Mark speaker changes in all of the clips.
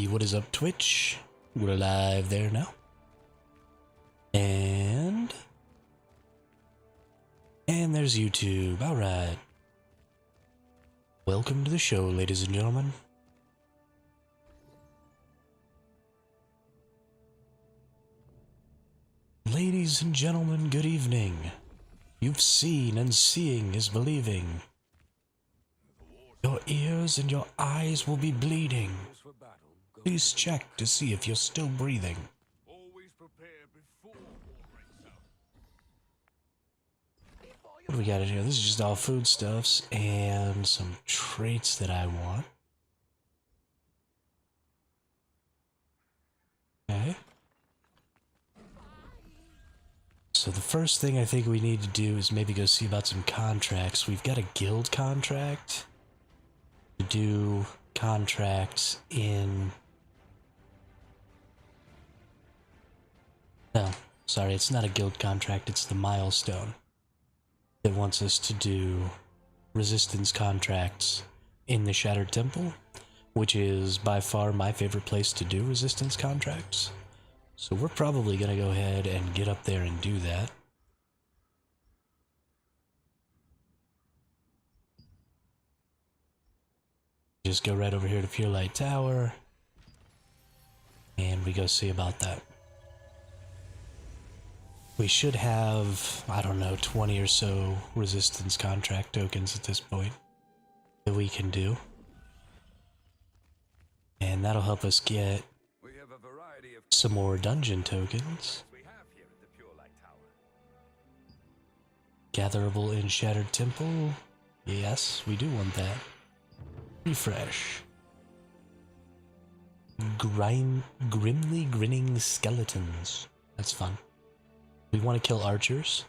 Speaker 1: what is up, Twitch? We're live there now. And there's YouTube. Alright. Welcome to the show, ladies and gentlemen. Ladies and gentlemen, good evening. You've seen, and seeing is believing. Your ears and your eyes will be bleeding. Please check to see if you're still breathing. What do we got in here? This is just all foodstuffs and some traits that I want. Okay. So the first thing I think we need to do is maybe go see about some contracts. We've got a guild contract to do contracts in... No, sorry, it's not a guild contract, it's the milestone that wants us to do resistance contracts in the Shattered Temple, which is by far my favorite place to do resistance contracts. So we're probably going to go ahead and get up there and do that. Just go right over here to Pure Light Tower, and we go see about that. We should have, I don't know, 20 or so resistance contract tokens at this point that we can do. And that'll help us get some more dungeon tokens. Gatherable in Shattered Temple. Yes, we do want that. Refresh. Grimly grinning skeletons. That's fun. We want to kill archers,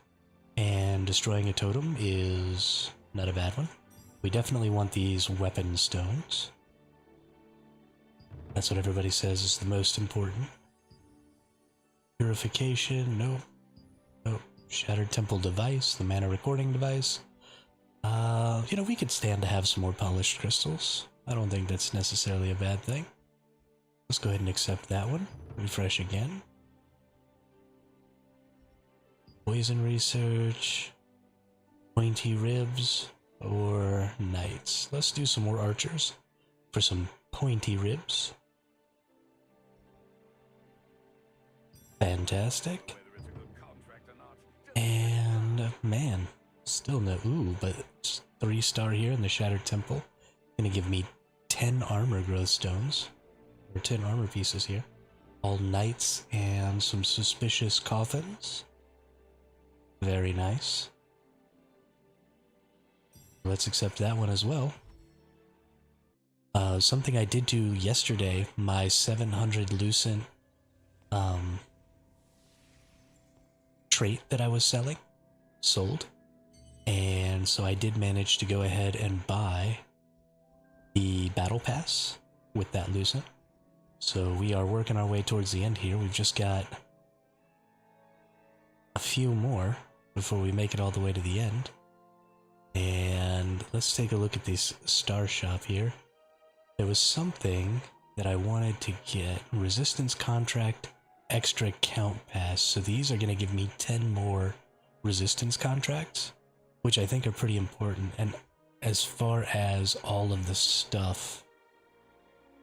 Speaker 1: and destroying a totem is not a bad one. We definitely want these weapon stones. That's what everybody says is the most important. Purification, nope. Nope. Shattered Temple device, the mana recording device. You know, we could stand to have some more polished crystals. I don't think that's necessarily a bad thing. Let's go ahead and accept that one. Refresh again. Poison research, pointy ribs, or knights. Let's do some more archers for some pointy ribs. Fantastic. And man, still no, ooh, but 3-star here in the Shattered Temple. Gonna give me 10 armor growth stones, or 10 armor pieces here. All knights and some suspicious coffins. Very nice. Let's accept that one as well. Something I did do yesterday, my 700 Lucent trait that I was selling sold, and so I did manage to go ahead and buy the battle pass with that Lucent. So we are working our way towards the end here. We've just got a few more before we make it all the way to the end. And let's take a look at this star shop here. There was something that I wanted to get. Resistance contract extra count pass. So these are going to give me 10 more resistance contracts, which I think are pretty important. And as far as all of the stuff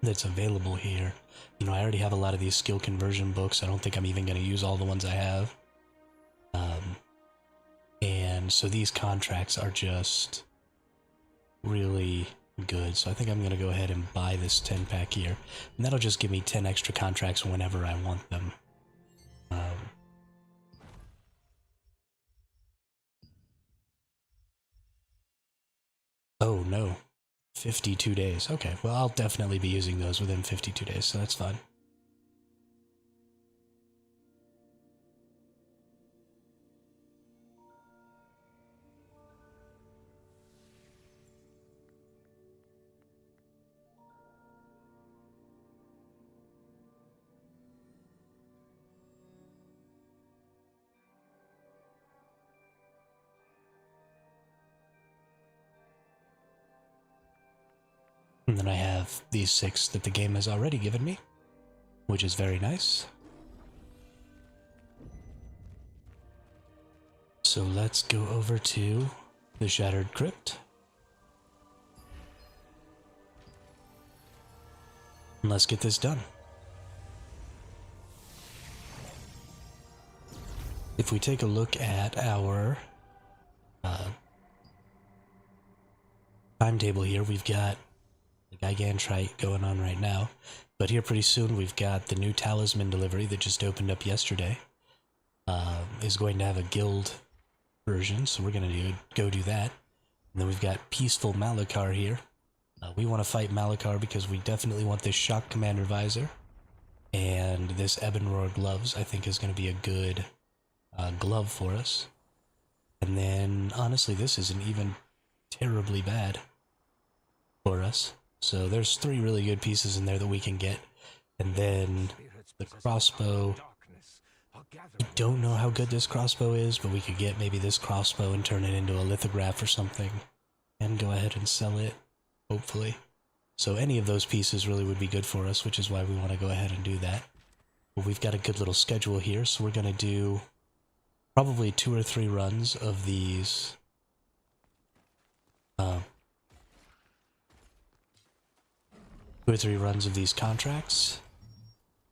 Speaker 1: that's available here, you know, I already have a lot of these skill conversion books. I don't think I'm even going to use all the ones I have. And so these contracts are just really good. So I think I'm going to go ahead and buy this 10-pack here. And that'll just give me 10 extra contracts whenever I want them. Oh no, 52 days. Okay, well I'll definitely be using those within 52 days, so that's fine. And then I have these 6 that the game has already given me, which is very nice. So let's go over to the Shattered Crypt. And let's get this done. If we take a look at our timetable here, we've got the Gigantrite going on right now, but here pretty soon we've got the new Talisman delivery that just opened up yesterday. Is going to have a guild version, so we're going to go do that. And then we've got Peaceful Malakar here. We want to fight Malakar because we definitely want this Shock Commander Visor. And this Ebonroar Gloves, I think, is going to be a good glove for us. And then, honestly, this isn't even terribly bad for us. So there's 3 really good pieces in there that we can get. And then the crossbow. I don't know how good this crossbow is, but we could get maybe this crossbow and turn it into a lithograph or something. And go ahead and sell it, hopefully. So any of those pieces really would be good for us, which is why we want to go ahead and do that. But we've got a good little schedule here, so we're going to do probably 2 or 3 runs of these. 2 or 3 runs of these contracts.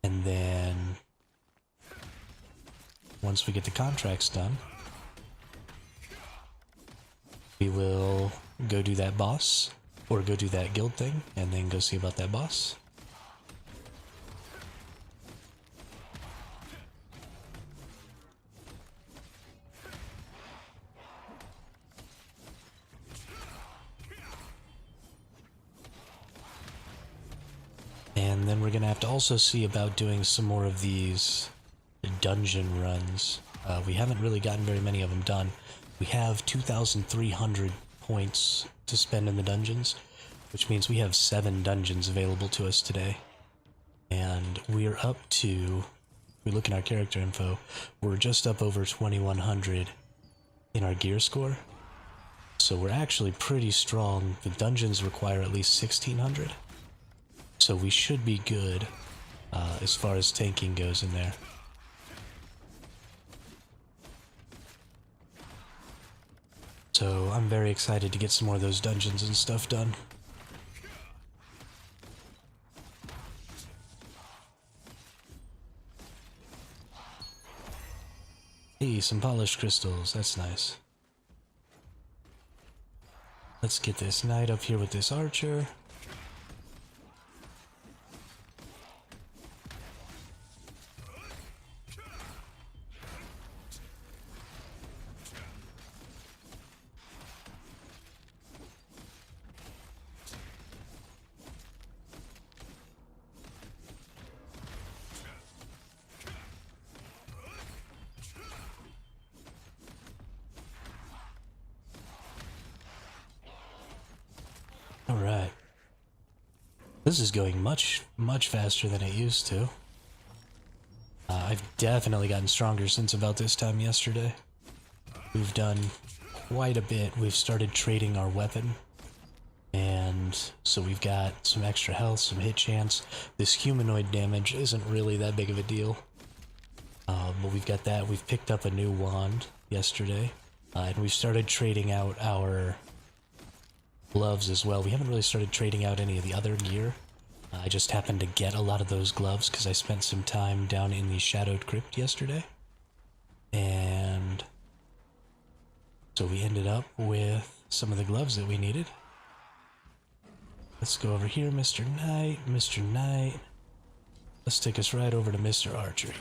Speaker 1: And then once we get the contracts done, we will go do that boss, or go do that guild thing, and then go see about that boss. And then we're going to have to also see about doing some more of these dungeon runs. We haven't really gotten very many of them done. We have 2,300 points to spend in the dungeons, which means we have 7 dungeons available to us today. And we're up to, if we look in our character info, we're just up over 2,100 in our gear score. So we're actually pretty strong. The dungeons require at least 1,600. So we should be good as far as tanking goes in there. So I'm very excited to get some more of those dungeons and stuff done. Hey, some polished crystals, that's nice. Let's get this knight up here with this archer. Alright. This is going much faster than it used to. I've definitely gotten stronger since about this time yesterday. We've done quite a bit. We've started trading our weapon. And so we've got some extra health, some hit chance. This humanoid damage isn't really that big of a deal. But we've got that. We've picked up a new wand yesterday. And we've started trading out our gloves as well. We haven't really started trading out any of the other gear. I just happened to get a lot of those gloves because I spent some time down in the Shadowed Crypt yesterday. And so we ended up with some of the gloves that we needed. Let's go over here, Mr. Knight, Mr. Knight. Let's take us right over to Mr. Archer.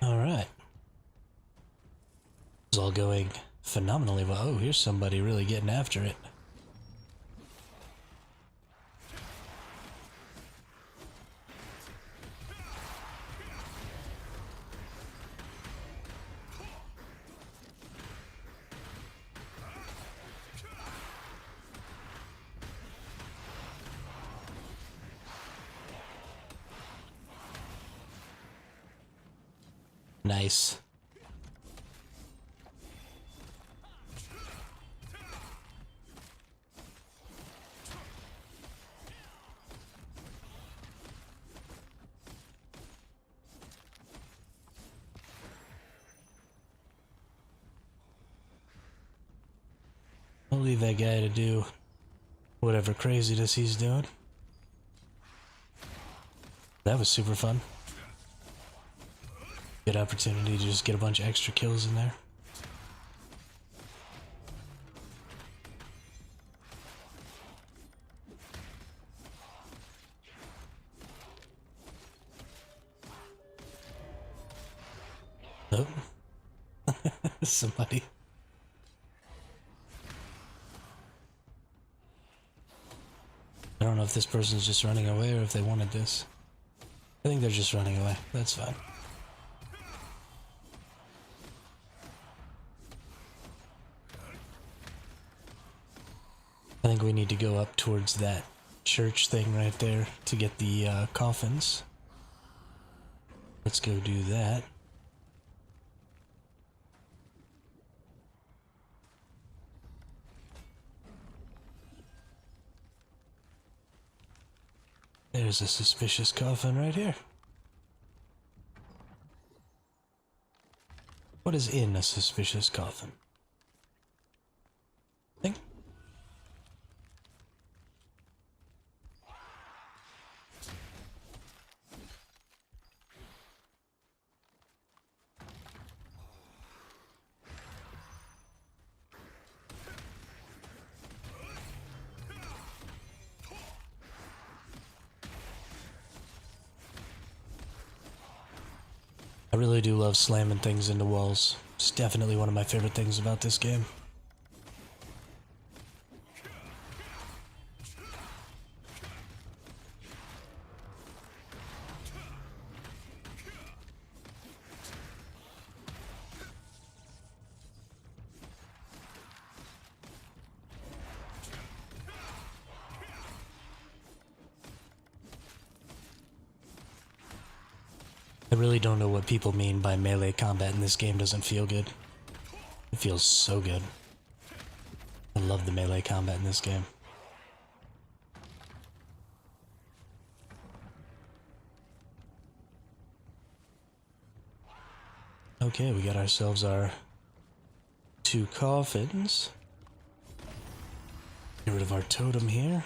Speaker 1: Alright. It's all going phenomenally well. Oh, here's somebody really getting after it. Nice. I'll leave that guy to do whatever craziness he's doing. That was super fun. Good opportunity to just get a bunch of extra kills in there. Oh. Somebody. I don't know if this person's just running away or if they wanted this. I think they're just running away. That's fine. I think we need to go up towards that church thing right there to get the coffins. Let's go do that. There's a suspicious coffin right here. What is in a suspicious coffin? Think? I really do love slamming things into walls. It's definitely one of my favorite things about this game. I really don't know what people mean by melee combat in this game doesn't feel good. It feels so good. I love the melee combat in this game. Okay, we got ourselves our 2 coffins. Get rid of our totem here.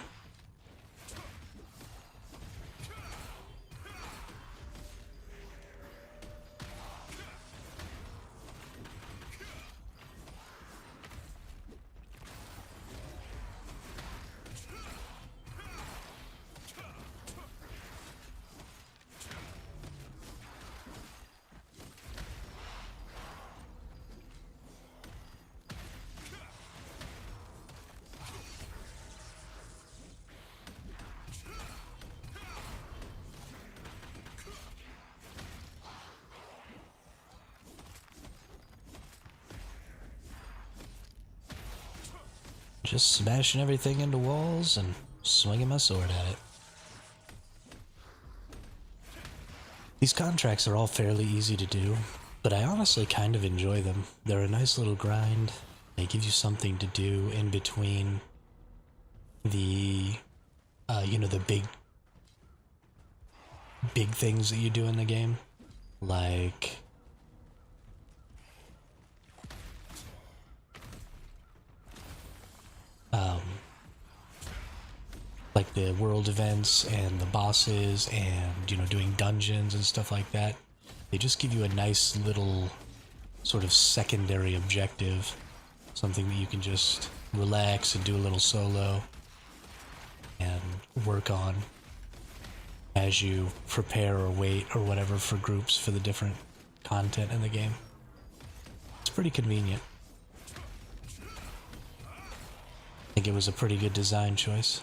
Speaker 1: Just smashing everything into walls and swinging my sword at it. These contracts are all fairly easy to do, but I honestly kind of enjoy them. They're a nice little grind. They give you something to do in between the, the big things that you do in the game. Like the world events and the bosses and, doing dungeons and stuff like that. They just give you a nice little sort of secondary objective. Something that you can just relax and do a little solo and work on as you prepare or wait or whatever for groups for the different content in the game. It's pretty convenient. think it was a pretty good design choice.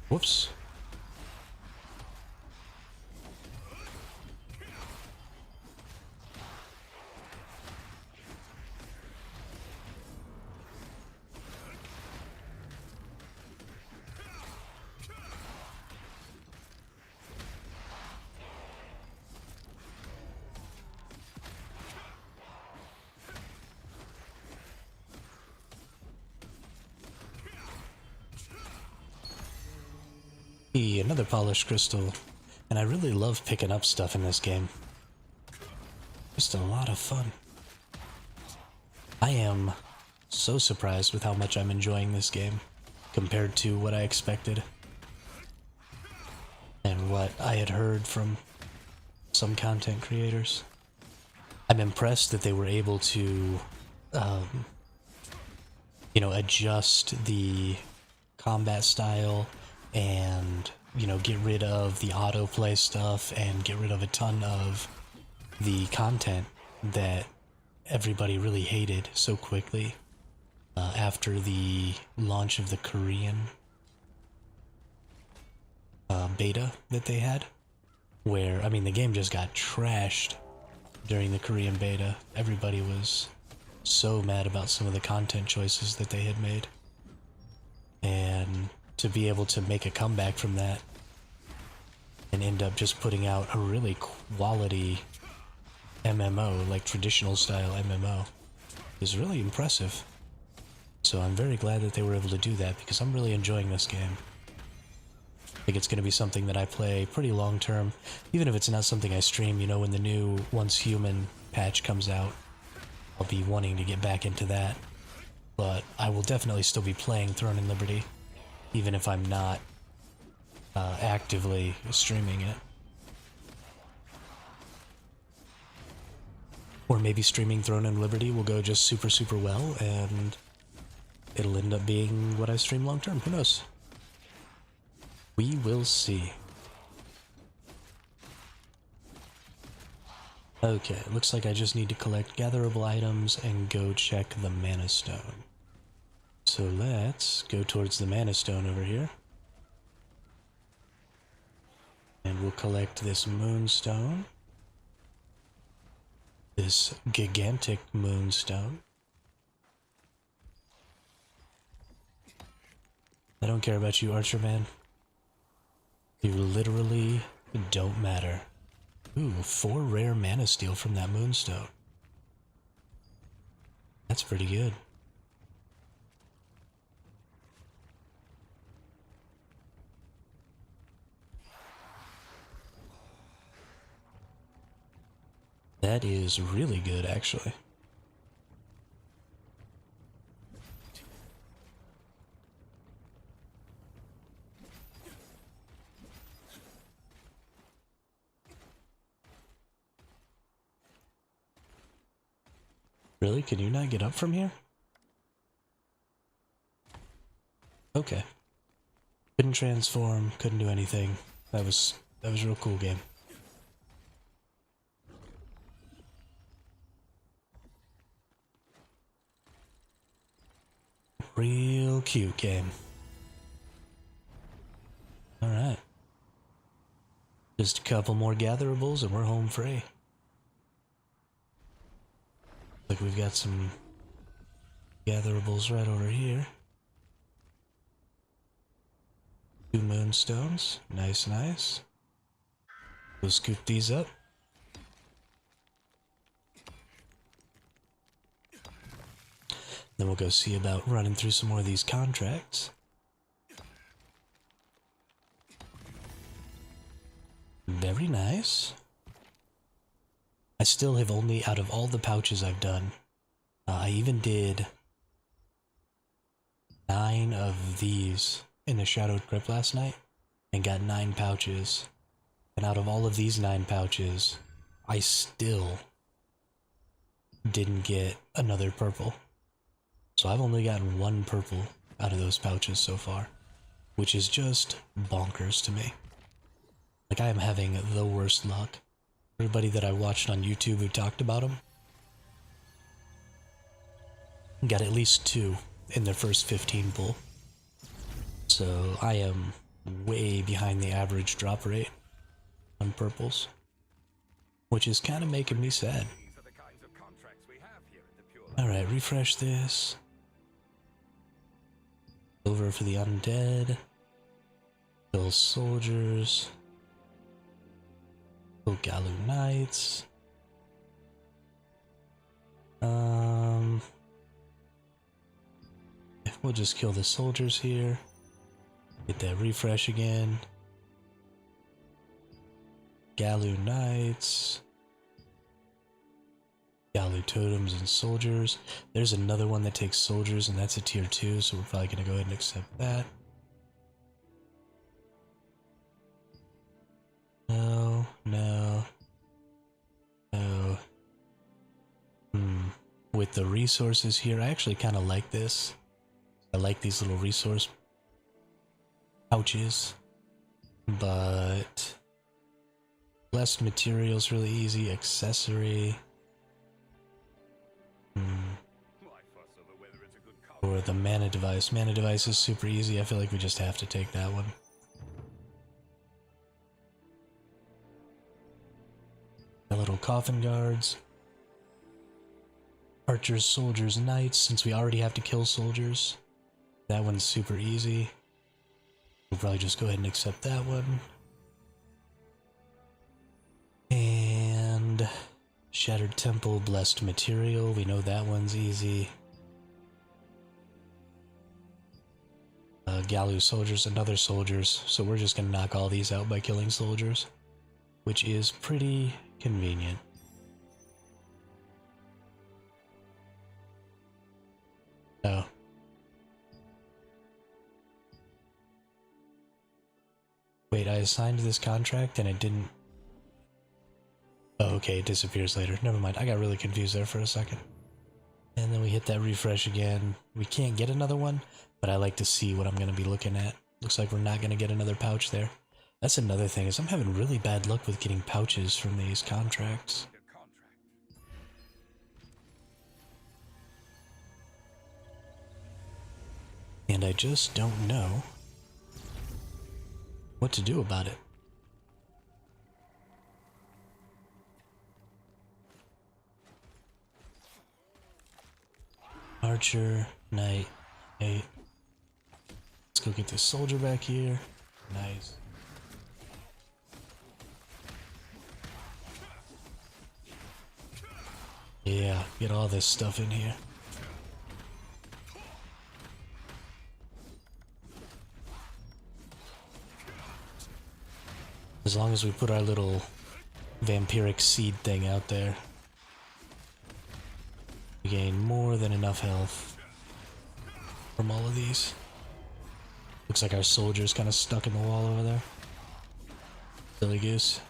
Speaker 1: Whoops. Another polished crystal, and I really love picking up stuff in this game. Just a lot of fun. I am so surprised with how much I'm enjoying this game compared to what I expected and what I had heard from some content creators. I'm impressed that they were able to adjust the combat style and get rid of the autoplay stuff and get rid of a ton of the content that everybody really hated so quickly after the launch of the Korean beta that they had, where, I mean, the game just got trashed during the Korean beta. Everybody was so mad about some of the content choices that they had made, and to be able to make a comeback from that and end up just putting out a really quality MMO, like traditional style MMO, is really impressive. So I'm very glad that they were able to do that, because I'm really enjoying this game. I think it's going to be something that I play pretty long term, even if it's not something I stream. When the new Once Human patch comes out, I'll be wanting to get back into that. But I will definitely still be playing Throne and Liberty, even if I'm not actively streaming it. Or maybe streaming Throne and Liberty will go just super, super well, and it'll end up being what I stream long term. Who knows? We will see. Okay, looks like I just need to collect gatherable items and go check the Mana Stone. So let's go towards the Mana Stone over here. And we'll collect this Moonstone. This gigantic Moonstone. I don't care about you, Archer Man. You literally don't matter. Ooh, 4 rare Mana Steel from that Moonstone. That's pretty good. That is really good, actually. Really? Can you not get up from here? Okay. Couldn't transform, couldn't do anything. That was a real cool game. Real cute game. Alright. Just a couple more gatherables and we're home free. Like we've got some gatherables right over here. 2 moonstones. Nice, nice. We'll scoop these up. Then we'll go see about running through some more of these contracts. Very nice. I still have only, out of all the pouches I've done, I even did 9 of these in the Shadowed Crypt last night and got 9 pouches. And out of all of these 9 pouches, I still didn't get another purple. So I've only gotten 1 purple out of those pouches so far, which is just bonkers to me. Like, I am having the worst luck. Everybody that I watched on YouTube who talked about them, got at least 2 in their first 15 pull. So I am way behind the average drop rate on purples, which is kind of making me sad. Alright, refresh this. Over for the undead. Kill soldiers. Kill Galu Knights. We'll just kill the soldiers here. Get that refresh again. Galu Knights. Galu Totems and soldiers. There's another one that takes soldiers, and that's a tier 2, so we're probably going to go ahead and accept that. No, no, no. With the resources here, I actually kind of like this. I like these little resource pouches, but blessed materials really easy. Accessory, or the mana device. Mana device is super easy. I feel like we just have to take that one. The little coffin guards. Archers, soldiers, knights, since we already have to kill soldiers. That one's super easy. We'll probably just go ahead and accept that one. And Shattered Temple, Blessed Material, we know that one's easy. Galu soldiers, another soldiers, so we're just gonna knock all these out by killing soldiers, which is pretty convenient. Oh. Wait, I assigned this contract and it didn't... Oh, okay, it disappears later. Never mind, I got really confused there for a second. And then we hit that refresh again. We can't get another one, but I like to see what I'm going to be looking at. Looks like we're not going to get another pouch there. That's another thing, is I'm having really bad luck with getting pouches from these contracts. And I just don't know what to do about it. Archer, knight, 8. Let's go get this soldier back here. Nice. Yeah, get all this stuff in here. As long as we put our little vampiric seed thing out there, we gain more than enough health from all of these. Looks like our soldier's kind of stuck in the wall over there. Silly goose.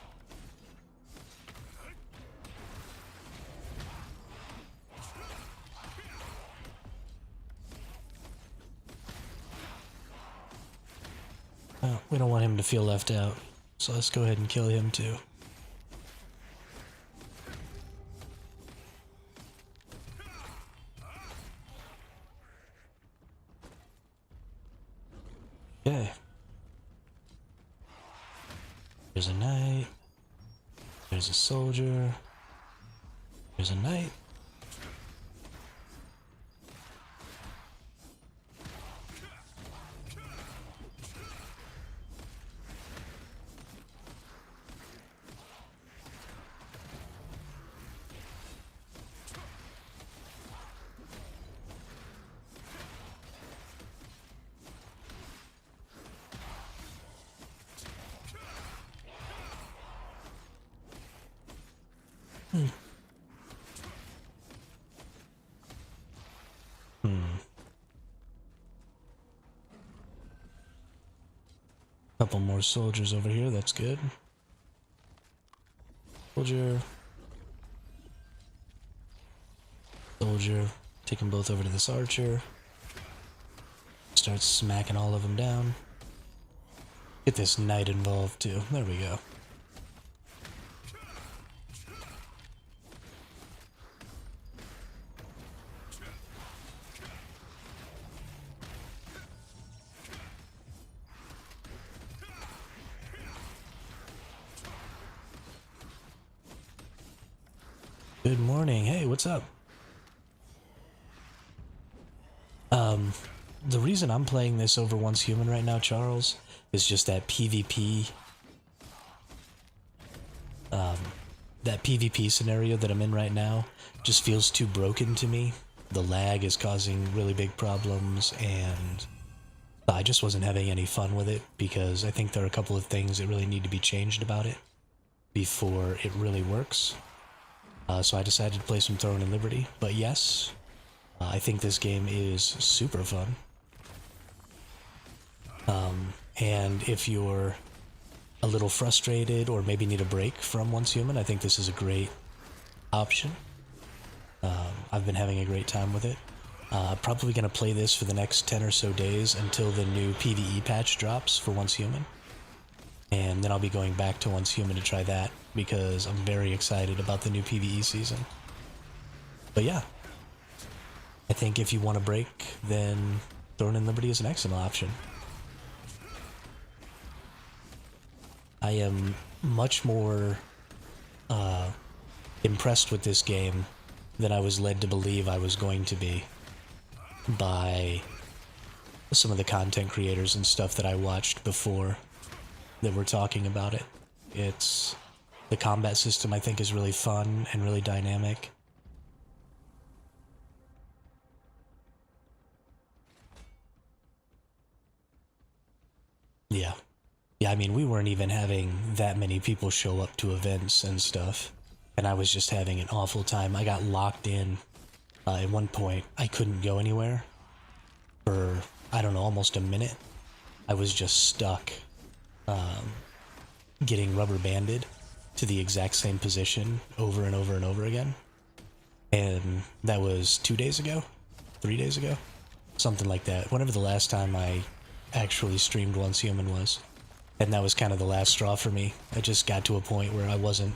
Speaker 1: Oh, we don't want him to feel left out, so let's go ahead and kill him too. Okay. There's a knight. There's a soldier. There's a knight. Couple more soldiers over here, that's good. Soldier. Soldier. Take them both over to this archer. Start smacking all of them down. Get this knight involved too. There we go. Good morning. Hey, what's up? The reason I'm playing this over Once Human right now, Charles, is just that PvP scenario that I'm in right now just feels too broken to me. The lag is causing really big problems, and I just wasn't having any fun with it because I think there are a couple of things that really need to be changed about it before it really works. So I decided to play some Throne and Liberty, but yes, I think this game is super fun. And if you're a little frustrated or maybe need a break from Once Human, I think this is a great option. I've been having a great time with it. Probably going to play this for the next 10 or so days until the new PvE patch drops for Once Human. And then I'll be going back to Once Human to try that because I'm very excited about the new PvE season. But yeah, I think if you want a break, then Throne and Liberty is an excellent option. I am much more impressed with this game than I was led to believe I was going to be by some of the content creators and stuff that I watched before that were talking about it. The combat system I think is really fun and really dynamic. Yeah. Yeah, I mean, we weren't even having that many people show up to events and stuff, and I was just having an awful time. I got locked in. At one point, I couldn't go anywhere for, I don't know, almost a minute. I was just stuck getting rubber banded to the exact same position over and over and over again. And that was 2 days ago? 3 days ago? Something like that. Whenever the last time I actually streamed Once Human was. And that was kind of the last straw for me. I just got to a point where I wasn't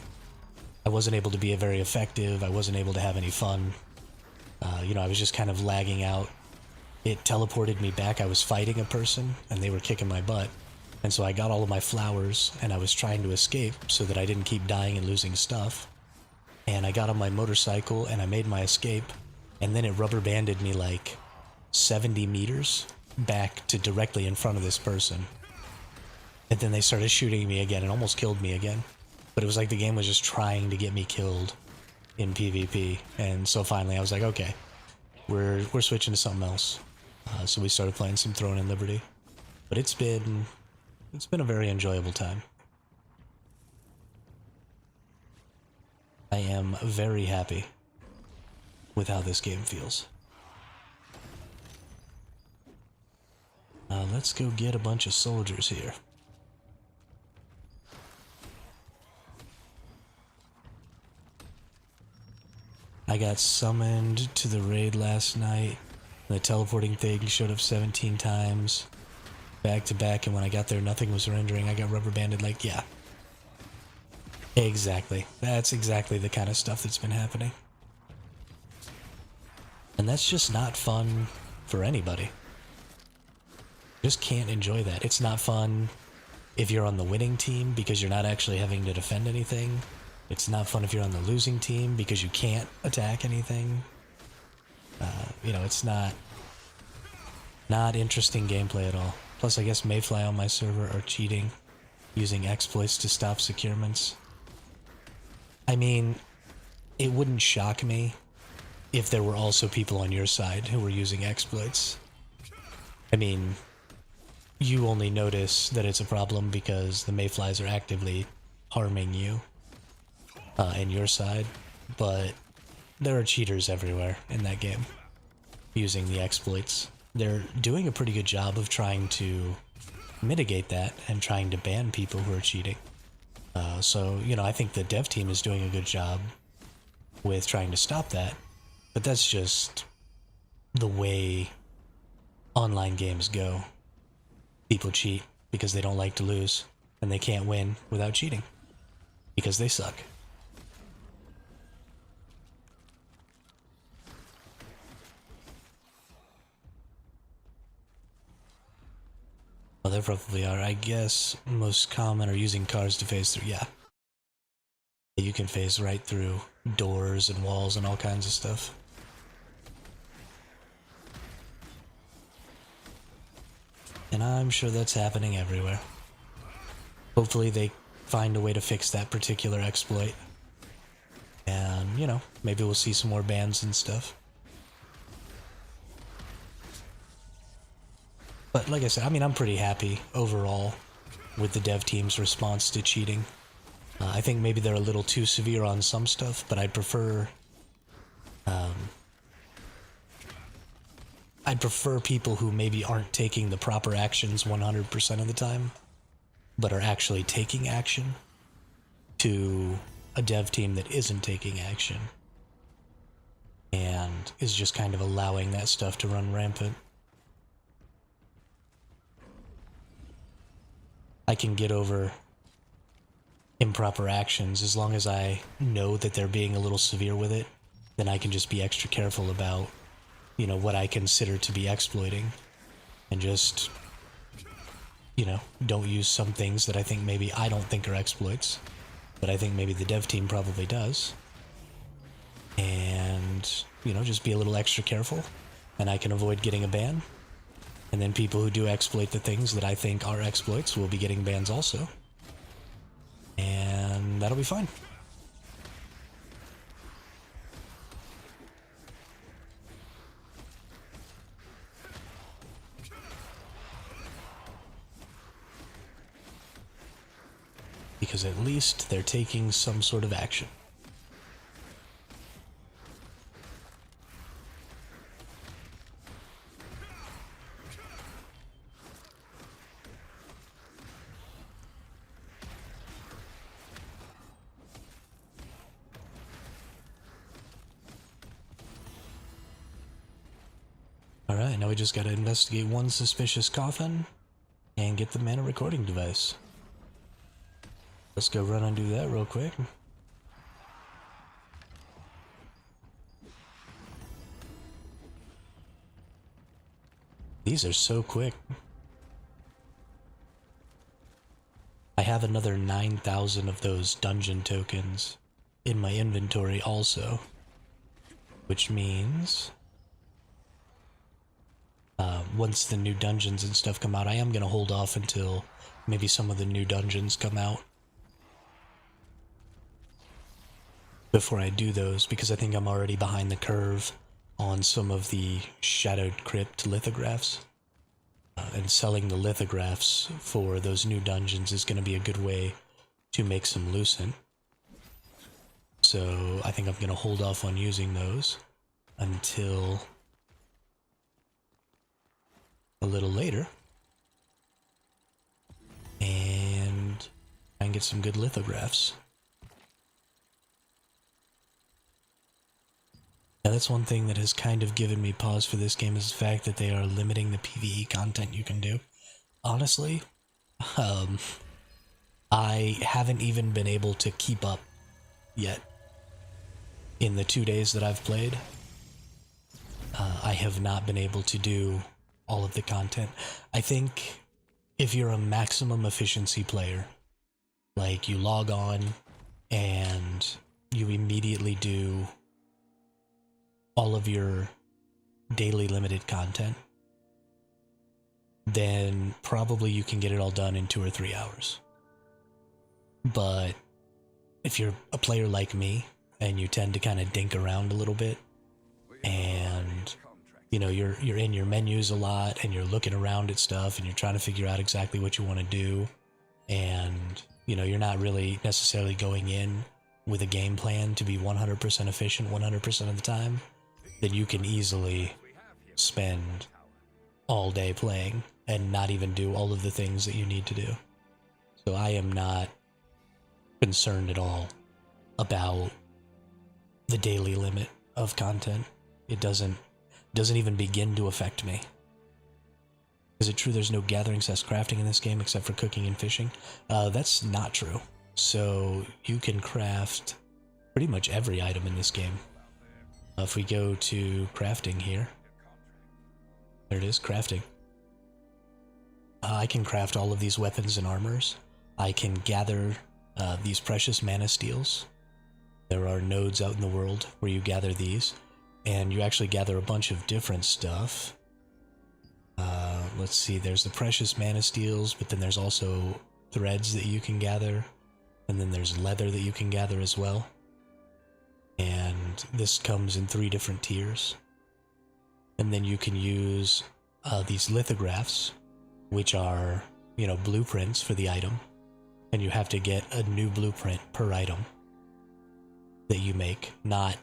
Speaker 1: able to be very effective. I wasn't able to have any fun. I was just kind of lagging out. It teleported me back. I was fighting a person, and they were kicking my butt. And so I got all of my flowers, and I was trying to escape so that I didn't keep dying and losing stuff. And I got on my motorcycle, and I made my escape. And then it rubber banded me like 70 meters back to directly in front of this person. And then they started shooting me again and almost killed me again. But it was like the game was just trying to get me killed in PvP. And so finally I was like, okay, we're switching to something else. So we started playing some Throne and Liberty. But it's been a very enjoyable time. I am very happy with how this game feels. Let's go get a bunch of soldiers here. I got summoned to the raid last night. The teleporting thing showed up 17 times. Back to back, and when I got there, nothing was rendering. I got rubber banded, like, yeah. Exactly. That's exactly the kind of stuff that's been happening. And that's just not fun for anybody. Just can't enjoy that. It's not fun if you're on the winning team because you're not actually having to defend anything. It's not fun if you're on the losing team because you can't attack anything. It's not interesting gameplay at all. Plus, I guess Mayfly on my server are cheating, using exploits to stop securements. I mean, it wouldn't shock me if there were also people on your side who were using exploits. I mean, you only notice that it's a problem because the Mayflies are actively harming you and your side, but there are cheaters everywhere in that game using the exploits. They're doing a pretty good job of trying to mitigate that and trying to ban people who are cheating. So, I think the dev team is doing a good job with trying to stop that, but that's just the way online games go. People cheat because they don't like to lose, and they can't win without cheating because they suck. Well, there probably are. I guess most common are using cars to phase through. Yeah. You can phase right through doors and walls and all kinds of stuff. And I'm sure that's happening everywhere. Hopefully they find a way to fix that particular exploit. And, you know, maybe we'll see some more bans and stuff. But like I said, I mean, I'm pretty happy overall with the dev team's response to cheating. I think maybe they're a little too severe on some stuff, but I'd prefer people who maybe aren't taking the proper actions 100% of the time, but are actually taking action, to a dev team that isn't taking action and is just kind of allowing that stuff to run rampant. I can get over improper actions as long as I know that they're being a little severe with it. Then I can just be extra careful about, you know, what I consider to be exploiting, and just, you know, don't use some things that I think maybe I don't think are exploits, but I think maybe the dev team probably does. And, you know, just be a little extra careful, and I can avoid getting a ban. And then people who do exploit the things that I think are exploits will be getting bans also. And that'll be fine. Because at least they're taking some sort of action. Alright, now we just gotta investigate one suspicious coffin and get the mana recording device. Let's go run and do that real quick. These are so quick. I have another 9,000 of those dungeon tokens in my inventory also, which means once the new dungeons and stuff come out, I am going to hold off until maybe some of the new dungeons come out before I do those, because I think I'm already behind the curve on some of the Shadowed Crypt lithographs. And selling the lithographs for those new dungeons is going to be a good way to make some lucent. So I think I'm going to hold off on using those until a little later, and try and get some good lithographs. Now that's one thing that has kind of given me pause for this game, is the fact that they are limiting the PvE content you can do. Honestly, I haven't even been able to keep up yet. In the 2 days that I've played, I have not been able to do all of the content. I think if you're a maximum efficiency player, like you log on and you immediately do all of your daily limited content, then probably you can get it all done in 2 or 3 hours. But if you're a player like me and you tend to kind of dink around a little bit, and you know, you're in your menus a lot and you're looking around at stuff and you're trying to figure out exactly what you want to do, and you know, you're not really necessarily going in with a game plan to be 100% efficient 100% of the time, then you can easily spend all day playing and not even do all of the things that you need to do. So I am not concerned at all about the daily limit of content. It doesn't even begin to affect me. Is it true there's no gathering/crafting in this game except for cooking and fishing? That's not true. So you can craft pretty much every item in this game. If we go to crafting here, there it is, crafting. I can craft all of these weapons and armors. I can gather these precious mana steels There are nodes out in the world where you gather these, and you actually gather a bunch of different stuff. Let's see, there's the precious mana steels, but then there's also threads that you can gather, and then there's leather that you can gather as well. And this comes in 3 different tiers. And then you can use these lithographs, which are, you know, blueprints for the item, and you have to get a new blueprint per item that you make, not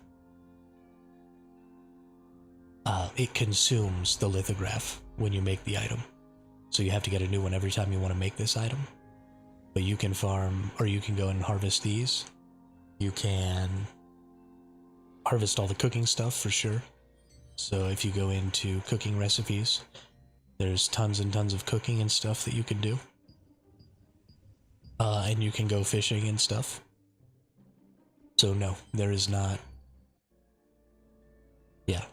Speaker 1: it consumes the lithograph when you make the item. So you have to get a new one every time you want to make this item. But you can farm, or you can go and harvest these. You can harvest all the cooking stuff for sure. So if you go into cooking recipes, there's tons and tons of cooking and stuff that you can do. And you can go fishing and stuff. So no, there is not... Yeah.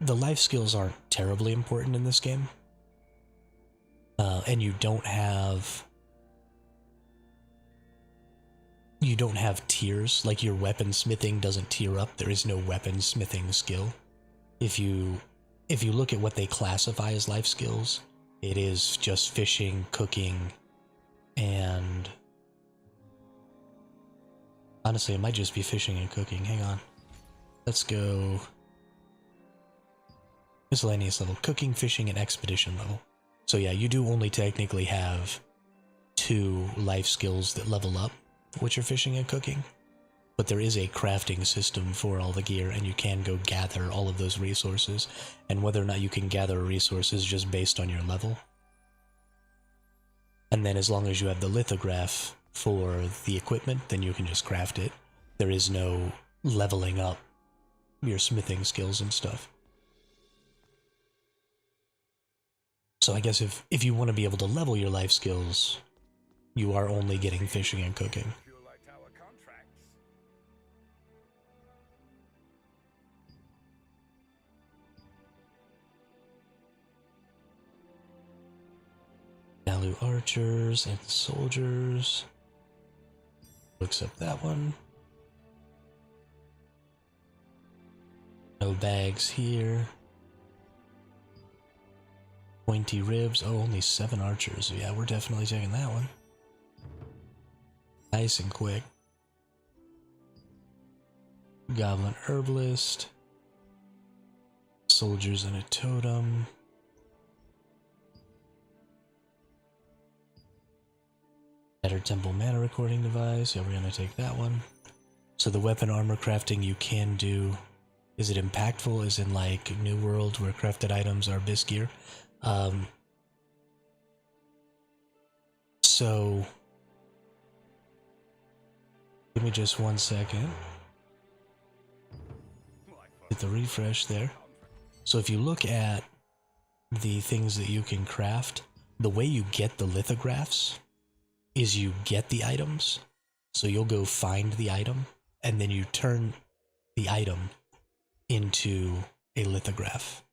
Speaker 1: The life skills aren't terribly important in this game. And you don't have tiers. Like, your weaponsmithing doesn't tier up. There is no weaponsmithing skill. If you look at what they classify as life skills, it is just fishing, cooking, and honestly, it might just be fishing and cooking. Hang on. Let's go miscellaneous level. Cooking, fishing, and expedition level. So yeah, you do only technically have 2 life skills that level up, which are fishing and cooking. But there is a crafting system for all the gear, and you can go gather all of those resources. And whether or not you can gather a resource is just based on your level. And then as long as you have the lithograph for the equipment, then you can just craft it. There is no leveling up your smithing skills and stuff. So I guess if you want to be able to level your life skills, you are only getting fishing and cooking. Value archers and soldiers. Looks up that one. No bags here. Pointy ribs. Oh, only 7 archers. Yeah, we're definitely taking that one. Nice and quick. Goblin herbalist. Soldiers and a totem. Better temple mana recording device. Yeah, we're gonna take that one. So the weapon armor crafting you can do. Is it impactful? As in like New World where crafted items are bisque gear? So give me just 1 second. Hit the refresh there. So if you look at the things that you can craft, the way you get the lithographs is you get the items. So you'll go find the item, and then you turn the item into a lithograph.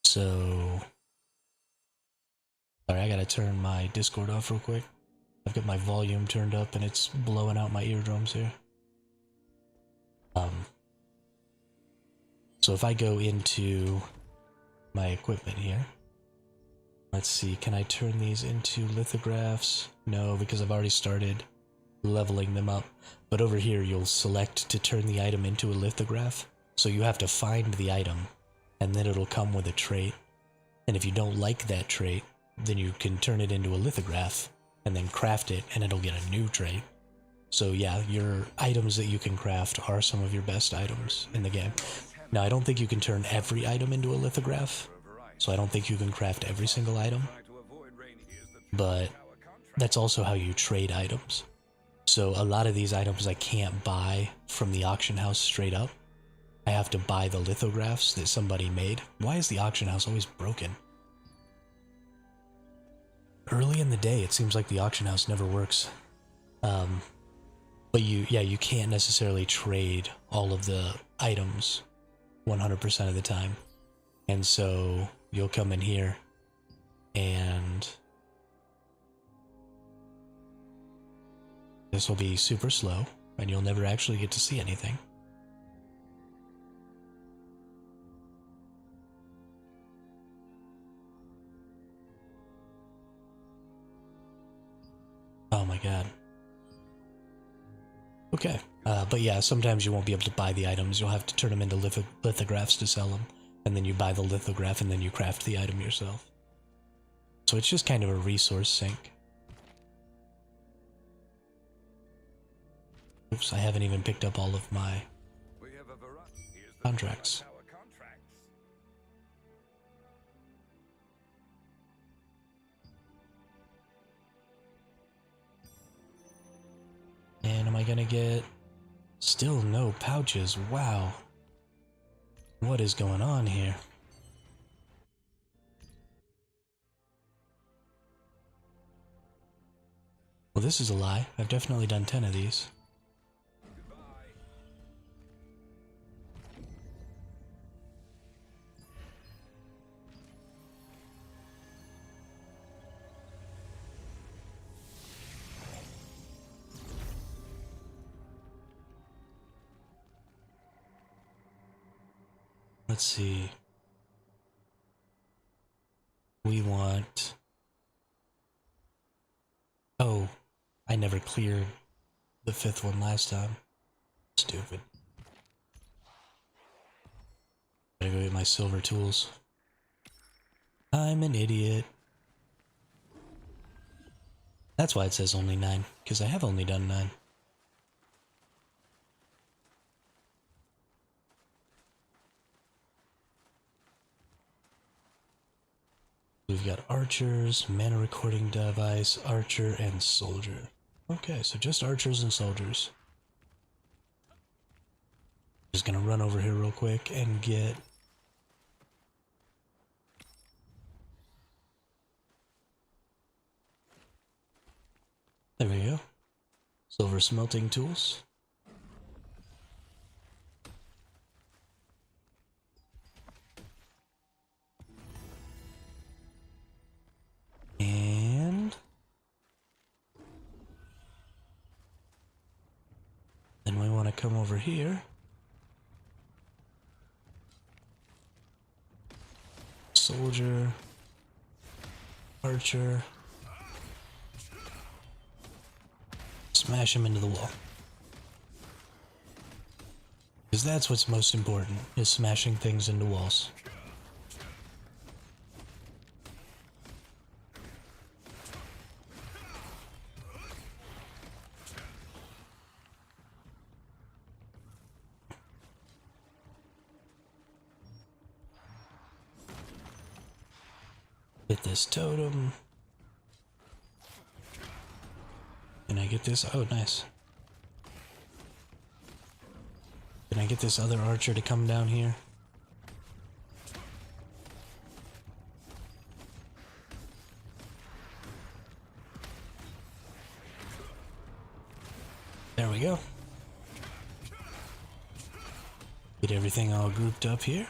Speaker 1: So, sorry, I gotta turn my Discord off real quick. I've got my volume turned up and it's blowing out my eardrums here. So if I go into my equipment here, let's see, can I turn these into lithographs? No, because I've already started leveling them up. But over here, you'll select to turn the item into a lithograph. So you have to find the item, and then it'll come with a trait. And if you don't like that trait, then you can turn it into a lithograph, and then craft it, and it'll get a new trait. So yeah, your items that you can craft are some of your best items in the game. Now, I don't think you can turn every item into a lithograph, so I don't think you can craft every single item. But that's also how you trade items. So a lot of these items I can't buy from the auction house straight up. I have to buy the lithographs that somebody made. Why is the auction house always broken? Early in the day, it seems like the auction house never works. But you can't necessarily trade all of the items 100% of the time. And so you'll come in here and this will be super slow. and you'll never actually get to see anything. Oh my god. Okay, but yeah, sometimes you won't be able to buy the items. You'll have to turn them into lithographs to sell them, and then you buy the lithograph and then you craft the item yourself. So it's just kind of a resource sink. Oops, I haven't even picked up all of my contracts. And am I gonna get... Still no pouches, wow. What is going on here? Well, this is a lie. I've definitely done 10 of these. Let's see. We want... Oh, I never cleared the 5th one last time. Stupid. Gotta go get my silver tools. I'm an idiot. That's why it says only 9, because I have only done 9. We've got archers, mana recording device, archer, and soldier. Okay, so just archers and soldiers. Just gonna run over here real quick and get... There we go. Silver smelting tools. And then we want to come over here. Soldier, archer, smash him into the wall. Because that's what's most important, is smashing things into walls. Get this totem. Can I get this? Oh, nice. Can I get this other archer to come down here? There we go. Get everything all grouped up here.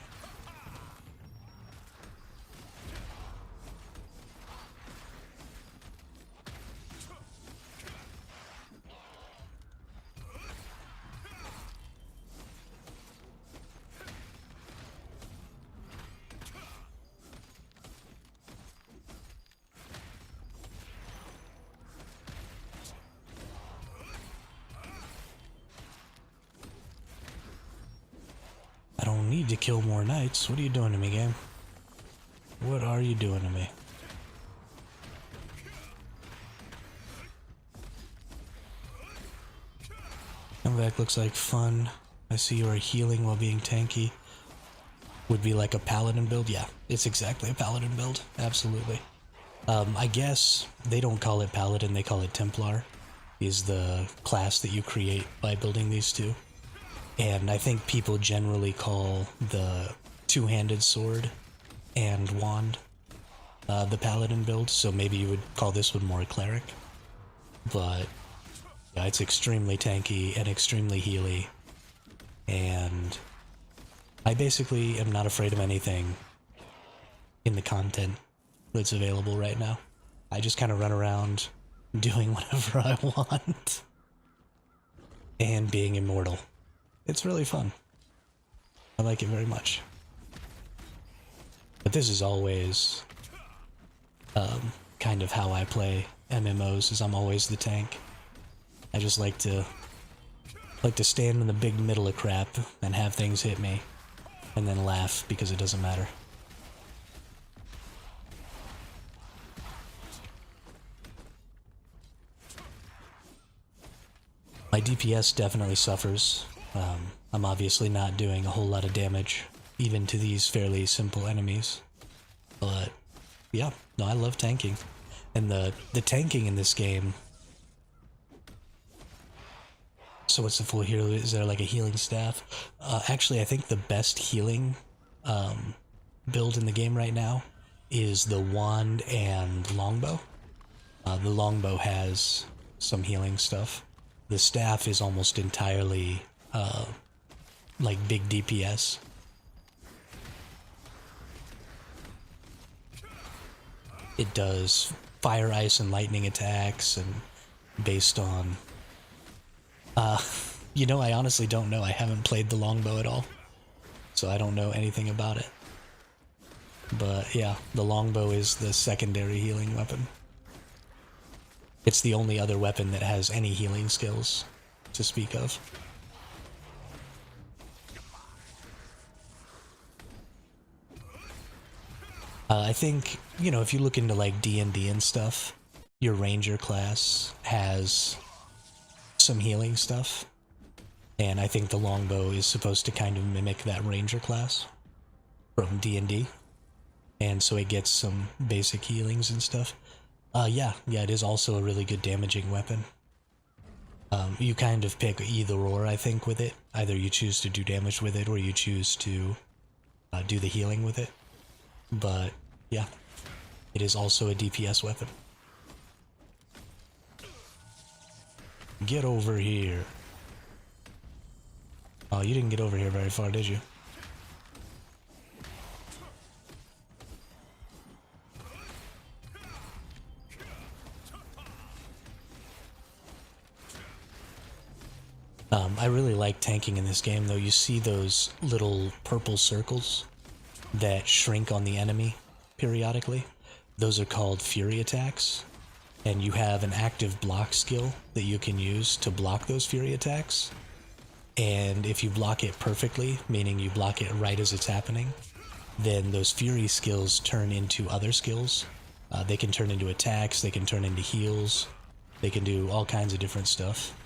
Speaker 1: I don't need to kill more knights. What are you doing to me, game? What are you doing to me? Comeback looks like fun. I see you are healing while being tanky. Would be like a paladin build? Yeah, it's exactly a paladin build. Absolutely. I guess they don't call it paladin, they call it Templar. Is the class that you create by building these two. And I think people generally call the two-handed sword and wand the paladin build, so maybe you would call this one more cleric. But yeah, it's extremely tanky and extremely healy, and I basically am not afraid of anything in the content that's available right now. I just kind of run around doing whatever I want. and being immortal. It's really fun. I like it very much. But this is always kind of how I play MMOs, is I'm always the tank. I just like to stand in the big middle of crap and have things hit me, and then laugh because it doesn't matter. My DPS definitely suffers. I'm obviously not doing a whole lot of damage, even to these fairly simple enemies. But yeah, no, I love tanking. And the tanking in this game... So what's the full hero? Is there like a healing staff? Actually, I think the best healing build in the game right now is the wand and longbow. The longbow has some healing stuff. The staff is almost entirely like big DPS. It does fire, ice, and lightning attacks, and based on... you know, I honestly don't know. I haven't played the longbow at all, so I don't know anything about it. But yeah, the longbow is the secondary healing weapon. It's the only other weapon that has any healing skills to speak of. I think, you know, if you look into like D&D and stuff, your ranger class has some healing stuff. And I think the longbow is supposed to kind of mimic that ranger class from D&D. And so it gets some basic healings and stuff. Yeah, it is also a really good damaging weapon. You kind of pick either or, I think, with it. Either you choose to do damage with it, or you choose to do the healing with it. But, yeah, it is also a DPS weapon. Get over here. Oh, you didn't get over here very far, did you? I really like tanking in this game, though. You see those little purple circles that shrink on the enemy periodically? Those are called fury attacks, and you have an active block skill that you can use to block those fury attacks. And if you block it perfectly, meaning you block it right as it's happening, then those fury skills turn into other skills. They can turn into attacks, they can turn into heals, they can do all kinds of different stuff.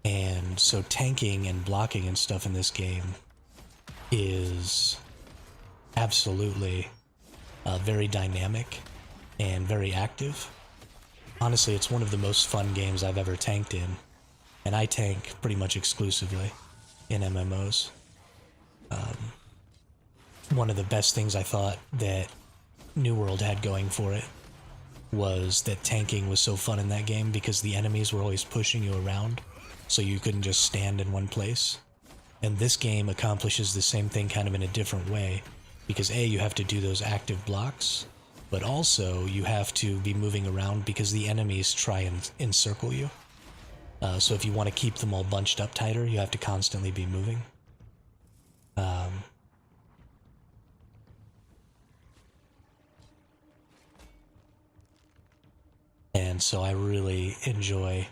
Speaker 1: And so tanking and blocking and stuff in this game is absolutely very dynamic and very active. Honestly, it's one of the most fun games I've ever tanked in, and I tank pretty much exclusively in MMOs. One of the best things I thought that New World had going for it was that tanking was so fun in that game because the enemies were always pushing you around, so you couldn't just stand in one place. And this game accomplishes the same thing kind of in a different way, because A, you have to do those active blocks, but also you have to be moving around because the enemies try and encircle you. So if you want to keep them all bunched up tighter, you have to constantly be moving. And so I really enjoy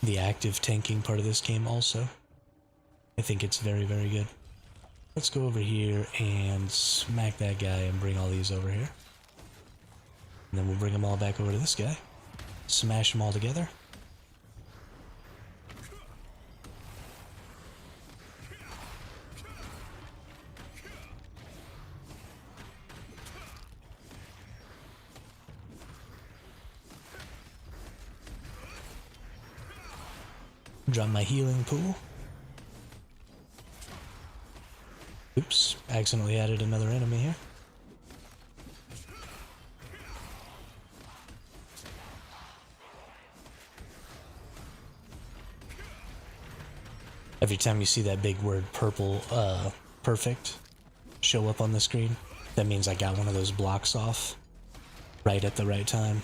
Speaker 1: the active tanking part of this game also. I think it's very, very good. Let's go over here and smack that guy and bring all these over here. And then we'll bring them all back over to this guy. Smash them all together. Drop my healing pool. Oops, accidentally added another enemy here. Every time you see that big word purple, perfect, show up on the screen, that means I got one of those blocks off right at the right time.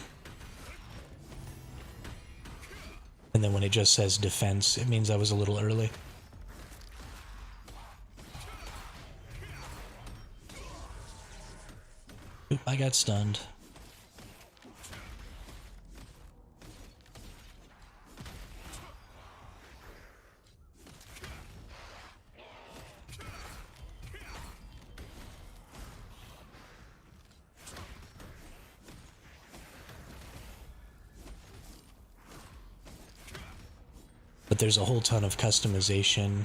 Speaker 1: And then when it just says defense, it means I was a little early. Oop, I got stunned. But there's a whole ton of customization,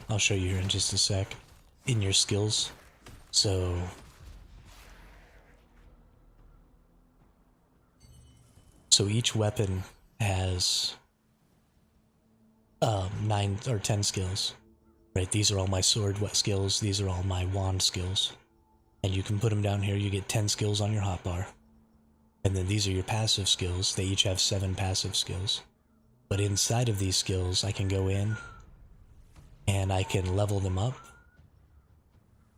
Speaker 1: I'll show you here in just a sec, in your skills. So each weapon has 9 or 10 skills, right? These are all my sword skills, these are all my wand skills. And you can put them down here, you get 10 skills on your hotbar. And then these are your passive skills, they each have 7 passive skills. But inside of these skills, I can go in and I can level them up.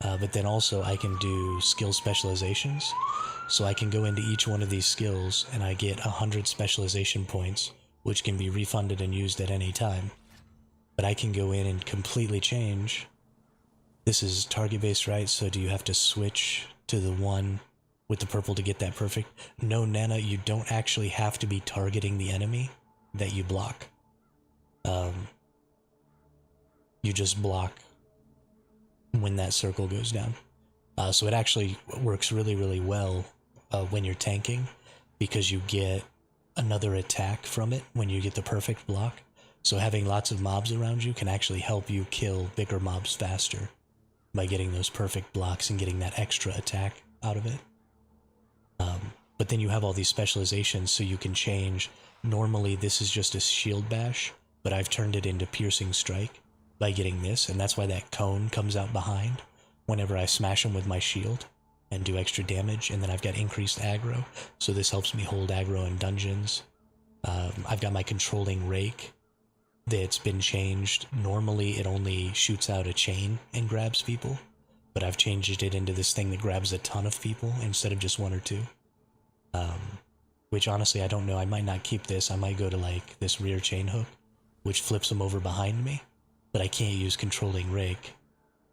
Speaker 1: But then also I can do skill specializations. So I can go into each one of these skills and I get 100 specialization points, which can be refunded and used at any time. But I can go in and completely change. This is target based, right? So do you have to switch to the one with the purple to get that perfect? No, Nana, you don't actually have to be targeting the enemy that you block. You just block when that circle goes down. So it actually works really, really well when you're tanking, because you get another attack from it when you get the perfect block. So having lots of mobs around you can actually help you kill bigger mobs faster by getting those perfect blocks and getting that extra attack out of it. But then you have all these specializations, so you can change. Normally this is just a shield bash, but I've turned it into piercing strike by getting this, and that's why that cone comes out behind whenever I smash them with my shield and do extra damage. And then I've got increased aggro, so this helps me hold aggro in dungeons. I've got my controlling rake that's been changed. Normally it only shoots out a chain and grabs people, but I've changed it into this thing that grabs a ton of people instead of just 1 or 2. Which honestly, I don't know, I might not keep this. I might go to like this rear chain hook, which flips them over behind me, but I can't use controlling rake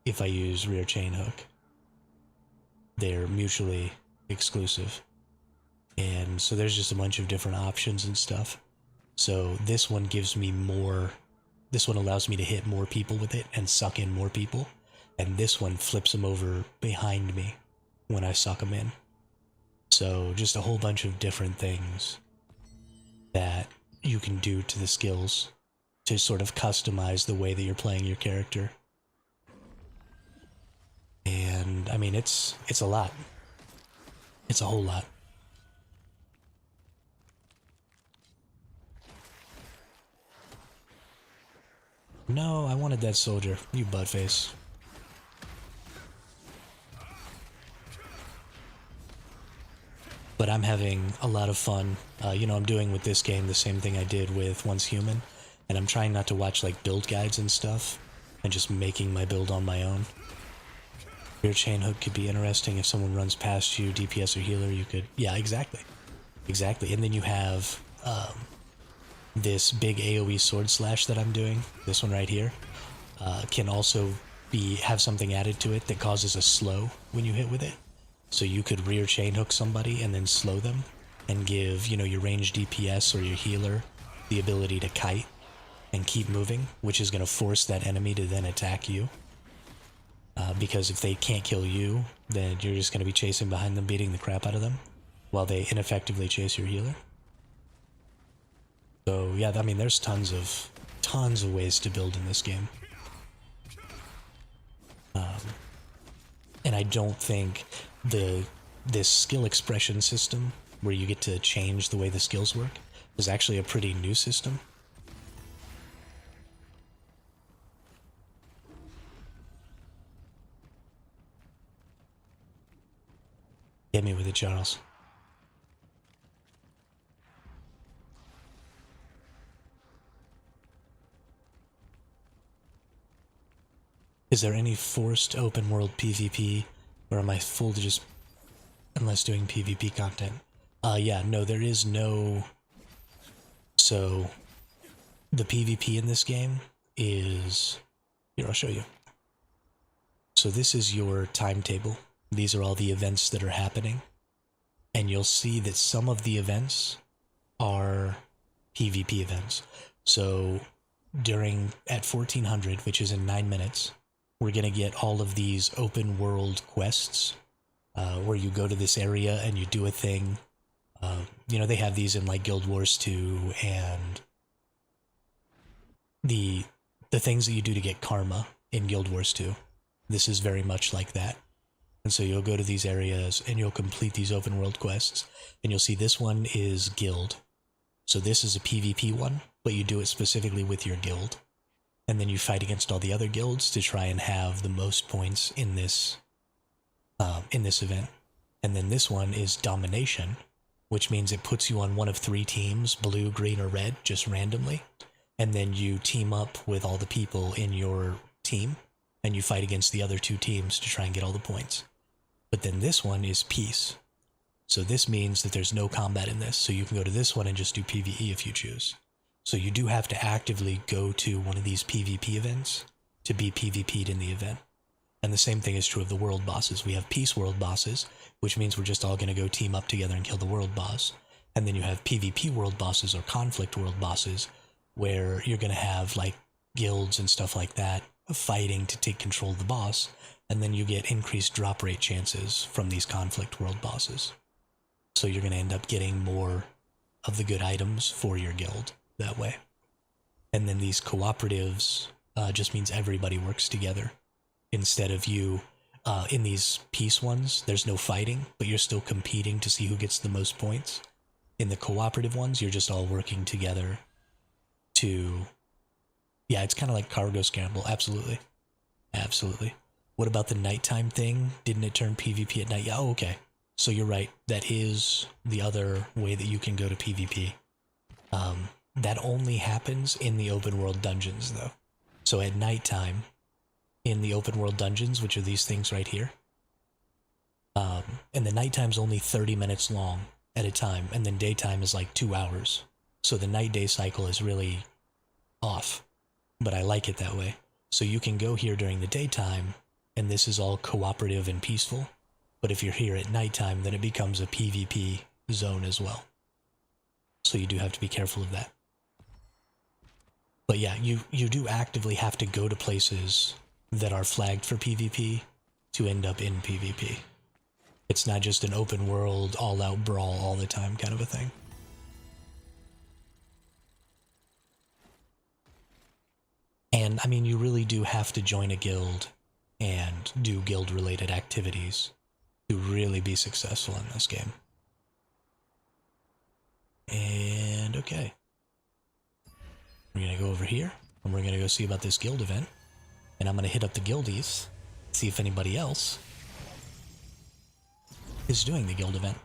Speaker 1: if I use rear chain hook. They're mutually exclusive. And so there's just a bunch of different options and stuff. So this one gives me more, this one allows me to hit more people with it and suck in more people. And this one flips them over behind me when I suck them in. So just a whole bunch of different things that you can do to the skills to sort of customize the way that you're playing your character. And I mean, it's a lot. It's a whole lot. No, I wanted that soldier, you buttface. But I'm having a lot of fun. You know, I'm doing with this game the same thing I did with Once Human, and I'm trying not to watch like build guides and stuff, and just making my build on my own. Your chain hook could be interesting if someone runs past you, DPS or healer, you could... Yeah, exactly. Exactly. And then you have this big AoE sword slash that I'm doing, this one right here, can also have something added to it that causes a slow when you hit with it. So you could rear chain hook somebody and then slow them and give, you know, your ranged DPS or your healer the ability to kite and keep moving, which is going to force that enemy to then attack you. Because if they can't kill you, then you're just going to be chasing behind them, beating the crap out of them, while they ineffectively chase your healer. So yeah, I mean, there's tons of ways to build in this game. And I don't think this skill expression system, where you get to change the way the skills work, is actually a pretty new system. Hit me with it, Charles. Is there any forced open world PvP, or am I full to just unless doing PvP content? Yeah, no, there is no. So the PvP in this game is... Here, I'll show you. So this is your timetable. These are all the events that are happening. And you'll see that some of the events are PvP events. So at 1400, which is in 9 minutes, we're going to get all of these open world quests where you go to this area and you do a thing. You know, they have these in like Guild Wars 2 and the things that you do to get karma in Guild Wars 2. This is very much like that. And so you'll go to these areas and you'll complete these open world quests. And you'll see this one is guild. So this is a PvP one, but you do it specifically with your guild. And then you fight against all the other guilds to try and have the most points in this event. And then this one is domination, which means it puts you on one of 3 teams, blue, green, or red, just randomly. And then you team up with all the people in your team, and you fight against the other 2 teams to try and get all the points. But then this one is peace. So this means that there's no combat in this, so you can go to this one and just do PvE if you choose. So you do have to actively go to one of these PvP events to be PvP'd in the event. And the same thing is true of the world bosses. We have peace world bosses, which means we're just all going to go team up together and kill the world boss. And then you have PvP world bosses or conflict world bosses, where you're going to have like guilds and stuff like that fighting to take control of the boss, and then you get increased drop rate chances from these conflict world bosses. So you're going to end up getting more of the good items for your guild that way. And then these cooperatives just means everybody works together. Instead of you, in these peace ones, there's no fighting, but you're still competing to see who gets the most points. In the cooperative ones, you're just all working together to... Yeah, it's kind of like cargo scramble, absolutely. Absolutely. What about the nighttime thing? Didn't it turn PvP at night? Yeah, oh, okay. So you're right, that is the other way that you can go to PvP. That only happens in the open world dungeons, though. So at nighttime, in the open world dungeons, which are these things right here, and the nighttime's only 30 minutes long at a time, and then daytime is like 2 hours. So the night-day cycle is really off, but I like it that way. So you can go here during the daytime, and this is all cooperative and peaceful, but if you're here at nighttime, then it becomes a PvP zone as well. So you do have to be careful of that. But yeah, you do actively have to go to places that are flagged for PvP to end up in PvP. It's not just an open world, all-out brawl all the time kind of a thing. And, I mean, you really do have to join a guild and do guild-related activities to really be successful in this game. And, okay. We're going to go over here, and we're going to go see about this guild event. And I'm going to hit up the guildies, see if anybody else is doing the guild event.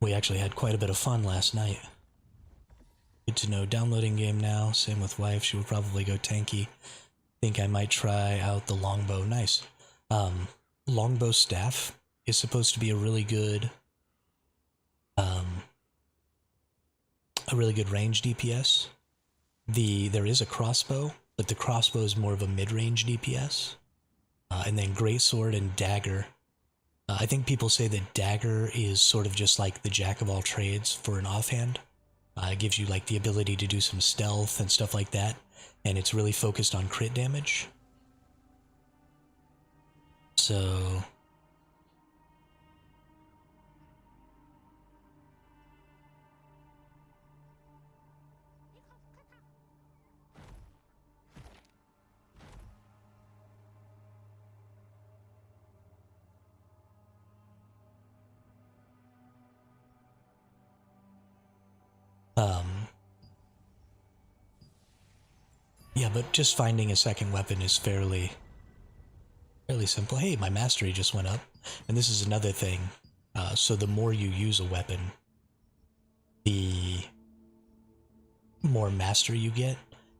Speaker 1: We actually had quite a bit of fun last night. Good to know. Downloading game now. Same with wife. She would probably go tanky. Think I might try out the longbow. Nice. Longbow staff is supposed to be a really good range DPS. There is a crossbow, but the crossbow is more of a mid-range DPS. And then greatsword and dagger. I think people say that dagger is sort of just like the jack of all trades for an offhand. It gives you like the ability to do some stealth and stuff like that, and it's really focused on crit damage. So yeah, but just finding a second weapon is fairly simple. Hey, my mastery just went up. And this is another thing. So the more you use a weapon, the more mastery you get.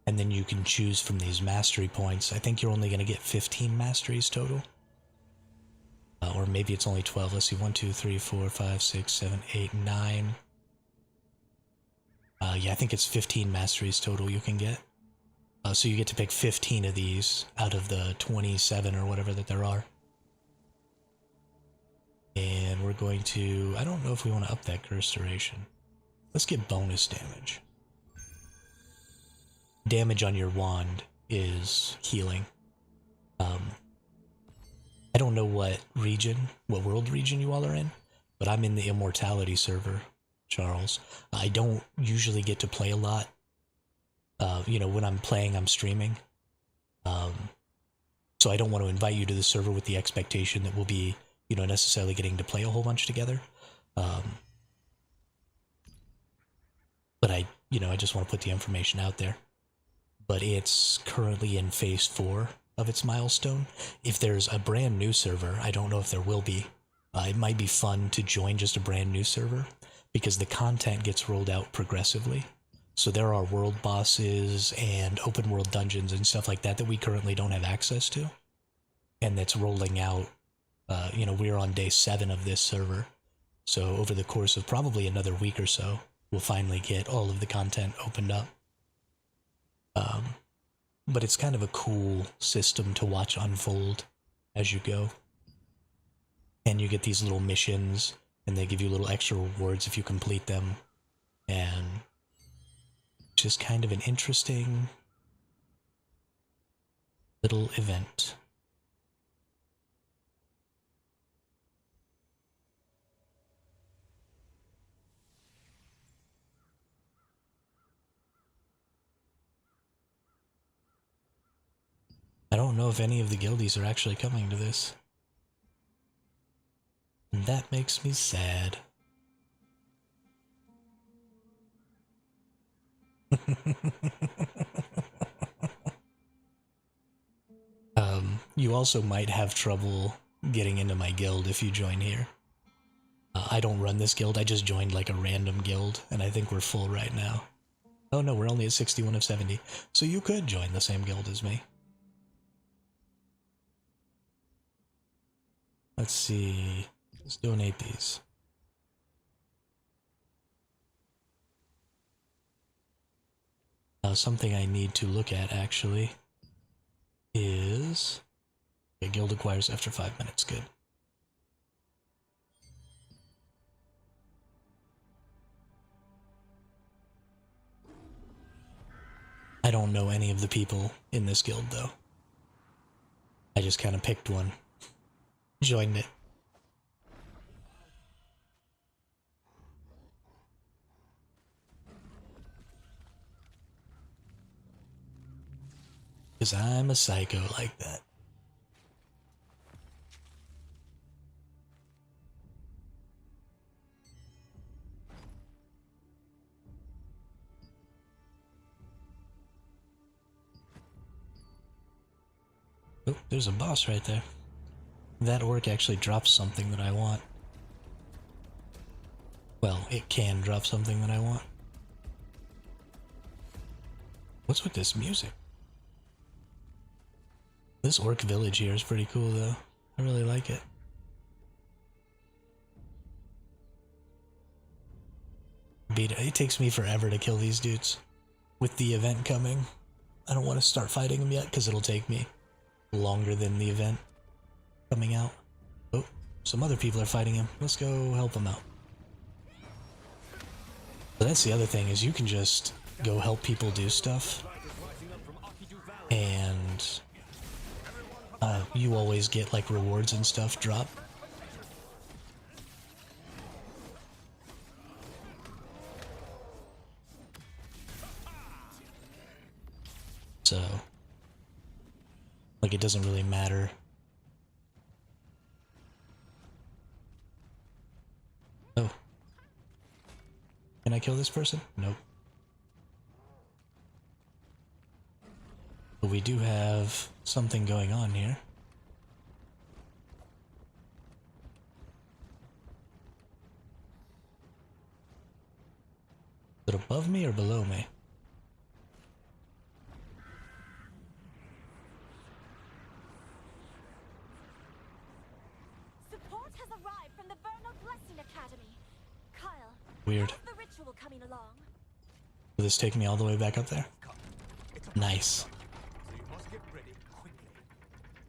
Speaker 1: and then you can choose from these mastery points. I think you're only going to get 15 masteries total. Or maybe it's only 12. Let's see, 1, 2, 3, 4, 5, 6, 7, 8, 9. Yeah, I think it's 15 masteries total you can get. So you get to pick 15 of these out of the 27 or whatever that there are. And we're going to... I don't know if we want to up that curse duration. Let's get bonus damage. Damage on your wand is healing. I don't know what world region you all are in, but I'm in the Immortality server, Charles. I don't usually get to play a lot. When I'm playing, I'm streaming. So I don't want to invite you to the server with the expectation that we'll be, necessarily getting to play a whole bunch together. But I just want to put the information out there. But it's currently in phase 4 of its milestone. If there's a brand new server, I don't know if there will be. It might be fun to join just a brand new server because the content gets rolled out progressively. So there are world bosses and open world dungeons and stuff like that that we currently don't have access to. And that's rolling out, we're on day 7 of this server. So over the course of probably another week or so, we'll finally get all of the content opened up. But it's kind of a cool system to watch unfold as you go. And you get these little missions, and they give you little extra rewards if you complete them. And just kind of an interesting little event. I don't know if any of the guildies are actually coming to this. And that makes me sad. You also might have trouble getting into my guild if you join here. I don't run this guild, I just joined like a random guild, and I think we're full right now. Oh no, we're only at 61 of 70, so you could join the same guild as me. Let's see, let's donate these. Something I need to look at actually is... Okay, guild acquires after 5 minutes, good. I don't know any of the people in this guild though. I just kind of picked one. Joined it. Because I'm a psycho like that. Oh, there's a boss right there. That orc actually drops something that I want. Well, it can drop something that I want. What's with this music? This orc village here is pretty cool though. I really like it. It takes me forever to kill these dudes. With the event coming, I don't want to start fighting them yet because it'll take me longer than the event coming out. Oh, some other people are fighting him. Let's go help them out. But that's the other thing, is you can just go help people do stuff. And you always get like rewards and stuff drop. So, like, it doesn't really matter. Oh. Can I kill this person? Nope. But we do have something going on here. Is it above me or below me?
Speaker 2: Blessing Academy. Kyle,
Speaker 1: Weird.
Speaker 2: how's the ritual coming along?
Speaker 1: Will this take me all the way back up there? Nice.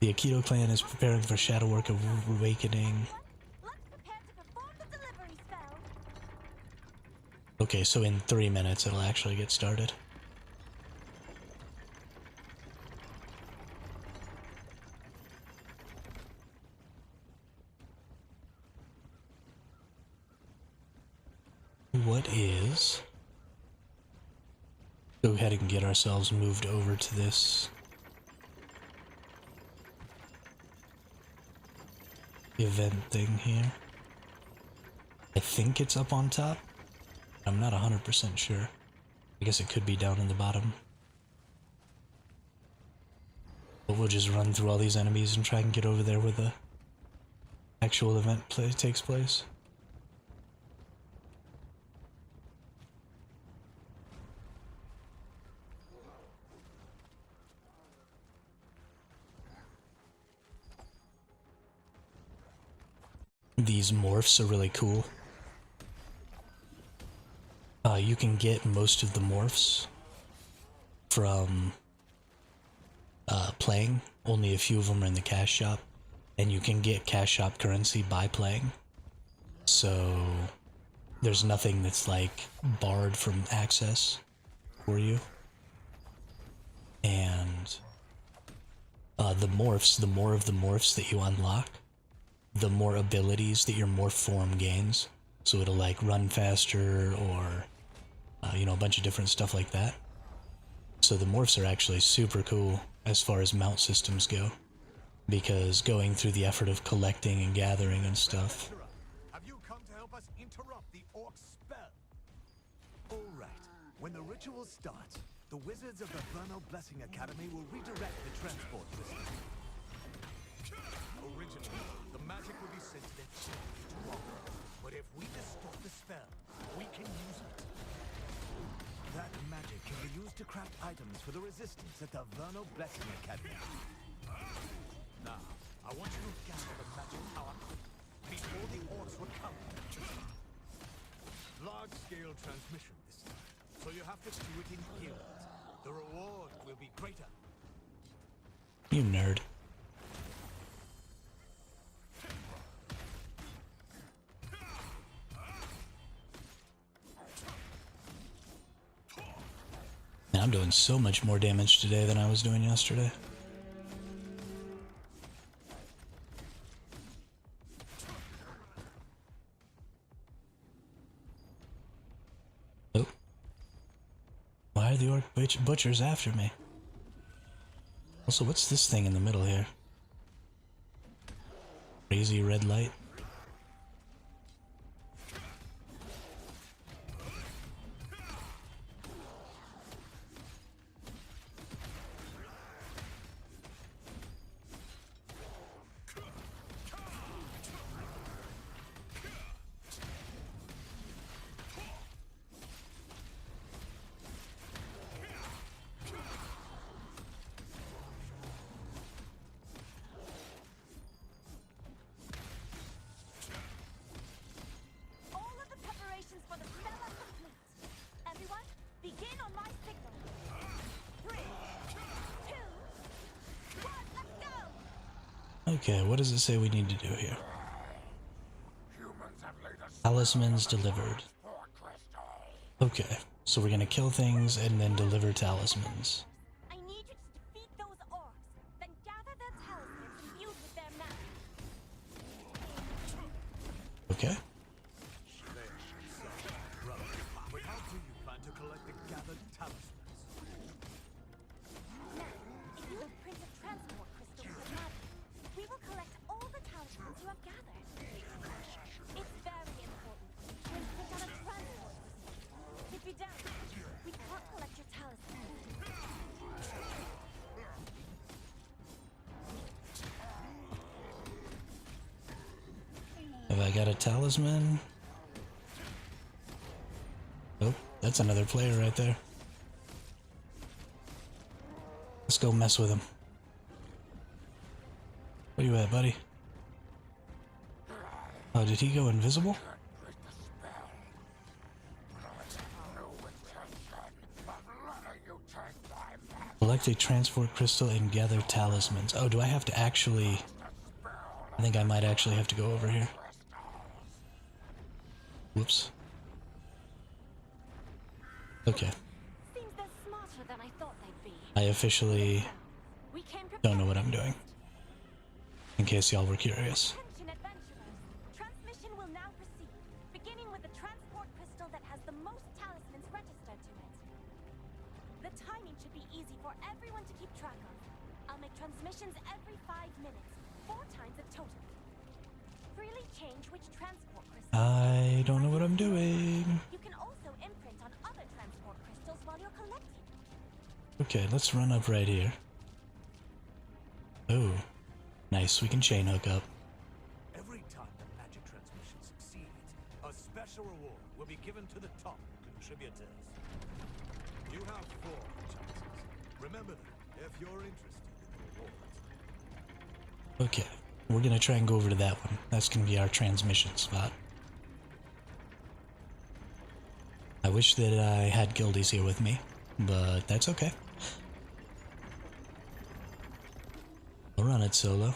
Speaker 1: The Aikido clan is preparing for Shadow Work of Awakening.
Speaker 2: Let's prepare to perform the delivery spell.
Speaker 1: Okay, so in 3 minutes it'll actually get started. What is... Go ahead and get ourselves moved over to this event thing here. I think it's up on top. I'm not 100% sure. I guess it could be down in the bottom. But we'll just run through all these enemies and try and get over there where the actual event takes place. These morphs are really cool. You can get most of the morphs from playing. Only a few of them are in the cash shop, and you can get cash shop currency by playing. So there's nothing that's like barred from access for you. And the morphs, the more of the morphs that you unlock, the more abilities that your morph form gains. So it'll like run faster or, you know, a bunch of different stuff like that. So the morphs are actually super cool as far as mount systems go. Because going through the effort of collecting and gathering and stuff.
Speaker 3: Have you come to help us interrupt the orc spell? Alright, when the ritual starts, the wizards of the Vernal Blessing Academy will redirect the transport system. Originally, the magic would be sent to their children to rock. But if we distort the spell, we can use it. That magic can be used to craft items for the resistance at the Vernal Blessing Academy. Now, I want you to gather the magic power before the orcs will come. Large-scale transmission this time, so you have to do it in guilds. The reward will be greater.
Speaker 1: You nerd. I'm doing so much more damage today than I was doing yesterday. Oh. Why are the orc butchers after me? Also, what's this thing in the middle here? Crazy red light. Okay, what does it say we need to do here? Talismans delivered. Okay, so we're gonna kill things and then deliver talismans.
Speaker 2: I need you to defeat those orcs, then gather their talismans imbued with their magic.
Speaker 1: Okay.
Speaker 3: But how do you plan to collect the gathered talismans?
Speaker 2: Now, if you imprint a transport crystal with magic, we will collect all the talismans you have gathered. It's very important to imprint on a transport crystal. If you don't, we can't collect your talismans.
Speaker 1: Have I got a talisman? Oh, that's another player right there. Let's go mess with him. Where you at, buddy? Oh, did he go invisible? Collect a transport crystal and gather talismans. Oh, do I have to actually... I think I might actually have to go over here. Whoops. Okay.
Speaker 2: Seems they're smarter than I thought they'd be.
Speaker 1: I officially
Speaker 2: We came
Speaker 1: don't know what I'm doing. In case y'all were curious.
Speaker 2: Attention adventurers. Transmission will now proceed, beginning with the transport crystal that has the most talismans registered to it. The timing should be easy for everyone to keep track of. I'll make transmissions every 5 minutes, 4 times a total. Freely change which transport crystal.
Speaker 1: I don't know what I'm doing.
Speaker 2: You can also imprint on other transport crystals while you're collecting.
Speaker 1: Okay, let's run up right here. Oh, nice. We can chain hook up.
Speaker 3: Every time the magic transmission succeeds, a special reward will be given to the top contributors. You have 4 chances. Remember that if you're interested in the rewards.
Speaker 1: Okay, we're gonna try and go over to that one. That's gonna be our transmission spot. I wish that I had guildies here with me, but that's okay. I'll run it solo.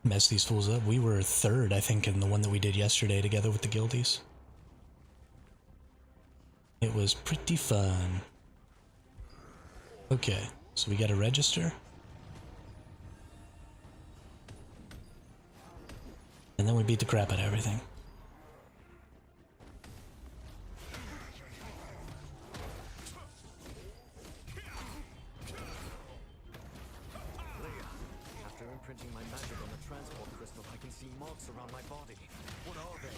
Speaker 1: Mess these fools up. We were 3rd, I think, in the one that we did yesterday together with the guildies. It was pretty fun. Okay, so we gotta register. And then we beat the crap out of everything.
Speaker 3: After imprinting my magic on the transport crystal, I can see marks around my body. What are they?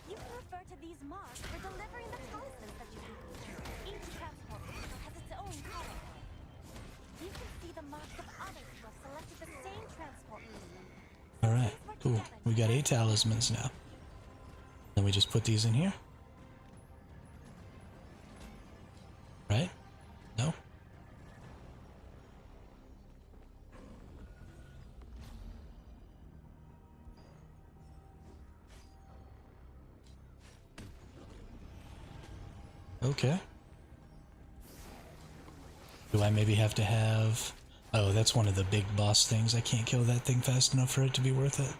Speaker 2: You can refer to these marks for delivering the talismans that you have. Each transport crystal has its own color. You can see the marks of others who have selected the same transport crystal.
Speaker 1: Alright, cool. We got 8 talismans now. Then we just put these in here. Right? No? Okay. Do I maybe have to have... Oh, that's one of the big boss things. I can't kill that thing fast enough for it to be worth it.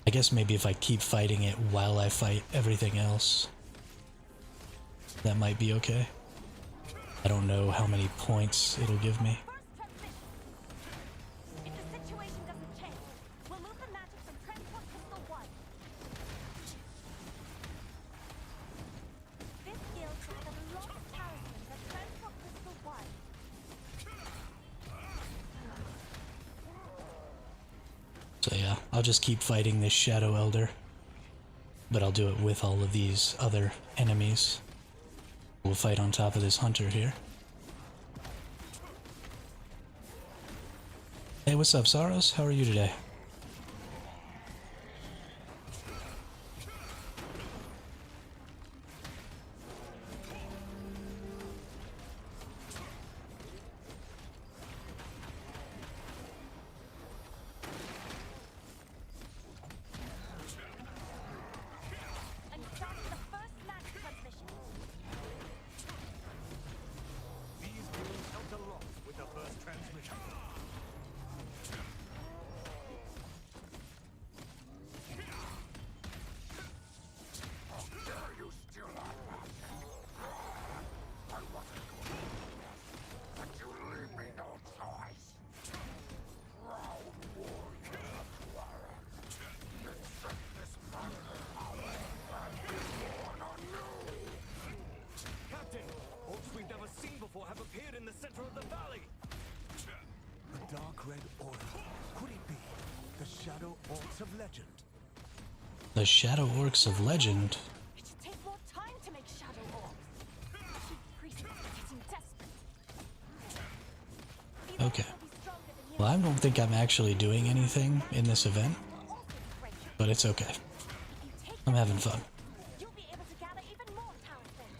Speaker 1: I guess maybe if I keep fighting it while I fight everything else, that might be okay. I don't know how many points it'll give me.
Speaker 2: First transmission. If the situation doesn't change, we'll move the magic from transport crystal 1. This guild should have the lowest talismans at transport crystal 1.
Speaker 1: So yeah, I'll just keep fighting this Shadow Elder. But I'll do it with all of these other enemies. We'll fight on top of this hunter here. Hey, what's up, Saros? How are you today?
Speaker 2: I'm starting the first magic transmission.
Speaker 3: These rules helped a lot with the first transmission. Captain, orcs we've never seen before have appeared in the center of the valley. A dark red aura. Could it be the Shadow Orcs of Legend?
Speaker 1: The Shadow Orcs of Legend.
Speaker 2: It should take more time to make shadow orcs. Chief priests are getting desperate. These
Speaker 1: Okay.
Speaker 2: orcs will be stronger than you.
Speaker 1: Well, I don't think I'm actually doing anything in this event,
Speaker 2: Will also be great.
Speaker 1: but it's okay.
Speaker 2: If you take
Speaker 1: I'm having fun.
Speaker 2: you'll be able to gather even more talismans.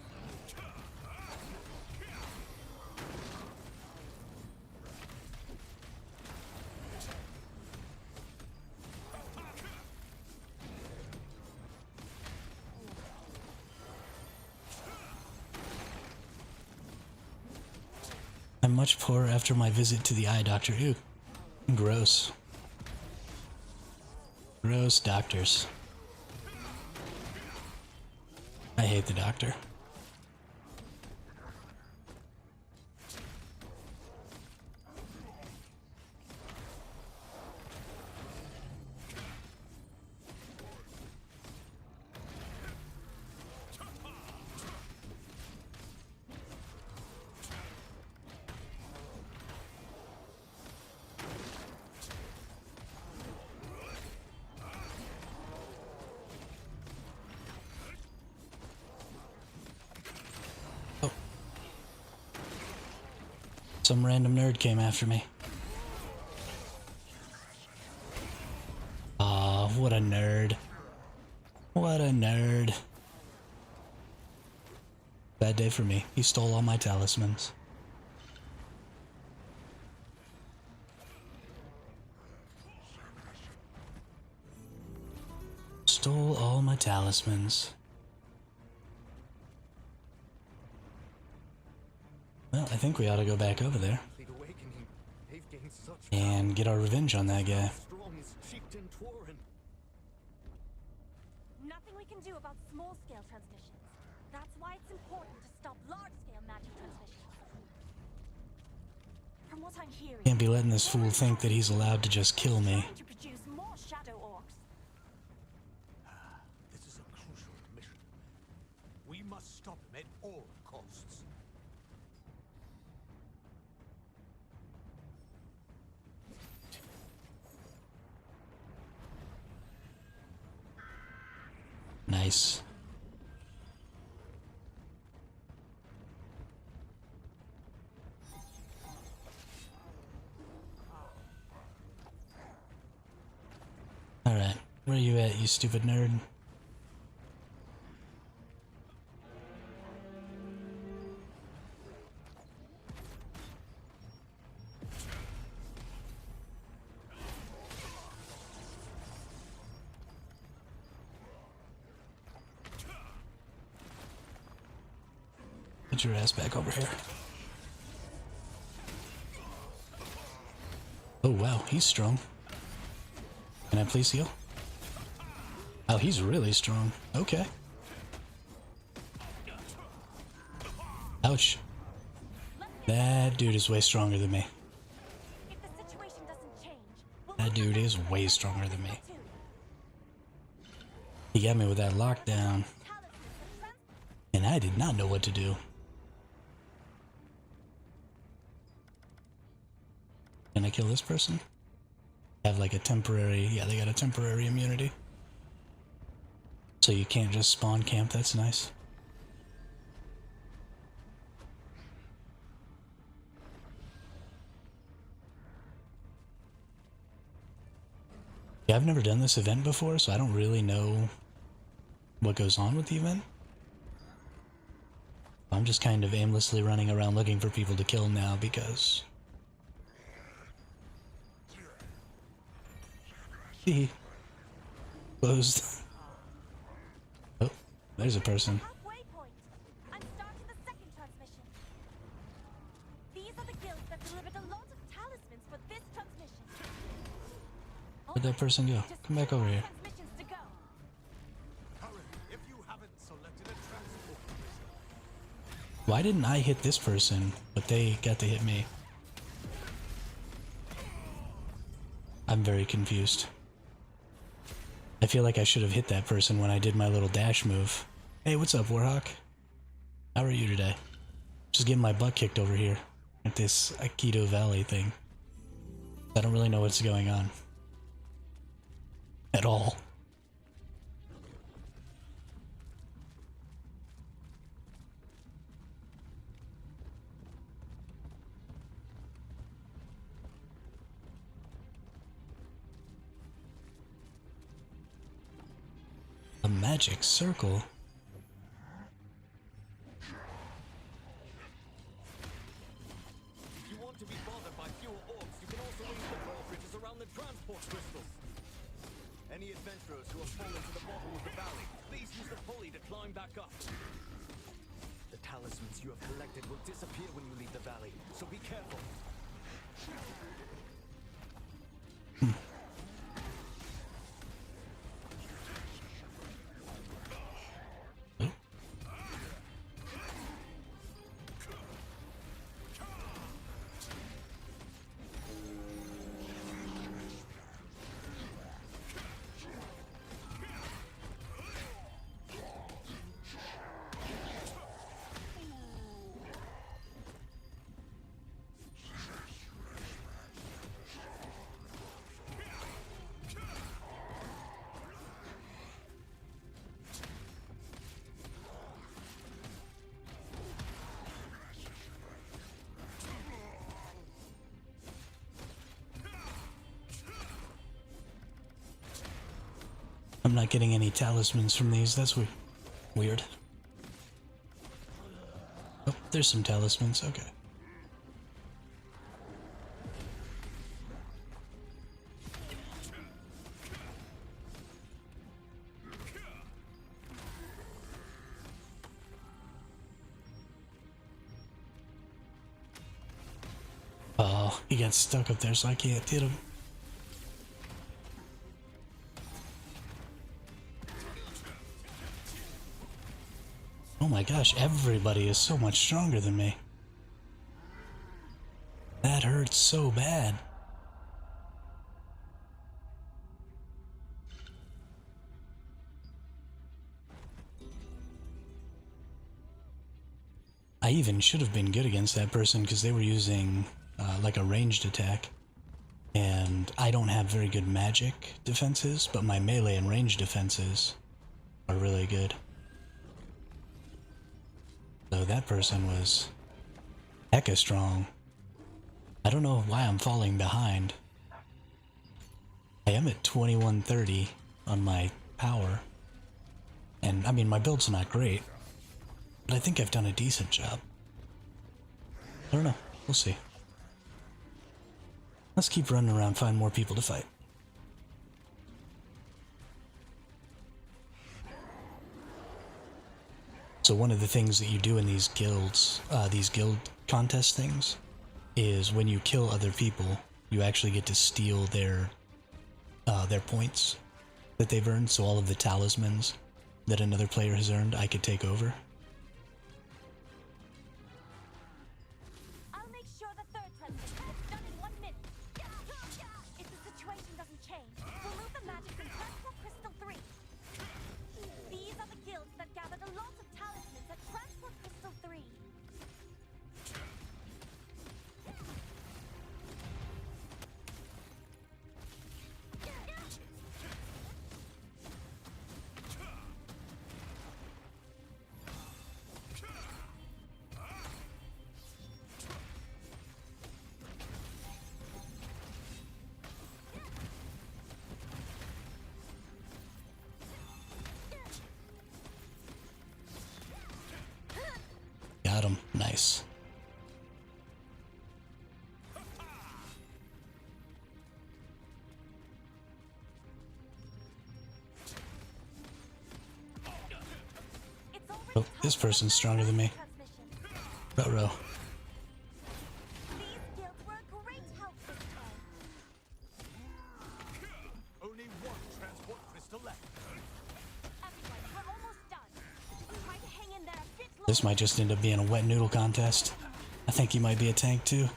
Speaker 1: I'm much poorer after my visit to the eye doctor. Ew. Gross. Gross doctors. I hate the doctor. Some random nerd came after me. Aw, what a nerd. What a nerd. Bad day for me. He stole all my talismans. Stole all my talismans. Well, I think we ought to go back over there and get our revenge on that guy.
Speaker 2: Nothing we can do about small-scale transmissions. That's why it's important to stop large-scale magic transmissions. From what I'm hearing,
Speaker 1: Can't be letting this fool think that he's allowed to just kill me.
Speaker 2: to produce more shadow orcs.
Speaker 3: This is a crucial mission. We must stop him at all costs.
Speaker 1: Nice. Alright, where are you at, you stupid nerd? Get your ass back over here. Oh wow, he's strong. Can I please heal? Oh, he's really strong. Okay. Ouch. That dude is way stronger than me.
Speaker 2: If the situation doesn't change, we'll
Speaker 1: That dude is way stronger than me. He got me with that lockdown, and I did not know what to do. Can I kill this person? Have like a temporary, yeah, they got a temporary immunity. So you can't just spawn camp, that's nice. Yeah, I've never done this event before, so I don't really know what goes on with the event. I'm just kind of aimlessly running around looking for people to kill now because... Closed. Oh, there's a person.
Speaker 2: Halfway point. I'm starting the second transmission. These are the guilds that delivered a lot of talismans for this transmission.
Speaker 1: Where'd that person go?
Speaker 2: Just
Speaker 1: Come back over here.
Speaker 2: transmissions to go.
Speaker 3: Hurry, if you haven't selected a transport.
Speaker 1: Why didn't I hit this person, but they got to hit me? I'm very confused. I feel like I should have hit that person when I did my little dash move. Hey, what's up, Warhawk? How are you today? Just getting my butt kicked over here at this Aikido Valley thing. I don't really know what's going on. At all. A magic circle?
Speaker 3: If you want to be bothered by fewer orcs, you can also use the drawbridges around the transport crystals. Any adventurers who have fallen to the bottom of the valley, please use the pulley to climb back up. The talismans you have collected will disappear when you leave the valley, so be careful.
Speaker 1: I'm not getting any talismans from these. That's weird. Oh, there's some talismans. Okay. Oh, he got stuck up there, so I can't hit him. Oh my gosh, everybody is so much stronger than me. That hurts so bad. I even should have been good against that person because they were using like a ranged attack. And I don't have very good magic defenses, but my melee and ranged defenses are really good. So that person was hecka strong. I don't know why I'm falling behind. I am at 2130 on my power. And I mean, my build's not great, but I think I've done a decent job. I don't know. We'll see. Let's keep running around, find more people to fight. So one of the things that you do in these guilds, these guild contest things, is when you kill other people, you actually get to steal their points that they've earned. So all of the talismans that another player has earned, I could take over.
Speaker 2: I'll make sure the third transmission is done in 1 minute. If the situation doesn't change, remove the magic from Transport Crystal 3. These are the guilds that gathered a lot of talismans at Transport Crystal 3.
Speaker 1: Got him. Nice. Oh, this person's stronger than me. Ruh-roh.
Speaker 2: These guilds were a great help this time.
Speaker 3: Only one transport crystal left.
Speaker 2: Everyone, we're almost done. Try to hang in there a bit longer.
Speaker 1: This might just end up being a wet noodle contest. I think he might be a tank too.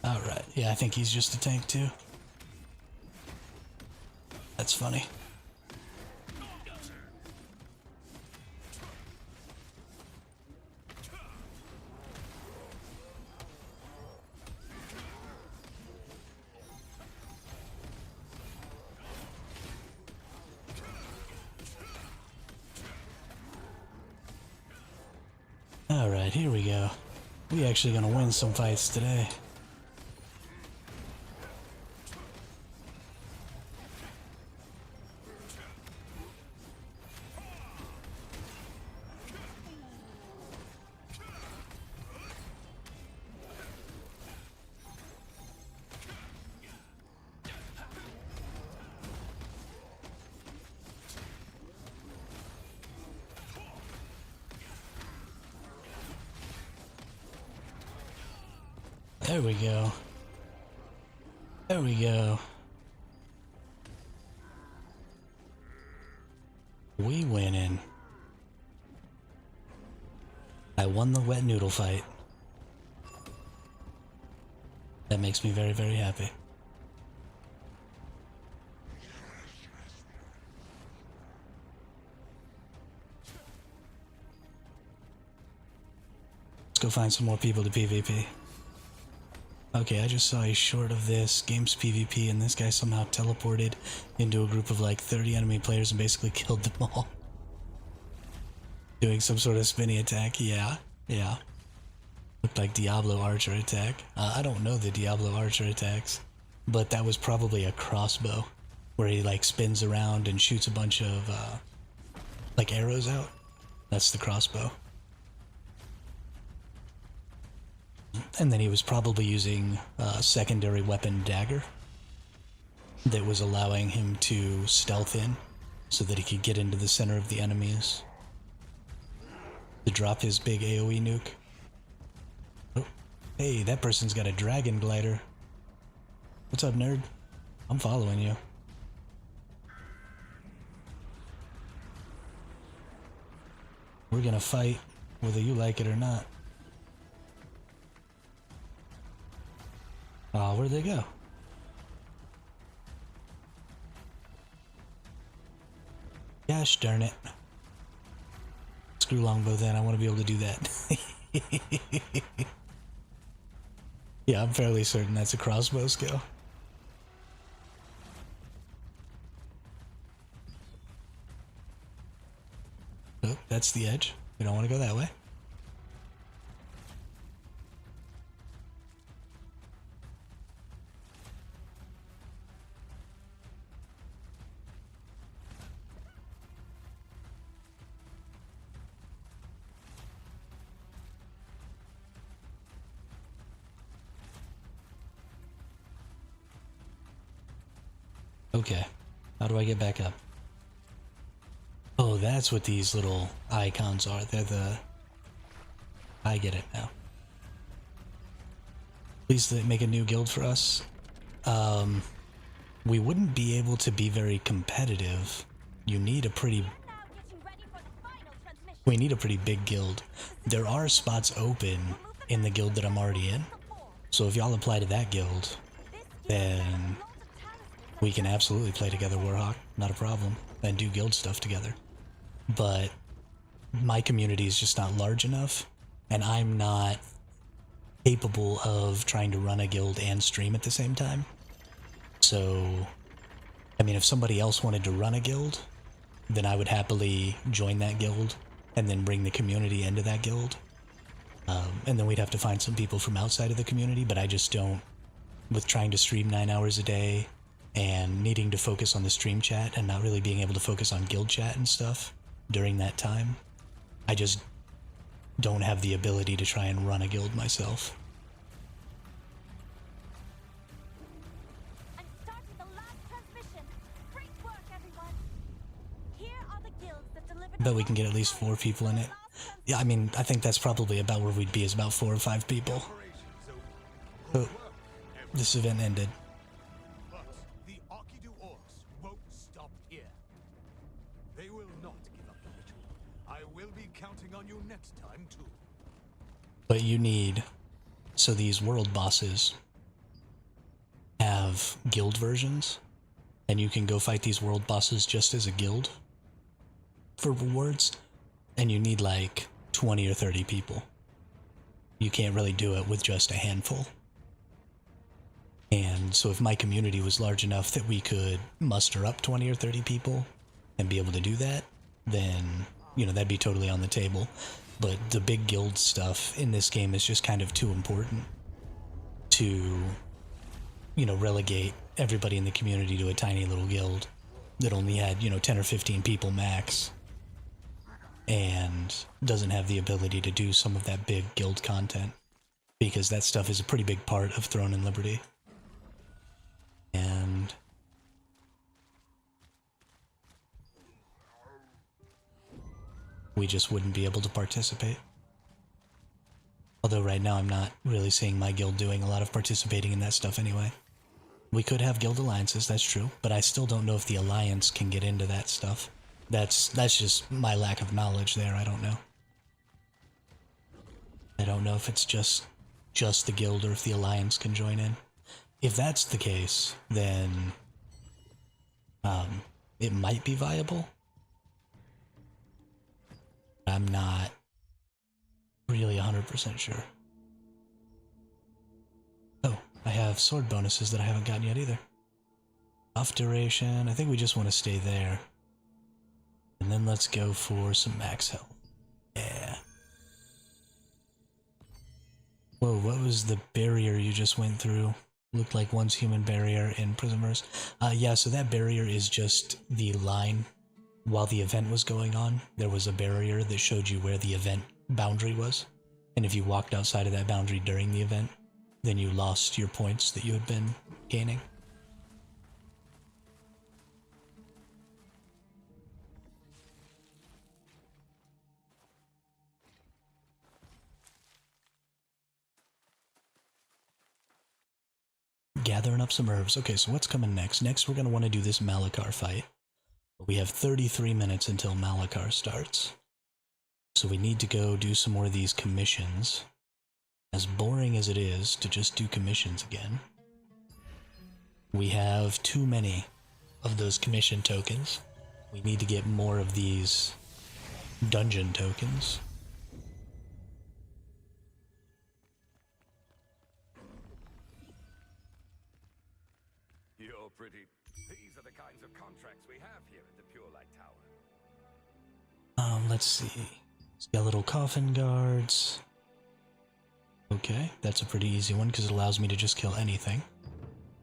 Speaker 1: Alright, yeah, I think he's just a tank too. That's funny. Alright, here we go. We actually gonna win some fights today. There we go. There we go. We winning. I won the wet noodle fight. That makes me very, very happy. Let's go find some more people to PvP. Okay, I just saw a short of this game's PvP, and this guy somehow teleported into a group of like 30 enemy players and basically killed them all. Doing some sort of spinny attack. Yeah. Looked like Diablo Archer attack. I don't know the Diablo Archer attacks, but that was probably a crossbow, where he like spins around and shoots a bunch of like arrows out. That's the crossbow. And then he was probably using a secondary weapon dagger that was allowing him to stealth in so that he could get into the center of the enemies to drop his big AoE nuke. Oh, hey, that person's got a dragon glider. What's up, nerd? I'm following you. We're gonna fight whether you like it or not. Oh, where'd they go? Gosh darn it. Screw longbow then, I want to be able to do that. Yeah, I'm fairly certain that's a crossbow skill. Oh, that's the edge. We don't want to go that way. Okay, how do I get back up? Oh, that's what these little icons are. They're the... I get it now. Please make a new guild for us. We wouldn't be able to be very competitive. You need a pretty... We need a pretty big guild. There are spots open in the guild that I'm already in. So if y'all apply to that guild, then we can absolutely play together, Warhawk. Not a problem. And do guild stuff together. But my community is just not large enough, and I'm not capable of trying to run a guild and stream at the same time. So, I mean, if somebody else wanted to run a guild, then I would happily join that guild and then bring the community into that guild. And then we'd have to find some people from outside of the community, but I just don't, with trying to stream 9 hours a day and needing to focus on the stream chat and not really being able to focus on guild chat and stuff during that time, I just don't have the ability to try and run a guild myself.
Speaker 2: I'm starting the last transmission. Great work, everyone. Here are the guilds that delivered.
Speaker 1: Bet we can get at least 4 people in it. Yeah, I mean, I think that's probably about where we'd be, is about 4 or 5 people. Oh, this event ended.
Speaker 3: But the Arkidu orcs won't stop here. They will not give up the ritual. I will be counting on you next time, too.
Speaker 1: But you need... So these world bosses have guild versions, and you can go fight these world bosses just as a guild for rewards, and you need like 20 or 30 people. You can't really do it with just a handful. And so if my community was large enough that we could muster up 20 or 30 people and be able to do that, then, you know, that'd be totally on the table. But the big guild stuff in this game is just kind of too important to, you know, relegate everybody in the community to a tiny little guild that only had, you know, 10 or 15 people max and doesn't have the ability to do some of that big guild content, because that stuff is a pretty big part of Throne and Liberty. And we just wouldn't be able to participate. Although right now I'm not really seeing my guild doing a lot of participating in that stuff anyway. We could have guild alliances, that's true, but I still don't know if the alliance can get into that stuff. That's just my lack of knowledge there, I don't know. I don't know if it's just the guild or if the alliance can join in. If that's the case, then it might be viable. I'm not really 100% sure. Oh, I have sword bonuses that I haven't gotten yet either. Off duration, I think we just want to stay there. And then let's go for some max health. Yeah. Whoa, what was the barrier you just went through? Looked like one's human barrier in Prismers. Yeah, so that barrier is just the line. While the event was going on, there was a barrier that showed you where the event boundary was. And if you walked outside of that boundary during the event, then you lost your points that you had been gaining. Gathering up some herbs. Okay, so what's coming next? Next, we're going to want to do this Malakar fight. We have 33 minutes until Malakar starts. So we need to go do some more of these commissions. As boring as it is to just do commissions again, we have too many of those commission tokens. We need to get more of these dungeon tokens.
Speaker 3: You're pretty. These are the kinds of contracts we have here at the Pure Light Tower.
Speaker 1: Let's see. Skeletal coffin guards. Okay, that's a pretty easy one because it allows me to just kill anything.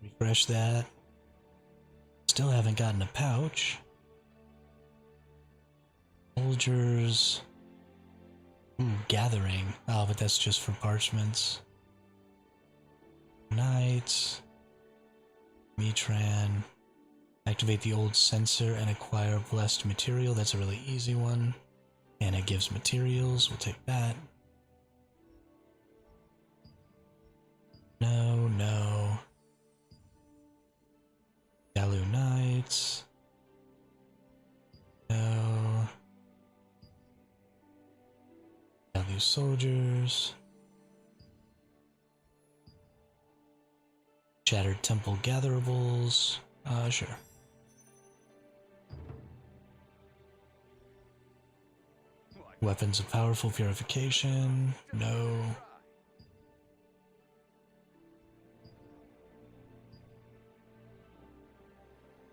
Speaker 1: Refresh that. Still haven't gotten a pouch. Soldiers. Ooh, gathering. Oh, but that's just for parchments. Knights. Mitran. Activate the old sensor and acquire blessed material. That's a really easy one. And it gives materials. We'll take that. No, no. Galu Knights. No. Galu Soldiers. Shattered Temple Gatherables. Sure. Weapons of Powerful Purification. No.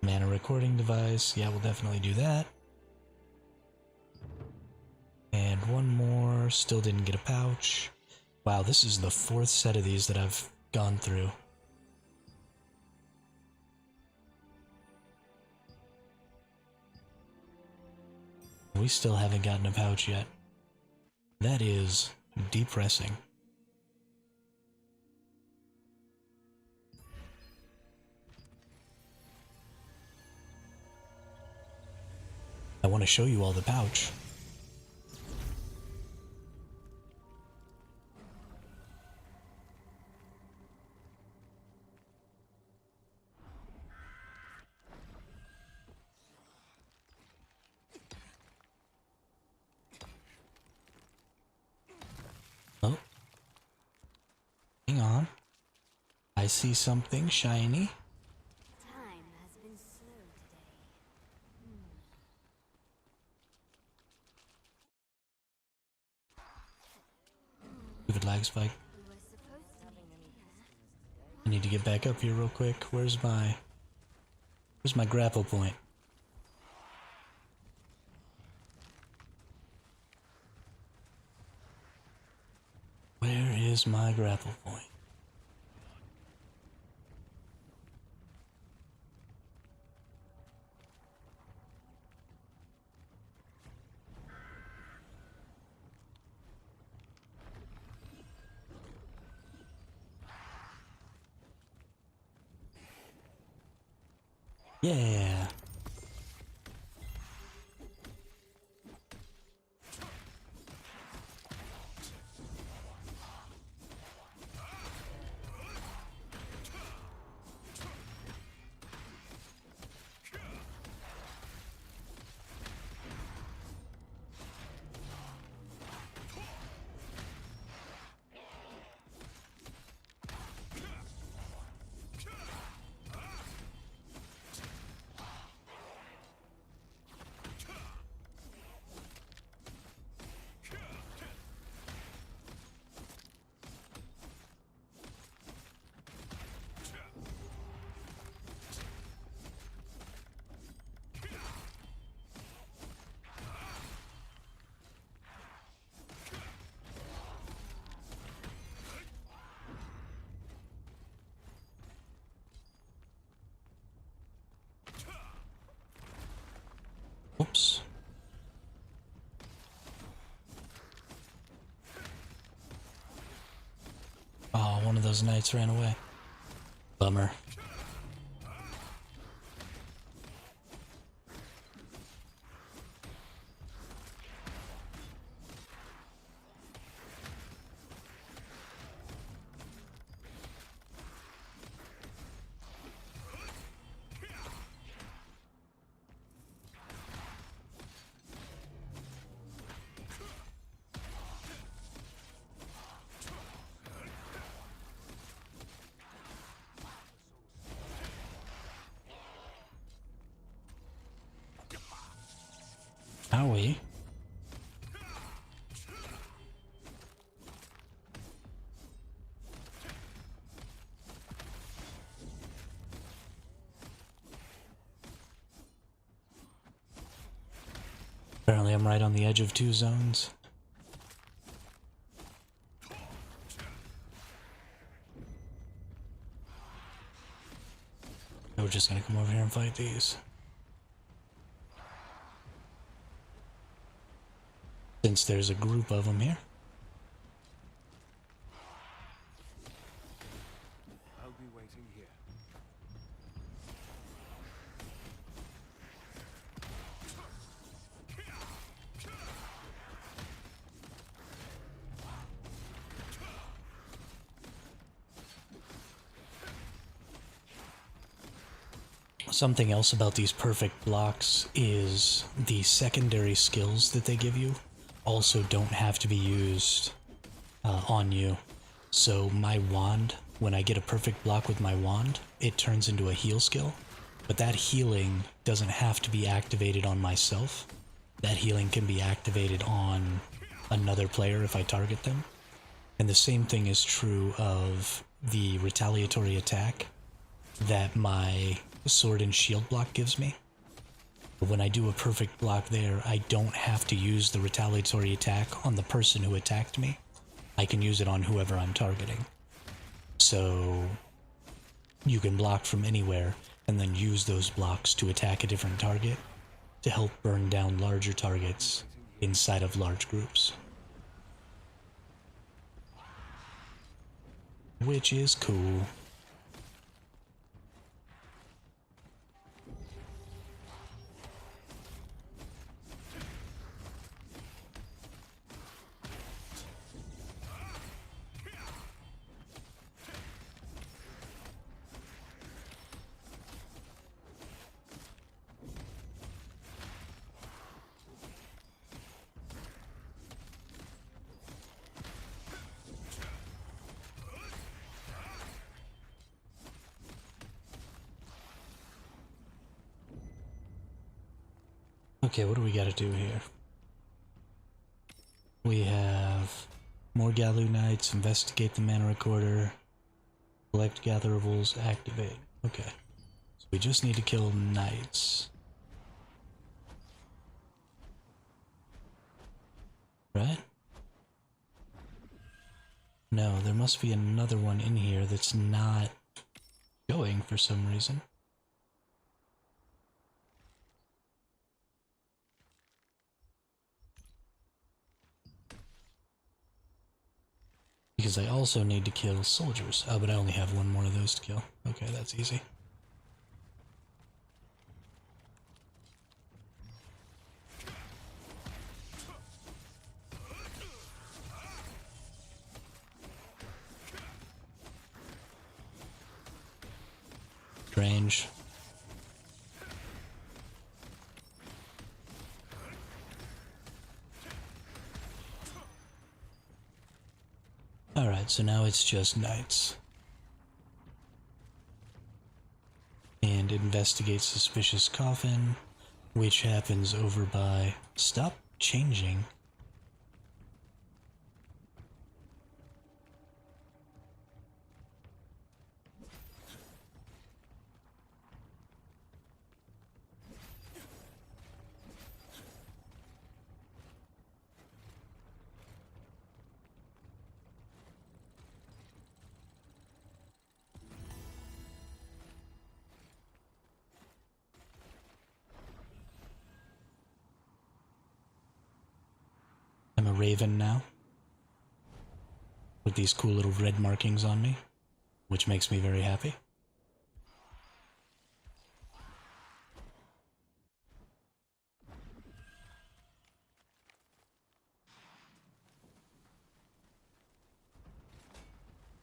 Speaker 1: Mana recording device. Yeah, we'll definitely do that. And one more. Still didn't get a pouch. Wow, this is the 4th set of these that I've gone through. We still haven't gotten a pouch yet. That is depressing. I want to show you all the pouch. Oh. Hang on. I see something shiny.
Speaker 2: Time has been slow today.
Speaker 1: Stupid lag spike.
Speaker 2: We were supposed to meet here.
Speaker 1: I need to get back up here real quick. Where's my grapple point? Where is my grapple point? Yeah. those knights ran away. Bummer. Owie. Apparently I'm right on the edge of 2 zones. We're just gonna come over here and fight these. Since there's a group of them here.
Speaker 3: I'll be waiting here.
Speaker 1: Something else about these perfect blocks is the secondary skills that they give you also don't have to be used on you. So my wand, when I get a perfect block with my wand, it turns into a heal skill. But that healing doesn't have to be activated on myself. That healing can be activated on another player if I target them. And the same thing is true of the retaliatory attack that my sword and shield block gives me. But when I do a perfect block there, I don't have to use the retaliatory attack on the person who attacked me. I can use it on whoever I'm targeting. So you can block from anywhere and then use those blocks to attack a different target to help burn down larger targets inside of large groups. Which is cool. Okay, what do we gotta do here? We have more Galu Knights, investigate the mana recorder, collect gatherables, activate. Okay, so we just need to kill Knights. Right? No, there must be another one in here that's not going for some reason. Because I also need to kill soldiers. Oh, but I only have one more of those to kill. Okay, that's easy. Strange. Alright, so now it's just knights. And investigate suspicious coffin, which happens over by... Stop changing. I'm a raven now, with these cool little red markings on me. which makes me very happy.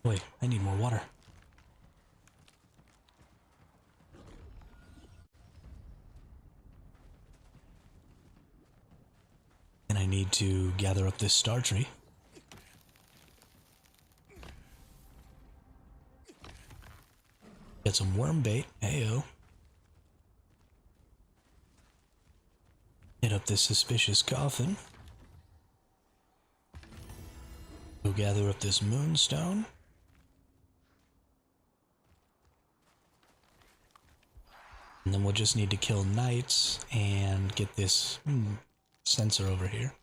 Speaker 1: Wait, I need more water. And I need to gather up this star tree. Get some worm bait. Heyo. Hit up this suspicious coffin. Go gather up this moonstone. And then we'll just need to kill knights and get this sensor over here.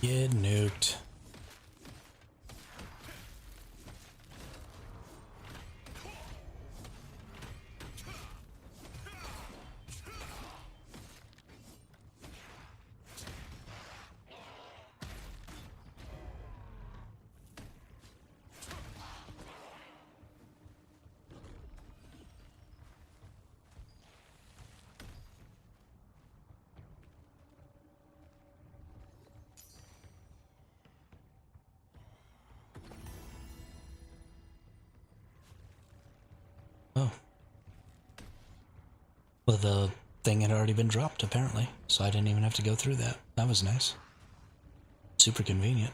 Speaker 1: Get nuked. Oh. Well, the thing had already been dropped, apparently, so I didn't even have to go through that. That was nice. Super convenient.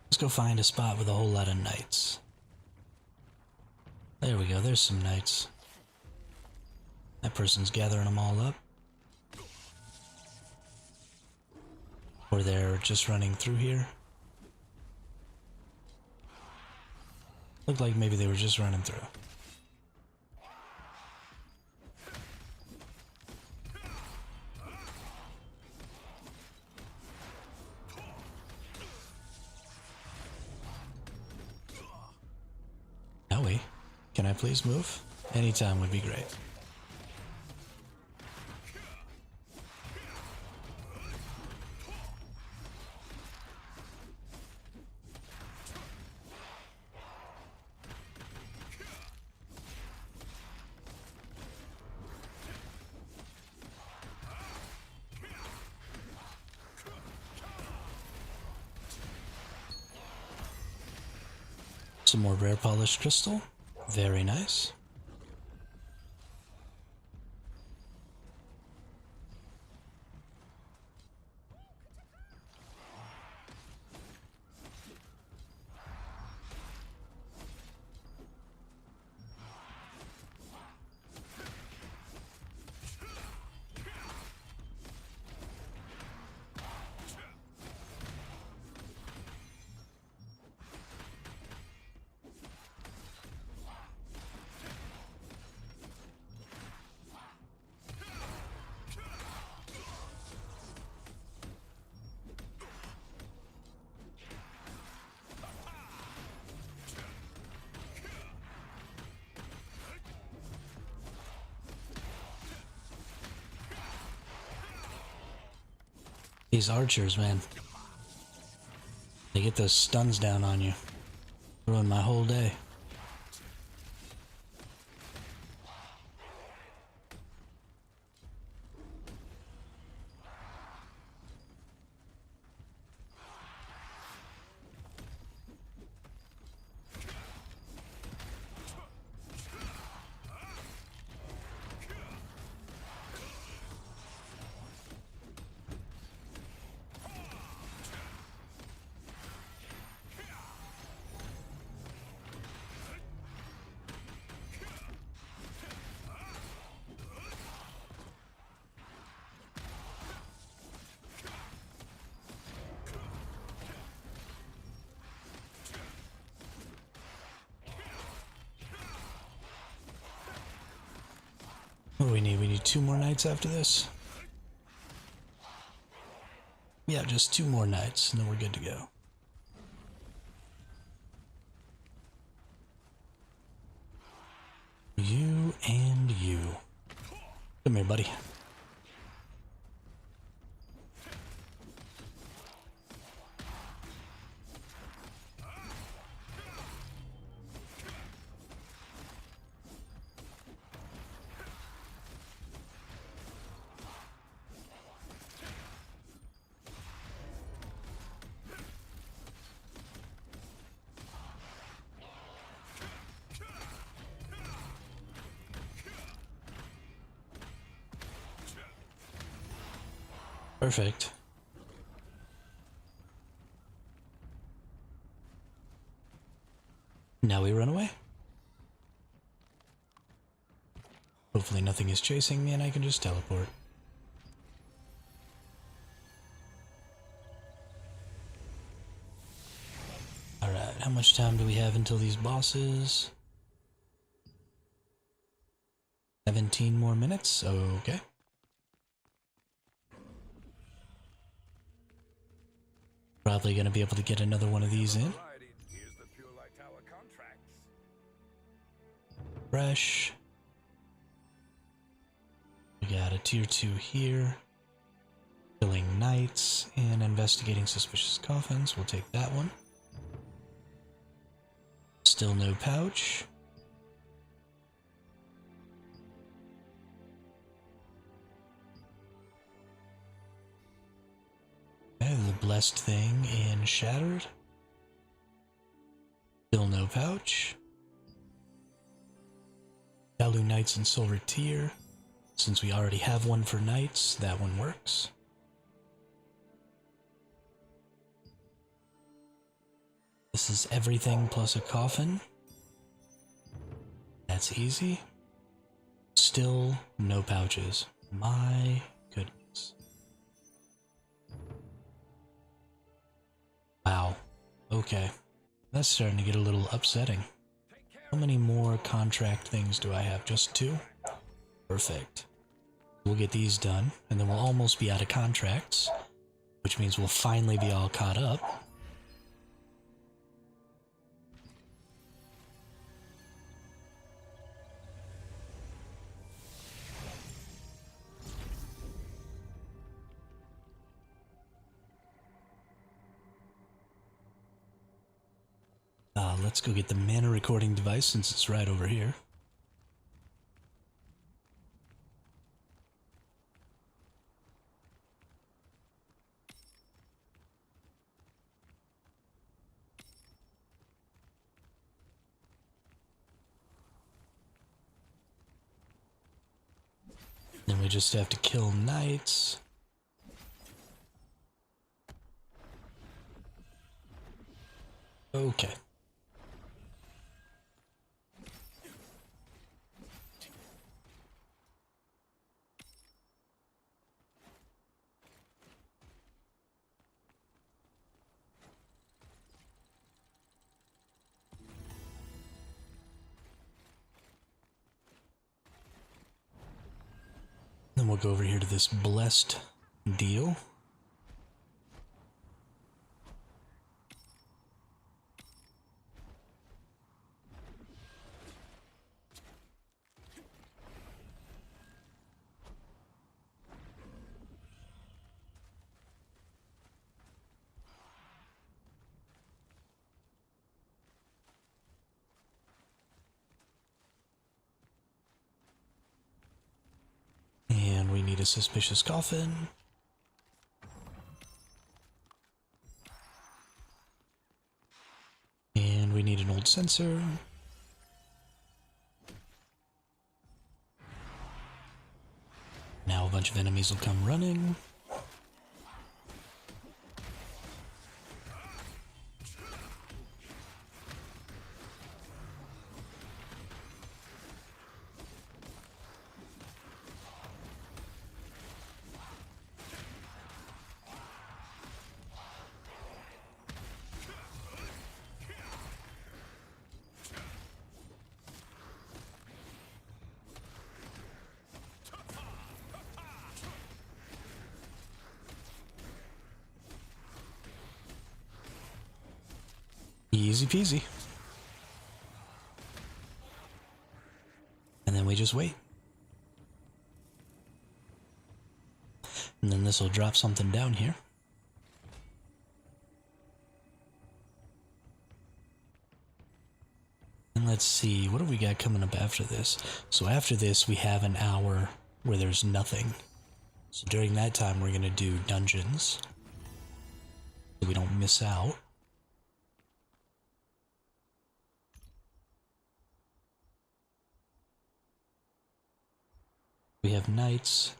Speaker 1: Let's go find a spot with a whole lot of knights. There we go, there's some knights. That person's gathering them all up. Or they're just running through here. Looked like maybe they were just running through. Howie, can I please move? Anytime would be great. Some more rare polished crystal. Very nice. These archers, man. They get those stuns down on you. Ruin my whole day. What do we need? We need 2 more knights after this. Yeah, just 2 more nights, and then we're good to go. You and you. Come here, buddy. Perfect. Now we run away. Hopefully nothing is chasing me and I can just teleport. Alright, how much time do we have until these bosses? 17 more minutes? Okay. Probably gonna be able to get another one of these in. Fresh. We got a tier 2 here. Killing knights and investigating suspicious coffins. We'll take that one. Still no pouch. Okay, the blessed thing in shattered. Still no pouch. Value knights and silver tier. Since we already have one for knights, that one works. This is everything plus a coffin. That's easy. Still no pouches. My goodness. Wow. Okay. That's starting to get a little upsetting. How many more contract things do I have? Just 2? Perfect. We'll get these done, and then we'll almost be out of contracts, which means we'll finally be all caught up. Let's go get the mana recording device since it's right over here. Then we just have to kill knights. Okay. Then we'll go over here to this blessed deal. And we need a suspicious coffin. And we need an old sensor. Now a bunch of enemies will come running. Easy peasy. And then we just wait. And then this will drop something down here. And let's see, what do we got coming up after this? So after this, we have an hour where there's nothing. So during that time, we're going to do dungeons, so we don't miss out. We have knights,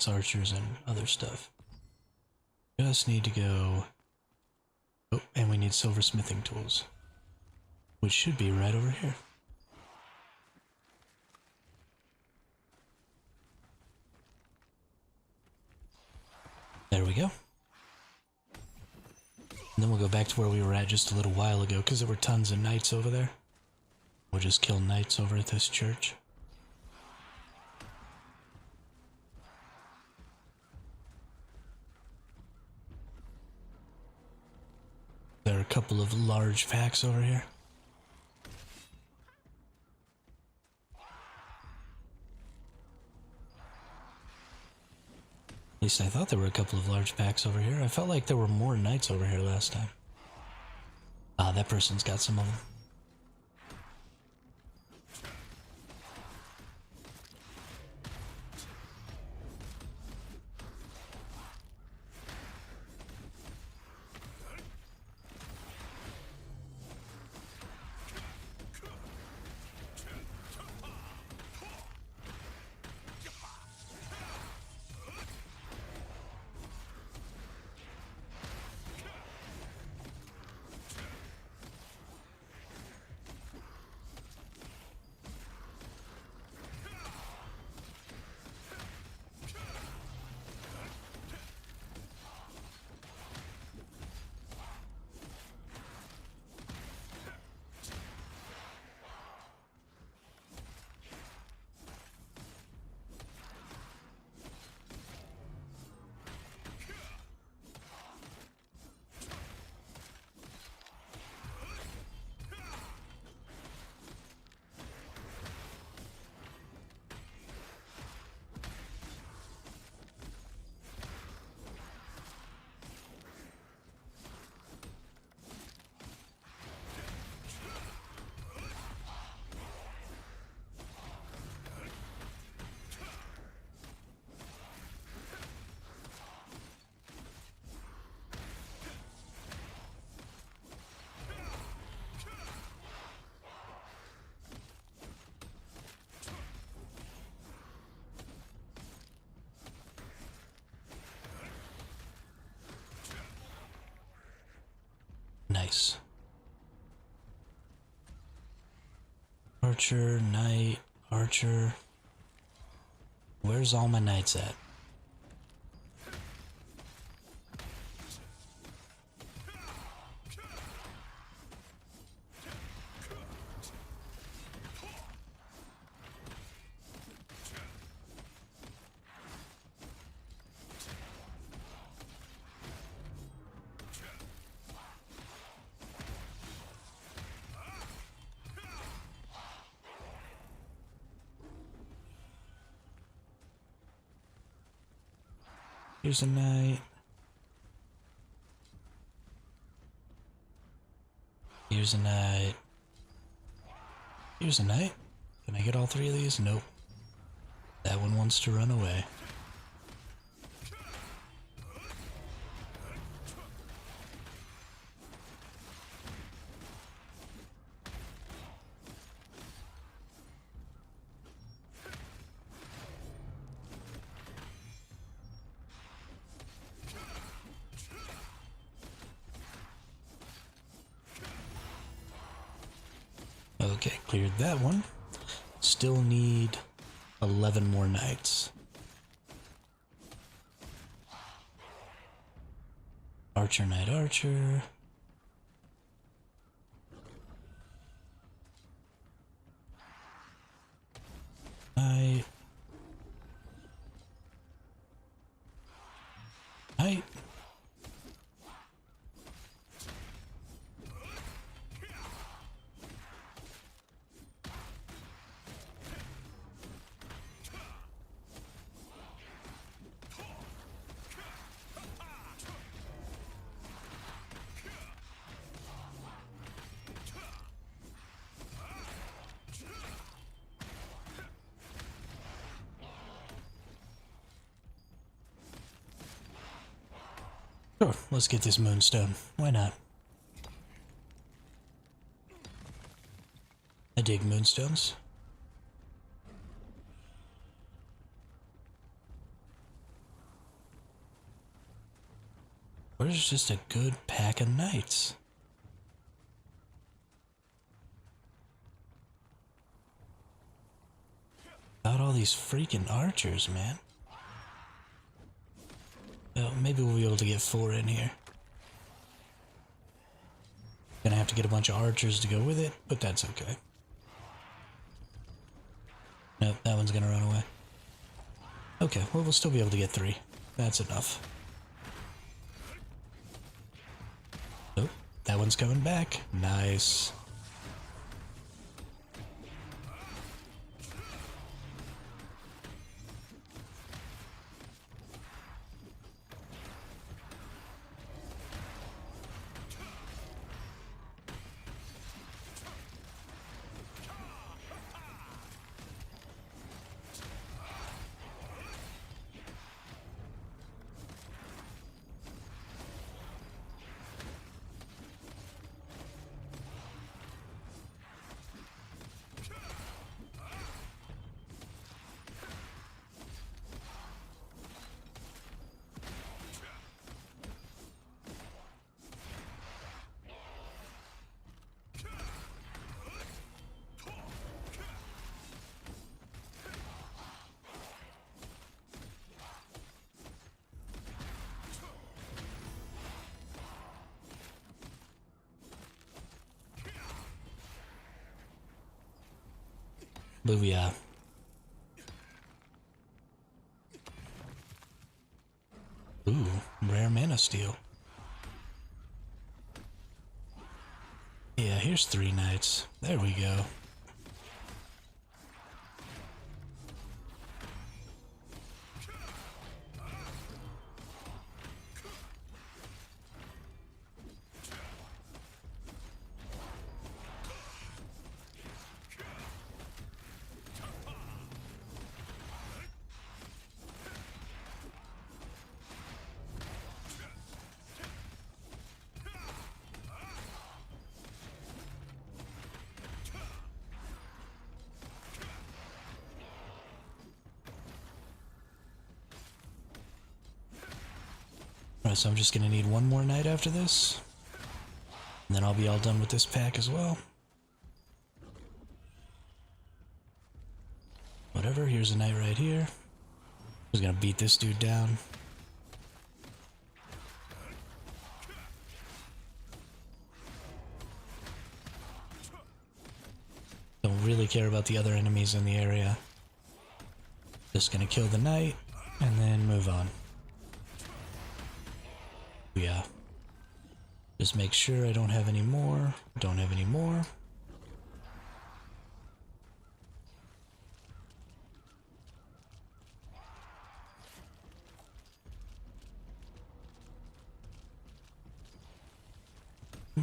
Speaker 1: archers, and other stuff. Just need to go... Oh, and we need silversmithing tools, which should be right over here. There we go. And then we'll go back to where we were at just a little while ago, because there were tons of knights over there. We'll just kill knights over at this church. There are a couple of large packs over here. At least I thought there were a couple of large packs over here. I felt like there were more knights over here last time. Ah, that person's got some of them. Nice. Archer, knight, archer. Where's all my knights at? Here's a knight. Here's a knight. Here's a knight. Can I get all three of these? Nope. That one wants to run away. Okay, cleared that one. Still need 11 more knights. Archer, knight, archer. Knight. Knight. Sure, let's get this moonstone. Why not? I dig moonstones. Where's just a good pack of knights? About all these freaking archers, man. Well, maybe we'll be able to get 4 in here. Gonna have to get a bunch of archers to go with it, but that's okay. Nope, that one's gonna run away. Okay, well, we'll still be able to get 3. That's enough. Oh, that one's coming back. Nice. Booyah. Ooh, rare mana steel. Yeah, here's 3 knights. There we go. Alright, so I'm just gonna need 1 more knight after this. And then I'll be all done with this pack as well. Whatever, here's a knight right here. Who's gonna beat this dude down. Don't really care about the other enemies in the area. Just gonna kill the knight and then move on. Yeah. Just make sure I don't have any more. Don't have any more.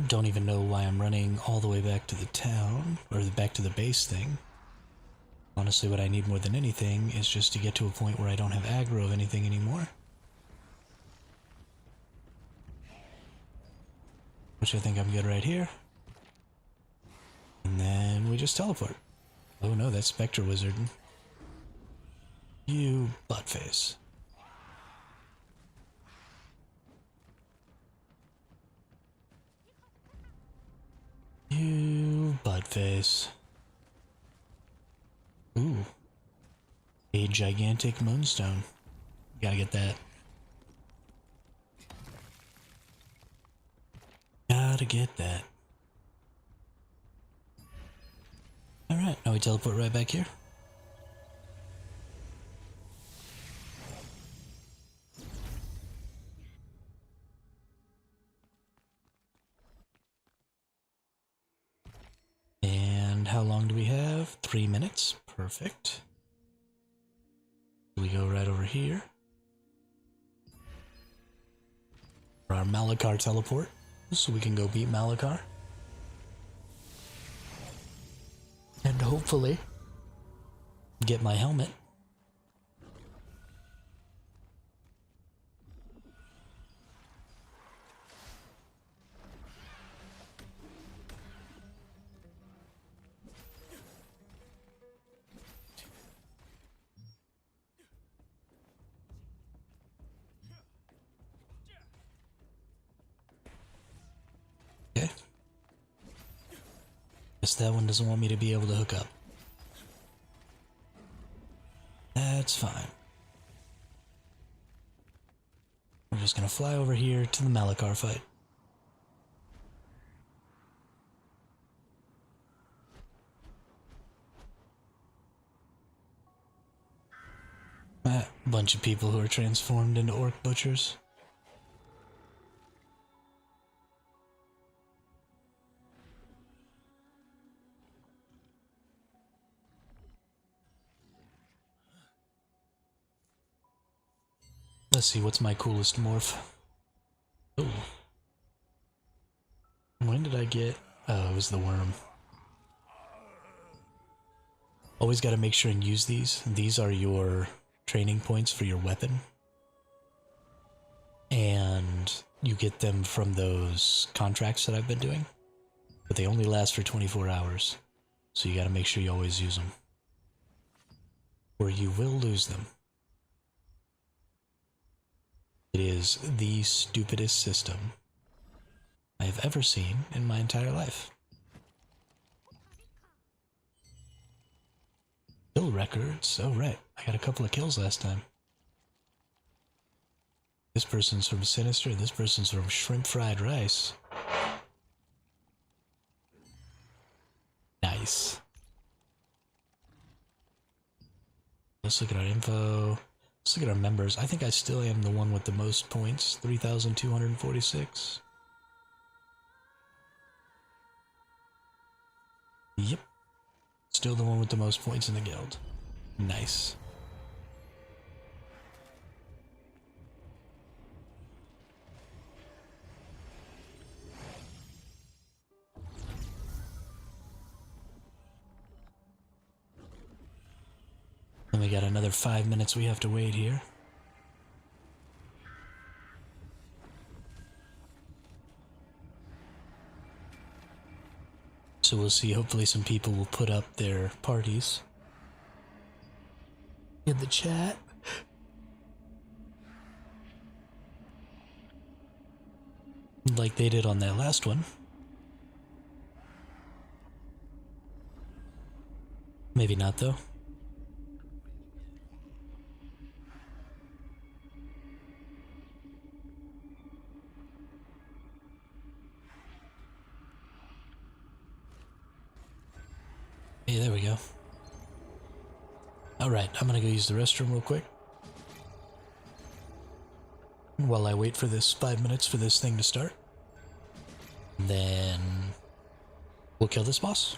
Speaker 1: Don't even know why I'm running all the way back to the town, or back to the base thing. Honestly, what I need more than anything is just to get to a point where I don't have aggro of anything anymore. Which I think I'm good right here. And then we just teleport. Oh no, that's Spectre Wizard. You buttface. You buttface. Ooh. A gigantic moonstone. Gotta get that. Gotta get that. Alright, now we teleport right back here. And how long do we have? 3 minutes. Perfect. We go right over here. For our Malakar teleport. So we can go beat Malakar. And hopefully get my helmet. Guess that one doesn't want me to be able to hook up. That's fine. We're just gonna fly over here to the Malachar fight. Bunch of people who are transformed into orc butchers. Let's see, what's my coolest morph? Oh. When did I get... Oh, it was the worm. Always gotta make sure and use these. These are your training points for your weapon. And you get them from those contracts that I've been doing. But they only last for 24 hours. So you gotta make sure you always use them. Or you will lose them. It is the stupidest system I have ever seen in my entire life. Kill records. Oh, right. I got a couple of kills last time. This person's from Sinister. This person's from Shrimp Fried Rice. Nice. Let's look at our info. Let's look at our members. I think I still am the one with the most points. 3,246. Yep. Still the one with the most points in the guild. Nice. And we got another 5 minutes we have to wait here. So we'll see, hopefully some people will put up their parties in the chat. Like they did on that last one. Maybe not though. Hey, there we go. Alright, I'm gonna go use the restroom real quick. While I wait for this 5 minutes for this thing to start. Then we'll kill this boss.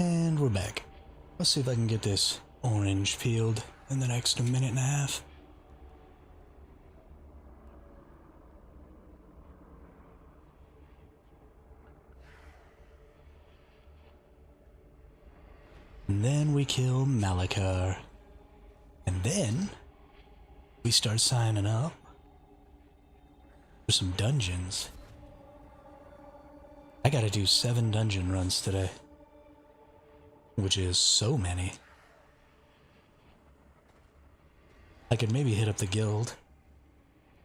Speaker 1: And we're back. Let's see if I can get this orange peeled in the next minute and a half. And then we kill Malakar. And then we start signing up for some dungeons. I gotta do 7 dungeon runs today, which is so many. I could maybe hit up the guild,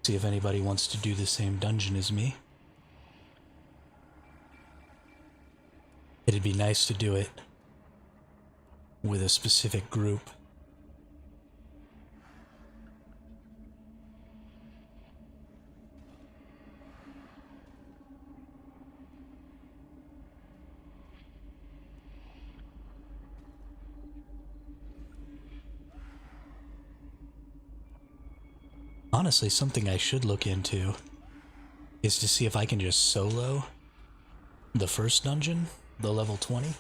Speaker 1: see if anybody wants to do the same dungeon as me. It'd be nice to do it with a specific group. Honestly, something I should look into is to see if I can just solo the first dungeon, the level 20.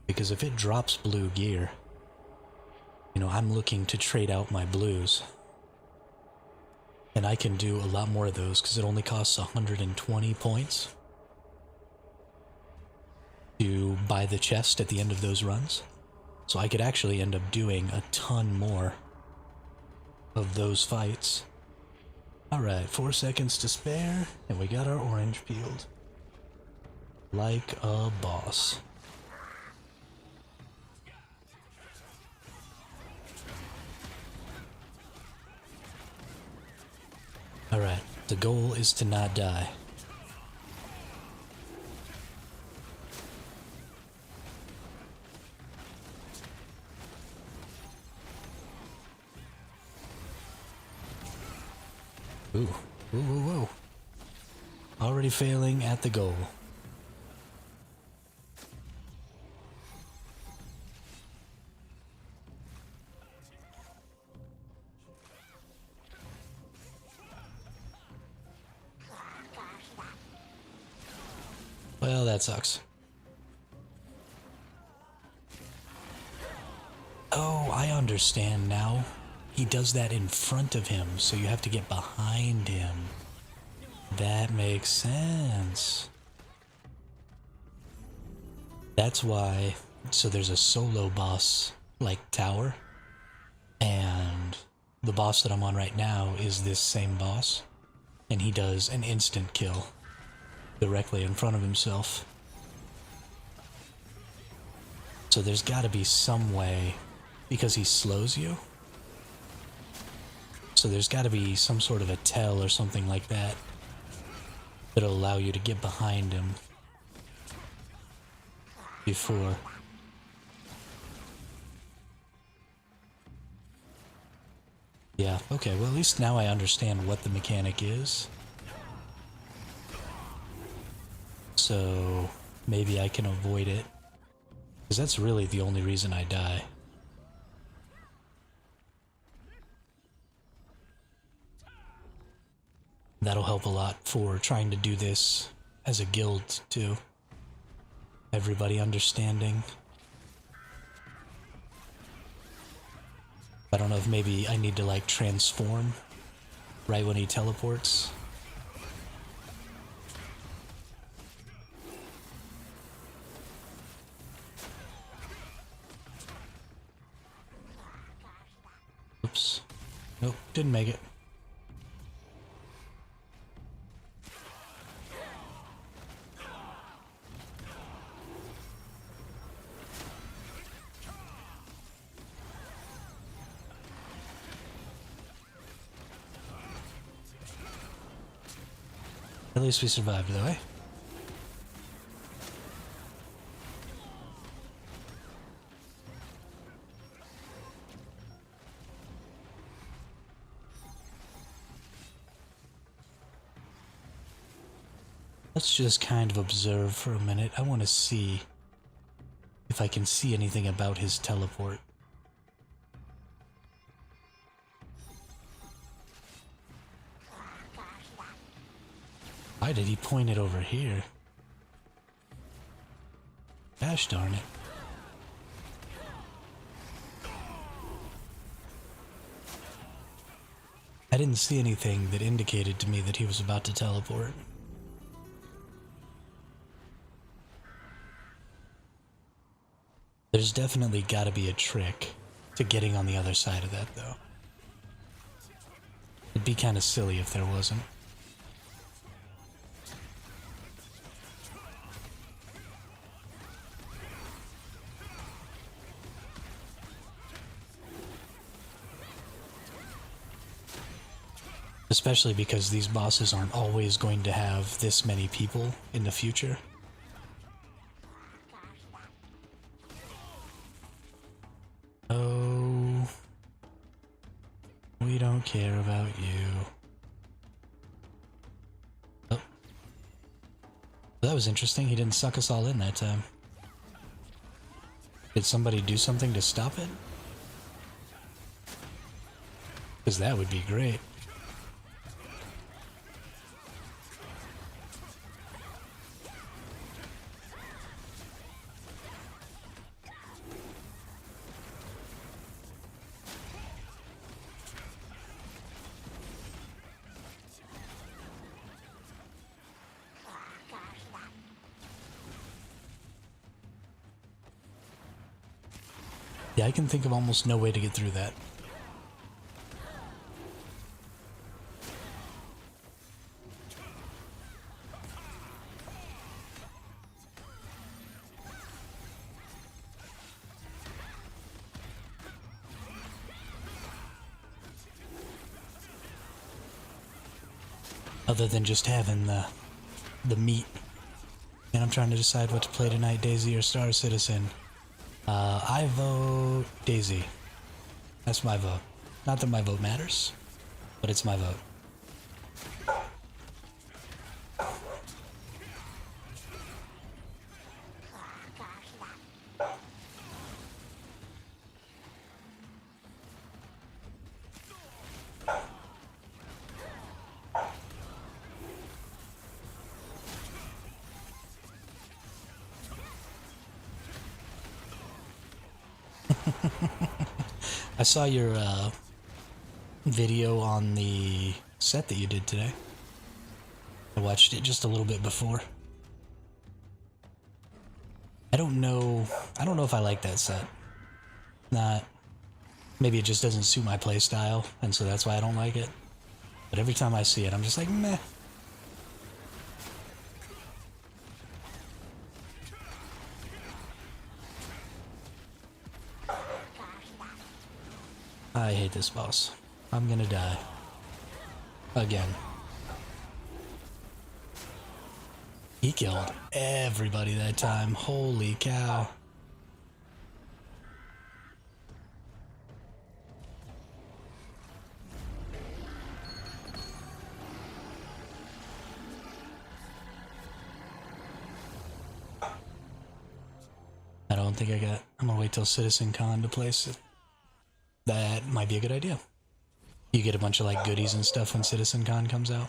Speaker 1: Because if it drops blue gear, you know, I'm looking to trade out my blues. And I can do a lot more of those because it only costs 120 points to buy the chest at the end of those runs. So I could actually end up doing a ton more of those fights. Alright, 4 seconds to spare, and we got our orange peeled. Like a boss. Alright, the goal is to not die. Ooh, whoa, whoa, whoa. Already failing at the goal. Well, that sucks. Oh, I understand now. He does that in front of him, so you have to get behind him. That makes sense. That's why, so there's a solo boss, like tower, and the boss that I'm on right now is this same boss, and he does an instant kill directly in front of himself. So there's gotta be some way, because he slows you. So there's got to be some sort of a tell or something like that that'll allow you to get behind him before. Yeah, okay, well at least now I understand what the mechanic is. So maybe I can avoid it. Because that's really the only reason I die. That'll help a lot for trying to do this as a guild, too. Everybody understanding. I don't know if maybe I need to, like, transform right when he teleports. Oops. Nope, didn't make it. At least we survived, though, eh? Let's just kind of observe for a minute. I want to see if I can see anything about his teleport. Why did he point it over here? Gosh darn it. I didn't see anything that indicated to me that he was about to teleport. There's definitely got to be a trick to getting on the other side of that, though. It'd be kind of silly if there wasn't. Especially because these bosses aren't always going to have this many people in the future. Oh, we don't care about you. Oh, that was interesting. He didn't suck us all in that time. Did somebody do something to stop it? Because that would be great. Yeah, I can think of almost no way to get through that. Other than just having the meat. And I'm trying to decide what to play tonight, Daisy or Star Citizen. I vote Daisy. That's my vote. Not that my vote matters, but it's my vote. I saw your video on the set that you did today. I watched it just a little bit before. I don't know if I like that set. Not, maybe it just doesn't suit my playstyle, and so that's why I don't like it. But every time I see it, I'm just like, meh. I hate this boss. I'm gonna die. Again. He killed everybody that time. Holy cow. I don't think I got... I'm gonna wait till Citizen Con to place it. That might be a good idea. You get a bunch of like goodies and stuff when Citizen Con comes out.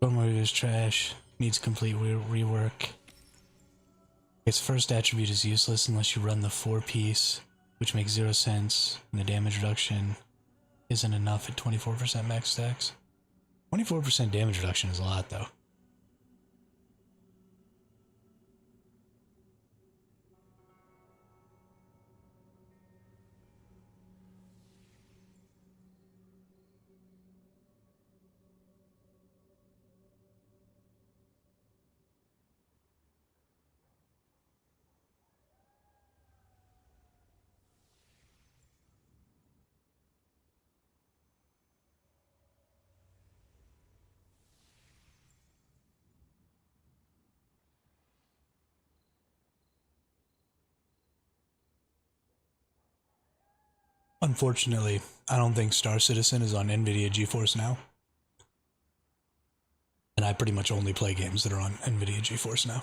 Speaker 1: Stormwarrior is trash. Needs complete rework. Its first attribute is useless unless you run the 4-piece, which makes 0 sense, and the damage reduction isn't enough at 24% max stacks. 24% damage reduction is a lot, though. Unfortunately, I don't think Star Citizen is on NVIDIA GeForce Now. And I pretty much only play games that are on NVIDIA GeForce Now.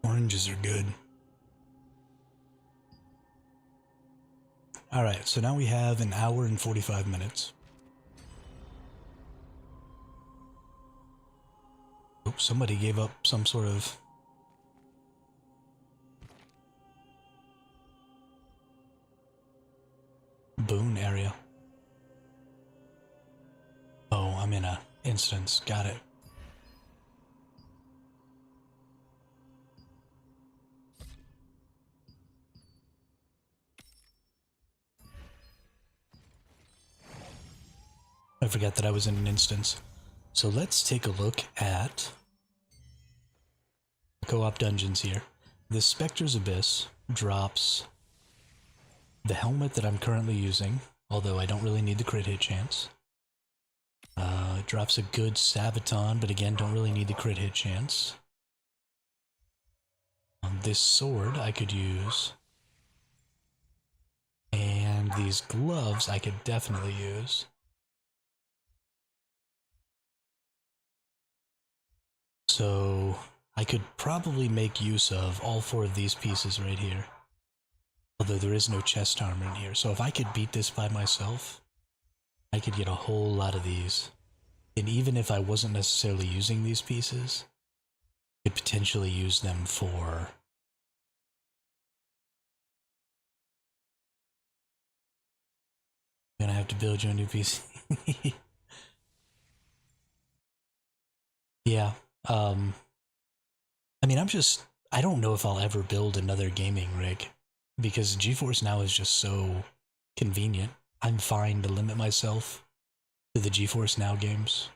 Speaker 1: Oranges are good. Alright, so now we have an hour and 45 minutes. Oops, somebody gave up some sort of... boon area. Oh, I'm in a instance. Got it. I forgot that I was in an instance. So let's take a look at co-op dungeons here. The Spectre's Abyss drops the helmet that I'm currently using, although I don't really need the crit hit chance. It drops a good Sabaton, but again, don't really need the crit hit chance. This sword I could use. And these gloves I could definitely use. So I could probably make use of all four of these pieces right here. Although there is no chest armor in here. So if I could beat this by myself, I could get a whole lot of these. And even if I wasn't necessarily using these pieces, I could potentially use them for... You're gonna have to build your new PC. Yeah. I mean, I don't know if I'll ever build another gaming rig, because GeForce Now is just so convenient. I'm fine to limit myself to the GeForce Now games,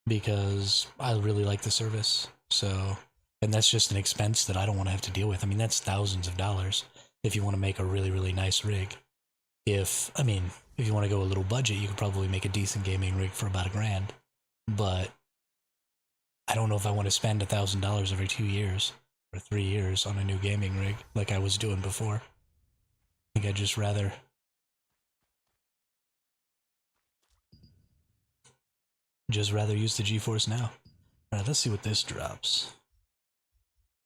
Speaker 1: because I really like the service. So, and that's just an expense that I don't want to have to deal with. I mean, that's thousands of dollars if you want to make a really, really nice rig. If you want to go a little budget, you could probably make a decent gaming rig for about $1,000. But I don't know if I want to spend $1,000 every 2 years or 3 years on a new gaming rig like I was doing before. I think I'd just rather use the GeForce Now. Alright, let's see what this drops.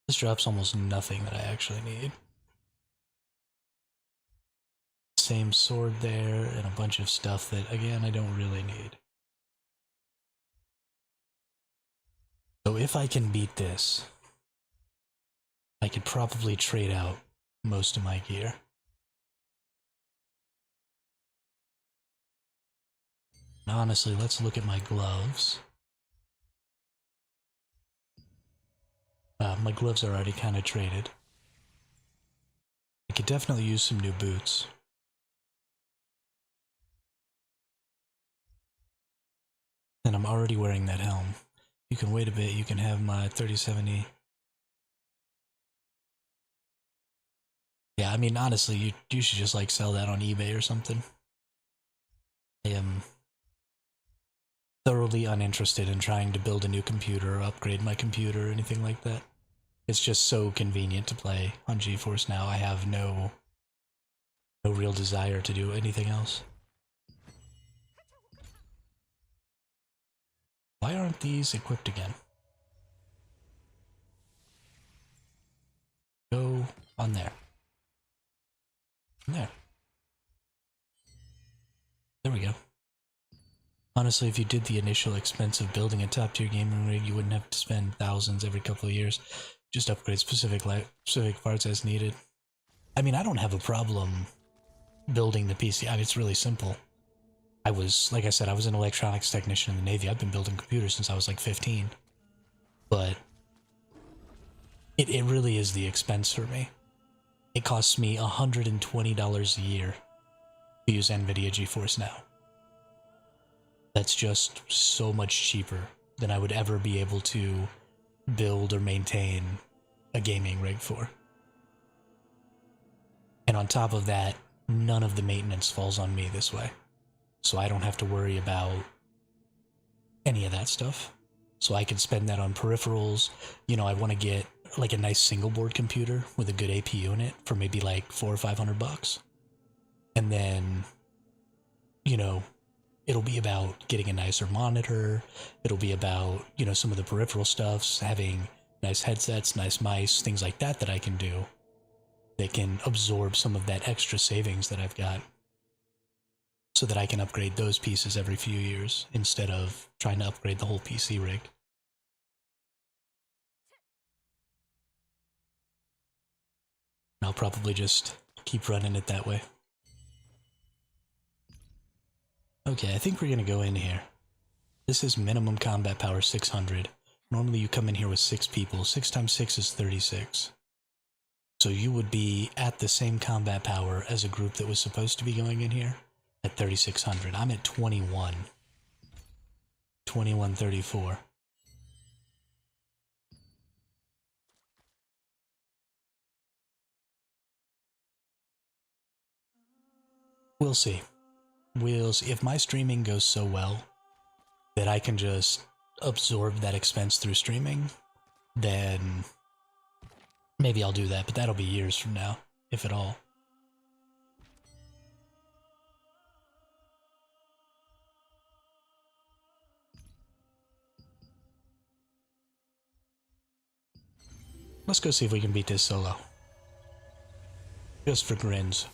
Speaker 1: This drops almost nothing that I actually need. Same sword there, and a bunch of stuff that, again, I don't really need. So if I can beat this, I could probably trade out most of my gear. And honestly, let's look at my gloves. My gloves are already kind of traded. I could definitely use some new boots. And I'm already wearing that helm. You can wait a bit, you can have my 3070. Yeah, I mean, honestly, you should just, like, sell that on eBay or something. I am thoroughly uninterested in trying to build a new computer or upgrade my computer or anything like that. It's just so convenient to play on GeForce Now. I have no real desire to do anything else. Why aren't these equipped again? Go on there. There. There we go. Honestly, if you did the initial expense of building a top-tier gaming rig, you wouldn't have to spend thousands every couple of years. Just upgrade specific parts as needed. I mean, I don't have a problem building the PC. I mean, it's really simple. I was, like I said, I was an electronics technician in the Navy. I've been building computers since I was like 15. But it really is the expense for me. It costs me $120 a year to use NVIDIA GeForce Now. That's just so much cheaper than I would ever be able to build or maintain a gaming rig for. And on top of that, none of the maintenance falls on me this way. So I don't have to worry about any of that stuff. So I can spend that on peripherals. You know, I want to get like a nice single board computer with a good APU in it for maybe like $400 or $500. And then, you know, it'll be about getting a nicer monitor. It'll be about, you know, some of the peripheral stuffs, having nice headsets, nice mice, things like that that I can do that can absorb some of that extra savings that I've got so that I can upgrade those pieces every few years instead of trying to upgrade the whole PC rig. And I'll probably just keep running it that way. Okay, I think we're gonna go in here. This is minimum combat power 600. Normally you come in here with 6 people. 6 times 6 is 36. So you would be at the same combat power as a group that was supposed to be going in here at 3600. I'm at 21. 2134. We'll see. We'll see. If my streaming goes so well that I can just absorb that expense through streaming, then maybe I'll do that, but that'll be years from now, if at all. Let's go see if we can beat this solo. Just for grins.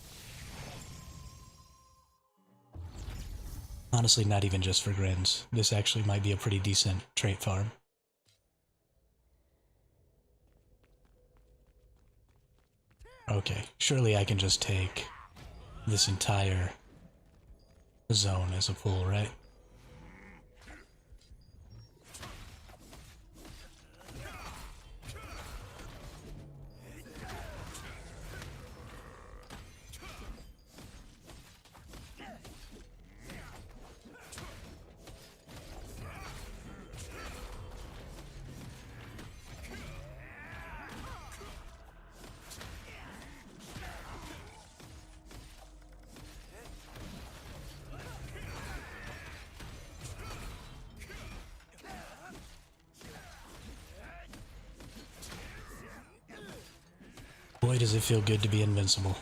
Speaker 1: Honestly, not even just for grins. This actually might be a pretty decent trait farm. Okay, surely I can just take this entire zone as a pool, right? Boy, does it feel good to be invincible.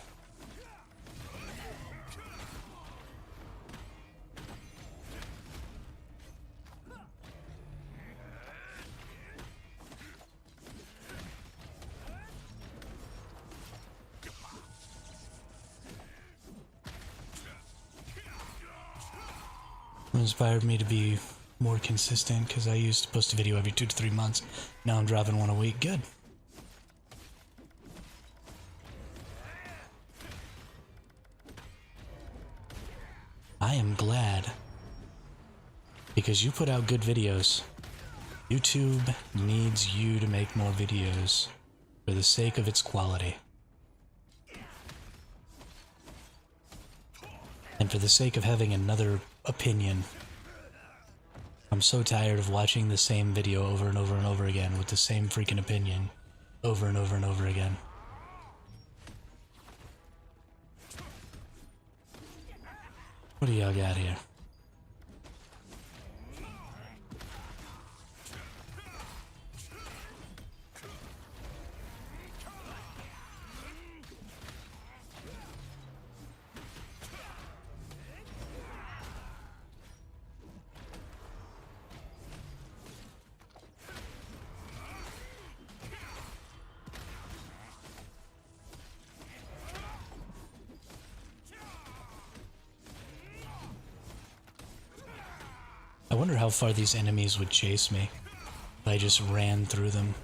Speaker 1: It inspired me to be more consistent because I used to post a video every 2 to 3 months. Now I'm dropping one a week. Good. I am glad, because you put out good videos. YouTube needs you to make more videos for the sake of its quality. And for the sake of having another opinion. I'm so tired of watching the same video over and over and over again with the same freaking opinion over and over and over again. What do y'all got here? I wonder how far these enemies would chase me if I just ran through them.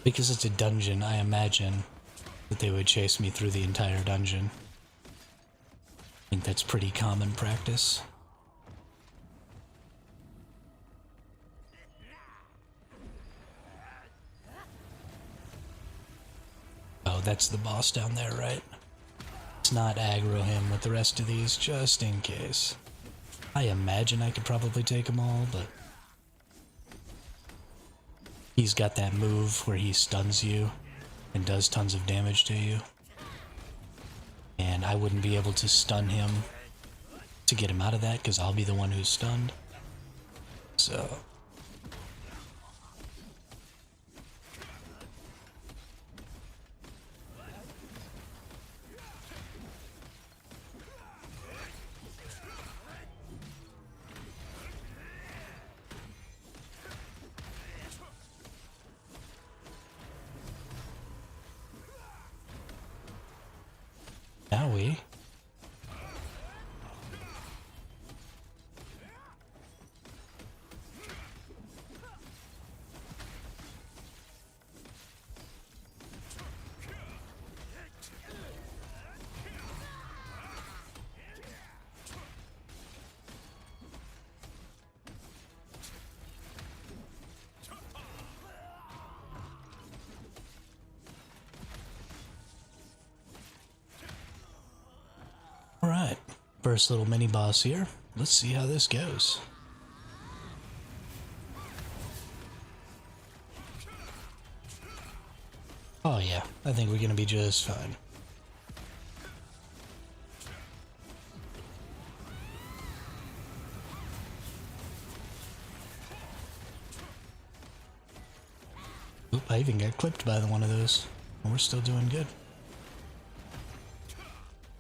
Speaker 1: Because it's a dungeon, I imagine that they would chase me through the entire dungeon. I think that's pretty common practice. Oh, that's the boss down there, right? Let's not aggro him with the rest of these, just in case. I imagine I could probably take them all, but... he's got that move where he stuns you and does tons of damage to you. And I wouldn't be able to stun him to get him out of that, because I'll be the one who's stunned. So... now we... Alright, first little mini boss here. Let's see how this goes. Oh yeah, I think we're gonna be just fine. Oop, I even got clipped by one of those. And we're still doing good.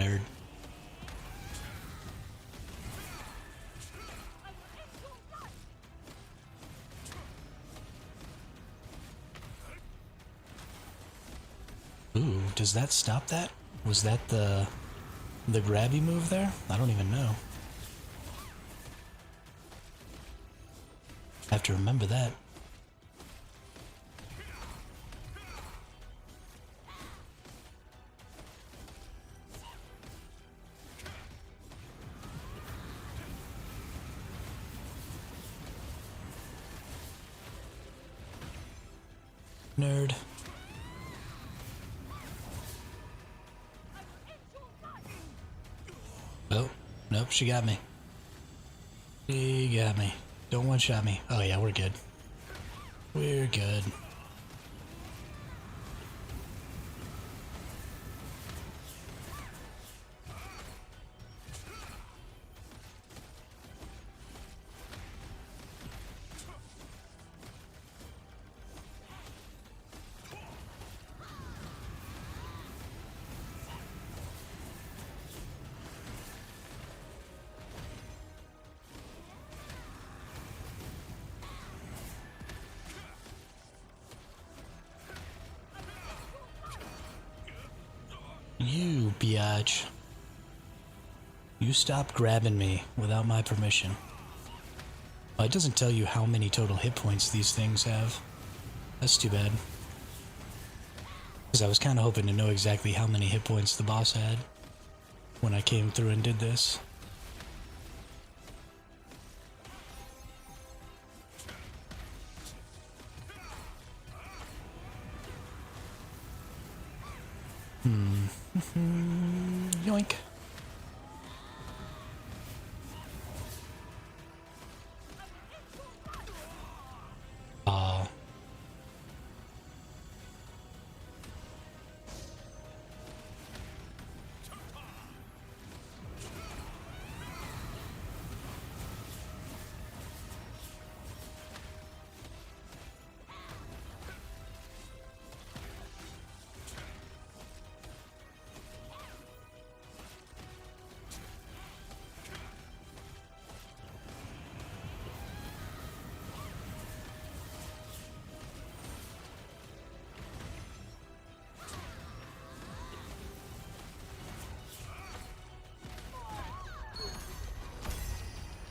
Speaker 1: Nerd. Ooh, does that stop that? Was that the grabby move there? I don't even know. I have to remember that. Nerd. Oh, nope, she got me. She got me. Don't one-shot me. Oh yeah, we're good. We're good. You biatch. You stop grabbing me without my permission. Well, it doesn't tell you how many total hit points these things have. That's too bad. Because I was kind of hoping to know exactly how many hit points the boss had when I came through and did this. Yoink. Oh.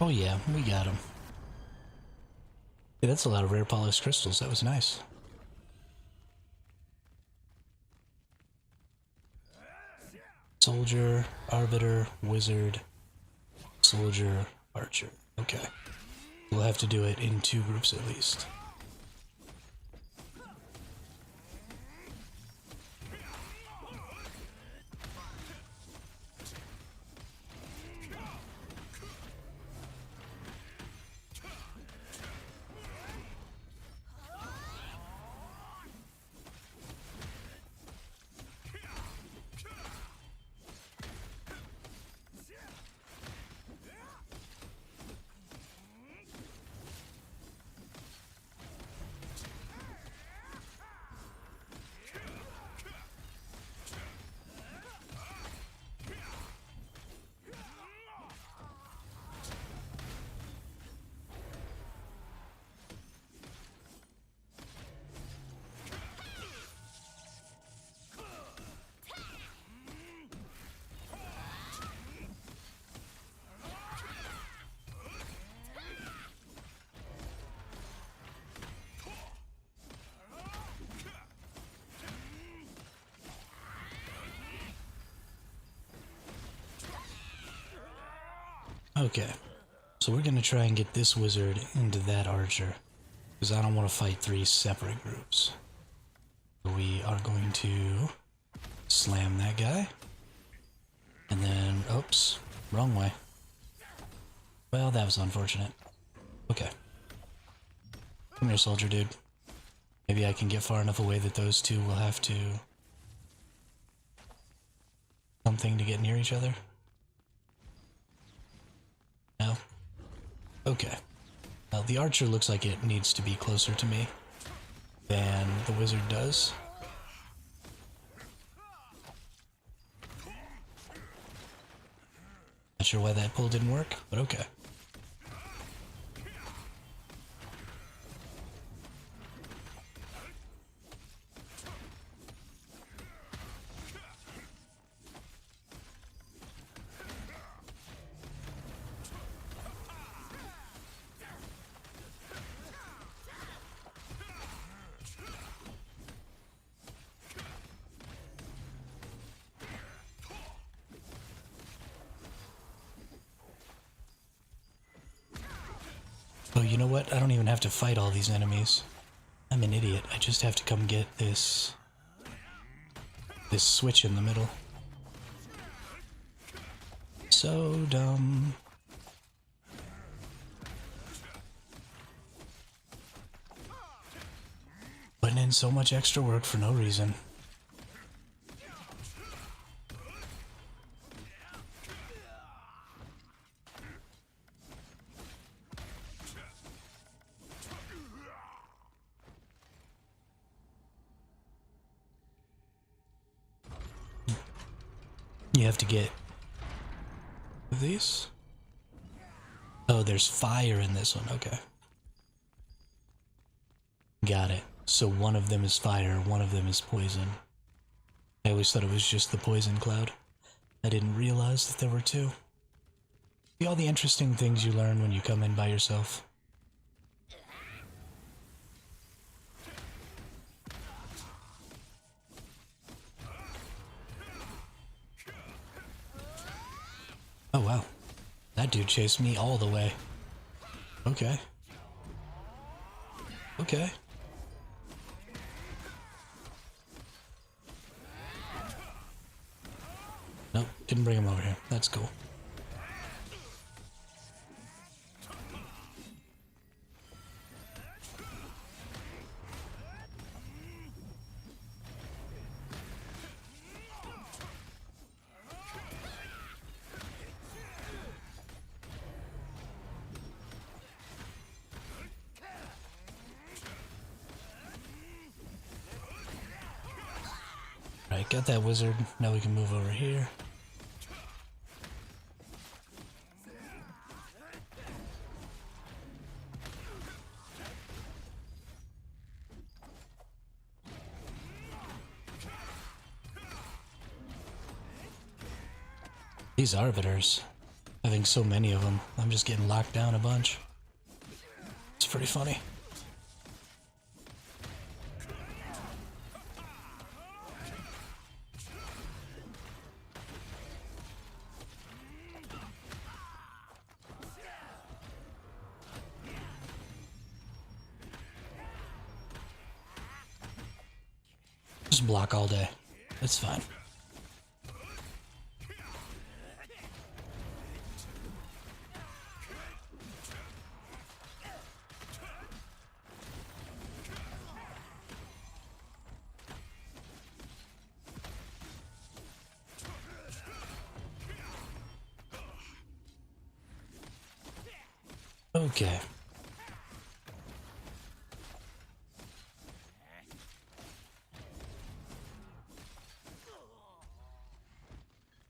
Speaker 1: Oh yeah, we got him. Hey, that's a lot of rare polished crystals. That was nice. Soldier, Arbiter, Wizard, Soldier, Archer. Okay. We'll have to do it in 2 groups at least. Okay, so we're gonna try and get this wizard into that archer, because I don't want to fight 3 separate groups. We are going to slam that guy, and then, oops, wrong way. Well, that was unfortunate. Okay. Come here, soldier dude. Maybe I can get far enough away that those 2 will have to... something to get near each other? No? Okay. Well, the archer looks like it needs to be closer to me than the wizard does. Not sure why that pull didn't work, but okay. Oh, you know what? I don't even have to fight all these enemies. I'm an idiot. I just have to come get this switch in the middle. So dumb. Putting in so much extra work for no reason. You have to get these. Oh, there's fire in this one. Okay. Got it. So one of them is fire, one of them is poison. I always thought it was just the poison cloud. I didn't realize that there were 2. See all the interesting things you learn when you come in by yourself. Oh wow. That dude chased me all the way. Okay. Okay. Nope, didn't bring him over here. That's cool. Right, got that wizard. Now we can move over here. These arbiters, having so many of them, I'm just getting locked down a bunch. It's pretty funny. Just block all day. That's fine. Okay.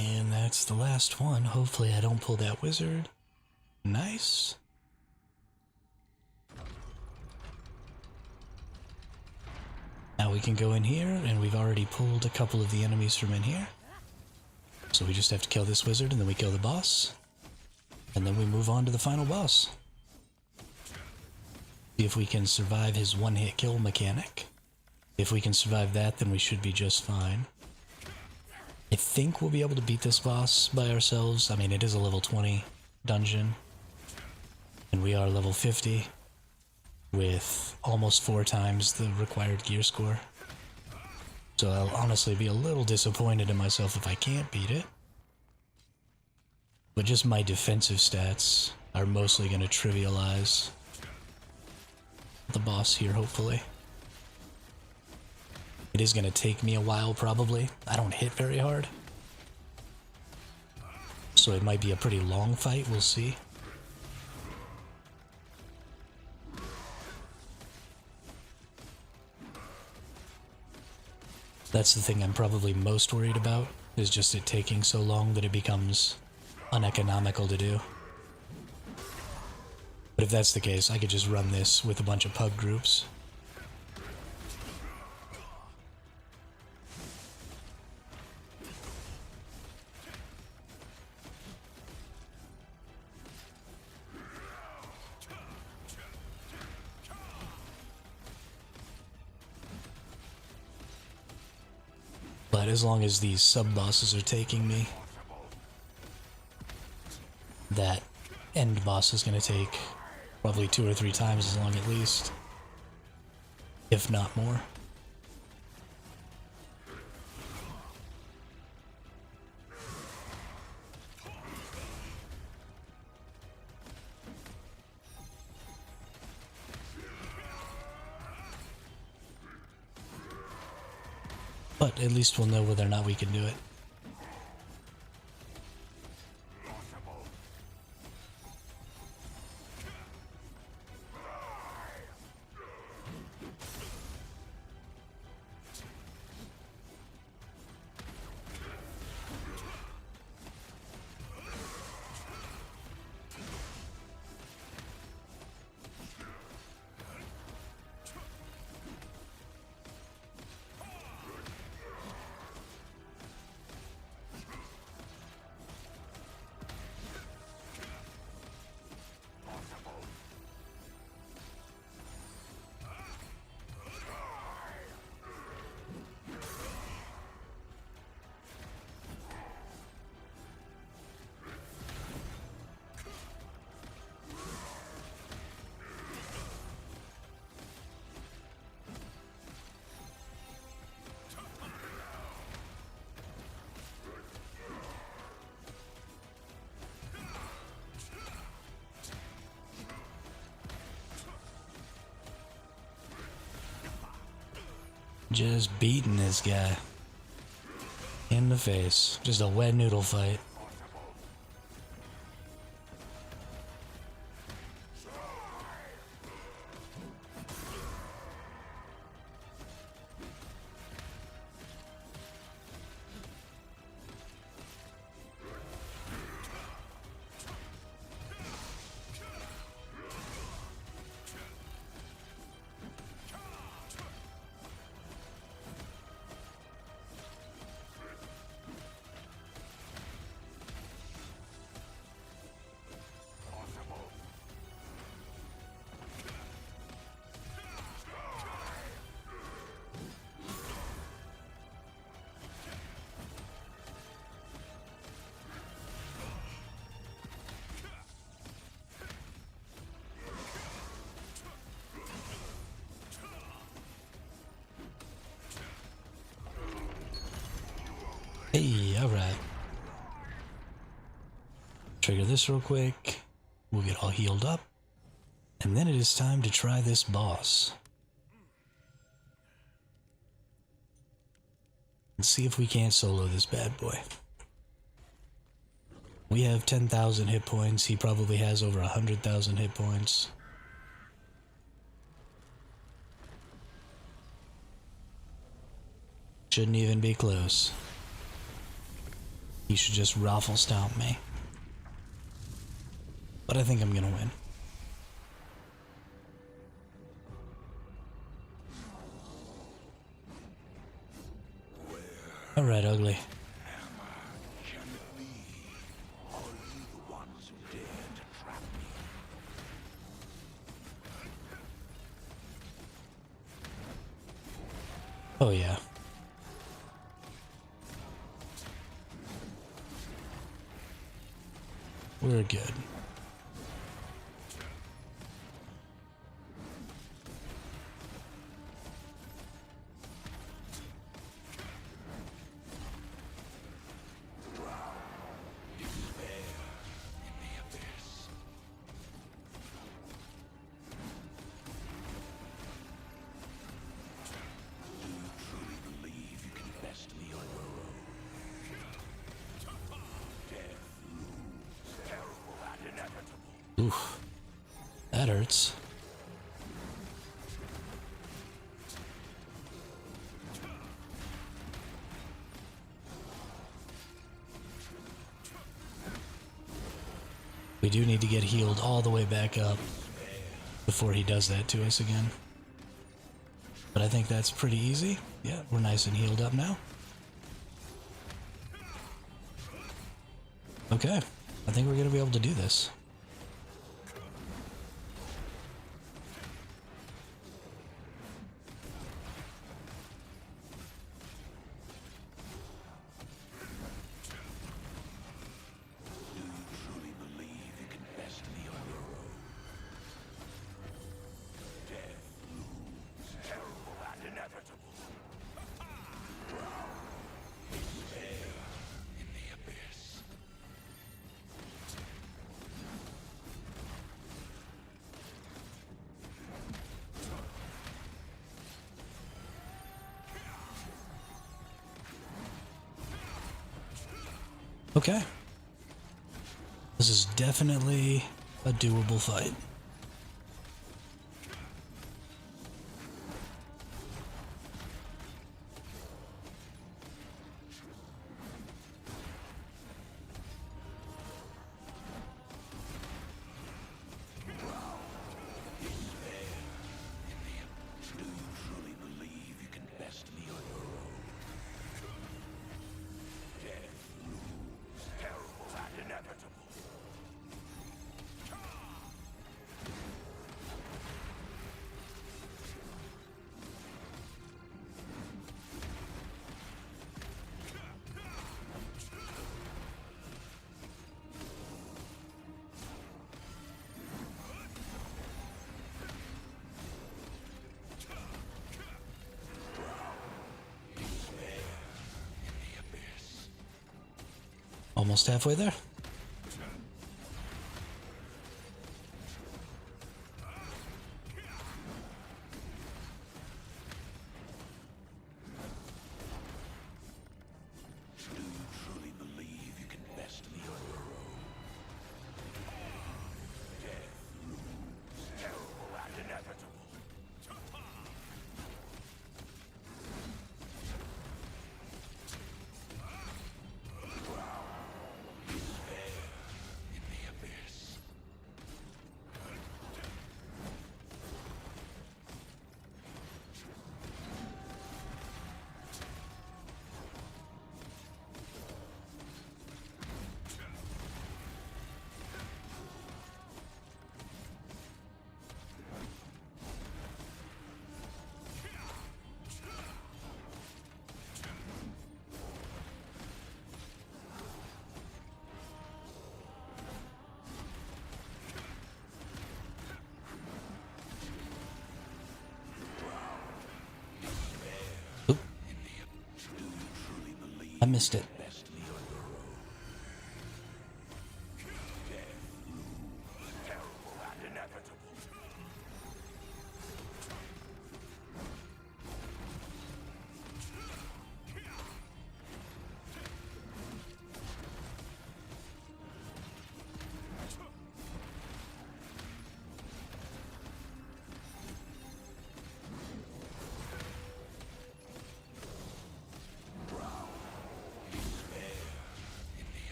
Speaker 1: And that's the last one. Hopefully I don't pull that wizard. Nice. Now we can go in here, and we've already pulled a couple of the enemies from in here. So we just have to kill this wizard, and then we kill the boss. And then we move on to the final boss. See if we can survive his one-hit kill mechanic. If we can survive that, then we should be just fine. I think we'll be able to beat this boss by ourselves. I mean, it is a level 20 dungeon. And we are level 50 with almost 4 times the required gear score. So I'll honestly be a little disappointed in myself if I can't beat it. But just my defensive stats are mostly going to trivialize the boss here, hopefully. It is going to take me a while, probably. I don't hit very hard. So it might be a pretty long fight, we'll see. That's the thing I'm probably most worried about, is just it taking so long that it becomes uneconomical to do. But if that's the case, I could just run this with a bunch of pug groups. But as long as these sub-bosses are taking me, that end boss is going to take probably 2 or 3 times as long at least, if not more. But at least we'll know whether or not we can do it. Just beating this guy in the face. Just a wet noodle fight. Hey, alright. Trigger this real quick. We'll get all healed up. And then it is time to try this boss. And see if we can't solo this bad boy. We have 10,000 hit points. He probably has over 100,000 hit points. Shouldn't even be close. He should just raffle stomp me. But I think I'm gonna win. Alright, ugly. Oh yeah. We're good. Oof. That hurts. We do need to get healed all the way back up before he does that to us again. But I think that's pretty easy. Yeah, we're nice and healed up now. Okay, I think we're gonna be able to do this. Okay. This is definitely a doable fight. Almost halfway there. I missed it.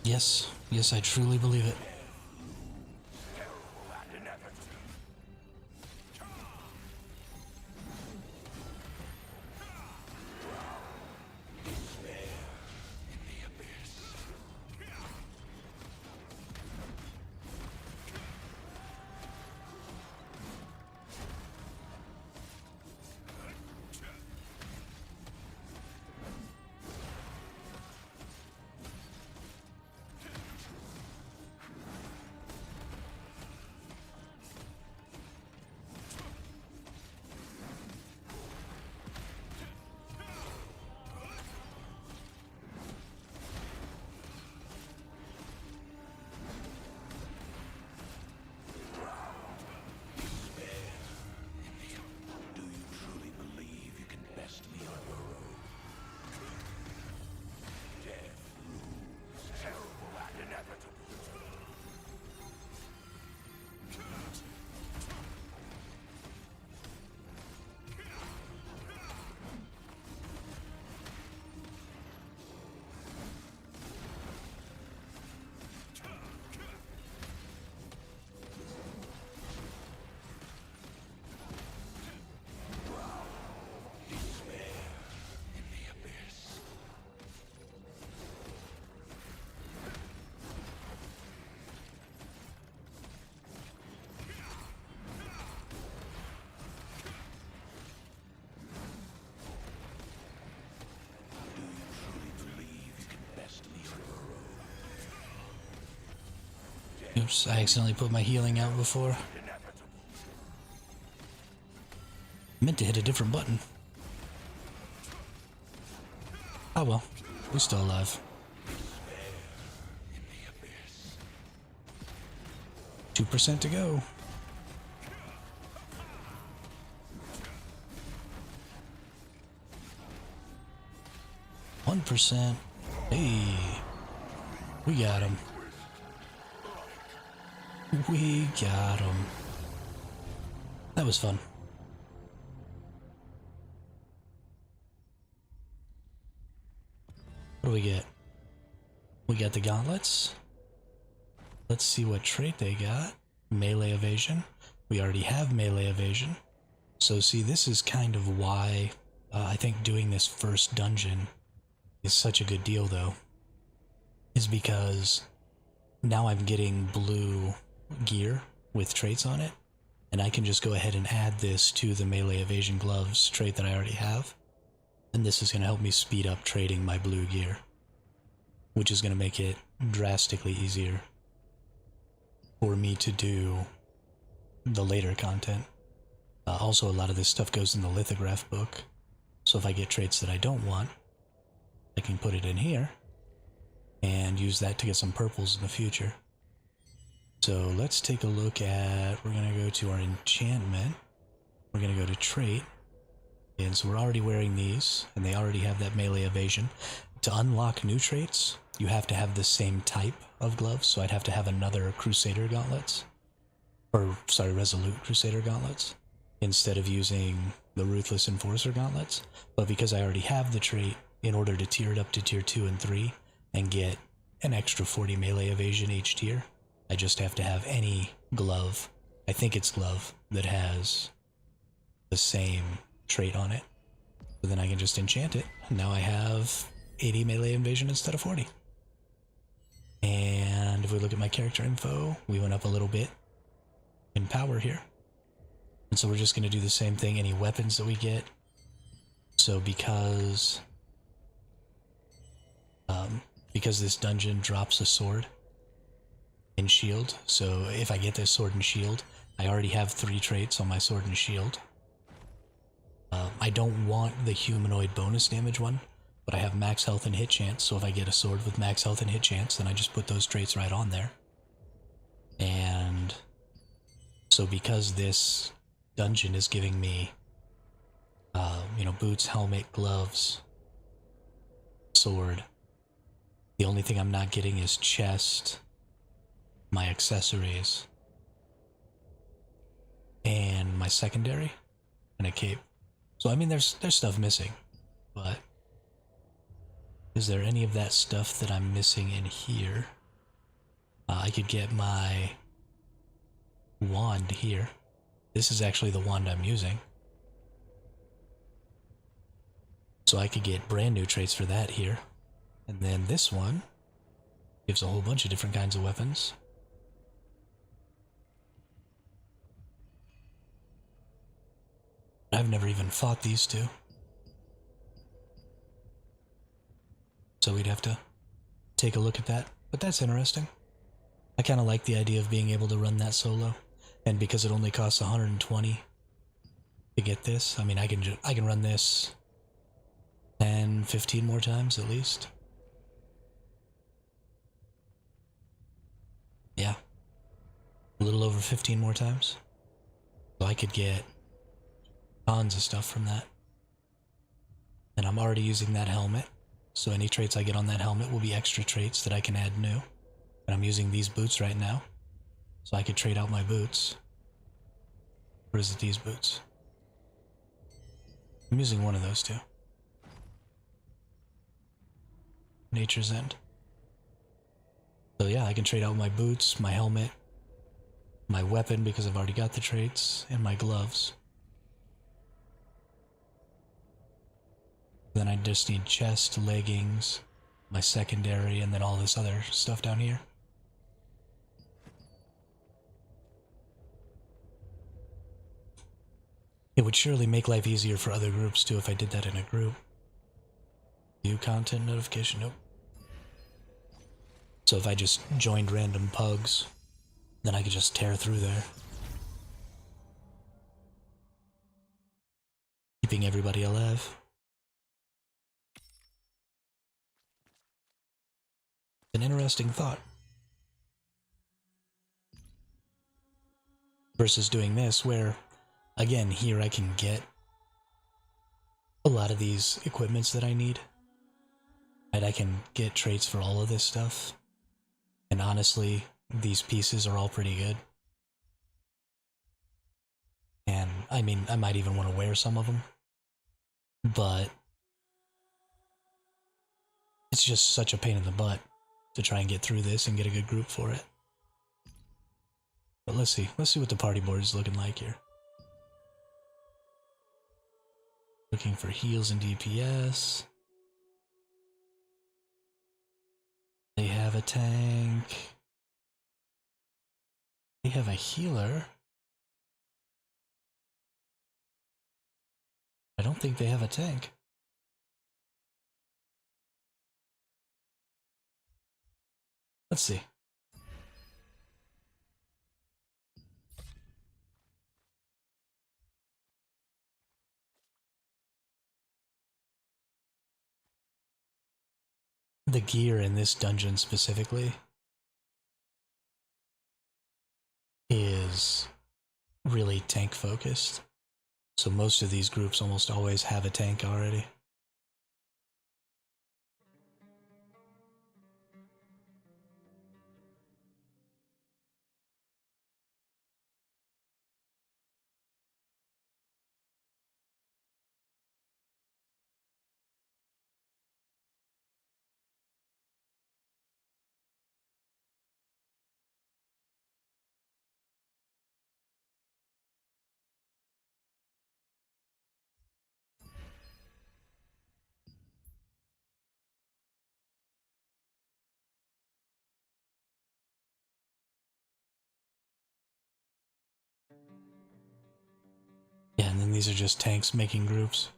Speaker 1: Yes, yes, I truly believe it. Oops, I accidentally put my healing out before. Meant to hit a different button. Oh well, we're still alive. 2% to go. %. Hey, we got him. We got him. That was fun. What do we get? We got the gauntlets. Let's see what trait they got. Melee evasion. We already have melee evasion. So see, this is kind of why I think doing this first dungeon is such a good deal though. Is because now I'm getting blue gear with traits on it. And I can just go ahead and add this to the melee evasion gloves trait that I already have. And this is going to help me speed up trading my blue gear, which is going to make it drastically easier for me to do the later content. Also, a lot of this stuff goes in the lithograph book, so if I get traits that I don't want, I can put it in here and use that to get some purples in the future. So let's take a look at, we're going to go to our enchantment, we're going to go to trait, and so we're already wearing these, and they already have that melee evasion. To unlock new traits, you have to have the same type of gloves, so I'd have to have another Crusader gauntlets, or sorry, Resolute Crusader gauntlets, instead of using the Ruthless Enforcer gauntlets. But because I already have the trait, in order to tier it up to tier 2 and 3, and get an extra 40 melee evasion each tier, I just have to have any glove, I think it's glove, that has the same trait on it. So then I can just enchant it. Now I have 80 melee evasion instead of 40. And if we look at my character info, we went up a little bit in power here. And so we're just going to do the same thing, any weapons that we get. So because this dungeon drops a sword and shield, so if I get this sword and shield, I already have 3 traits on my sword and shield. I don't want the humanoid bonus damage one, but I have max health and hit chance, so if I get a sword with max health and hit chance, then I just put those traits right on there. And so because this dungeon is giving me, boots, helmet, gloves, sword, the only thing I'm not getting is chest, my accessories, and my secondary, and a cape. So I mean, there's stuff missing, but is there any of that stuff that I'm missing in here? I could get my wand here. This is actually the wand I'm using. So I could get brand new traits for that here. And then this one gives a whole bunch of different kinds of weapons. I've never even fought these two. So we'd have to take a look at that. But that's interesting. I kind of like the idea of being able to run that solo. And because it only costs 120 to get this, I mean, I can run this 10, 15 more times at least. Yeah. A little over 15 more times. So I could get tons of stuff from that. And I'm already using that helmet. So any traits I get on that helmet will be extra traits that I can add new. And I'm using these boots right now. So I could trade out my boots. Or is it these boots? I'm using one of those two. Nature's End. So yeah, I can trade out my boots, my helmet, my weapon because I've already got the traits, and my gloves. Then I just need chest, leggings, my secondary, and then all this other stuff down here. It would surely make life easier for other groups too if I did that in a group. View content notification, nope. So if I just joined random pugs, then I could just tear through there. Keeping everybody alive. An interesting thought. Versus doing this where, again, here I can get a lot of these equipments that I need. And I can get traits for all of this stuff. And honestly, these pieces are all pretty good. And I mean, I might even want to wear some of them. But it's just such a pain in the butt to try and get through this and get a good group for it. But let's see what the party board is looking like here. Looking for heals and DPS. They have a tank. They have a healer. I don't think they have a tank. Let's see. The gear in this dungeon specifically is really tank focused. So most of these groups almost always have a tank already. Yeah, and then these are just tanks making groups.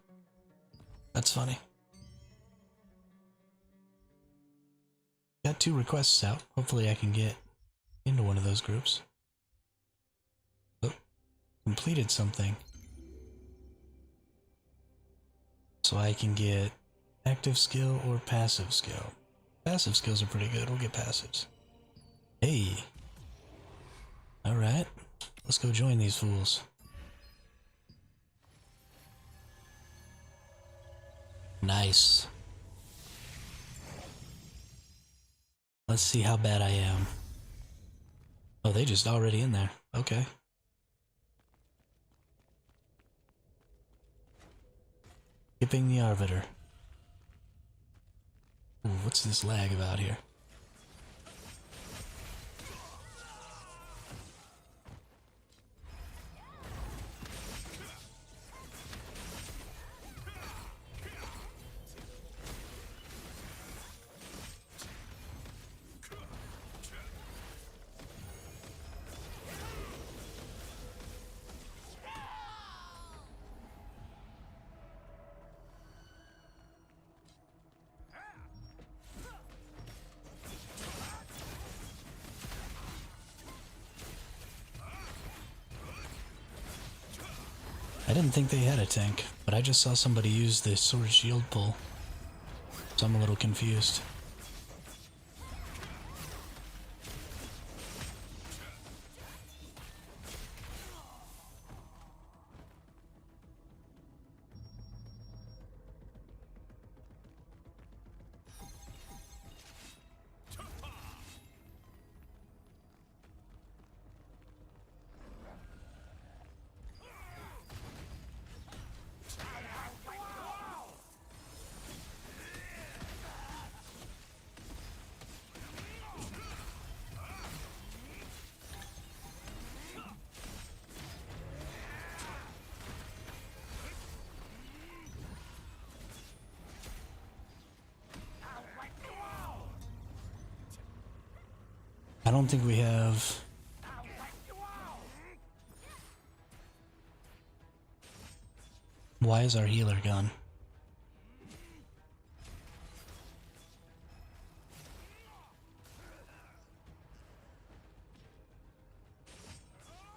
Speaker 1: That's funny. Got 2 requests out. Hopefully I can get into one of those groups. Oh, completed something. So I can get active skill or passive skill. Passive skills are pretty good. We'll get passives. Hey. Alright. Let's go join these fools. Nice. Let's see how bad I am. Oh, they just already in there. Okay. Skipping the Arbiter. Ooh, what's this lag about here? I didn't think they had a tank, but I just saw somebody use the sword shield pull. So I'm a little confused. I don't think we have... Why is our healer gone?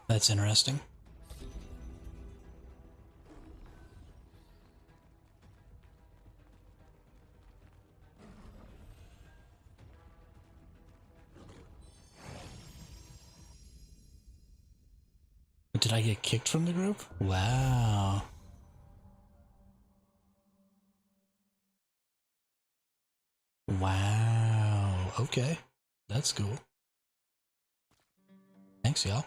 Speaker 1: That's interesting. Did I get kicked from the group? Wow. Wow. Okay. That's cool. Thanks, y'all.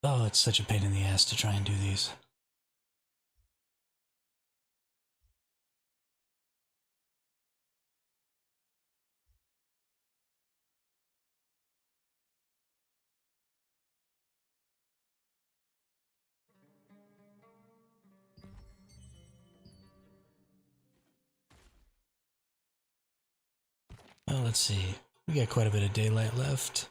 Speaker 1: Oh, it's such a pain in the ass to try and do these. Well, let's see. We got quite a bit of daylight left.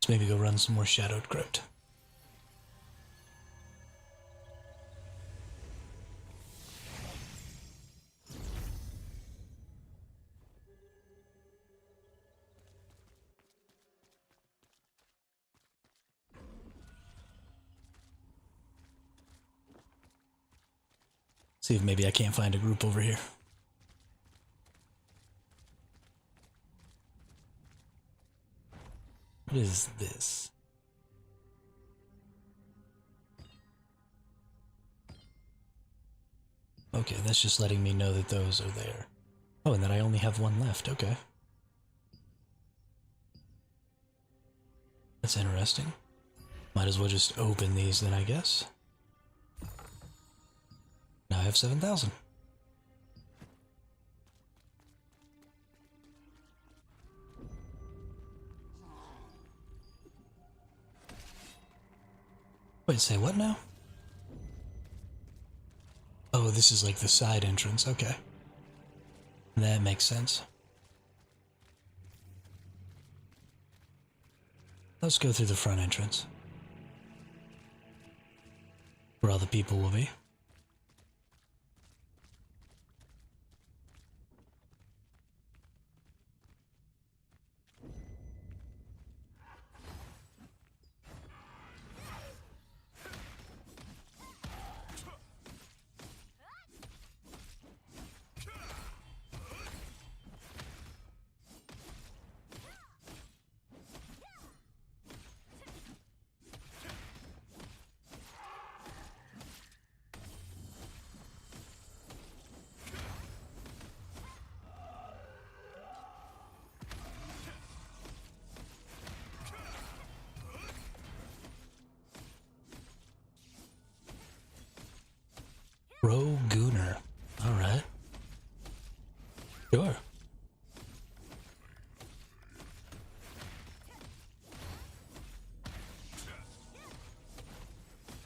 Speaker 1: Let's maybe go run some more Shadowed Crypt. See if maybe I can't find a group over here. What is this? Okay, that's just letting me know that those are there. Oh, and that I only have one left. Okay. That's interesting. Might as well just open these then, I guess. Now I have 7,000. Wait, say what now? Oh, this is like the side entrance. Okay. That makes sense. Let's go through the front entrance. Where all the people will be. Pro Gooner. Alright. Sure.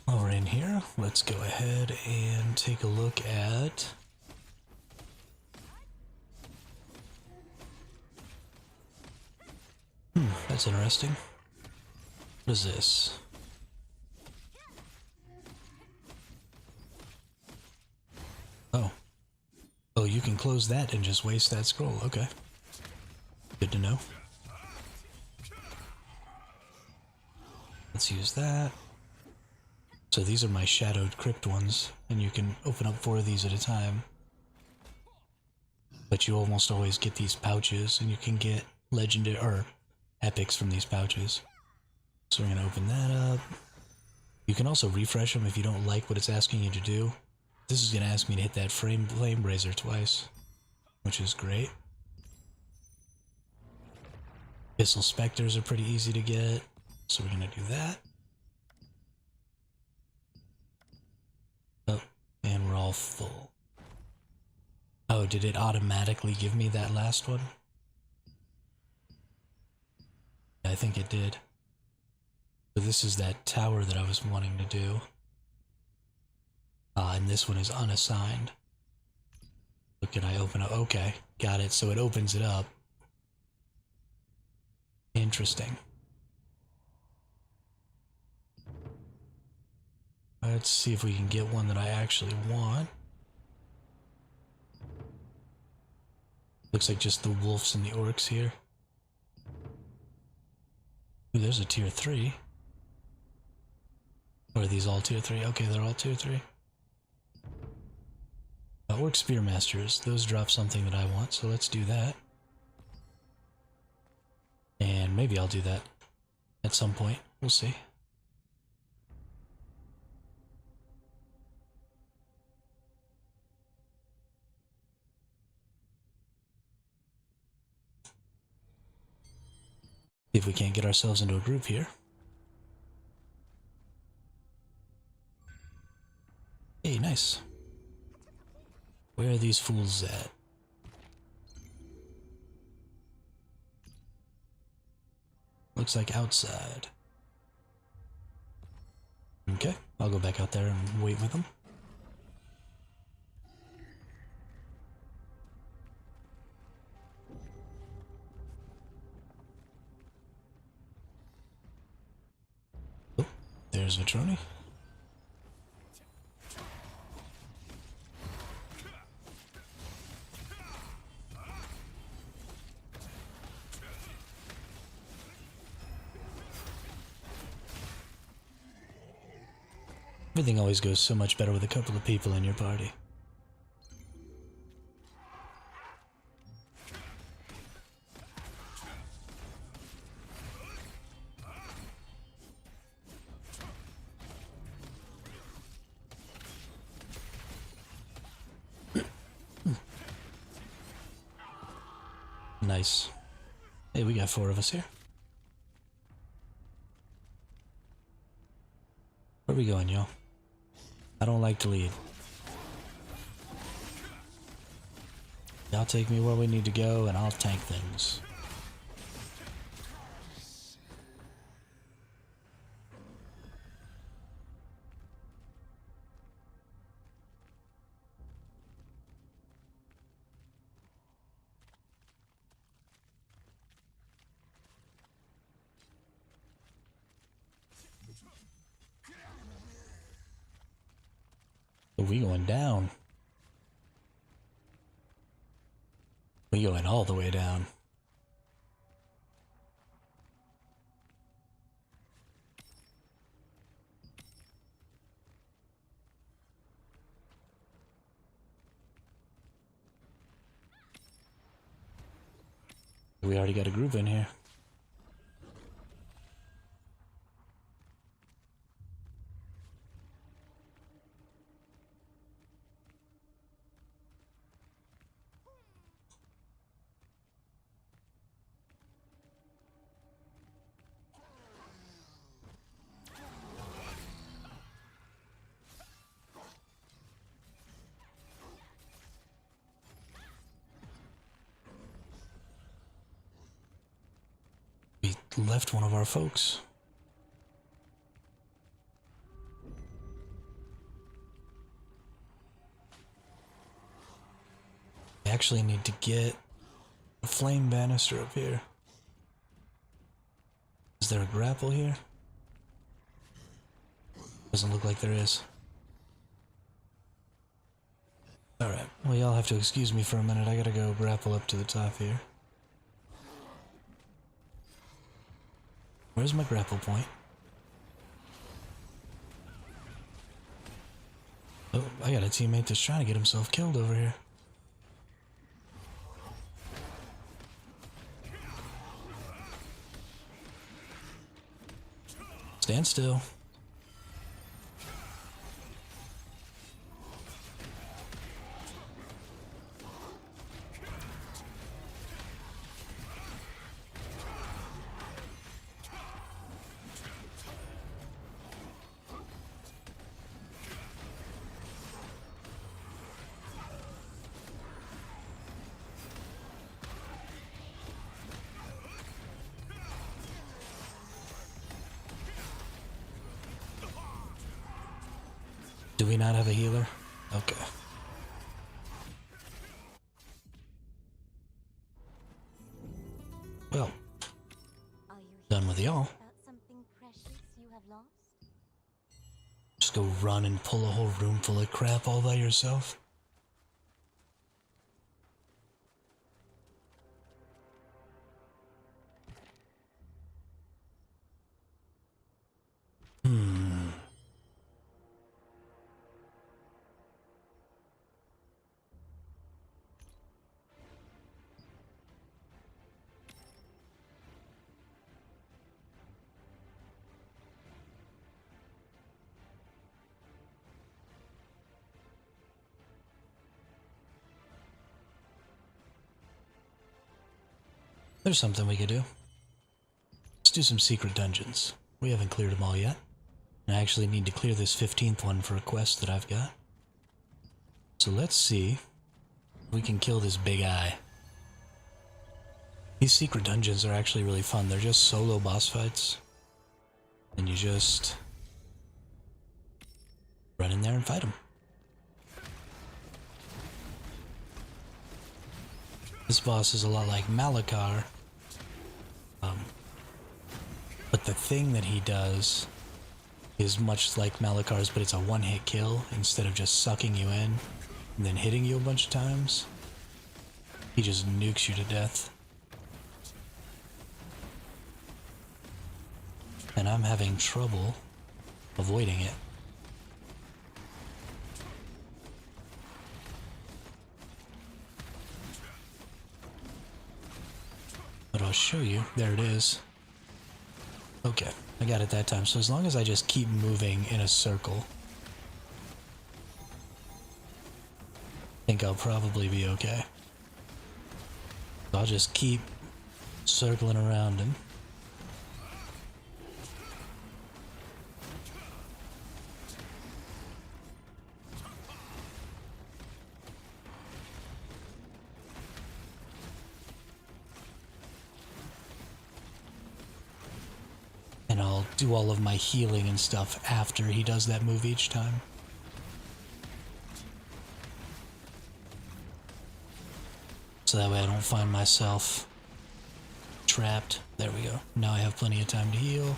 Speaker 1: While we're in here, let's go ahead and take a look at that's interesting. What is this? Oh. Oh, you can close that and just waste that scroll. Okay. Good to know. Let's use that. So these are my shadowed crypt ones, and you can open up 4 of these at a time. But you almost always get these pouches, and you can get legendary or epics from these pouches. So we're gonna open that up. You can also refresh them if you don't like what it's asking you to do. This is gonna ask me to hit that flame brazier twice, which is great. Pistol specters are pretty easy to get, so we're gonna do that. Oh, and we're all full. Oh, did it automatically give me that last one? I think it did. So this is that tower that I was wanting to do. And this one is unassigned. So can I open up? Okay, got it. So it opens it up. Interesting. Let's see if we can get one that I actually want. Looks like just the wolves and the orcs here. Ooh, there's a tier 3. Or are these all tier 3? Okay, they're all tier 3. Orc Spearmasters, those drop something that I want, so let's do that. And maybe I'll do that at some point. We'll see. See if we can't get ourselves into a group here. Hey, nice. Where are these fools at? Looks like outside. Okay, I'll go back out there and wait with them. Oh, there's Vitroni. Everything always goes so much better with a couple of people in your party. Nice. Hey, we got 4 of us here. Where are we going, y'all? I don't like to lead. Y'all take me where we need to go, and I'll tank things. But we going down. We going all the way down. We already got a group in here. left one of our folks. I actually need to get a flame banister up here. Is there a grapple here? Doesn't look like there is. Alright, well y'all have to excuse me for a minute. I gotta go grapple up to the top here. Where's my grapple point? Oh, I got a teammate that's trying to get himself killed over here. Stand still. Do we not have a healer? Okay. Well,
Speaker 2: Are you
Speaker 1: done with y'all.
Speaker 2: about something precious you have lost?
Speaker 1: Just go run and pull a whole room full of crap all by yourself. There's something we could do. Let's do some secret dungeons. We haven't cleared them all yet. And I actually need to clear this 15th one for a quest that I've got. So let's see if we can kill this big eye. These secret dungeons are actually really fun. They're just solo boss fights. And you just run in there and fight them. This boss is a lot like Malakar. But the thing that he does is much like Malakar's, but it's a one-hit kill instead of just sucking you in and then hitting you a bunch of times. He just nukes you to death. And I'm having trouble avoiding it. But I'll show you. There it is. Okay, I got it that time. So as long as I just keep moving in a circle, I think I'll probably be okay. So I'll just keep circling around him. And I'll do all of my healing and stuff after he does that move each time. So that way I don't find myself trapped. There we go. Now I have plenty of time to heal.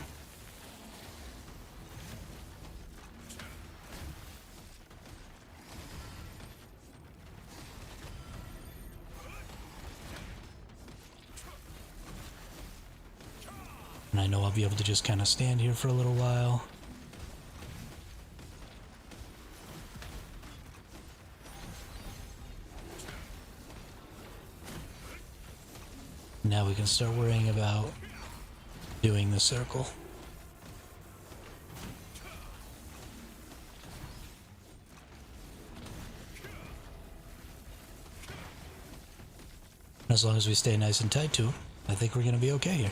Speaker 1: And I know I'll be able to just kind of stand here for a little while. Now we can start worrying about doing the circle. As long as we stay nice and tight to him, I think we're going to be okay here.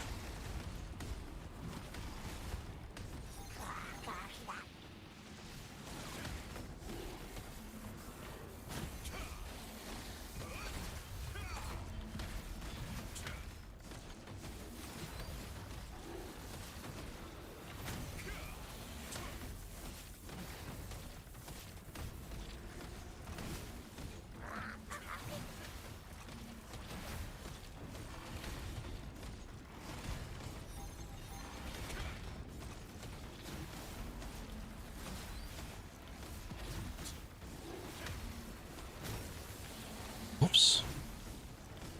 Speaker 1: Oops.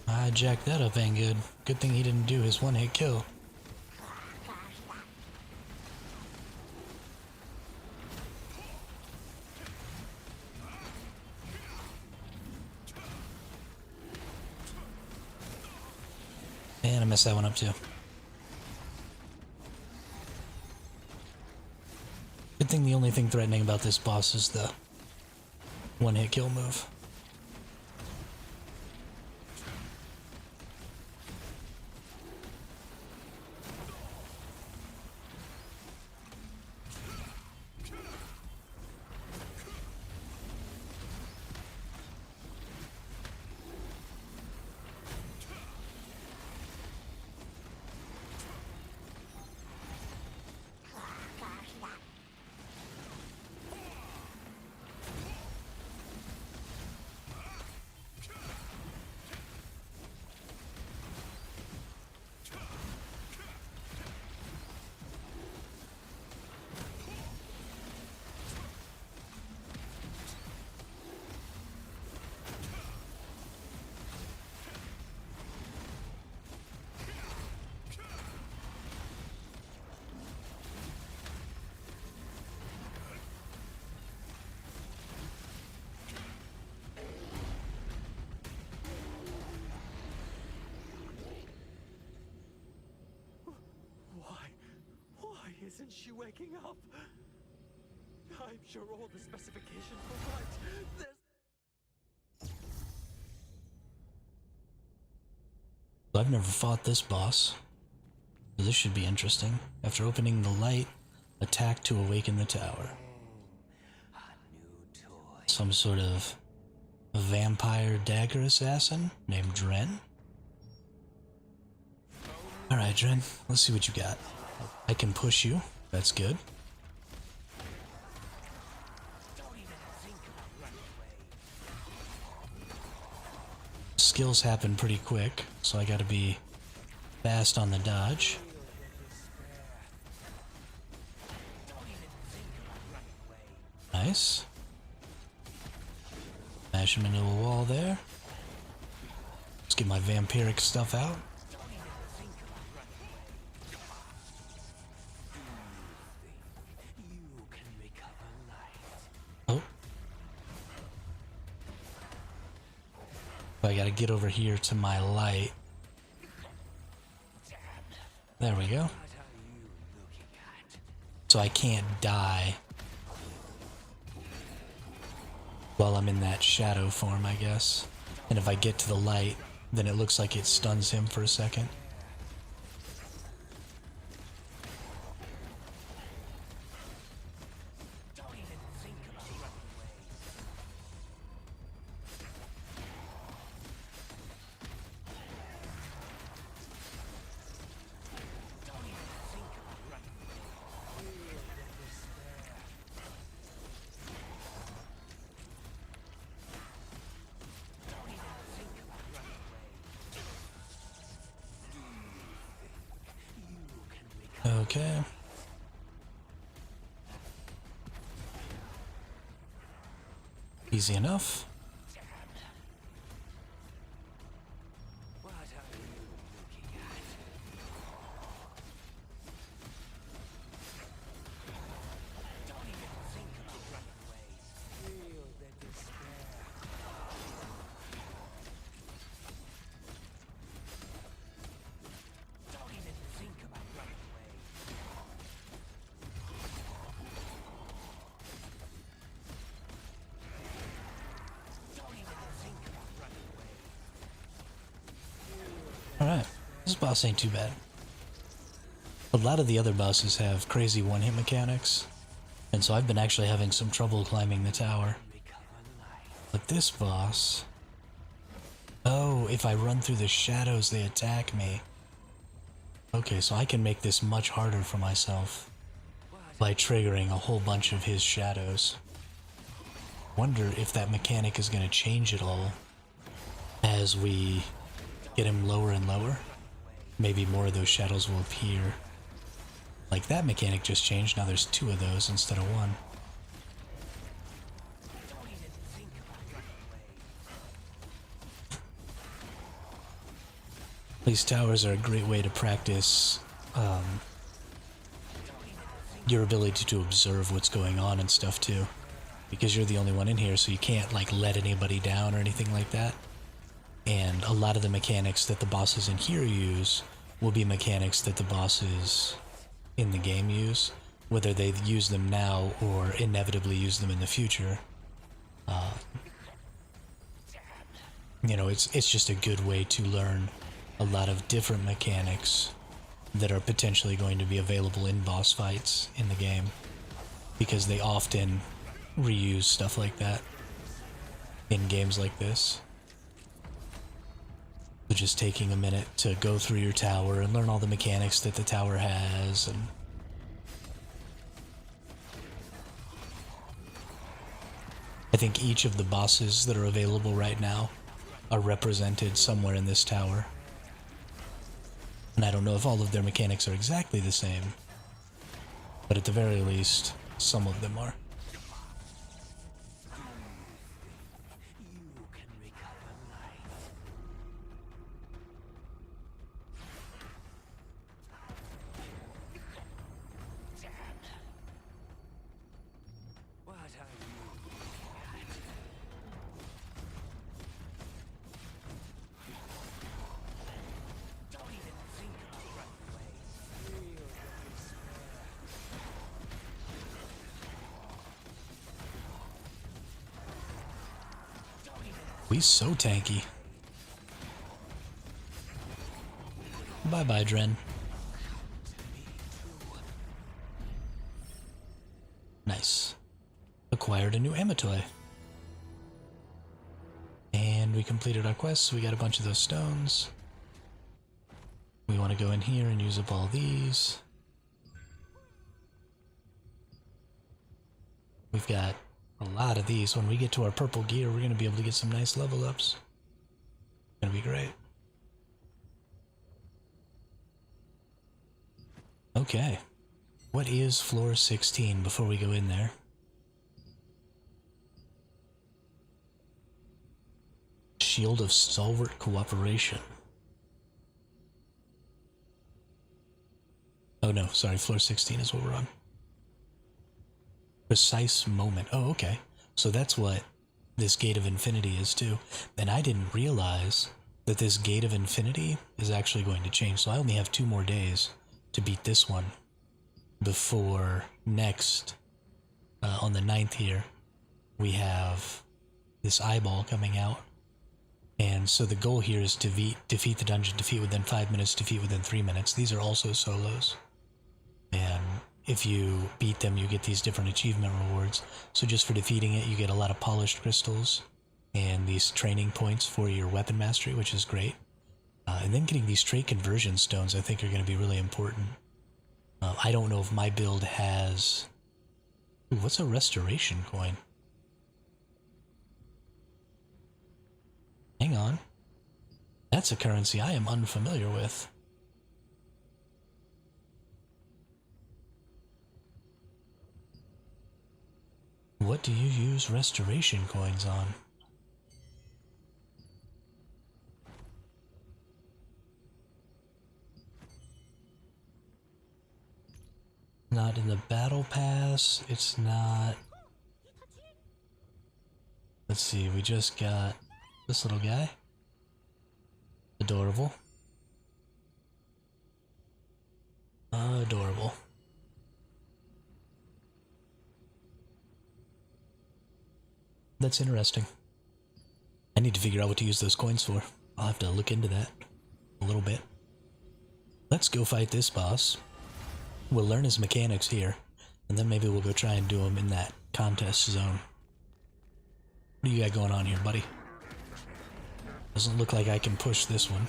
Speaker 1: I jacked that up ain't good. Good thing he didn't do his one-hit kill. And I messed that one up too. Good thing the only thing threatening about this boss is the one-hit kill move.
Speaker 3: Why isn't she waking up? I'm sure all the specifications were right.
Speaker 1: I've never fought this boss, so this should be interesting. After opening the light, attack to awaken the tower. Some sort of vampire dagger assassin named Dren. Alright, Dren, let's see what you got. I can push you, that's good. Skills happen pretty quick, so I gotta be fast on the dodge. Nice. Smash him into a wall there. Let's get my vampiric stuff out. Oh. I gotta get over here to my light. There we go. So I can't die while I'm in that shadow form, I guess. And if I get to the light, then it looks like it stuns him for a second. Okay. Easy enough. Alright, this boss ain't too bad. A lot of the other bosses have crazy one-hit mechanics, and so I've been actually having some trouble climbing the tower. But this boss... Oh, if I run through the shadows, they attack me. Okay, so I can make this much harder for myself by triggering a whole bunch of his shadows. Wonder if that mechanic is going to change at all as we get him lower and lower. Maybe more of those shadows will appear. Like that mechanic just changed, now there's 2 of those instead of 1. These towers are a great way to practice your ability to observe what's going on and stuff too. Because you're the only one in here, so you can't like let anybody down or anything like that. And a lot of the mechanics that the bosses in here use will be mechanics that the bosses in the game use, whether they use them now or inevitably use them in the future. You know, it's just a good way to learn a lot of different mechanics that are potentially going to be available in boss fights in the game, because they often reuse stuff like that in games like this. So just taking a minute to go through your tower and learn all the mechanics that the tower has, and I think each of the bosses that are available right now are represented somewhere in this tower. And I don't know if all of their mechanics are exactly the same, but at the very least, some of them are.
Speaker 3: You can recover life. What are you looking at? Don't even think of running away. Feel the despair.
Speaker 1: He's so tanky. Bye-bye, Dren. Nice. Acquired a new Amatoy. And we completed our quest, so we got a bunch of those stones. We want to go in here and use up all these. We've got a lot of these. When we get to our purple gear, we're going to be able to get some nice level ups. It's going to be great. Okay. What is floor 16 before we go in there? Shield of Stalwart Cooperation. Oh no, sorry, floor 16 is what we're on. Precise Moment. Oh, okay. So that's what this Gate of Infinity is too. And I didn't realize that this Gate of Infinity is actually going to change. So I only have 2 more days to beat this one before next, on the 9th here, we have this eyeball coming out. And so the goal here is to defeat the dungeon, defeat within 5 minutes, defeat within 3 minutes. These are also solos. And if you beat them, you get these different achievement rewards. So just for defeating it, you get a lot of polished crystals and these training points for your weapon mastery, which is great. And then getting these trait conversion stones, I think, are going to be really important. I don't know if my build has... Ooh, what's a restoration coin? Hang on. That's a currency I am unfamiliar with. What do you use restoration coins on? Not in the battle pass, it's not... Let's see, we just got this little guy. Adorable. Adorable. That's interesting. I need to figure out what to use those coins for. I'll have to look into that a little bit. Let's go fight this boss. We'll learn his mechanics here, and then maybe we'll go try and do him in that contest zone. What do you got going on here, buddy? Doesn't look like I can push this one.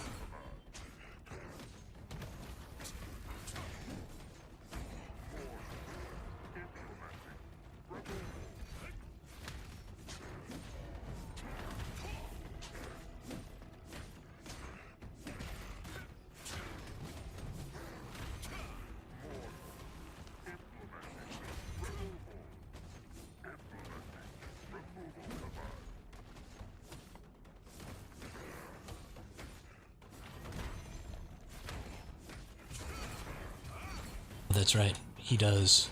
Speaker 1: that's right. He does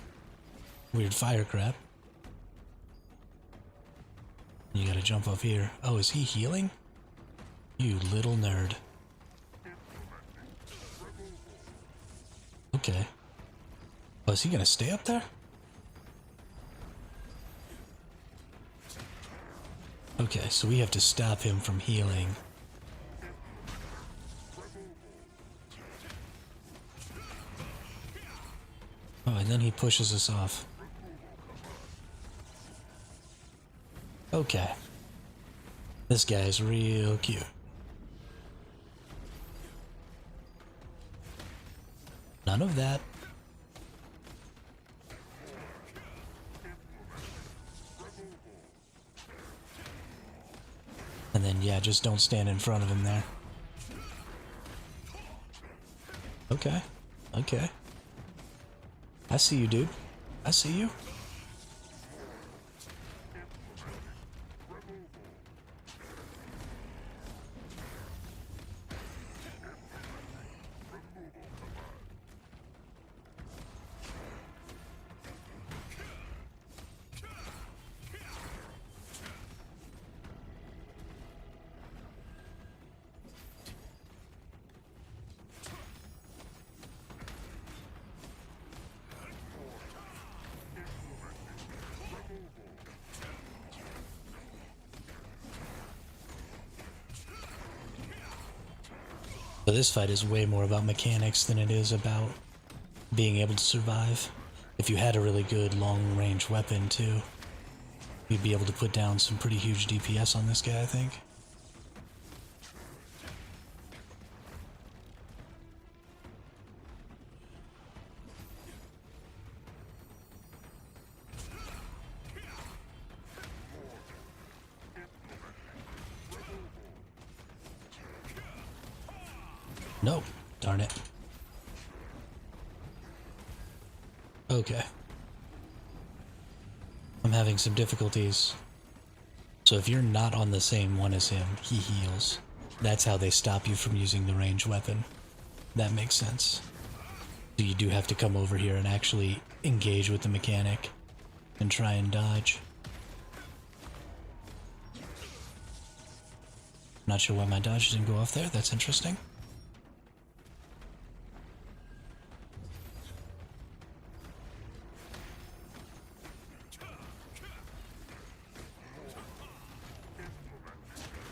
Speaker 1: weird fire crap. You gotta jump up here. Oh, is he healing? You little nerd. Okay. Oh, is he gonna stay up there? Okay, so we have to stop him from healing. Oh, and then he pushes us off. Okay. This guy's real cute. None of that. And then, yeah, just don't stand in front of him there. Okay. Okay. I see you, dude. I see you. So this fight is way more about mechanics than it is about being able to survive. If you had a really good long-range weapon, too, you'd be able to put down some pretty huge DPS on this guy, I think. No, darn it. Okay. I'm having some difficulties. So if you're not on the same one as him, he heals. That's how they stop you from using the ranged weapon. That makes sense. So you do have to come over here and actually engage with the mechanic and try and dodge. Not sure why my dodge didn't go off there. That's interesting.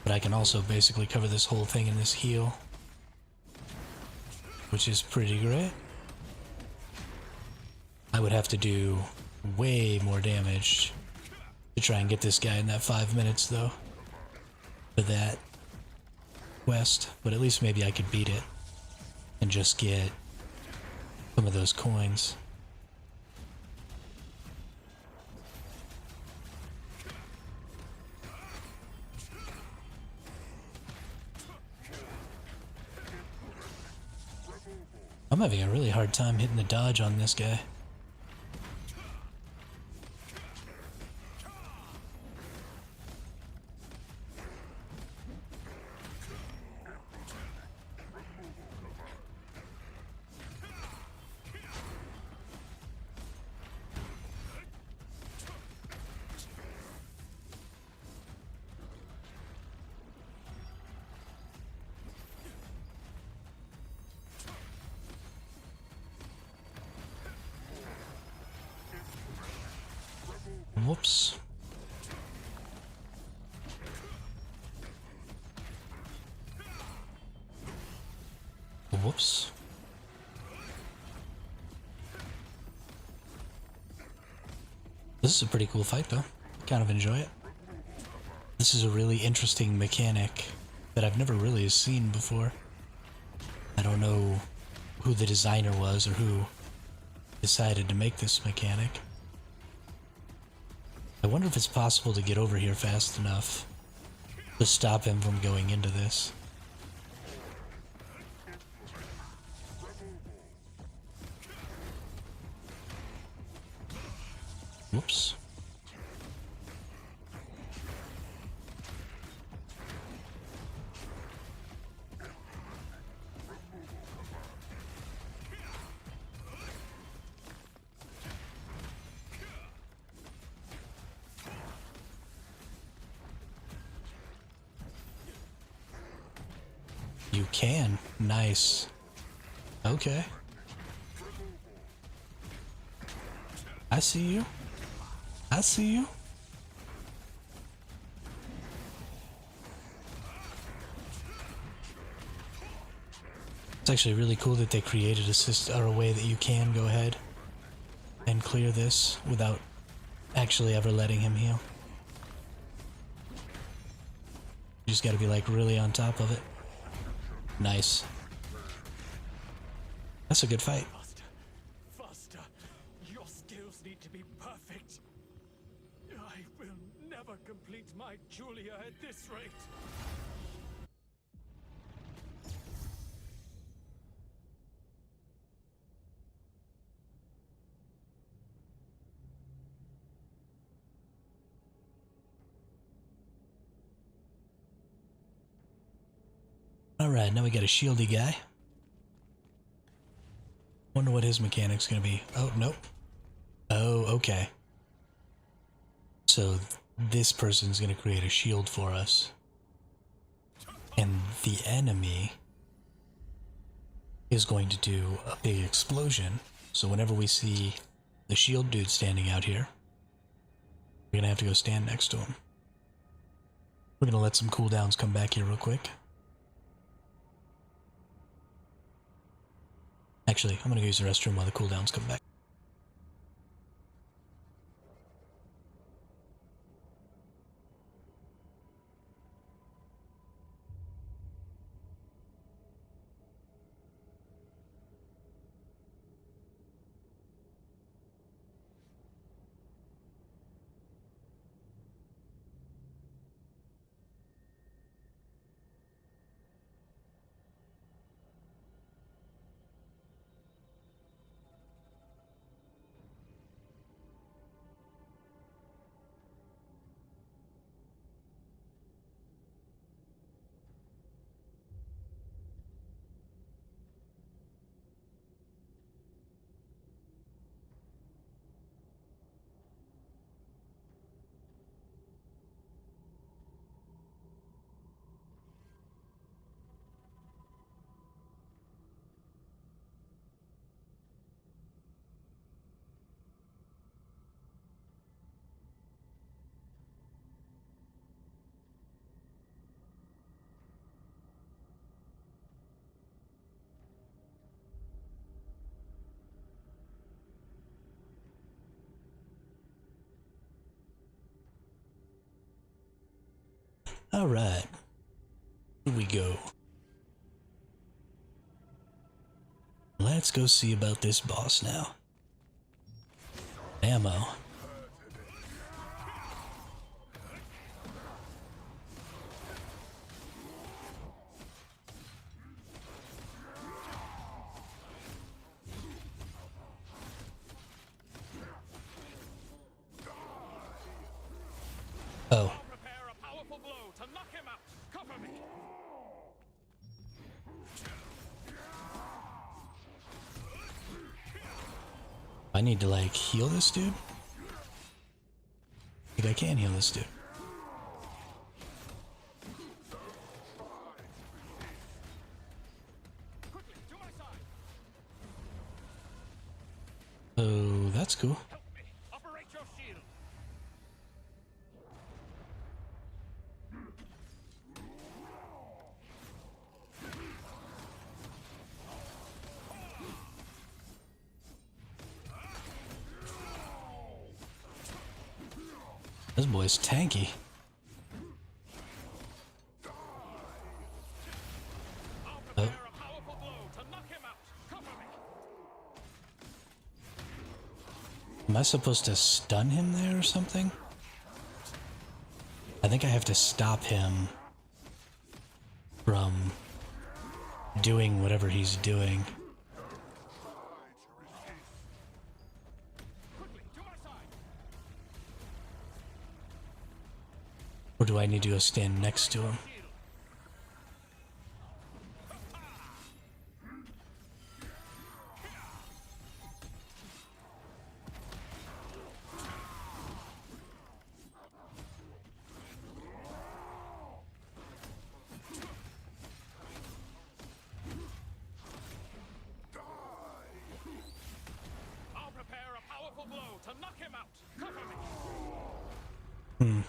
Speaker 1: But I can also basically cover this whole thing in this heal, which is pretty great. I would have to do way more damage to try and get this guy in that 5 minutes, though, for that quest. But at least maybe I could beat it and just get some of those coins. I'm having a really hard time hitting the dodge on this guy. Whoops. Whoops. This is a pretty cool fight, though. Kind of enjoy it. This is a really interesting mechanic that I've never really seen before. I don't know who the designer was or who decided to make this mechanic. I wonder if it's possible to get over here fast enough to stop him from going into this. Whoops. You can. Nice. Okay. I see you. I see you. It's actually really cool that they created a way that you can go ahead and clear this without actually ever letting him heal. You just gotta be like really on top of it. Nice. That's a good fight.
Speaker 3: Faster. Faster. Your skills need to be perfect. I will never complete my Julia at this rate.
Speaker 1: Alright, now we got a shieldy guy. Wonder what his mechanic's gonna be. Oh, nope. Oh, okay. So this person's gonna create a shield for us. And the enemy is going to do a big explosion. So whenever we see the shield dude standing out here, we're gonna have to go stand next to him. We're gonna let some cooldowns come back here real quick. Actually, I'm gonna go use the restroom while the cooldowns come back. Alright. Here we go. Let's go see about this boss now. Ammo. Oh.
Speaker 3: Prepare a powerful blow to knock him out. Cover me.
Speaker 1: I need to like heal this dude? I think I can heal this dude.
Speaker 3: Quickly, to my side.
Speaker 1: Oh, that's cool.
Speaker 3: Help me. Operate your shield.
Speaker 1: This boy's tanky.
Speaker 3: I'll
Speaker 1: Oh.
Speaker 3: prepare a powerful blow to knock him out. Cover me.
Speaker 1: Am I supposed to stun him there or something? I think I have to stop him from doing whatever he's doing.
Speaker 3: Quickly, to my side.
Speaker 1: Or do I need to go stand next to him? Hmm.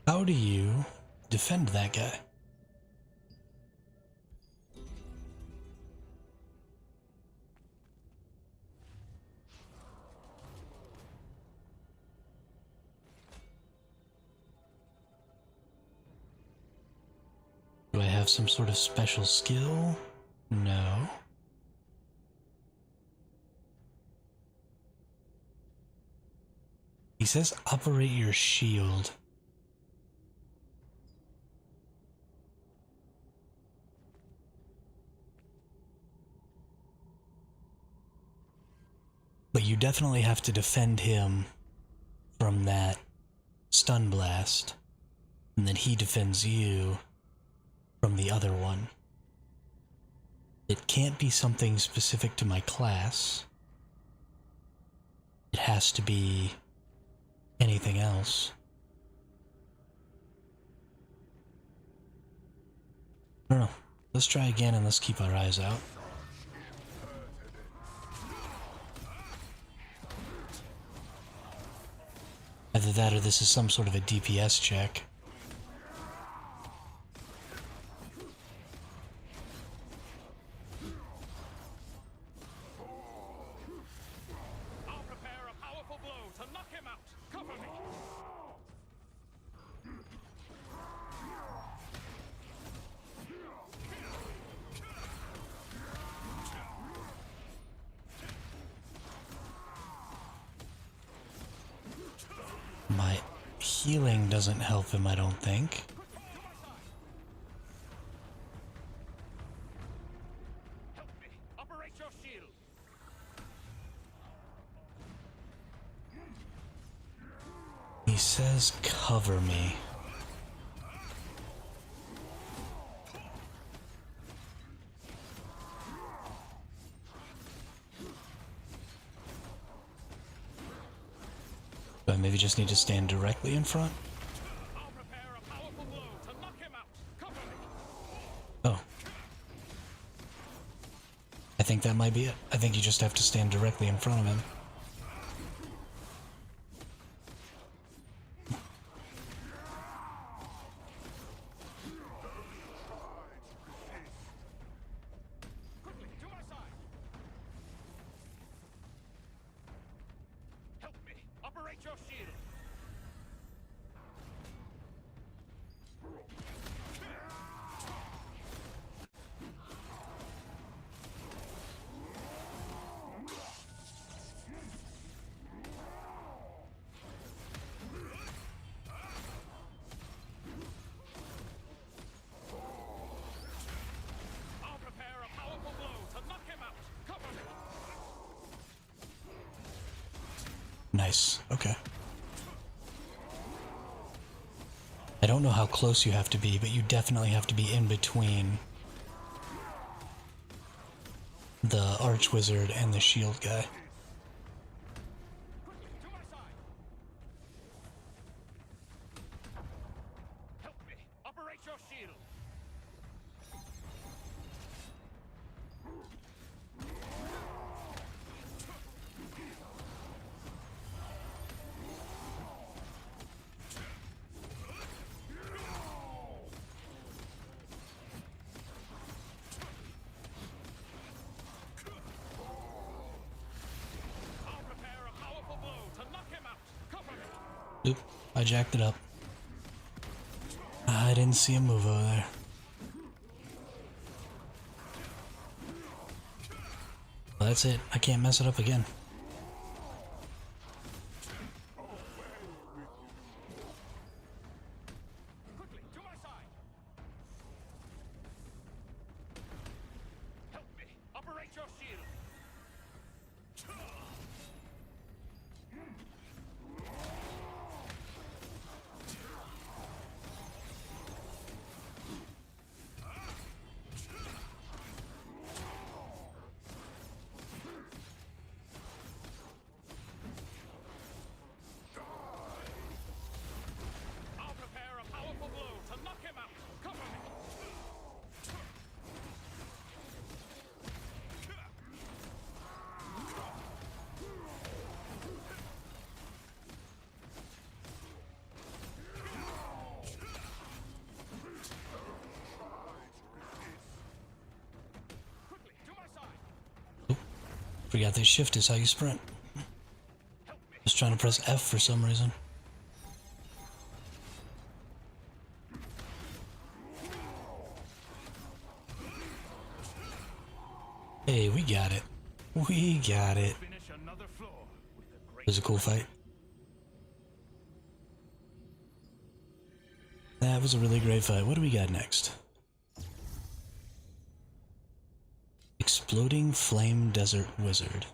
Speaker 1: How do you defend that guy? Do I have some sort of special skill? No. He says operate your shield. But you definitely have to defend him from that stun blast. And then he defends you from the other one. It can't be something specific to my class. It has to be anything else. I don't know. Let's try again and let's keep our eyes out. Either that or this is some sort of a DPS check.
Speaker 3: I'll prepare a powerful blow to knock him out. Cover me.
Speaker 1: My healing doesn't help him, I don't think.
Speaker 3: Help me. Operate your shield.
Speaker 1: He says cover me. Do I maybe just need to stand directly in front?
Speaker 3: I'll prepare a powerful blow to knock him out. Cover me.
Speaker 1: Oh. I think that might be it. I think you just have to stand directly in front of him.
Speaker 3: Quickly, to my side. Help me. Operate your shield. I'll prepare a powerful blow to knock him out. Cover me.
Speaker 1: Nice. Okay. I don't know how close you have to be, but you definitely have to be in between the Archwizard and the shield guy.
Speaker 3: Quickly, to my side. Help me. Operate your shield. I'll prepare a powerful blow to knock him out. Cover me.
Speaker 1: Oop, I jacked it up. I didn't see a move over there. Well, that's it. I can't mess it up again.
Speaker 3: Quickly, to my side. Help me. Operate your shield.
Speaker 1: Forgot that shift is how you sprint. Just trying to press F for some reason. Hey, we got it. We got it. It was a cool fight. That was a really great fight. What do we got next? Exploding Flame Desert Wizard.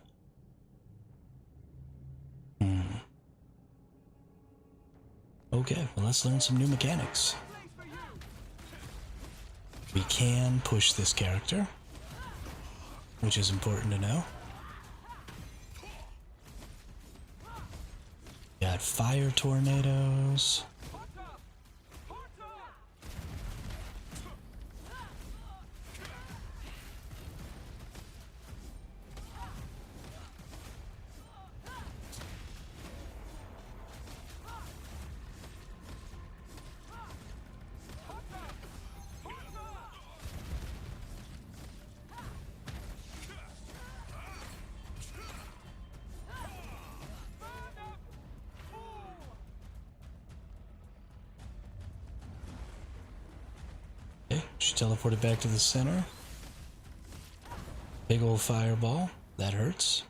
Speaker 1: Okay, well let's learn some new mechanics. We can push this character, which is important to know. Got fire tornadoes. Okay, she teleported back to the center. Big old fireball. That hurts.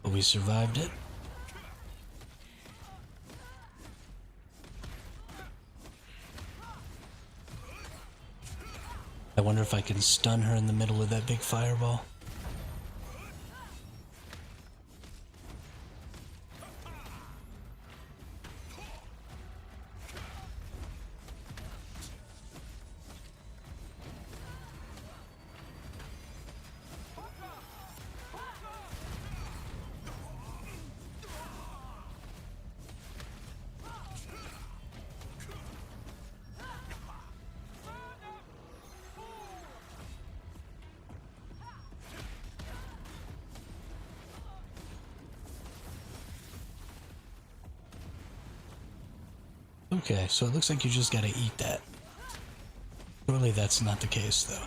Speaker 1: But we survived it. I wonder if I can stun her in the middle of that big fireball. Okay, so it looks like you just gotta eat that. Surely that's not the case, though.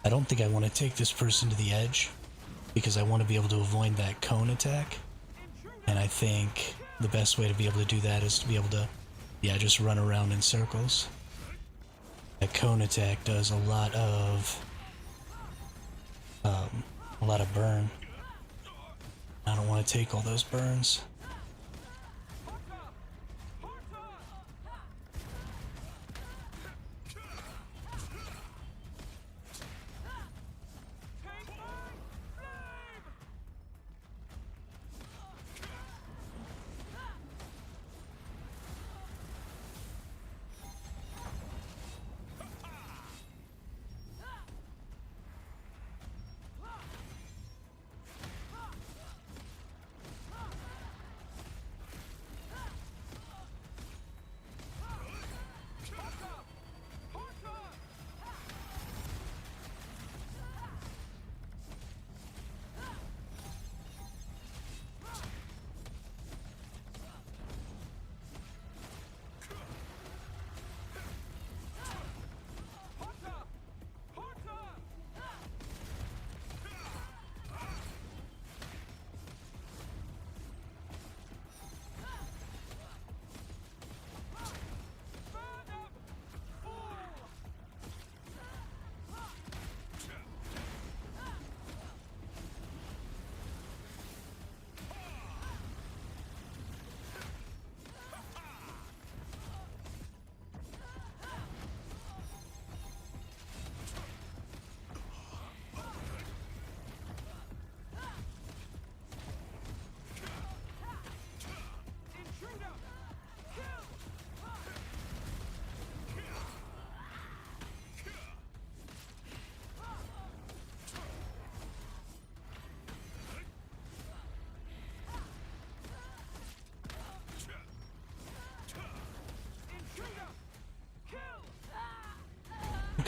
Speaker 1: I don't think I want to take this person to the edge because I want to be able to avoid that cone attack. And I think the best way to be able to do that is to be able to, yeah, just run around in circles. That cone attack does a lot of burn. I don't want to take all those burns.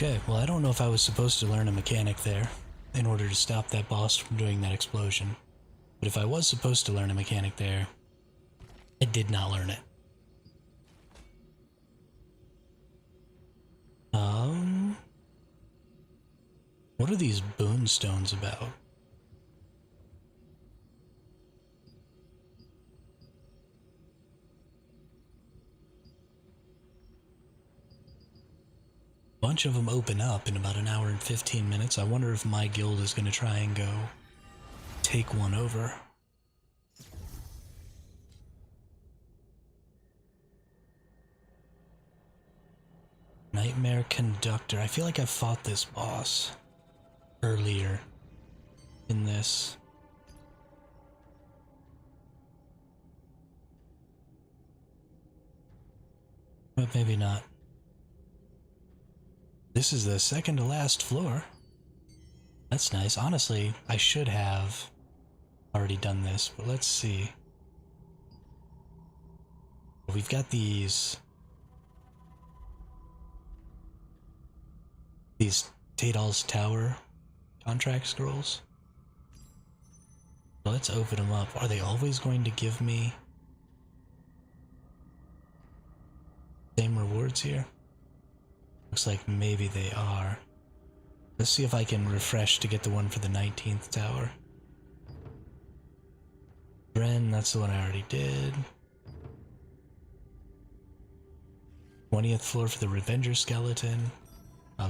Speaker 1: Okay, well I don't know if I was supposed to learn a mechanic there in order to stop that boss from doing that explosion. But if I was supposed to learn a mechanic there, I did not learn it. What are these boon stones about? A bunch of them open up in about an hour and 15 minutes. I wonder if my guild is going to try and go take one over. Nightmare Conductor. I feel like I fought this boss earlier in this. But maybe not. This is the second to last floor. That's nice. Honestly, I should have already done this, but let's see. We've got these Tadal's Tower contract scrolls. So let's open them up. Are they always going to give me same rewards here? Looks like maybe they are. Let's see if I can refresh to get the one for the 19th tower. Ren, that's the one I already did. 20th floor for the Revenger skeleton.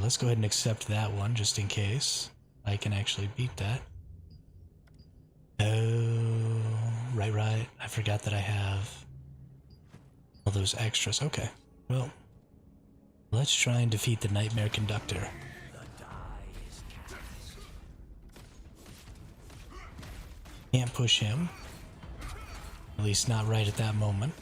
Speaker 1: Let's go ahead and accept that one just in case I can actually beat that. Oh, right. I forgot that I have all those extras. Okay, well, let's try and defeat the Nightmare Conductor. Can't push him. At least not right at that moment.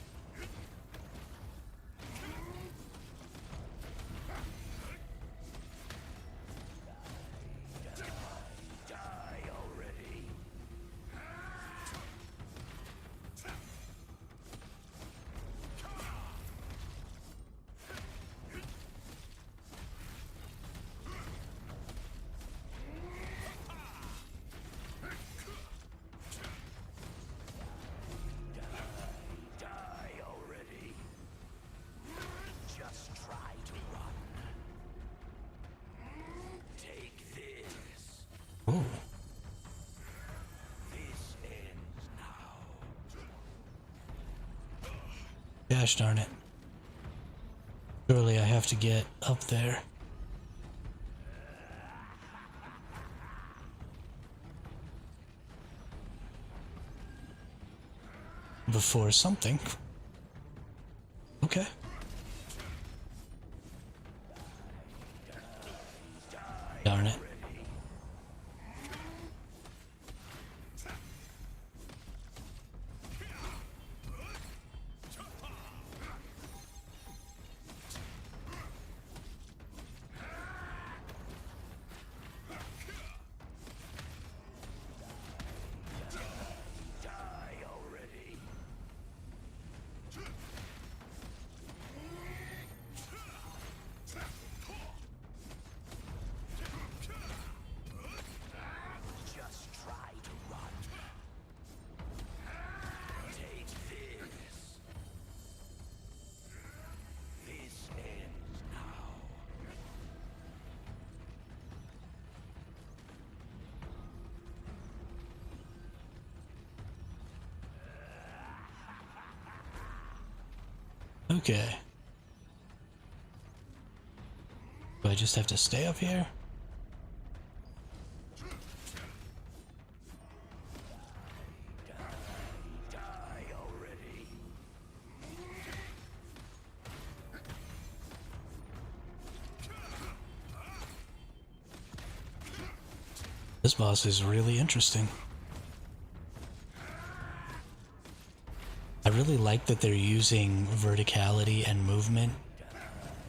Speaker 1: Ooh. Gosh darn it. Surely I have to get up there. Before something. Okay. Darn it. Okay. Do I just have to stay up here? This boss is really interesting. I really like that they're using verticality and movement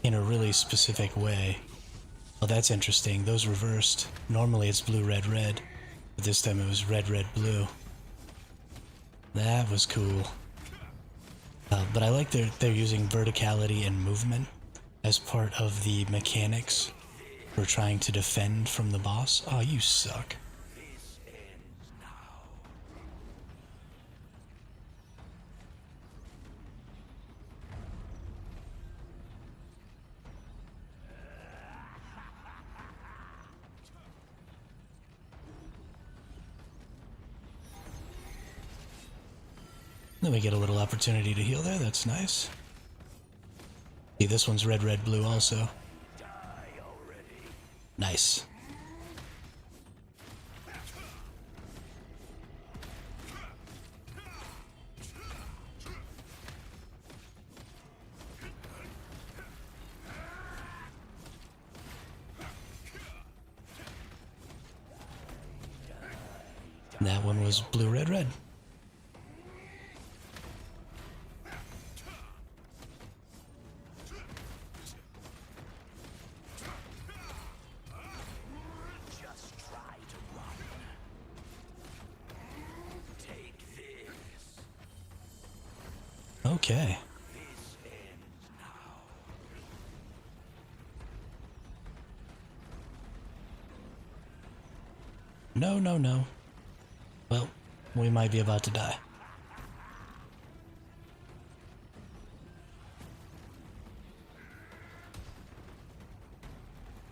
Speaker 1: in a really specific way. Well, that's interesting. Those reversed. Normally it's blue, red, red. But this time it was red, red, blue. That was cool. But I like they're using verticality and movement as part of the mechanics for trying to defend from the boss. Oh, you suck.
Speaker 3: This ends now.
Speaker 1: Then we get a little opportunity to heal there. That's nice. See, this one's red, red, blue also.
Speaker 3: Die already.
Speaker 1: Nice. That one was blue, red, red.
Speaker 3: Just try to run. Take this.
Speaker 1: Okay.
Speaker 3: This ends now.
Speaker 1: No, no, no. Well, we might be about to die.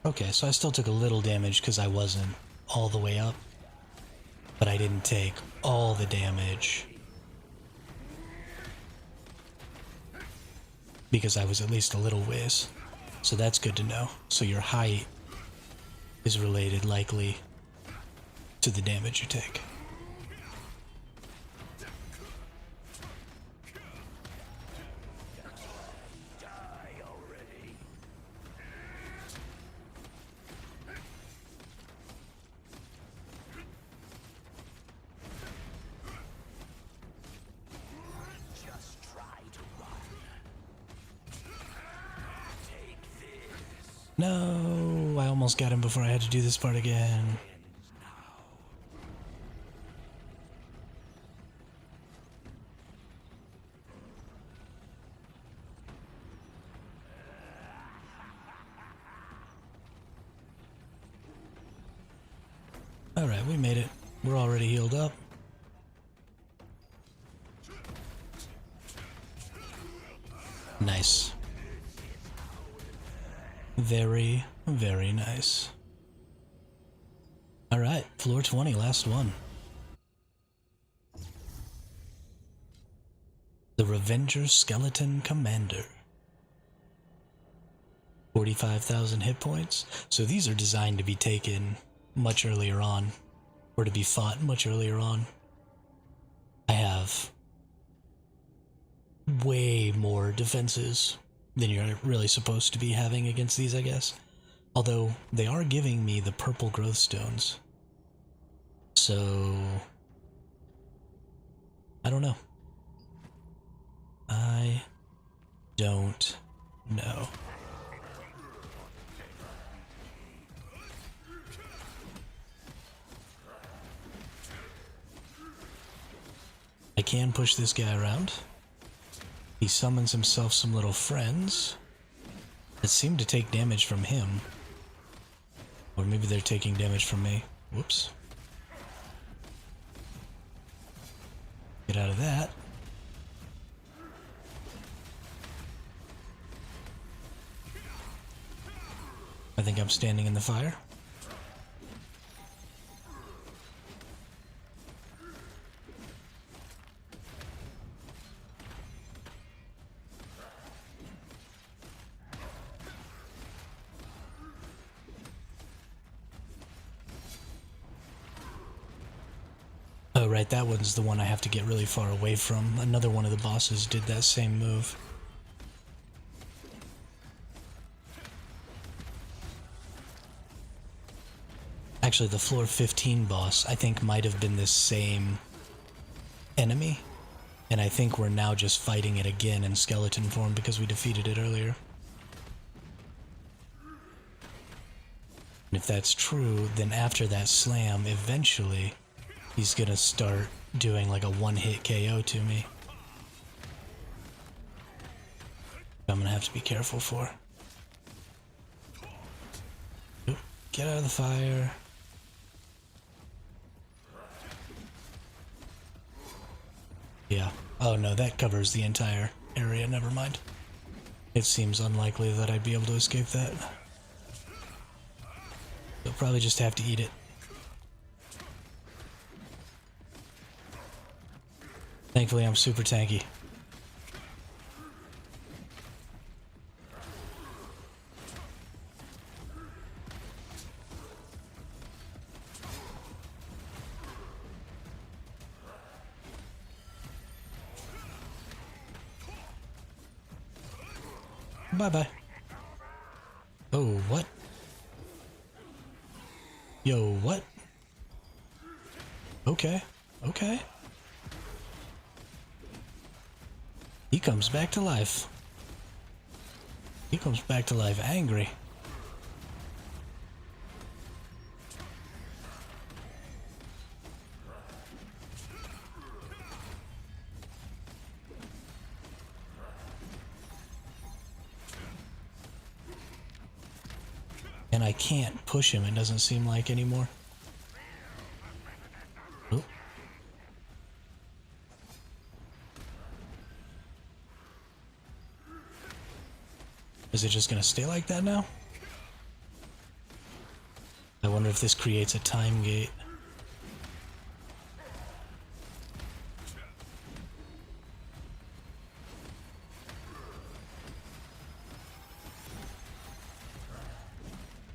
Speaker 1: Okay, so I still took a little damage because I wasn't all the way up. But I didn't take all the damage. Because I was at least a little whiz. So that's good to know. So your height is related likely to the damage you take.
Speaker 3: Die already. Just try to run. Take this.
Speaker 1: No, I almost got him before I had to do this part again.
Speaker 3: Ends now.
Speaker 1: Alright, we made it. We're already healed up. Nice. Very, very nice. Alright, floor 20, last one. The Revenger Skeleton Commander. 45,000 hit points. So these are designed to be taken much earlier on, or to be fought much earlier on. I have way more defenses than you're really supposed to be having against these, I guess. Although they are giving me the purple growth stones. So I don't know. I don't know. I can push this guy around. He summons himself some little friends that seem to take damage from him. Or maybe they're taking damage from me. Whoops. Get out of that. I think I'm standing in the fire. Oh, right, that one's the one I have to get really far away from. Another one of the bosses did that same move. Actually, the floor 15 boss, I think, might have been this same enemy. And I think we're now just fighting it again in skeleton form because we defeated it earlier. And if that's true, then after that slam, eventually he's gonna start doing like a one-hit KO to me. I'm gonna have to be careful for. Oop. get out of the fire. Yeah. Oh no, that covers the entire area. Never mind. It seems unlikely that I'd be able to escape that. You'll probably just have to eat it. Thankfully, I'm super tanky. Bye-bye. Oh, what? Yo, what? Okay, okay. He comes back to life. He comes back to life angry. And I can't push him, it doesn't seem like anymore. Oh. Is it just gonna stay like that now? I wonder if this creates a time gate.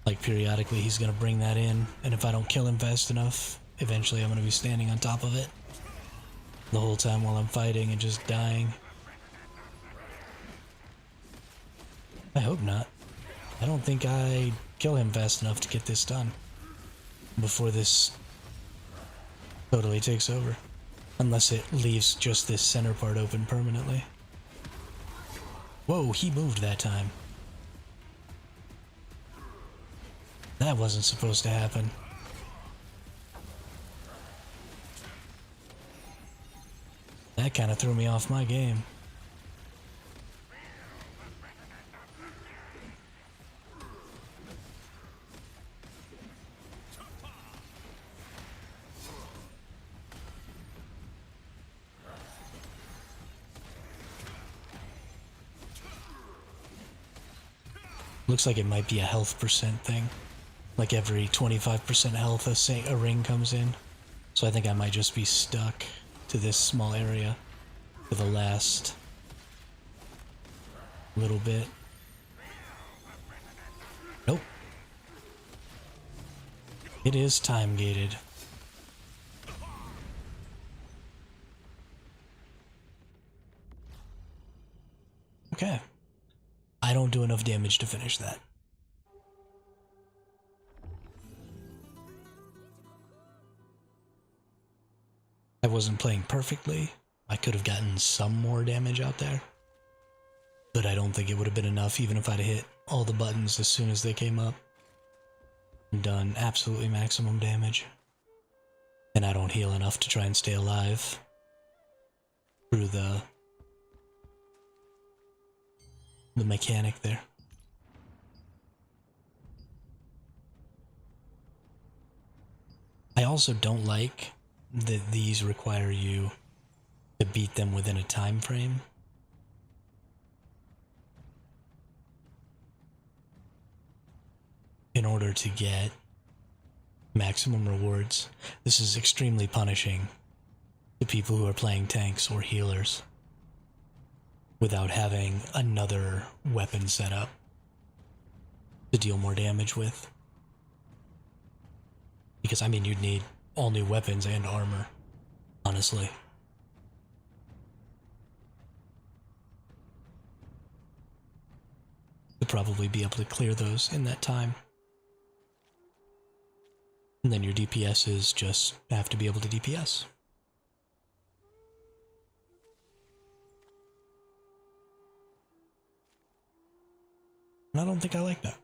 Speaker 1: Like periodically he's gonna bring that in, and if I don't kill him fast enough, eventually I'm gonna be standing on top of it the whole time while I'm fighting and just dying. I hope not. I don't think I kill him fast enough to get this done before this totally takes over. Unless it leaves just this center part open permanently. Whoa, he moved that time. That wasn't supposed to happen. That kind of threw me off my game. Looks like it might be a health percent thing. Like every 25% health a ring comes in. So I think I might just be stuck to this small area for the last little bit. Nope. It is time gated. Okay. I don't do enough damage to finish that. I wasn't playing perfectly. I could have gotten some more damage out there. But I don't think it would have been enough even if I'd hit all the buttons as soon as they came up. And done absolutely maximum damage. And I don't heal enough to try and stay alive through the mechanic there. I also don't like that these require you to beat them within a time frame. In order to get maximum rewards. This is extremely punishing to people who are playing tanks or healers without having another weapon set up to deal more damage with. Because, I mean, you'd need all new weapons and armor, honestly. To probably be able to clear those in that time. And then your DPSs just have to be able to DPS. And I don't think I like that.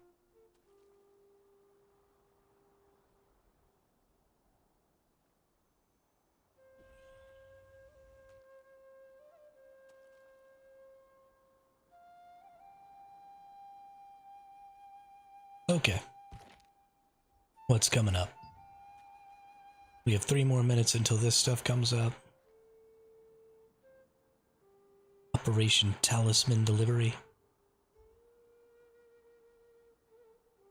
Speaker 1: Okay. What's coming up? We have 3 more minutes until this stuff comes up. Operation Talisman Delivery.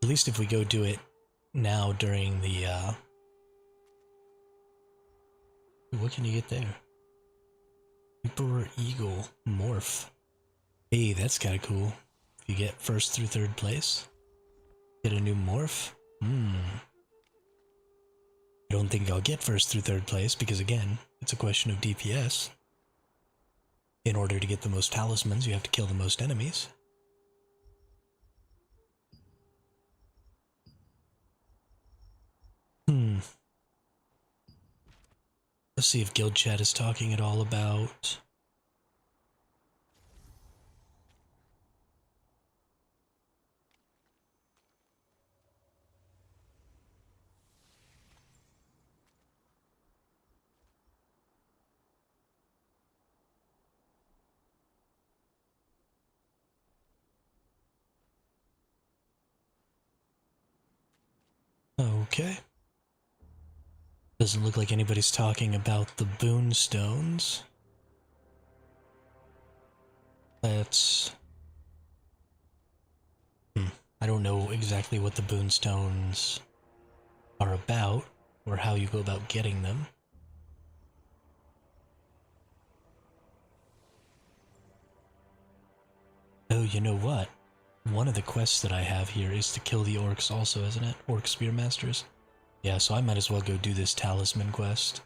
Speaker 1: At least if we go do it now during the, what can you get there? Emperor Eagle Morph. Hey, that's kinda cool. If you get 1st through 3rd place, get a new morph? I don't think I'll get 1st through 3rd place because, again, it's a question of DPS. In order to get the most talismans, you have to kill the most enemies. Let's see if guild chat is talking at all about... Okay. Doesn't look like anybody's talking about the boon stones. That's... I don't know exactly what the boon stones are about, or how you go about getting them. Oh, you know what? One of the quests that I have here is to kill the orcs also, isn't it? Orc Spearmasters? Yeah, so I might as well go do this talisman quest.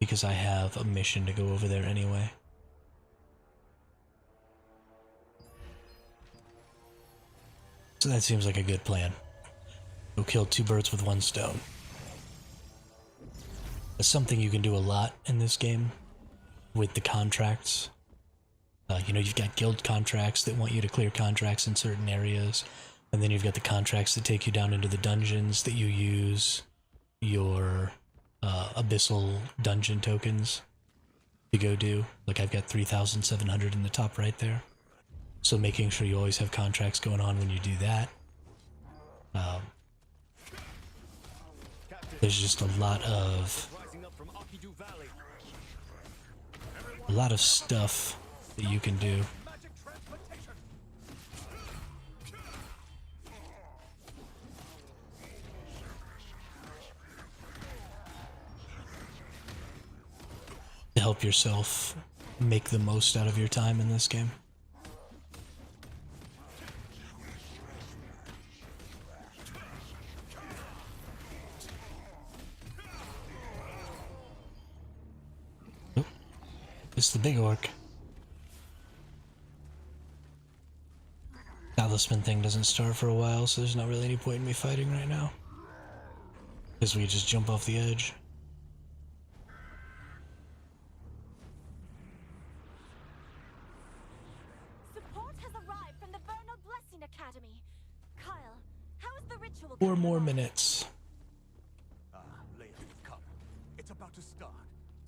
Speaker 1: Because I have a mission to go over there anyway. So that seems like a good plan. Go kill 2 birds with 1 stone. That's something you can do a lot in this game with the contracts. You know, you've got guild contracts that want you to clear contracts in certain areas, and then you've got the contracts that take you down into the dungeons that you use your abyssal dungeon tokens to go do. Like I've got 3,700 in the top right there. So making sure you always have contracts going on when you do that. There's just a lot of stuff that you can do. To help yourself make the most out of your time in this game. Oop. It's the big orc. Talisman thing doesn't start for a while, so there's not really any point in me fighting right now. Because we just jump off the edge.
Speaker 2: Support has arrived from the Vernal Blessing Academy. Kyle, how is the ritual
Speaker 1: 4
Speaker 2: going
Speaker 1: more
Speaker 2: along?
Speaker 1: minutes.
Speaker 3: Leia, come. It's about to start,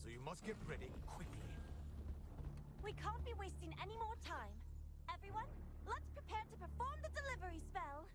Speaker 3: so you must get ready quickly.
Speaker 2: We can't be wasting any more time. Everyone, let's prepare to perform the delivery spell.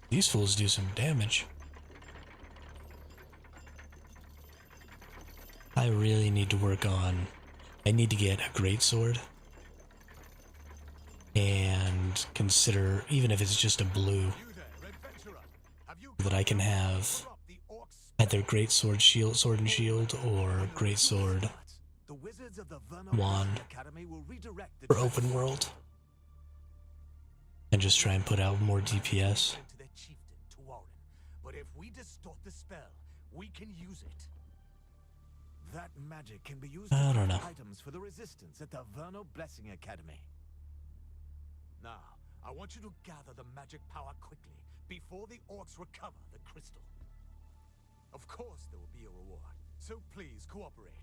Speaker 1: These fools do some damage. I really need to work on... I need to get a greatsword. And consider, even if it's just a blue, that I can have either greatsword, sword and shield, or greatsword wand for open world. And just try and put out more DPS.
Speaker 3: But if we distort the spell, we can use it. That magic can be used
Speaker 1: I
Speaker 3: to
Speaker 1: don't know.
Speaker 3: craft items for the resistance at the Verno Blessing Academy. Now, I want you to gather the magic power quickly before the orcs recover the crystal. Of course there will be a reward, so please cooperate.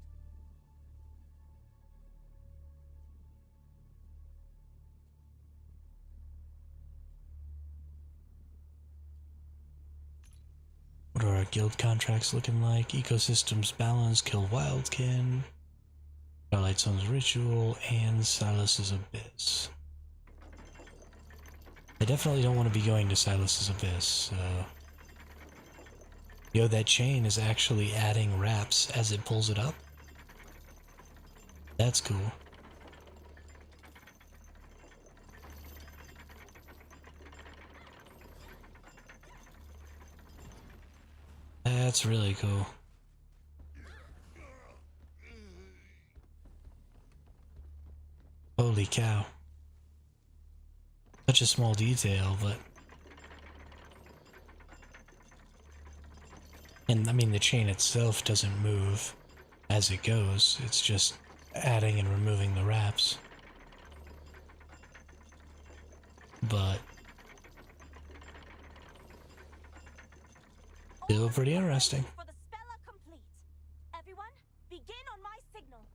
Speaker 1: What are our guild contracts looking like? Ecosystems balance, kill wildkin, Twilight Zone's ritual, and Silas's Abyss. I definitely don't want to be going to Silas's Abyss, so... Yo, that chain is actually adding wraps as it pulls it up. That's cool. That's really cool. Holy cow. Such a small detail, but... And I mean, the chain itself doesn't move as it goes, it's just adding and removing the wraps. But... still pretty interesting.
Speaker 2: For the spell are complete. Everyone, begin on my signal.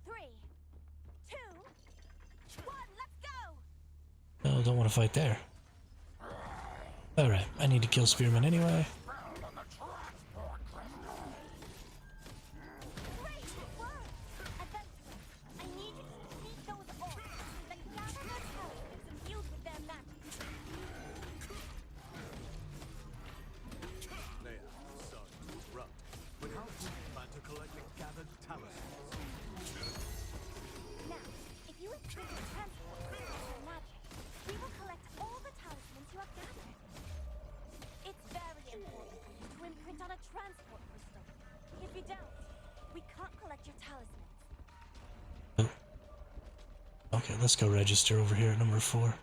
Speaker 2: 3, 2, 1, let's go!
Speaker 1: Oh, don't want to fight there. Alright, I need to kill Spearman anyway.
Speaker 2: Great work! Adventurer, I need you to defeat those orcs, then gather their talismans imbued with their magic.
Speaker 3: Leia, sorry to interrupt, but how do you plan to collect the gathered talismans?
Speaker 2: Now, if you imprint the transport crystal with your magic, we will collect all the talismans you have gathered. It's very important for you to imprint on a transport crystal. If you don't, we can't collect your talismans.
Speaker 1: Okay, let's go register over here at number 4.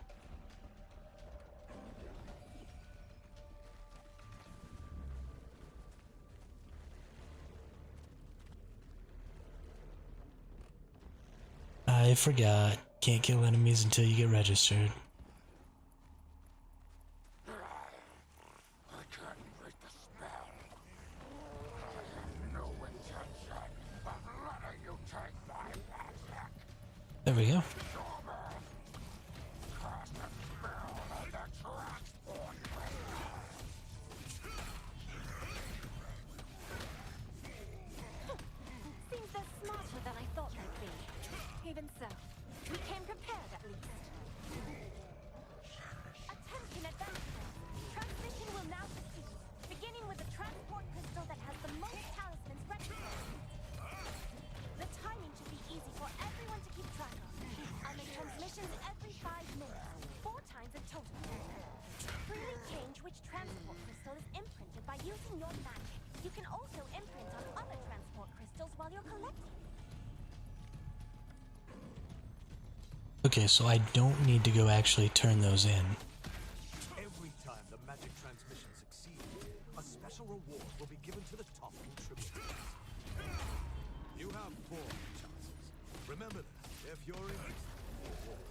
Speaker 1: I forgot. Can't kill enemies until you get registered.
Speaker 4: I can't break the spell. I have no intention of letting you take my magic.
Speaker 1: There we go.
Speaker 4: Cast a spell on the transport crystal.
Speaker 2: Seems they're smarter than I thought they'd be. Even so, we came prepared at least. Attention adventurers! Transmission will now proceed, beginning with the transport crystal that has the most talismans registered. The timing should be easy for everyone to keep track of. I'll make transmissions every 5 minutes, 4 times in total. Freely change which transport crystal is imprinted by using your magic. You can also imprint on other transport crystals while you're collecting.
Speaker 1: Okay, so I don't need to go actually turn those in.
Speaker 3: Every time the magic transmission succeeds, a special reward will be given to the top contributors. You have 4 chances. Remember that if you're interested in rewards.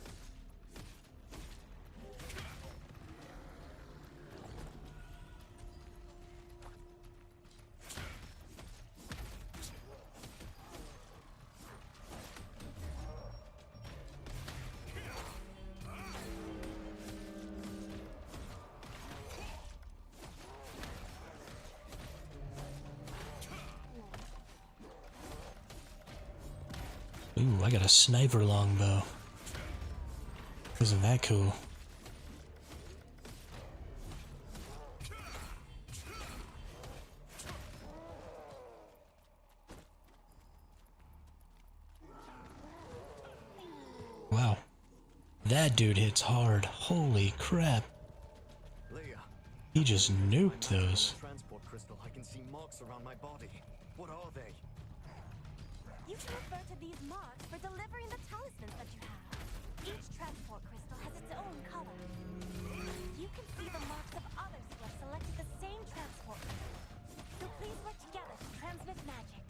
Speaker 1: Ooh, I got a sniper longbow. Isn't that cool? Wow. That dude hits hard. Holy crap.
Speaker 3: Leah.
Speaker 1: He just nuked those.
Speaker 3: Transport crystal. I can see marks around my body. What are they?
Speaker 2: You can refer to these marks for delivering the talismans that you have. Each transport crystal has its own color. You can see the marks of others who have selected the same transport crystal. So please work together to transmit magic.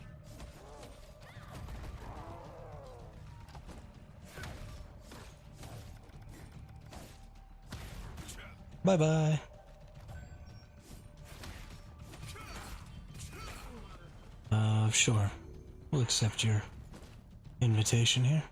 Speaker 1: Bye-bye. Sure. We'll accept your invitation here.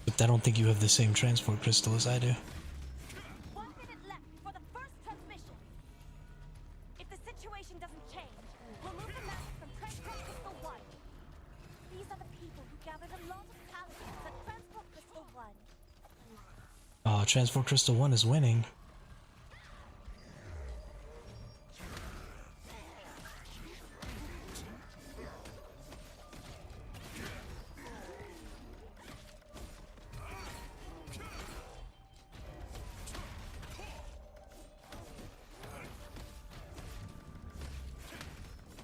Speaker 1: But I don't think you have the same transport crystal as I do.
Speaker 2: 1 minute left before the first transmission. If the situation doesn't change, we'll move the magic from Transport Crystal 1. These are the people who gathered a lot of talismans at Transport Crystal 1.
Speaker 1: Oh, Transport Crystal 1 is winning.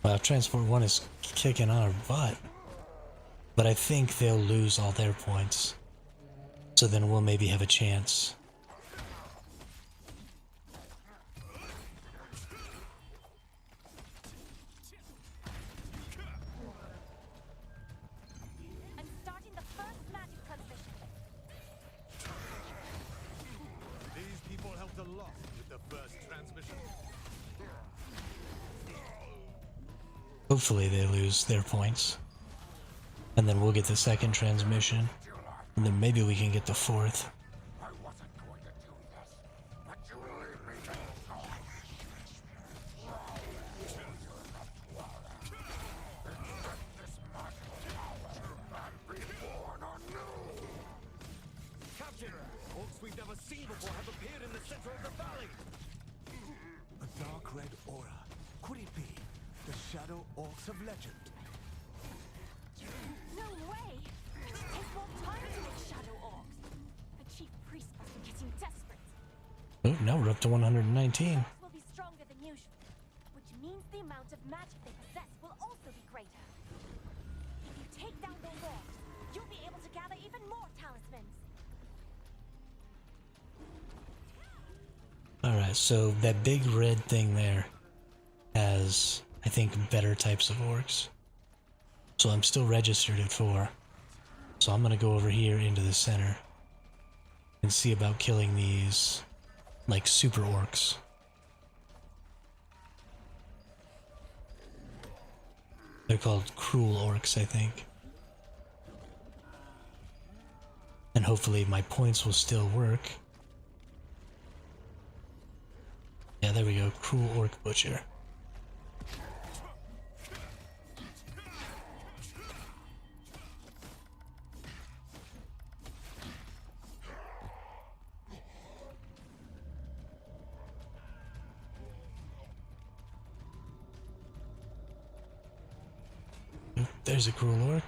Speaker 1: Wow, Transport 1 is kicking our butt. But I think they'll lose all their points. So then we'll maybe have a chance.
Speaker 2: I'm starting the first magic transmission.
Speaker 3: These people helped a lot with the first transmission.
Speaker 1: Hopefully they lose their points. And then we'll get the second transmission. And then maybe we can get the fourth.
Speaker 4: I wasn't going to do this, but you leave me to
Speaker 3: Captain, orcs we've never seen before have appeared in the center of the valley. A dark red aura. Could it be the shadow orcs of legend?
Speaker 2: No way! It'll take more time to make shadow orcs. The chief priest must be getting desperate.
Speaker 1: Oh, now we're up to 119.
Speaker 2: Orcs will be stronger than usual, which means the amount of magic they possess will also be greater. If you take down those orcs, you'll be able to gather even more talismans.
Speaker 1: Alright, so that big red thing there has, I think, better types of orcs. So I'm still registered at 4. So I'm gonna go over here into the center and see about killing these, like, super orcs. They're called cruel orcs, I think. And hopefully my points will still work. Yeah, there we go. Cruel orc butcher. There's a cruel orc.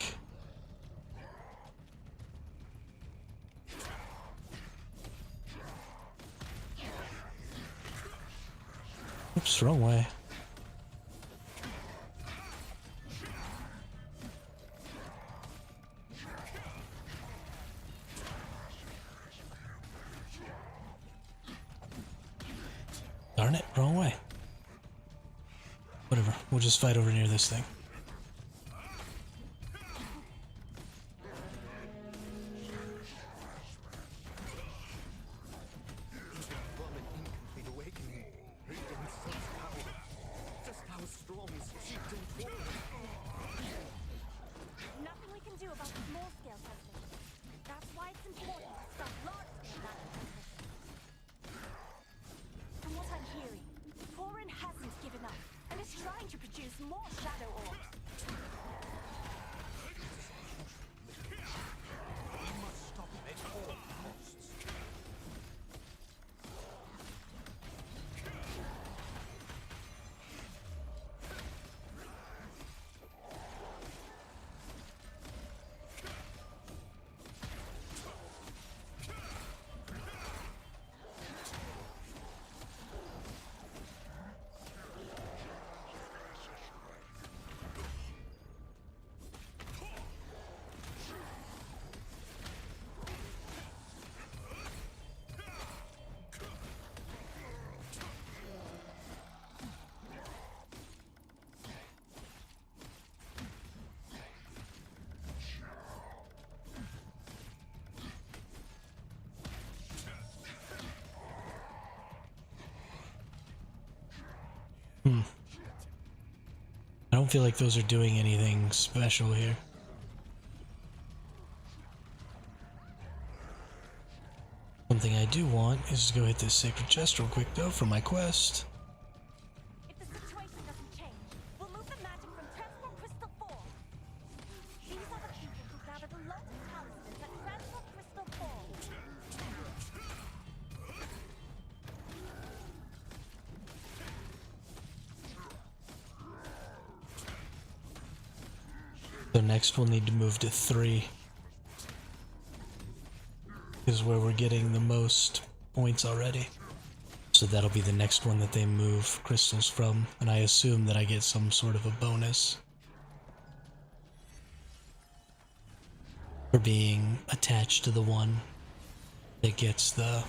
Speaker 1: Oops, wrong way. Darn it, wrong way. Whatever, we'll just fight over near this thing.
Speaker 3: From an incomplete awakening, Radiant's sense power. Just how strong is cheeked and forward.
Speaker 2: Nothing we can do about small-scale transmission. That's why it's important to start large-scale magic transmission. From what I'm hearing, Thorin hasn't given up and is trying to produce more shadow orcs.
Speaker 1: I don't feel like those are doing anything special here. Something I do want is to go hit this sacred chest real quick though for my quest.
Speaker 2: If the situation doesn't change, we'll move the magic from Transport Crystal 4. These are the people who gathered a lot of talismans at Transport Crystal 4.
Speaker 1: So next we'll need to move to 3. Is where we're getting the most points already. So that'll be the next one that they move crystals from, and I assume that I get some sort of a bonus for being attached to the one that gets the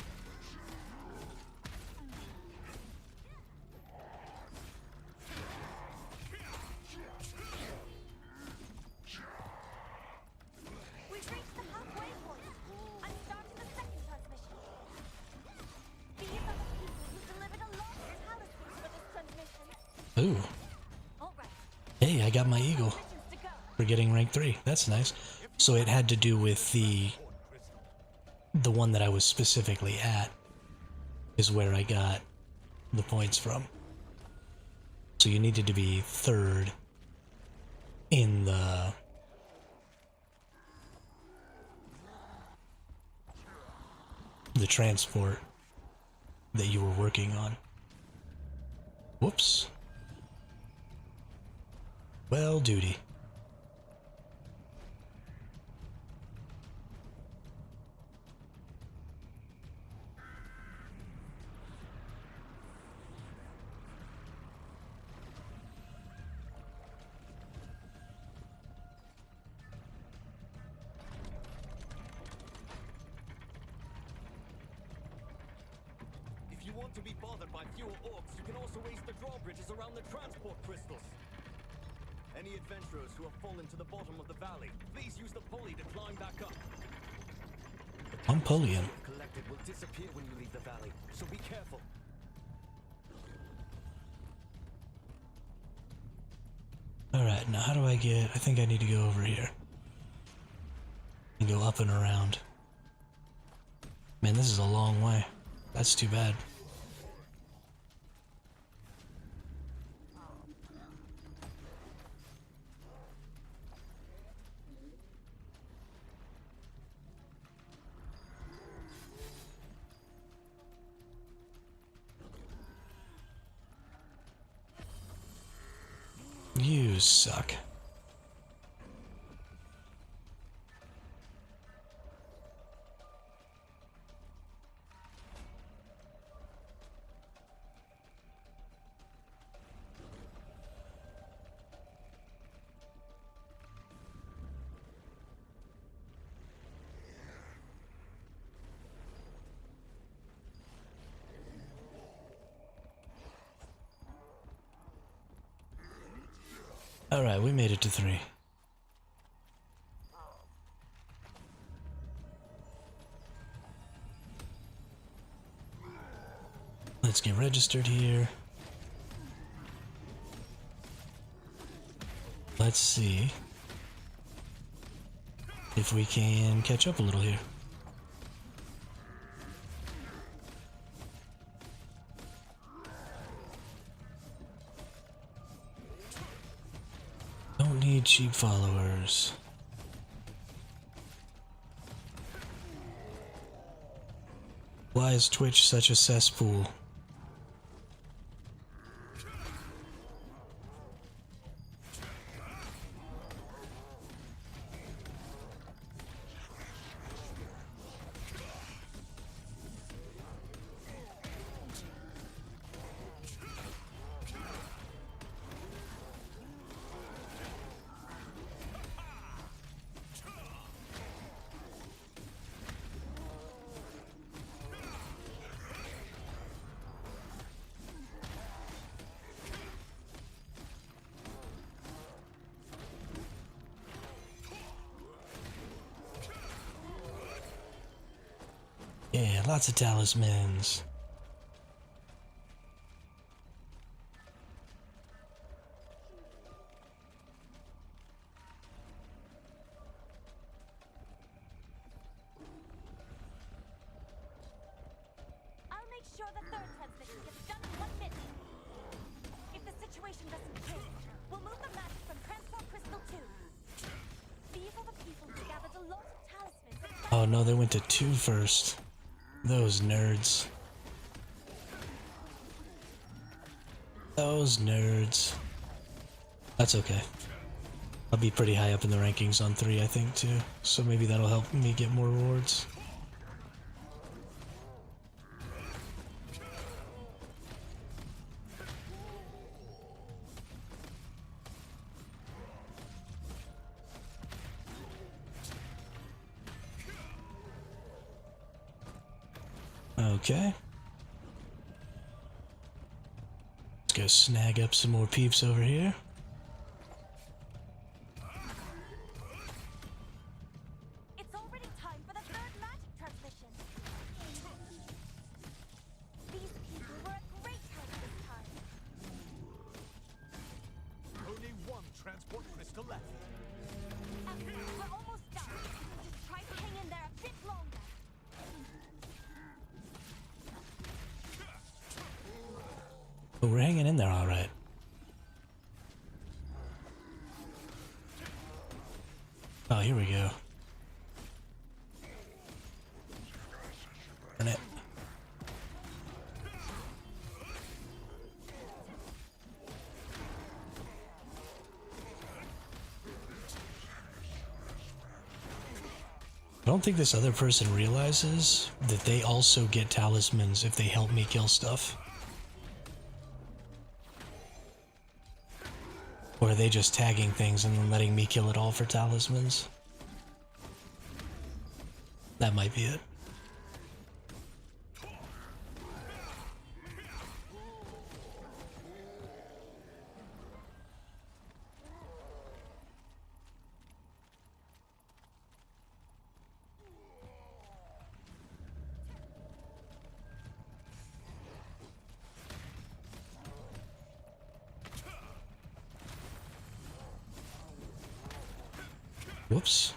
Speaker 2: We've reached the halfway point. I'm starting the second transmission. These are the people who delivered a lot of talismans for this transmission.
Speaker 1: Ooh.
Speaker 2: Alright,
Speaker 1: Hey, I got my eagle
Speaker 2: missions to go.
Speaker 1: for getting rank 3. That's nice. So it had to do with the one that I was specifically at is where I got the points from. So you needed to be 3rd in the transport that you were working on. Whoops. Well, duty.
Speaker 5: If you want to be bothered by fewer orcs, you can also raise the drawbridges around the transport crystals. Any adventurers who have fallen to the bottom of the valley, please use the pulley to climb back up.
Speaker 1: I'm Pullian.
Speaker 5: Collected will disappear when you leave the valley, so be careful.
Speaker 1: Alright, now how do I get... I think I need to go over here. And go up and around. Man, this is a long way. That's too bad. You suck. Alright, we made it to 3. Let's get registered here. Let's see if we can catch up a little here. Don't need sheep followers. Why is Twitch such a cesspool? Yeah, lots of talismans.
Speaker 2: transmission gets done in 1 minute. If the situation doesn't change, we'll move the magic from Transport Crystal 2. These are the people who gathered a lot of talismans.
Speaker 1: Oh no, they went to 2 first. Those nerds. Those nerds. That's okay. I'll be pretty high up in the rankings on 3, I think, too. So maybe that'll help me get more rewards. Okay. Let's go snag up some more peeps over here.
Speaker 2: It's already time for the 3rd magic transmission. These people were a great help this time.
Speaker 3: Only 1 transport crystal left.
Speaker 2: We're almost done. Just try to hang in there a bit longer.
Speaker 1: But we're hanging in there alright. Oh, here we go. Burn it. I don't think this other person realizes that they also get talismans if they help me kill stuff. Or are they just tagging things and then letting me kill it all for talismans? That might be it. Whoops.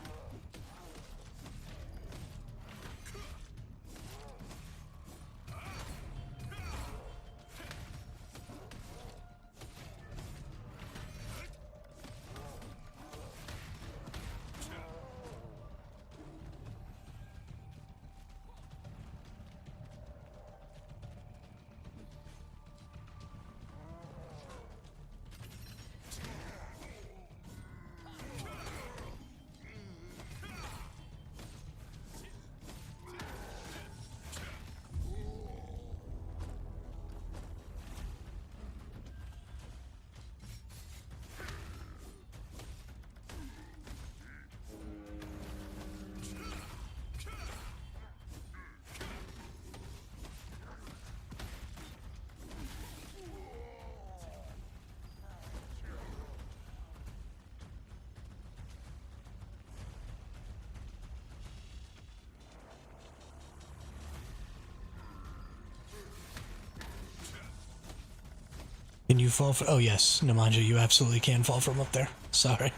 Speaker 1: Can you fall from... Oh yes, Nemanja, you absolutely can fall from up there. Sorry.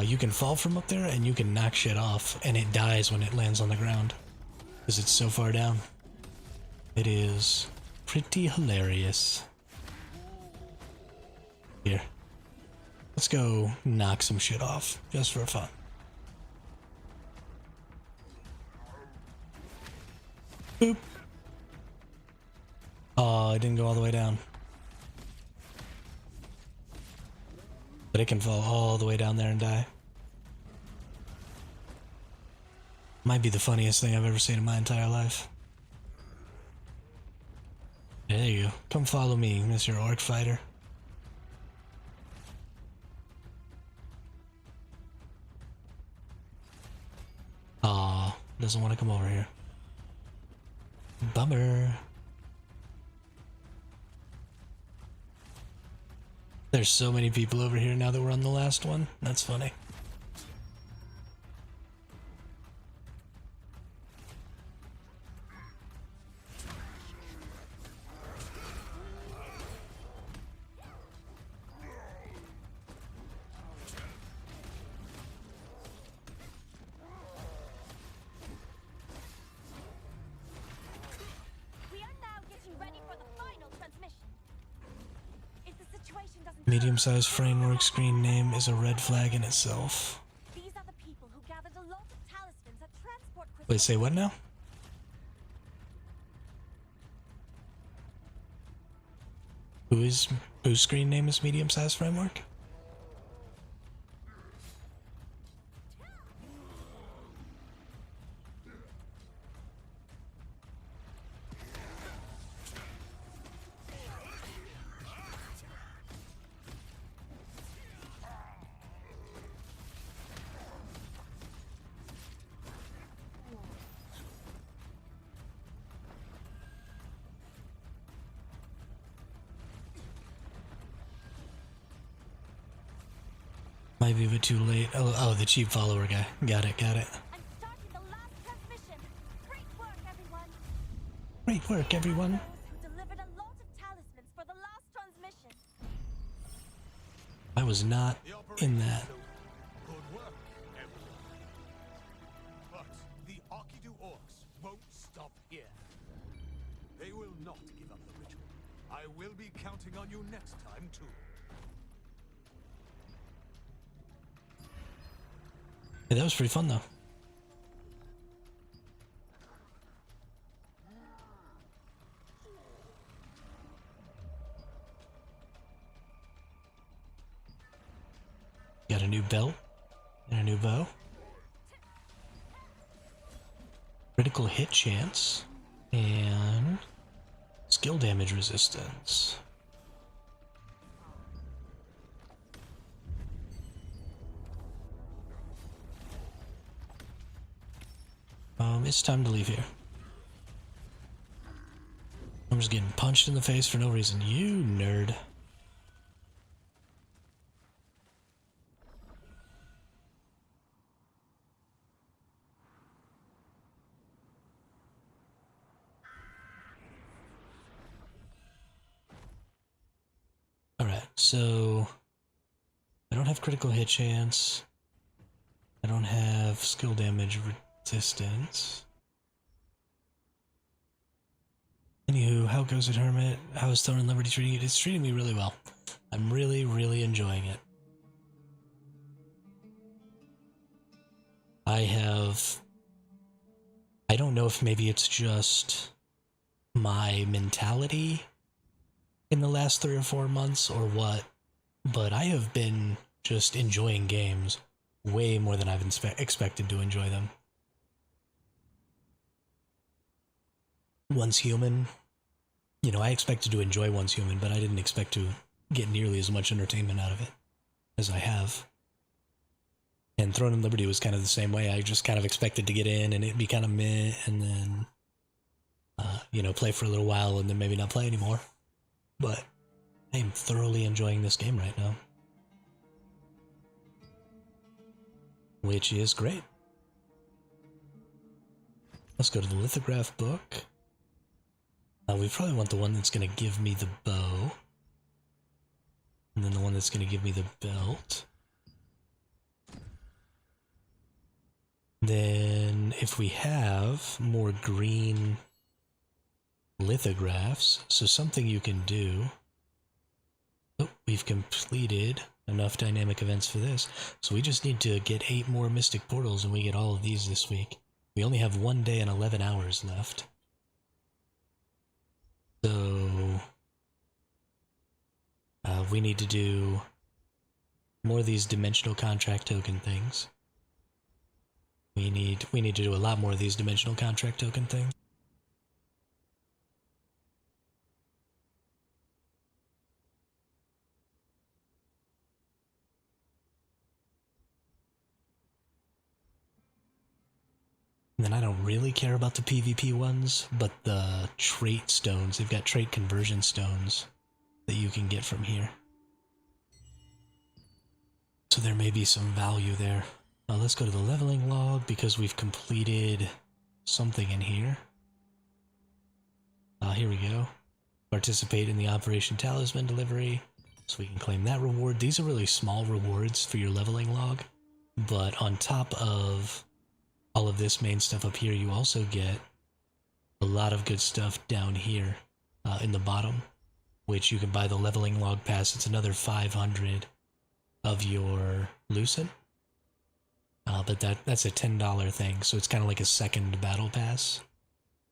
Speaker 1: You can fall from up there and you can knock shit off and it dies when it lands on the ground. Because it's so far down. It is pretty hilarious. Here. Let's go knock some shit off, just for fun. Boop. Oh, it didn't go all the way down. But it can fall all the way down there and die. Might be the funniest thing I've ever seen in my entire life. There you go. Come follow me, Mr. Orc Fighter. Aw, doesn't want to come over here. Bummer. There's so many people over here now that we're on the last one. That's funny.
Speaker 2: We are now getting ready
Speaker 1: Medium-sized framework screen name is a red flag in itself.
Speaker 2: These are the people who gathered a lot of talismans at transport crystals.
Speaker 1: Wait, say what now? Whose screen name is medium-sized framework? Might be a bit too late. Oh, the cheap follower guy. Got it.
Speaker 2: I'm starting the last transmission. Great work, everyone.
Speaker 1: Great work, everyone.
Speaker 2: Those who delivered a lot of talismans for the last transmission.
Speaker 1: I was not in that.
Speaker 3: Good work, everyone. But the Arkidu orcs won't stop here. They will not give up the ritual. I will be counting on you next time, too.
Speaker 1: Hey, that was pretty fun, though. Got a new belt and a new bow. Critical hit chance and skill damage resistance. It's time to leave here. I'm just getting punched in the face for no reason. You nerd. Alright, so I don't have critical hit chance. I don't have skill damage resistance. Anywho, how goes it, Hermit? How is Throne and Liberty treating you? It's treating me really well. I'm really, really enjoying it. I don't know if maybe it's just my mentality in the last 3 or 4 months or what, but I have been just enjoying games way more than I've expected to enjoy them. Once Human, you know, I expected to enjoy Once Human, but I didn't expect to get nearly as much entertainment out of it as I have. And Throne and Liberty was kind of the same way. I just kind of expected to get in and it'd be kind of meh, and then, you know, play for a little while and then maybe not play anymore. But I am thoroughly enjoying this game right now. Which is great. Let's go to the lithograph book. We probably want the one that's going to give me the bow. And then the one that's going to give me the belt. Then, if we have more green lithographs, so something you can do. Oh, we've completed enough dynamic events for this. So we just need to get 8 more mystic portals and we get all of these this week. We only have 1 day and 11 hours left. So we need to do more of these dimensional contract token things. We need to do a lot more of these dimensional contract token things. And then I don't really care about the PvP ones, but the trait stones, they've got trait conversion stones that you can get from here. So there may be some value there. Let's go to the leveling log because we've completed something in here. Here we go. Participate in the Operation Talisman delivery. So we can claim that reward. These are really small rewards for your leveling log. But on top of all of this main stuff up here, you also get a lot of good stuff down here in the bottom. which you can buy the leveling log pass. It's another 500 of your lucent. But that's a $10 thing, so it's kind of like a second battle pass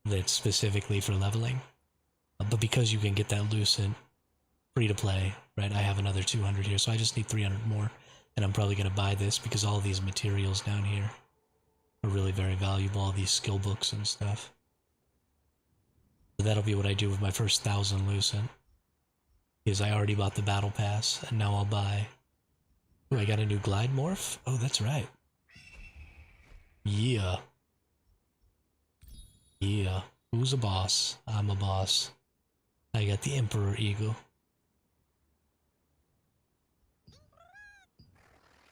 Speaker 1: that's specifically for leveling. But because you can get that lucent free to play, right? I have another 200 here, so I just need 300 more. And I'm probably going to buy this because all these materials down here are really very valuable, all these skill books and stuff. So that'll be what I do with my first 1,000 lucent. Because I already bought the battle pass, and now I'll buy... Ooh, I got a new glide morph? Oh, that's right. Yeah. Yeah. Who's a boss? I'm a boss. I got the Emperor Eagle.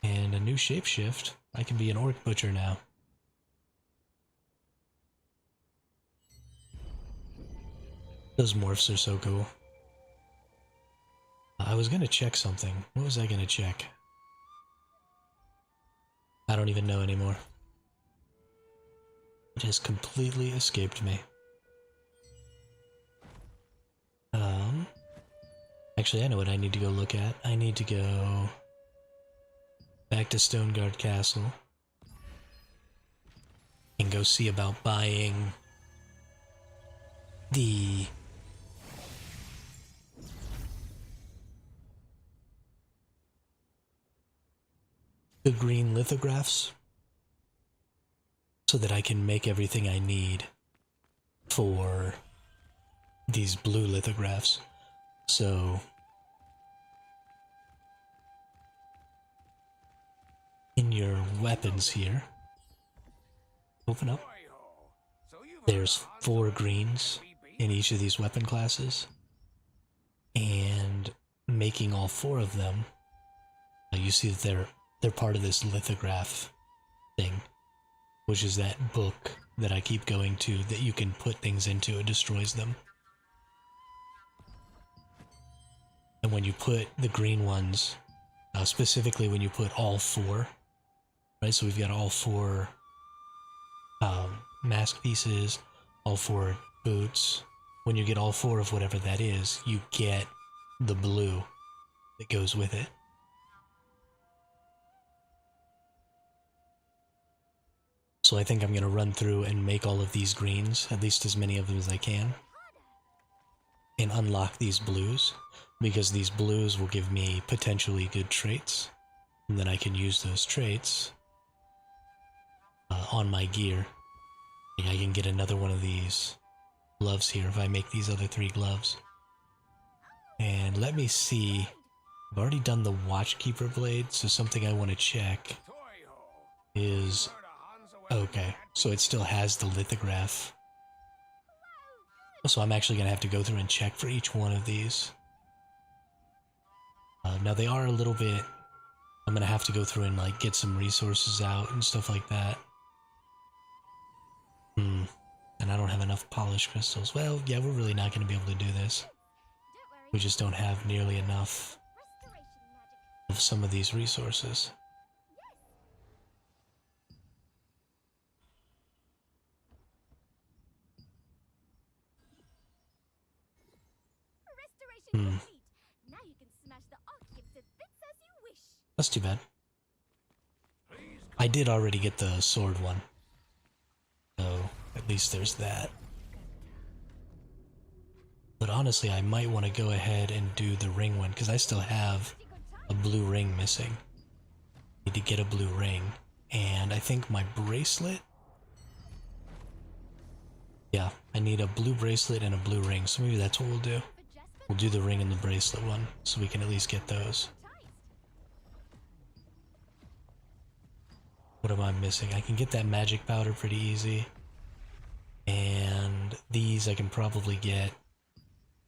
Speaker 1: And a new shapeshift. I can be an orc butcher now. Those morphs are so cool. I was gonna check something. What was I gonna check? I don't even know anymore. It has completely escaped me. Actually, I know what I need to go look at. I need to go back to Stoneguard Castle and go see about buying the green lithographs so that I can make everything I need for these blue lithographs. So in your weapons here, open up. There's 4 greens in each of these weapon classes, and making all 4 of them, you see that they're part of this lithograph thing, which is that book that I keep going to that you can put things into. It destroys them. And when you put the green ones, specifically when you put all 4, right? So we've got all 4 mask pieces, all 4 boots. When you get all 4 of whatever that is, you get the blue that goes with it. So I think I'm going to run through and make all of these greens, at least as many of them as I can, and unlock these blues, because these blues will give me potentially good traits, and then I can use those traits on my gear. Like I can get another one of these gloves here if I make these other 3 gloves. And let me see, I've already done the Watchkeeper blade, so something I want to check is... Okay, so it still has the lithograph. So I'm actually going to have to go through and check for each one of these. Now they are a little bit... I'm going to have to go through and like get some resources out and stuff like that. And I don't have enough polished crystals. Well, yeah, we're really not going to be able to do this. We just don't have nearly enough of some of these resources.
Speaker 2: Now you can smash the Archean to bits as you wish.
Speaker 1: That's too bad. I did already get the sword one, so at least there's that. But honestly, I might want to go ahead and do the ring one, because I still have a blue ring missing. Need to get a blue ring, and I think my bracelet... Yeah, I need a blue bracelet and a blue ring, so maybe that's what we'll do. We'll do the ring and the bracelet one, so we can at least get those. What am I missing? I can get that magic powder pretty easy. And these I can probably get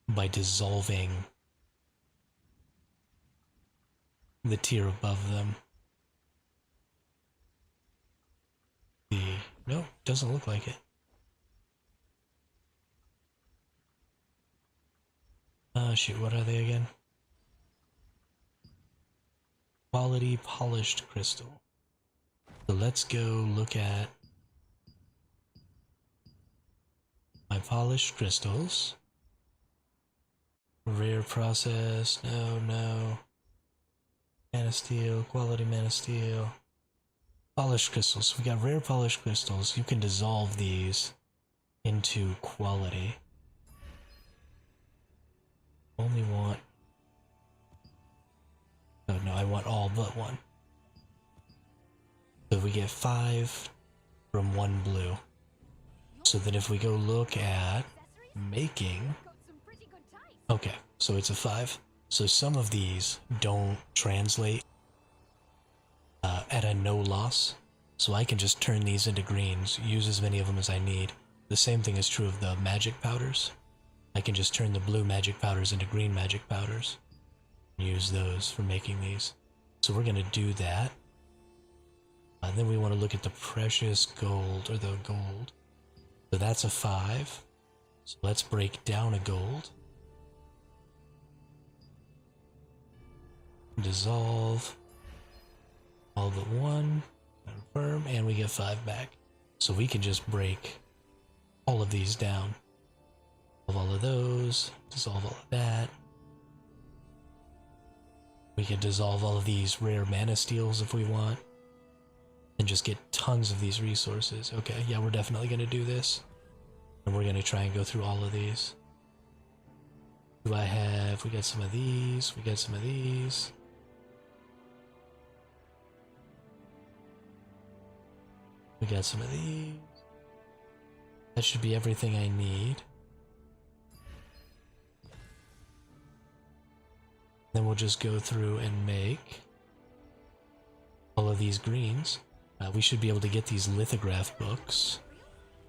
Speaker 1: by dissolving the tier above them. No, doesn't look like it. Shoot, what are they again? Quality polished crystal. So let's go look at my polished crystals. Rare process. No, no. Mana steel. Quality mana steel. Polished crystals. We got rare polished crystals. You can dissolve these into quality. Only want... Oh no, I want all but one. So we get 5 from 1 blue. So then if we go look at making... Okay, so it's a 5. So some of these don't translate at a no loss. So I can just turn these into greens, use as many of them as I need. The same thing is true of the magic powders. I can just turn the blue magic powders into green magic powders. And use those for making these. So we're going to do that. Then we want to look at the precious gold, or the gold. So that's a 5. So let's break down a gold. Dissolve. All but 1. Confirm, and we get 5 back. So we can just break all of these down. All of those. Dissolve all of that. We can dissolve all of these rare mana steals if we want. And just get tons of these resources. Okay, yeah, we're definitely going to do this. And we're going to try and go through all of these. Do I have... We got some of these. We got some of these. We got some of these. That should be everything I need. Then we'll just go through and make all of these greens. We should be able to get these lithograph books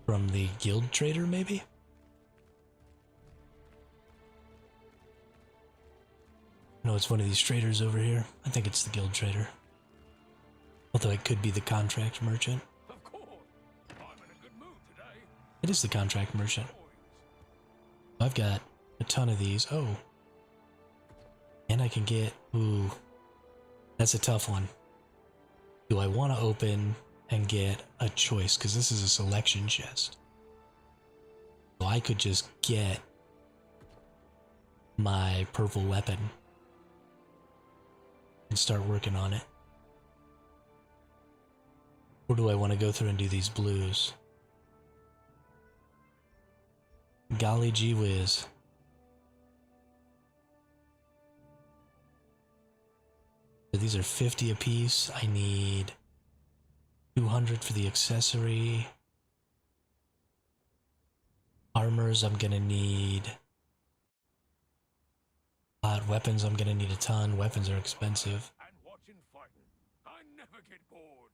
Speaker 1: from the guild trader, maybe? No, it's one of these traders over here. I think it's the guild trader. Although it could be the contract merchant.
Speaker 4: Of course. I'm in a good mood today.
Speaker 1: It is the contract merchant. I've got a ton of these. Oh. And I can get... Ooh. That's a tough one. Do I want to open and get a choice? Because this is a selection chest. So I could just get my purple weapon and start working on it. Or do I want to go through and do these blues? Golly gee whiz. These are 50 apiece. I need 200 for the accessory. Armors, I'm gonna need. Weapons, I'm gonna need a ton. Weapons are expensive.
Speaker 4: And watching fighting. I never get bored.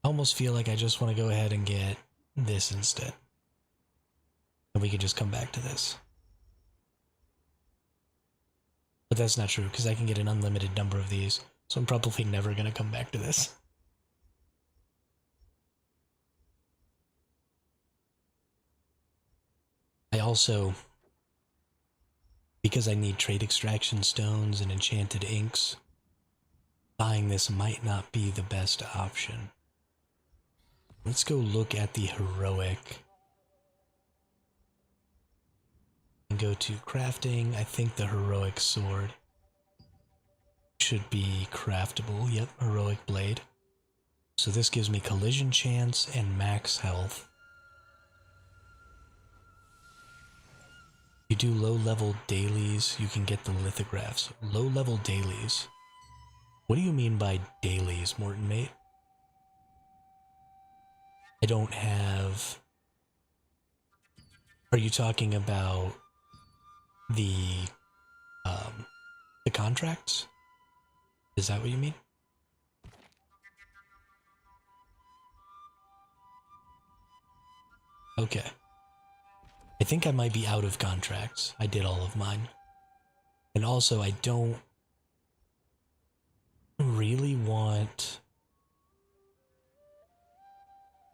Speaker 1: I almost feel like I just want to go ahead and get this instead. And we could just come back to this. But that's not true, because I can get an unlimited number of these. So I'm probably never going to come back to this. I also, because I need trade extraction stones and enchanted inks, buying this might not be the best option. Let's go look at the heroic. And go to crafting. I think the heroic sword should be craftable. Yep, heroic blade. So this gives me collision chance and max health. You do low level dailies, you can get the lithographs. Low level dailies. What do you mean by dailies, Morton mate? I don't have... Are you talking about the contracts? Is that what you mean? Okay. I think I might be out of contracts. I did all of mine. And also, I don't really want...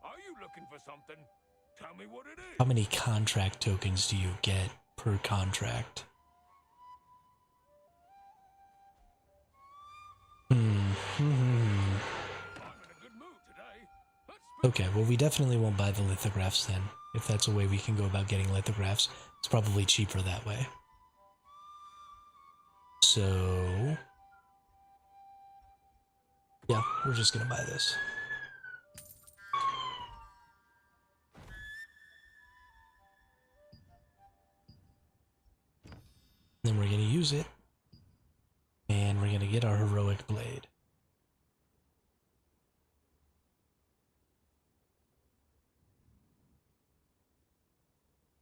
Speaker 4: Are you looking for something? Tell me what it is.
Speaker 1: How many contract tokens do you get per contract? Okay, well we definitely won't buy the lithographs then. If that's a way we can go about getting lithographs, it's probably cheaper that way. So... yeah, we're just gonna buy this. Then we're gonna use it. And we're gonna get our heroic blade.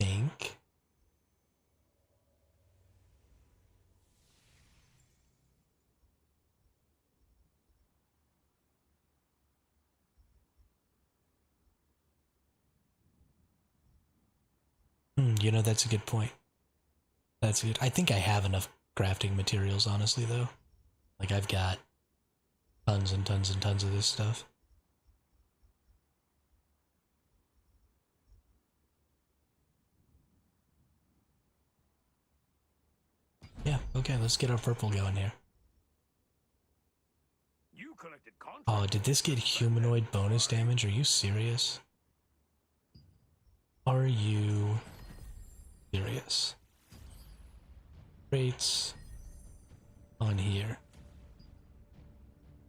Speaker 1: Think. You know, that's a good point. That's good. I think I have enough crafting materials, honestly, though. Like, I've got tons and tons and tons of this stuff. Yeah, okay, let's get our purple going here.
Speaker 4: You collected
Speaker 1: Oh, did this get humanoid bonus damage? Are you serious? Are you serious? Traits on here.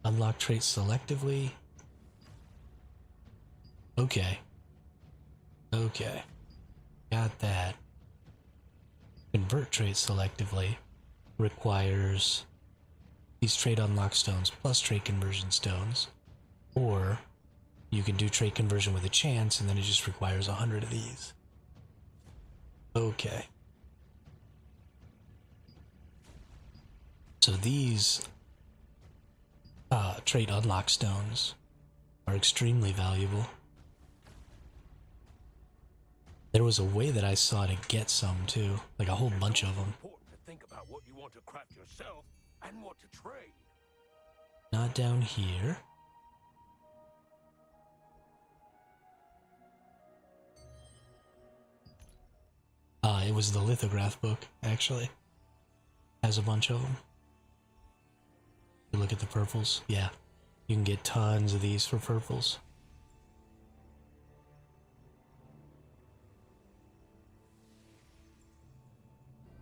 Speaker 1: Unlock traits selectively. Okay. Okay. Got that. Convert traits selectively requires these trait unlock stones plus trait conversion stones. Or you can do trait conversion with a chance and then it just requires 100 of these. Okay. So these trait unlock stones are extremely valuable. There was a way that I saw to get some too, like a whole bunch of them.
Speaker 4: Important to think about what you want to craft yourself and what to trade.
Speaker 1: Not down here. It was the lithograph book, actually. Has a bunch of them. You look at the purples. Yeah, you can get tons of these for purples.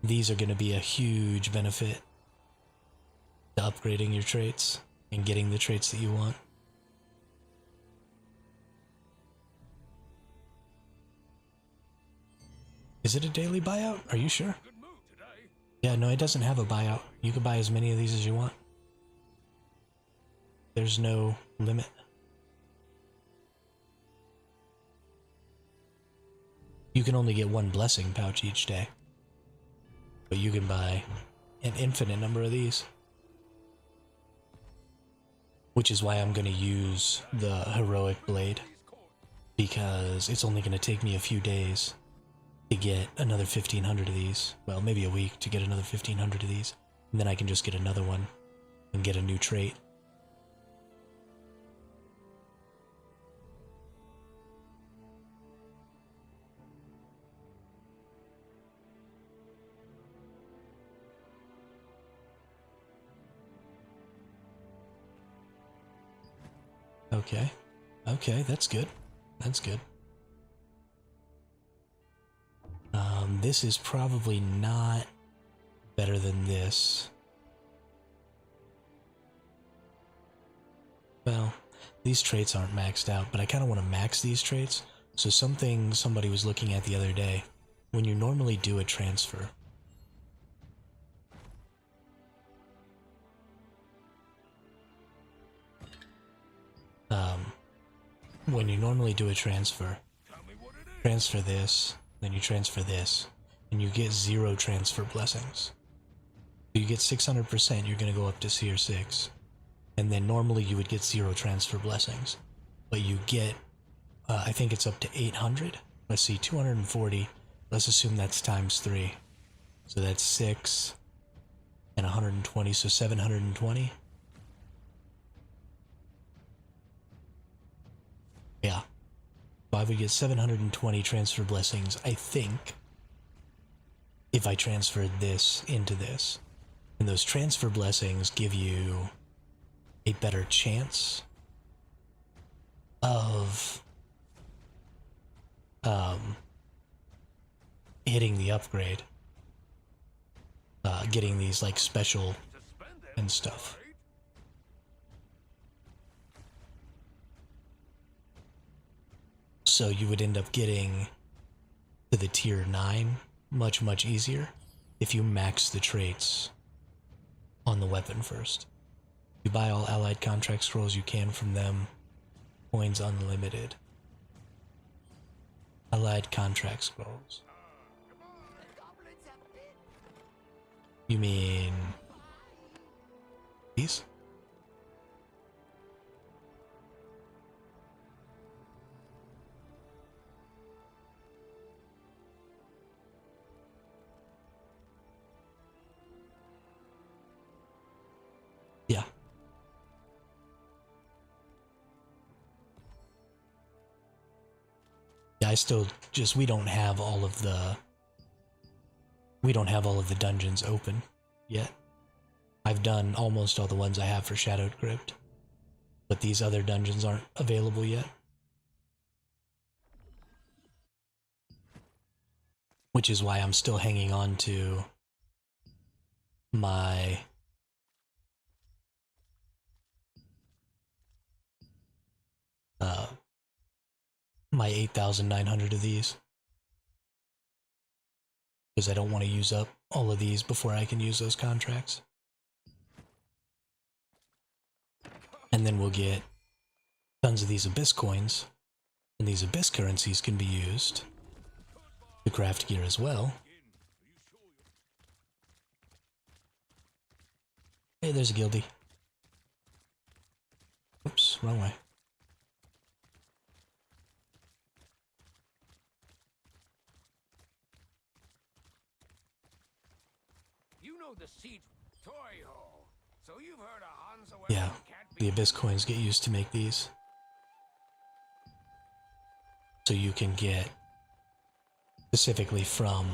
Speaker 1: These are going to be a huge benefit to upgrading your traits and getting the traits that you want. Is it a daily buyout? Are you sure?
Speaker 4: Good move today.
Speaker 1: Yeah, no, it doesn't have a buyout. You can buy as many of these as you want. There's no limit. You can only get one blessing pouch each day. But you can buy an infinite number of these. Which is why I'm going to use the heroic blade. Because it's only going to take me a few days to get another 1,500 of these. Well, maybe a week to get another 1,500 of these. And then I can just get another one and get a new trait. Okay. Okay, that's good. That's good. This is probably not better than this. Well, these traits aren't maxed out, but I kind of want to max these traits. So something somebody was looking at the other day, when you normally do a transfer, transfer this, then you transfer this, and you get 0 transfer blessings. So you get 600%, you're going to go up to Seer 6. And then normally you would get 0 transfer blessings. But you get, I think it's up to 800. Let's see, 240. Let's assume that's times 3. So that's 6 and 120, so 720. Yeah. So I would get 720 transfer blessings, I think, if I transferred this into this. And those transfer blessings give you a better chance of hitting the upgrade, getting these like special and stuff. So you would end up getting to the tier 9 much easier if you max the traits on the weapon first. You buy all allied contract scrolls you can from them. Coins unlimited. Allied contract scrolls. You mean these? Yeah. Yeah, I still just, we don't have all of the dungeons open yet. I've done almost all the ones I have for Shadowed Crypt, but these other dungeons aren't available yet. Which is why I'm still hanging on to my my 8,900 of these, because I don't want to use up all of these before I can use those contracts. And then we'll get tons of these Abyss coins, and these Abyss currencies can be used to craft gear as well. Hey, there's a guildie. Oops, wrong way.
Speaker 4: You know the seat Toy-ho. So you've heard of Hanzo.
Speaker 1: Yeah, the Abyss coins get used to make these. So you can get specifically from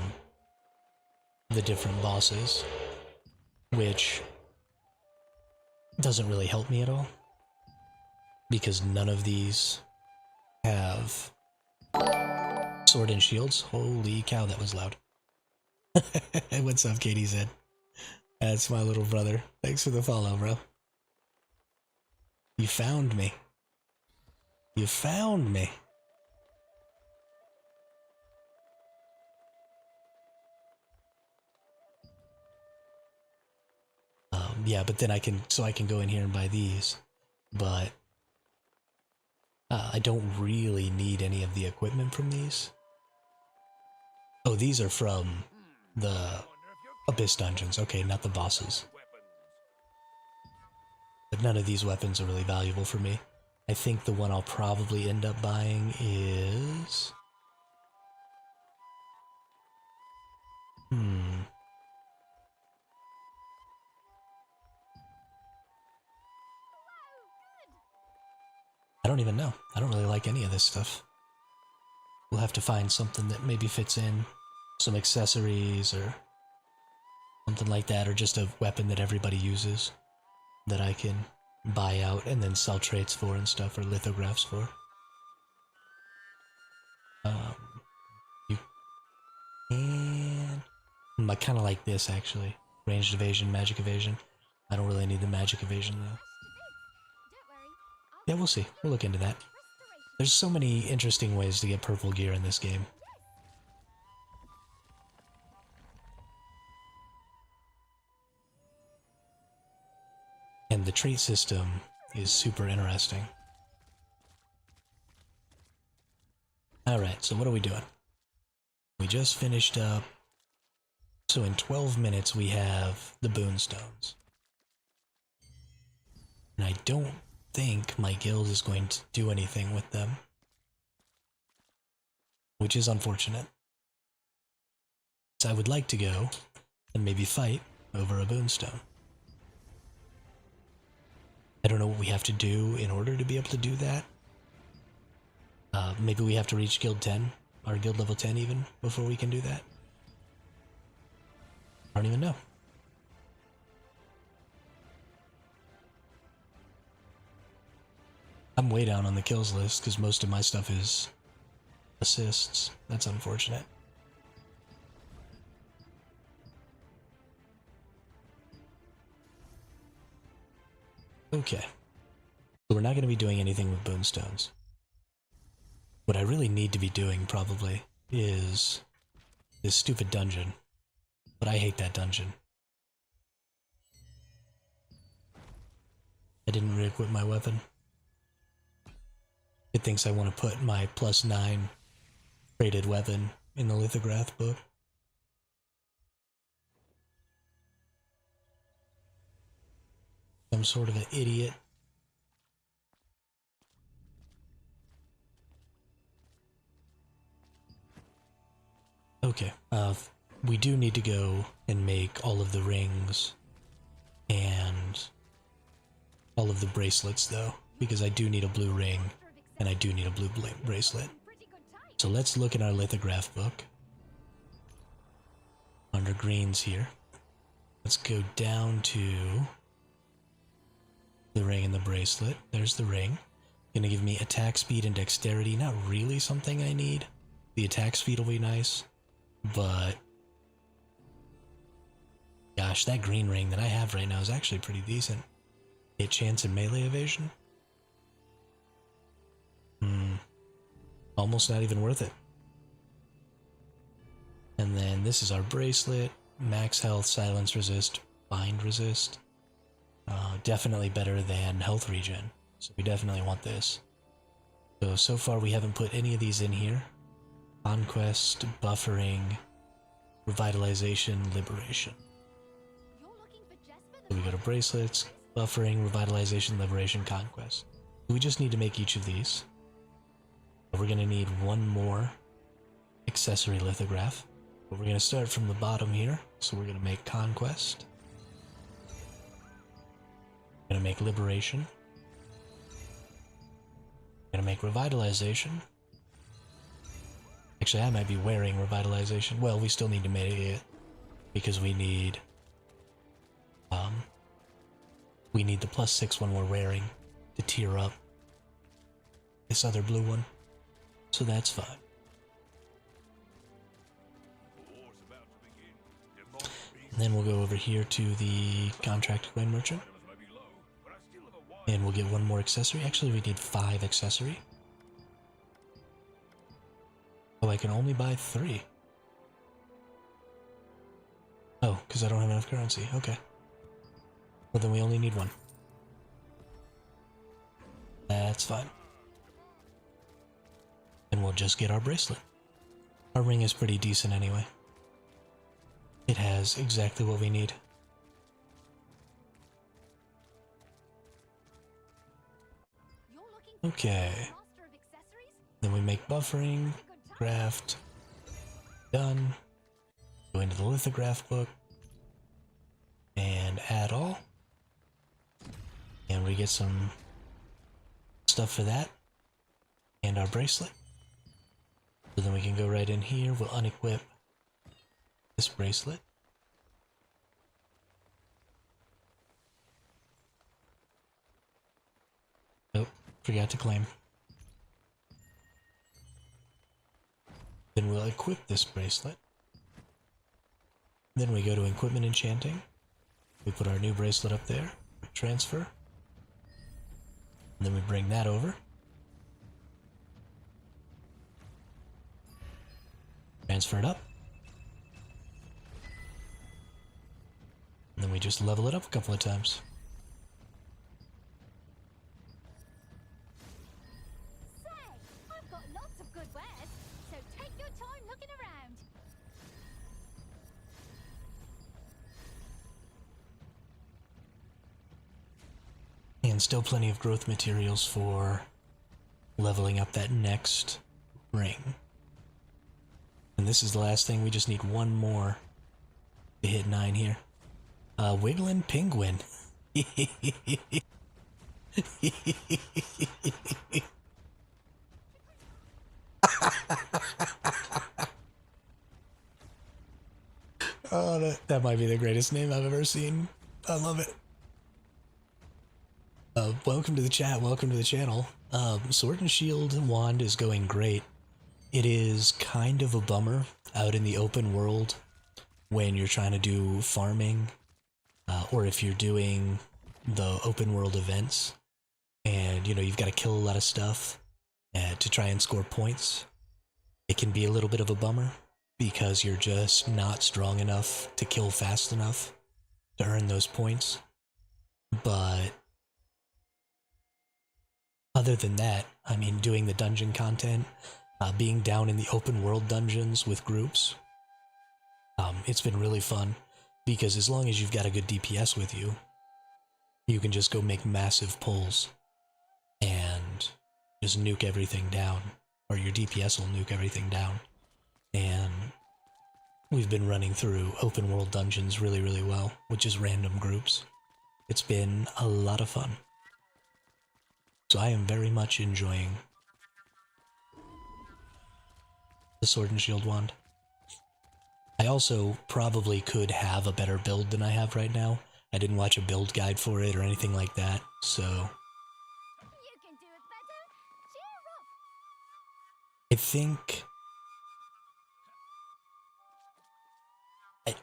Speaker 1: the different bosses, which doesn't really help me at all, because none of these have sword and shields. Holy cow, that was loud. What's up, Katie Z? That's my little brother. Thanks for the follow, bro. You found me. You found me. Yeah, but then I can go in here and buy these, but I don't really need any of the equipment from these. Oh, these are from the Abyss dungeons. Okay, not the bosses. But none of these weapons are really valuable for me. I think the one I'll probably end up buying is... I don't even know. I don't really like any of this stuff. We'll have to find something that maybe fits in. Some accessories or something like that, or just a weapon that everybody uses that I can buy out and then sell traits for and stuff, or lithographs for. You can... I kind of like this, actually. Ranged evasion, magic evasion. I don't really need the magic evasion, though. Yeah, we'll see. We'll look into that. There's so many interesting ways to get purple gear in this game. And the trait system is super interesting. Alright, so what are we doing? We just finished up. So in 12 minutes we have the boonstones. And I don't think my guild is going to do anything with them, which is unfortunate. So I would like to go and maybe fight over a boonstone. I don't know what we have to do in order to be able to do that. Maybe we have to reach guild 10, or guild level 10 even, before we can do that. I don't even know. I'm way down on the kills list because most of my stuff is assists. That's unfortunate. Okay. So we're not going to be doing anything with boomstones. What I really need to be doing, probably, is this stupid dungeon. But I hate that dungeon. I didn't re-equip my weapon. It thinks I want to put my +9 rated weapon in the lithograph book. Some sort of an idiot. Okay, we do need to go and make all of the rings and all of the bracelets, though, because I do need a blue ring and I do need a blue bracelet. So let's look at our lithograph book. Under greens here. Let's go down to the ring and the bracelet. There's the ring. Gonna give me attack speed and dexterity. Not really something I need. The attack speed will be nice, but gosh, that green ring that I have right now is actually pretty decent. Hit chance and melee evasion. Almost not even worth it. And then this is our bracelet. Max health, silence resist, bind resist. Definitely better than health regen. So we definitely want this. So far we haven't put any of these in here. Conquest, buffering, revitalization, liberation. So we go to bracelets, buffering, revitalization, liberation, conquest. We just need to make each of these. We're going to need one more accessory lithograph. But we're going to start from the bottom here. So we're going to make conquest. We're going to make liberation. We're going to make revitalization. Actually, I might be wearing revitalization. Well, we still need to make it because we need the +6 one we're wearing to tier up this other blue one. So that's fine. And then we'll go over here to the contract coin merchant. And we'll get one more accessory. Actually, we need 5 accessory. Oh, I can only buy 3. Oh, because I don't have enough currency. Okay. Well, then we only need 1. That's fine. And we'll just get our bracelet. Our ring is pretty decent anyway. It has exactly what we need. Okay. Then we make buffering, craft, done. Go into the lithograph book and add all. And we get some stuff for that and our bracelet. So then we can go right in here. We'll unequip this bracelet. Nope, forgot to claim. Then we'll equip this bracelet. Then we go to equipment enchanting. We put our new bracelet up there. Transfer. And then we bring that over. Transfer it up. And then we just level it up a couple of times.
Speaker 2: Say, I've got lots of good wares, so take your time looking around.
Speaker 1: And still plenty of growth materials for leveling up that next ring. And this is the last thing. We just need one more to hit 9 here. Wiggling penguin. Oh, that might be the greatest name I've ever seen. I love it. Welcome to the chat. Welcome to the channel. Sword and Shield Wand is going great. it is kind of a bummer out in the open world when you're trying to do farming, or if you're doing the open world events, and you know you've got to kill a lot of stuff to try and score points. It can be a little bit of a bummer because you're just not strong enough to kill fast enough to earn those points. But other than that, I mean, doing the dungeon content, being down in the open world dungeons with groups, it's been really fun because as long as you've got a good DPS with you, you can just go make massive pulls and just nuke everything down, or your DPS will nuke everything down. And we've been running through open world dungeons really, really well with just random groups. It's been a lot of fun. So I am very much enjoying the Sword and Shield wand. I also probably could have a better build than I have right now. I didn't watch a build guide for it or anything like that, so
Speaker 2: You can do it better. Cheer up.
Speaker 1: I think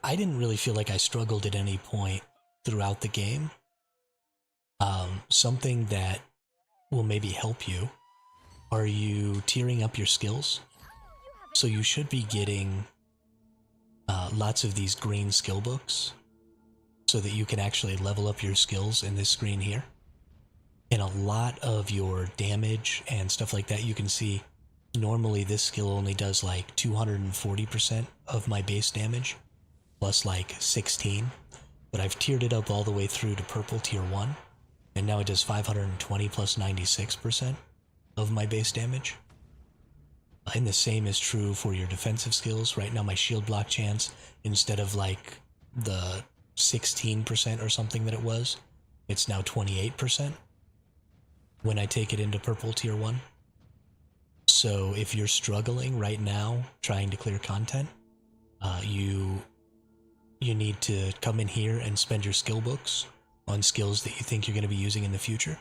Speaker 1: I didn't really feel like I struggled at any point throughout the game. Something that will maybe help you. Are you tiering up your skills? So you should be getting lots of these green skill books so that you can actually level up your skills in this screen here. And a lot of your damage and stuff like that, you can see normally this skill only does like 240% of my base damage, plus like 16, but I've tiered it up all the way through to purple tier 1, and now it does 520 plus 96% of my base damage. And the same is true for your defensive skills. Right now my shield block chance, instead of like the 16% or something that it was, it's now 28% when I take it into purple tier 1. So if you're struggling right now trying to clear content, you need to come in here and spend your skill books on skills that you think you're going to be using in the future.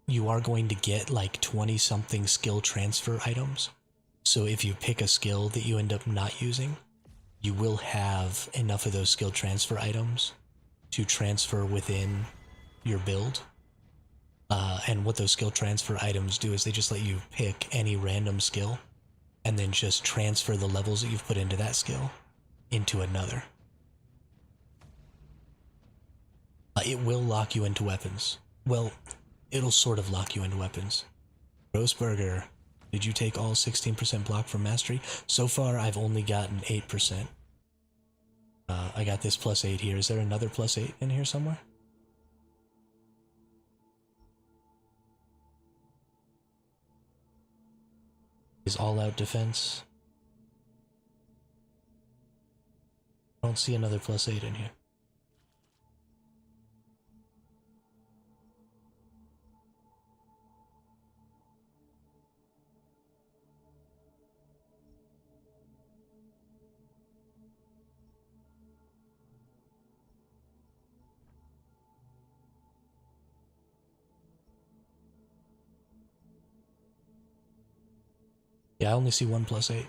Speaker 1: You are going to get like 20 something skill transfer items. So if you pick a skill that you end up not using, you will have enough of those skill transfer items to transfer within your build. And what those skill transfer items do is they just let you pick any random skill and then just transfer the levels that you've put into that skill into another. It will lock you into weapons. Well, it'll sort of lock you into weapons. Grossberger, did you take all 16% block from mastery? So far, I've only gotten 8%. I got this +8 here. Is there another +8 in here somewhere? Is all-out defense? I don't see another +8 in here. Yeah, I only see one +8.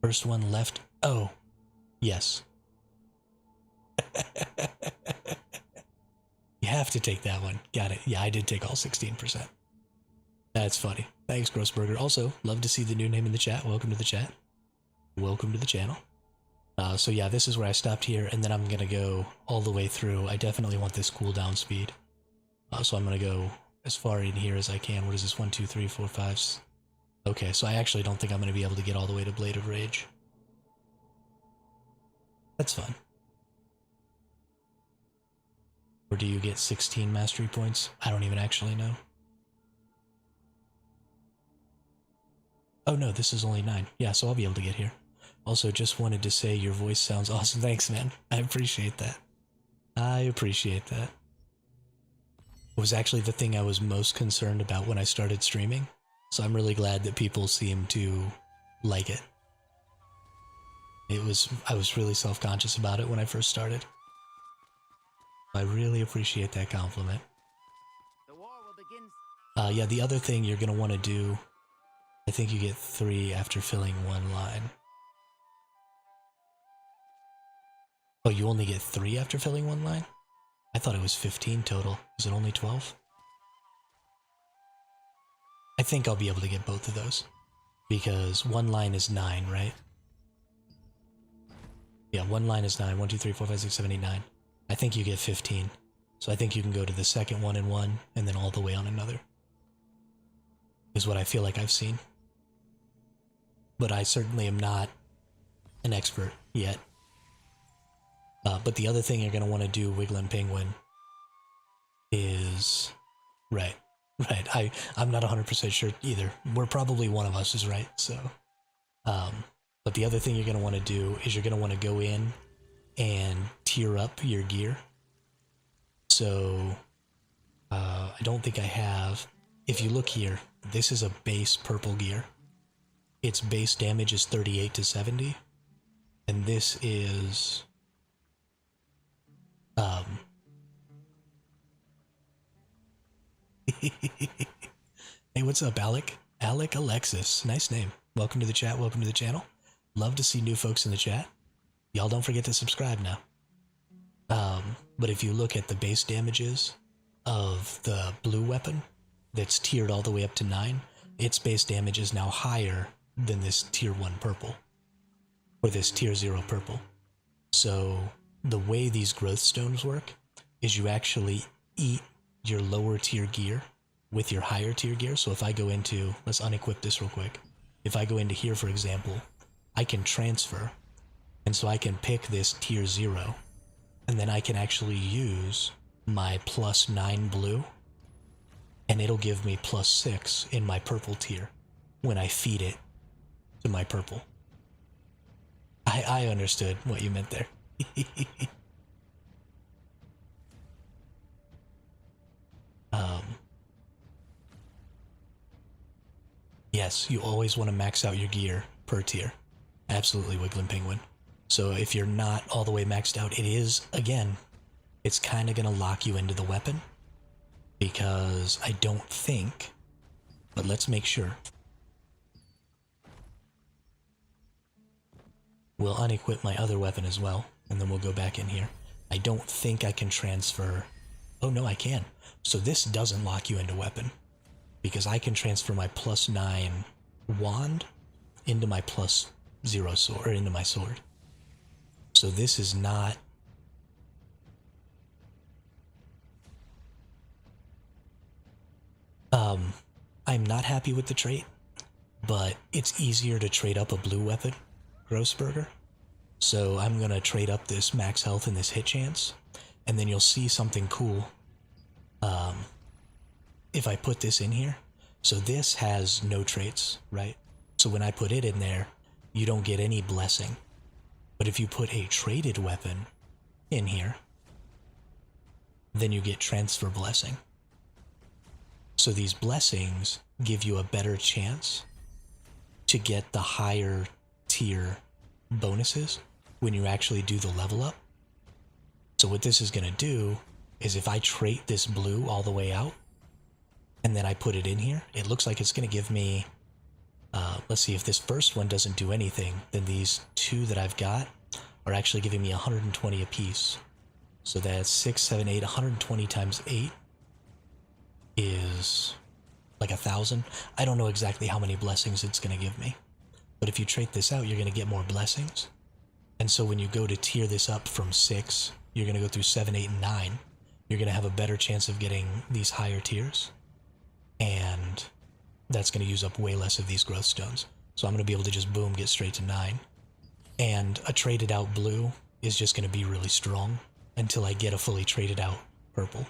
Speaker 1: First one left. Oh, yes. You have to take that one. Got it. Yeah, I did take all 16%. That's funny. Thanks, Grossberger. Also, love to see the new name in the chat. Welcome to the chat. Welcome to the channel. So yeah, this is where I stopped here, and then I'm going to go all the way through. I definitely want this cooldown speed. So I'm going to go as far in here as I can. What is this? 1, 2, 3, 4, 5. Okay, so I actually don't think I'm going to be able to get all the way to Blade of Rage. That's fine. Or do you get 16 mastery points? I don't even actually know. Oh no, this is only 9. Yeah, so I'll be able to get here. Also, just wanted to say your voice sounds awesome. Thanks, man. I appreciate that. I appreciate that. It was actually the thing I was most concerned about when I started streaming, so I'm really glad that people seem to like it. I was really self-conscious about it when I first started. I really appreciate that compliment.
Speaker 6: The war will begin.
Speaker 1: Yeah, the other thing you're going to want to do, I think you get 3 after filling 1 line. Oh, you only get 3 after filling 1 line? I thought it was 15 total. Is it only 12? I think I'll be able to get both of those. Because 1 line is 9, right? Yeah, 1 line is 9. 1, 2, 3, 4, 5, 6, 7, 8, 9. I think you get 15. So I think you can go to the second one in one, and then all the way on another. Is what I feel like I've seen. But I certainly am not an expert yet. But the other thing you're going to want to do, Wiggling Penguin, is... Right. I'm not 100% sure either. We're probably one of us is right, so... but the other thing you're going to want to do is you're going to want to go in and tier up your gear. So... I don't think I have... If you look here, this is a base purple gear. Its base damage is 38 to 70. And this is... Hey, what's up, Alec? Alec Alexis. Nice name. Welcome to the chat, welcome to the channel. Love to see new folks in the chat. Y'all don't forget to subscribe now. But if you look at the base damages of the blue weapon, that's tiered all the way up to 9, its base damage is now higher than this tier 1 purple. Or this tier 0 purple. So, the way these growth stones work is you actually eat your lower tier gear with your higher tier gear. So if I go into, let's unequip this real quick. If I go into here, for example, I can transfer. And so I can pick this tier 0. And then I can actually use my plus 9 blue. And it'll give me plus 6 in my purple tier when I feed it to my purple. I understood what you meant there. Yes, you always want to max out your gear per tier. Absolutely, Wiggling Penguin. So if you're not all the way maxed out, it is, again, it's kind of going to lock you into the weapon. Because I don't think, but let's make sure. We'll unequip my other weapon as well, and then we'll go back in here. I don't think I can transfer... Oh no, I can. So this doesn't lock you into weapon. Because I can transfer my plus 9 wand into my plus 0 sword, or into my sword. So this is not... I'm not happy with the trait, but it's easier to trade up a blue weapon, Grossberger. So I'm going to trade up this max health and this hit chance, and then you'll see something cool if I put this in here. So this has no traits, right? So when I put it in there, you don't get any blessing. But if you put a traded weapon in here, then you get transfer blessing. So these blessings give you a better chance to get the higher tier bonuses when you actually do the level up. So what this is going to do is if I trait this blue all the way out, and then I put it in here, it looks like it's going to give me, let's see, if this first one doesn't do anything, then these 2 that I've got are actually giving me 120 apiece. So that's 6, 7, 8, 120 times 8 is like 1,000. I don't know exactly how many blessings it's going to give me. But if you trait this out, you're going to get more blessings. And so when you go to tier this up from 6, you're going to go through 7, 8, and 9. You're going to have a better chance of getting these higher tiers. And that's going to use up way less of these growth stones. So I'm going to be able to just boom, get straight to 9. And a traded out blue is just going to be really strong until I get a fully traded out purple.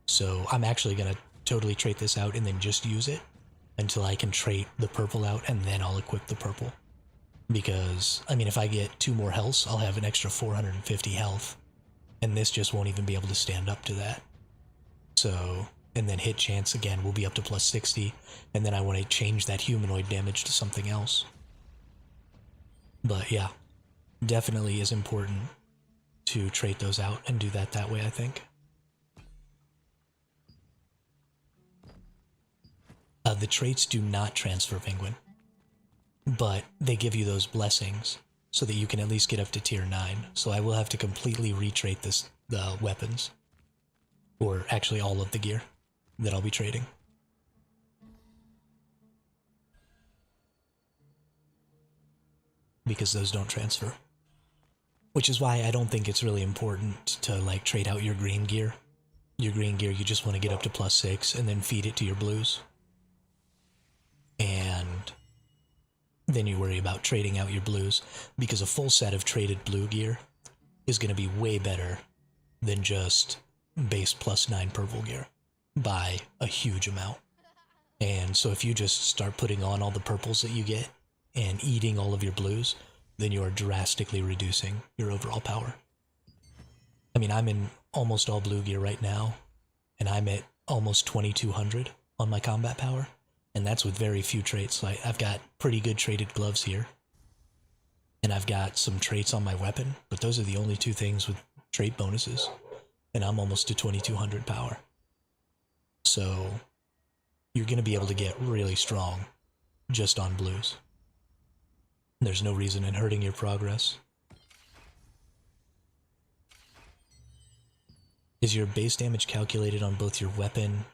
Speaker 1: So I'm actually going to totally trait this out and then just use it until I can trait the purple out, and then I'll equip the purple. Because, I mean, if I get 2 more healths, I'll have an extra 450 health. And this just won't even be able to stand up to that. So, and then hit chance again will be up to plus 60, and then I want to change that humanoid damage to something else. But yeah, definitely is important to trait those out and do that way, I think. The traits do not transfer, Penguin, but they give you those blessings so that you can at least get up to tier 9. So I will have to completely retrait the weapons, or actually all of the gear that I'll be trading. Because those don't transfer. Which is why I don't think it's really important to like trade out your green gear. Your green gear, you just want to get up to +6 and then feed it to your blues. And then you worry about trading out your blues, because a full set of traded blue gear is going to be way better than just base +9 purple gear by a huge amount. And so if you just start putting on all the purples that you get and eating all of your blues, then you are drastically reducing your overall power. I mean, I'm in almost all blue gear right now, and I'm at almost 2200 on my combat power, and that's with very few traits. Like, I've got pretty good traded gloves here, and I've got some traits on my weapon, but those are the only two things with trait bonuses, and I'm almost to 2200 power. So you're going to be able to get really strong just on blues. There's no reason in hurting your progress. Is your base damage calculated on both your weapon,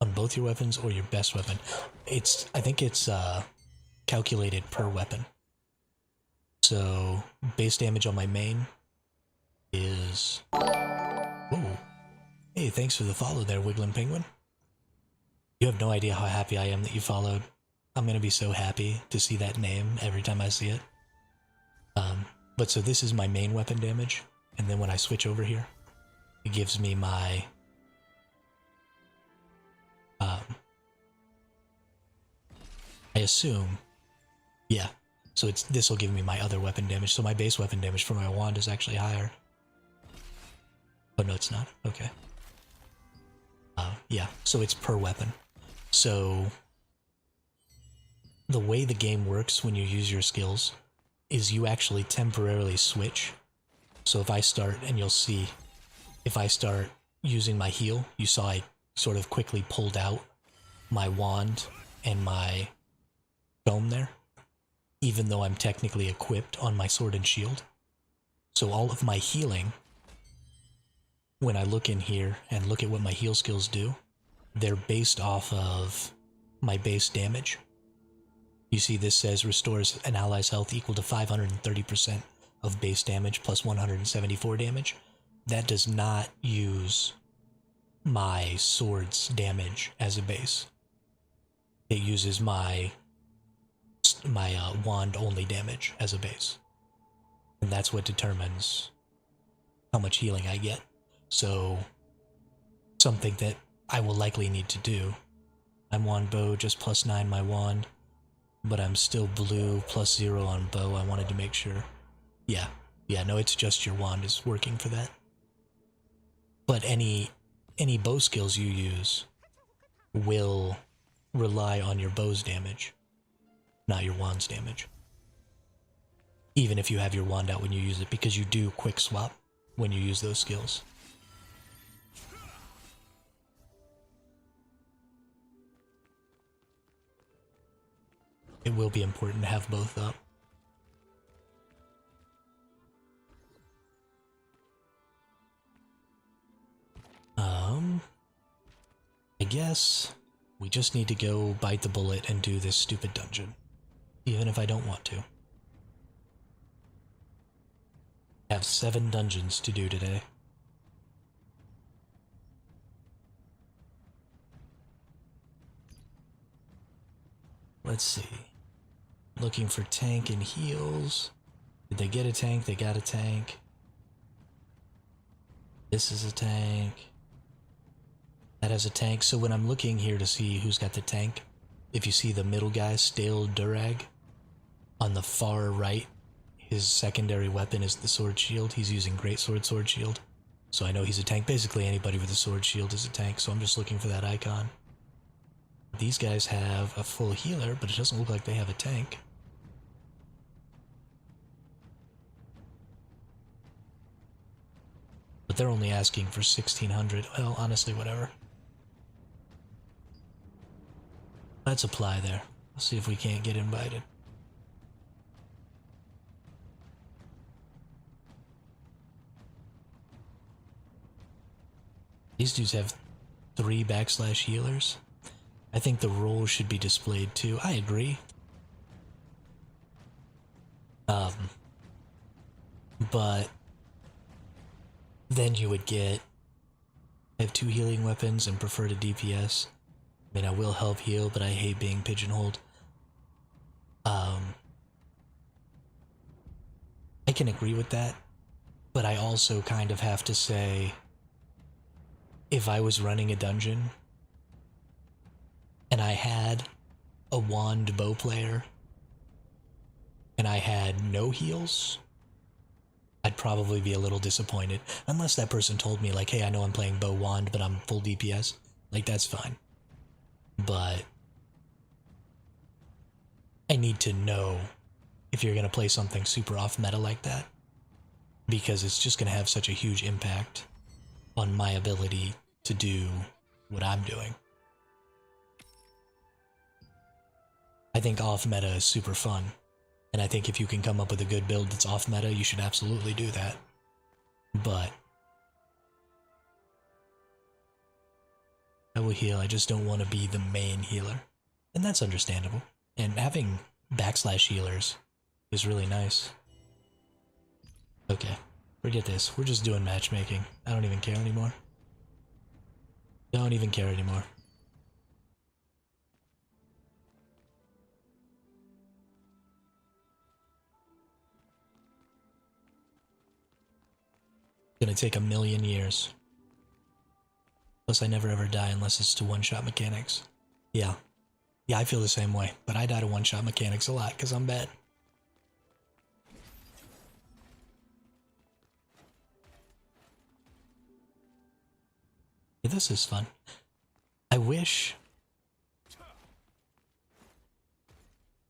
Speaker 1: on both your weapons, or your best weapon? I think it's calculated per weapon. So base damage on my main is... Whoa. Hey, thanks for the follow there, Wiggling Penguin. You have no idea how happy I am that you followed. I'm gonna be so happy to see that name every time I see it. But so this is my main weapon damage, and then when I switch over here, it gives me my I assume, yeah. So this will give me my other weapon damage. So my base weapon damage for my wand is actually higher. Oh no, it's not. Okay. Yeah. So it's per weapon. So the way the game works when you use your skills is you actually temporarily switch. So if I start, and you'll see, if I start using my heal, you saw I sort of quickly pulled out my wand and my dome there, even though I'm technically equipped on my sword and shield. So all of my healing, when I look in here and look at what my heal skills do, they're based off of my base damage. You see this says restores an ally's health equal to 530% of base damage plus 174 damage. That does not use my sword's damage as a base. It uses my wand only damage as a base. And that's what determines how much healing I get. So something that I will likely need to do. I'm wand bow, just +9 my wand, but I'm still blue, +0 on bow. I wanted to make sure. Yeah, no, it's just your wand is working for that. But any bow skills you use will rely on your bow's damage, not your wand's damage. Even if you have your wand out when you use it, because you do quick swap when you use those skills. It will be important to have both up. I guess we just need to go bite the bullet and do this stupid dungeon, even if I don't want to. I have 7 dungeons to do today. Let's see. Looking for tank and heals. Did they get a tank? They got a tank. This is a tank. That has a tank. So when I'm looking here to see who's got the tank, if you see the middle guy, Stale Durag, on the far right, his secondary weapon is the sword shield. He's using greatsword sword shield. So I know he's a tank. Basically anybody with a sword shield is a tank, so I'm just looking for that icon. These guys have a full healer, but it doesn't look like they have a tank. But they're only asking for 1600. Well, honestly, whatever. Let's apply there. Let's see if we can't get invited. These dudes have 3 backslash healers. I think the roles should be displayed too. I agree. But then you would get, I have 2 healing weapons and prefer to DPS. I mean, I will help heal, but I hate being pigeonholed. I can agree with that, but I also kind of have to say, if I was running a dungeon and I had a wand bow player and I had no heals, I'd probably be a little disappointed. Unless that person told me, like, hey, I know I'm playing bow wand, but I'm full DPS. Like, that's fine. But I need to know if you're going to play something super off meta like that, because it's just going to have such a huge impact on my ability to do what I'm doing. I think off meta is super fun, and I think if you can come up with a good build that's off meta, you should absolutely do that. But I will heal, I just don't want to be the main healer, and that's understandable. And having backslash healers is really nice. Okay, forget this. We're just doing matchmaking. I don't even care anymore. Don't even care anymore. Gonna take a million years. Plus I never ever die unless it's to one-shot mechanics. Yeah. Yeah, I feel the same way, but I die to one-shot mechanics a lot because I'm bad. Yeah, this is fun. I wish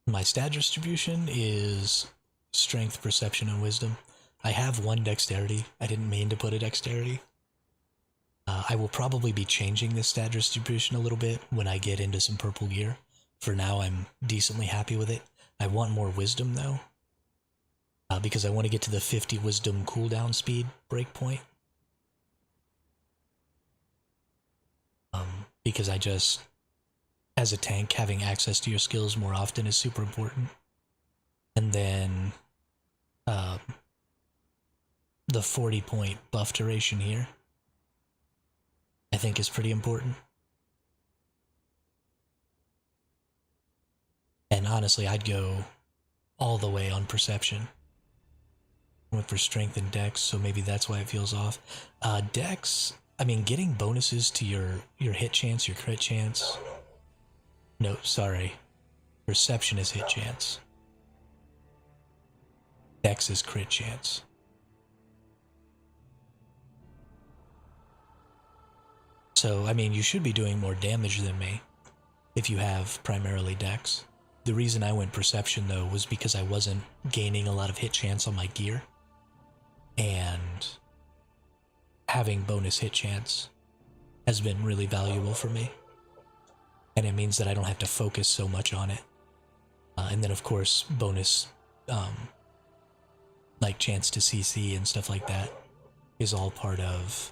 Speaker 1: my stat distribution is strength, perception, and wisdom. I have 1 dexterity. I didn't mean to put a dexterity. I will probably be changing this stat distribution a little bit when I get into some purple gear. For now, I'm decently happy with it. I want more wisdom, though, because I want to get to the 50 wisdom cooldown speed breakpoint. Because I just, as a tank, having access to your skills more often is super important. And then the 40-point buff duration here, I think, is pretty important. And honestly, I'd go all the way on perception. I went for strength and dex, so maybe that's why it feels off. Dex, I mean, getting bonuses to your hit chance, your crit chance. No, sorry. Perception is hit chance. Dex is crit chance. So, I mean, you should be doing more damage than me if you have primarily dex. The reason I went perception, though, was because I wasn't gaining a lot of hit chance on my gear. And having bonus hit chance has been really valuable for me. And it means that I don't have to focus so much on it. And then, of course, bonus, like chance to CC and stuff like that is all part of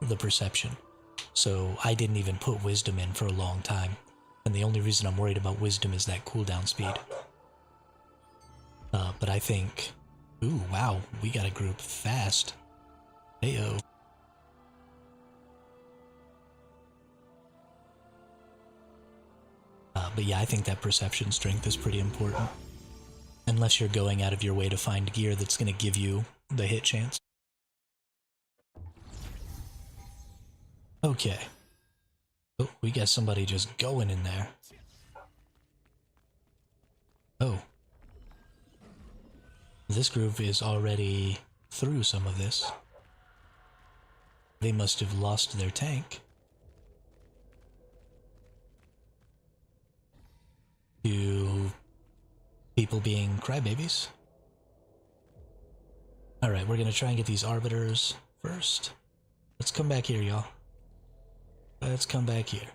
Speaker 1: the perception. So I didn't even put wisdom in for a long time. And the only reason I'm worried about wisdom is that cooldown speed. But I think... Ooh, wow, we got a group fast. Heyo. But yeah, I think that perception strength is pretty important. Unless you're going out of your way to find gear that's going to give you the hit chance. Okay. Oh, we got somebody just going in there. Oh. This group is already through some of this. They must have lost their tank to people being crybabies. Alright, we're gonna try and get these arbiters first. Let's come back here, y'all. Let's come back here.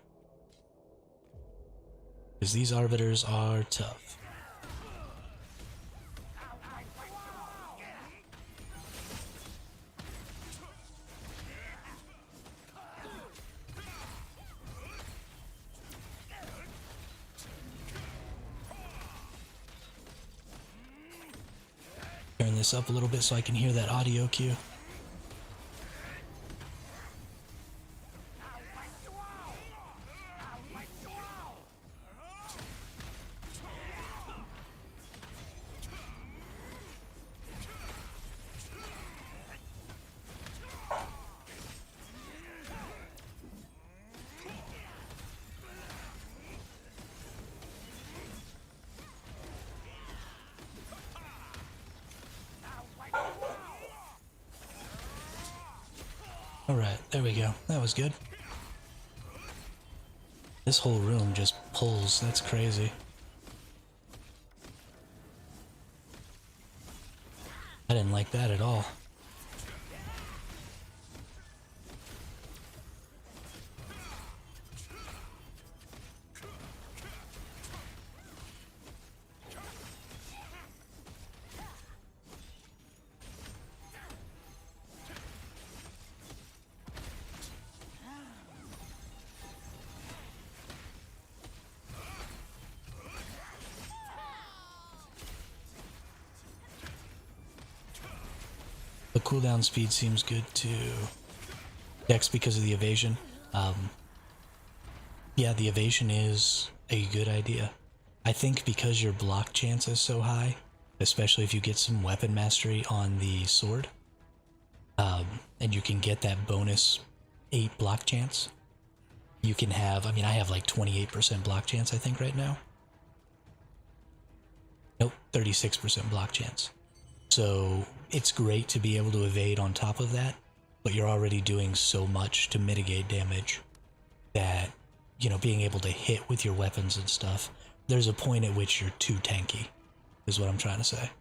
Speaker 1: Because these arbiters are tough. Turn this up a little bit so I can hear that audio cue. Alright, there we go. That was good. This whole room just pulls. That's crazy. I didn't like that at all. The cooldown speed seems good too. Dex because of the evasion. Yeah, the evasion is a good idea. I think because your block chance is so high, especially if you get some weapon mastery on the sword, and you can get that bonus 8 block chance, you can have, I mean, I have like 28% block chance, I think, right now. Nope, 36% block chance. So it's great to be able to evade on top of that, but you're already doing so much to mitigate damage that, you know, being able to hit with your weapons and stuff, there's a point at which you're too tanky, is what I'm trying to say.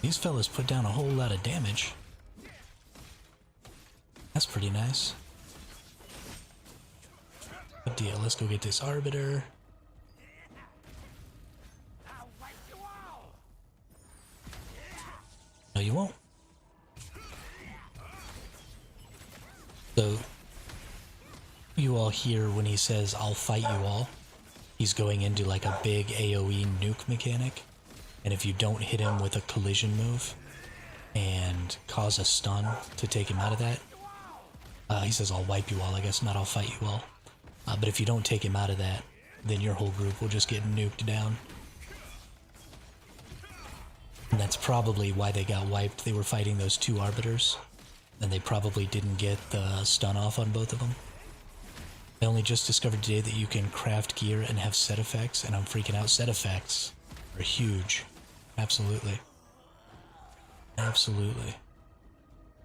Speaker 1: These fellas put down a whole lot of damage. That's pretty nice. Good deal. Let's go get this arbiter. No, you won't. So, you all hear when he says, "I'll fight you all," he's going into like a big AoE nuke mechanic. And if you don't hit him with a collision move and cause a stun to take him out of that, he says, "I'll wipe you all," I guess, not "I'll fight you all." But if you don't take him out of that, then your whole group will just get nuked down. And that's probably why they got wiped. They were fighting those 2 arbiters, and they probably didn't get the stun off on both of them. I only just discovered today that you can craft gear and have set effects, and I'm freaking out. Set effects are huge. Absolutely. Absolutely.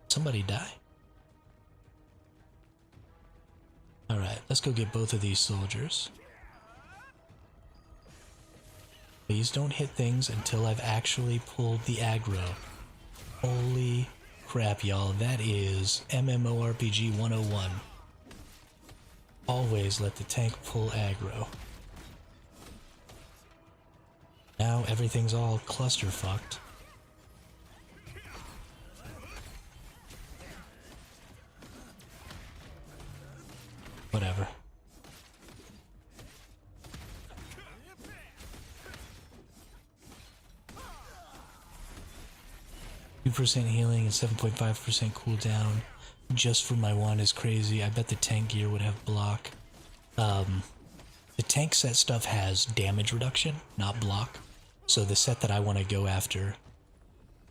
Speaker 1: Somebody die? Alright, let's go get both of these soldiers. Please don't hit things until I've actually pulled the aggro. Holy crap, y'all. That is MMORPG 101. Always let the tank pull aggro. Now everything's all cluster-fucked. Whatever. 2% healing and 7.5% cooldown just for my wand is crazy. I bet the tank gear would have block. The tank set stuff has damage reduction, not block. So the set that I want to go after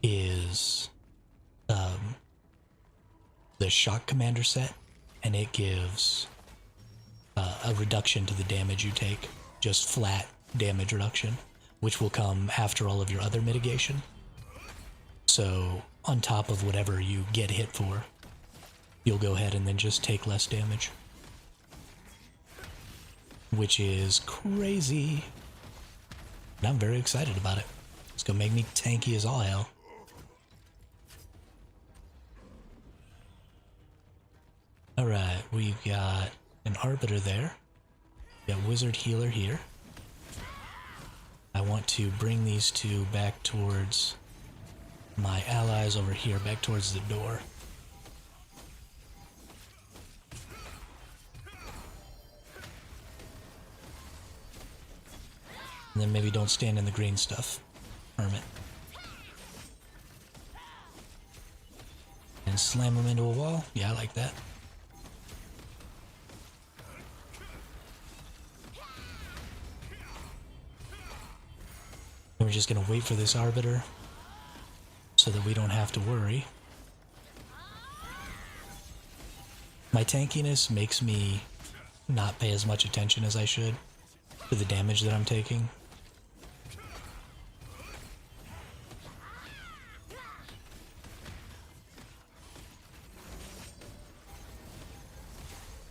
Speaker 1: is the Shock Commander set, and it gives a reduction to the damage you take, just flat damage reduction, which will come after all of your other mitigation. So on top of whatever you get hit for, you'll go ahead and then just take less damage. which is crazy. And I'm very excited about it. It's gonna make me tanky as all hell. Alright, we've got an Arbiter there. We got Wizard Healer here. I want to bring these two back towards my allies over here, back towards the door. And then maybe don't stand in the green stuff. Hermit. And slam them into a wall. Yeah, I like that. And we're just gonna wait for this Arbiter so that we don't have to worry. My tankiness makes me not pay as much attention as I should to the damage that I'm taking.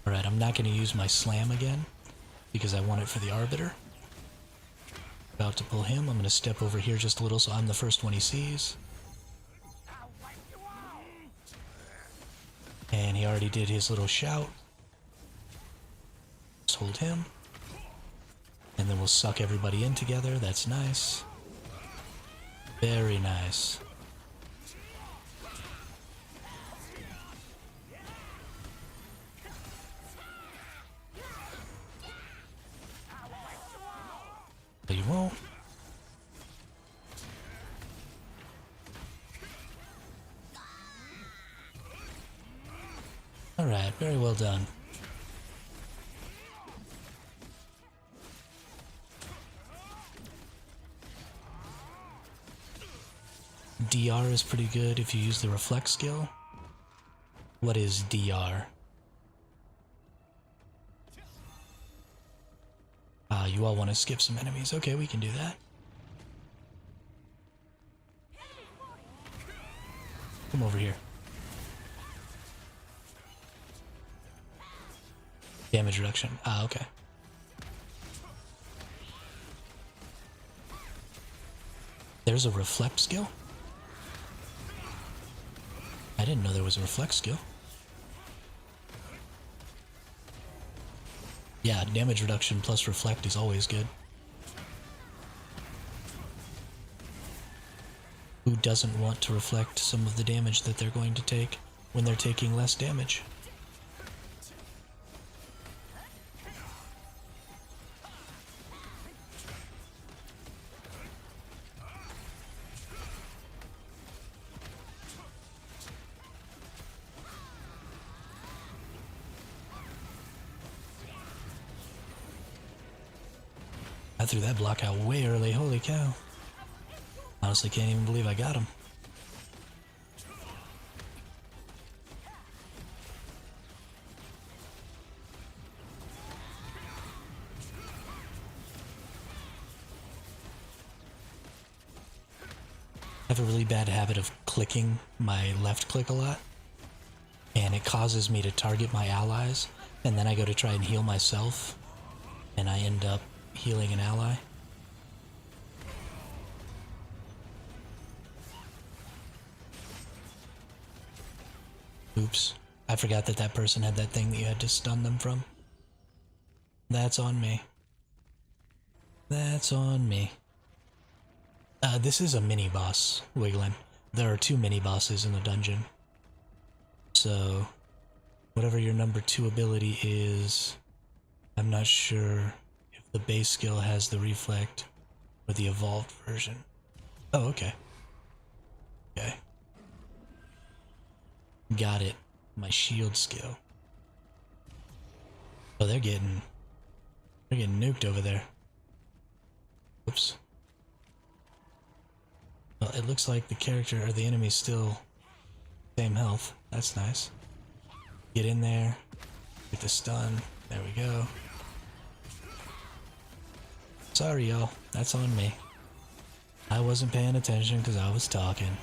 Speaker 1: Alright, I'm not going to use my slam again because I want it for the Arbiter. About to pull him. I'm going to step over here just a little so I'm the first one he sees. And he already did his little shout. Let's hold him. And then we'll suck everybody in together. That's nice. Very nice. But you won't. Alright, very well done. DR is pretty good if you use the reflect skill. What is DR? You all want to skip some enemies. Okay, we can do that. Come over here. Damage reduction. Okay. There's a reflect skill? I didn't know there was a reflect skill. Yeah, damage reduction plus reflect is always good. Who doesn't want to reflect some of the damage that they're going to take when they're taking less damage? I threw that block out way early, holy cow. Honestly can't even believe I got him. I have a really bad habit of clicking my left click a lot, and it causes me to target my allies, and then I go to try and heal myself, and I end up healing an ally. Oops. I forgot that that person had that thing that you had to stun them from. That's on me. That's on me. This is a mini-boss, Wiggling. There are 2 mini-bosses in the dungeon. So, whatever your number 2 ability is, I'm not sure if the base skill has the reflect or the evolved version. Oh, okay. Okay. Got it. My shield skill. Oh, they're getting nuked over there. Oops. Well, it looks like the character or the enemy's still same health. That's nice. Get in there. Get the stun. There we go. Sorry, y'all. That's on me. I wasn't paying attention because I was talking.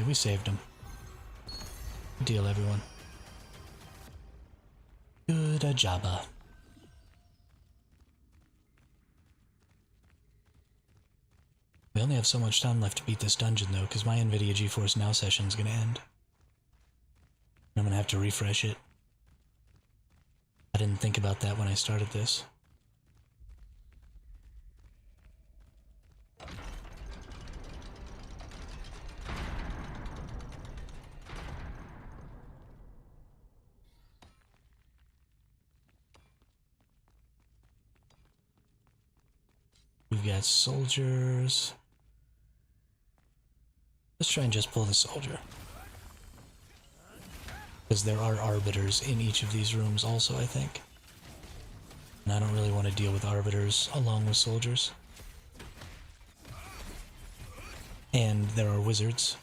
Speaker 1: Yay, we saved him. Good deal, everyone. Good job. We only have so much time left to beat this dungeon, though, because my NVIDIA GeForce Now session is going to end. I'm going to have to refresh it. I didn't think about that when I started this. We've got soldiers. Let's try and just pull the soldier. Because there are arbiters in each of these rooms also, I think. And I don't really want to deal with arbiters along with soldiers. And there are wizards.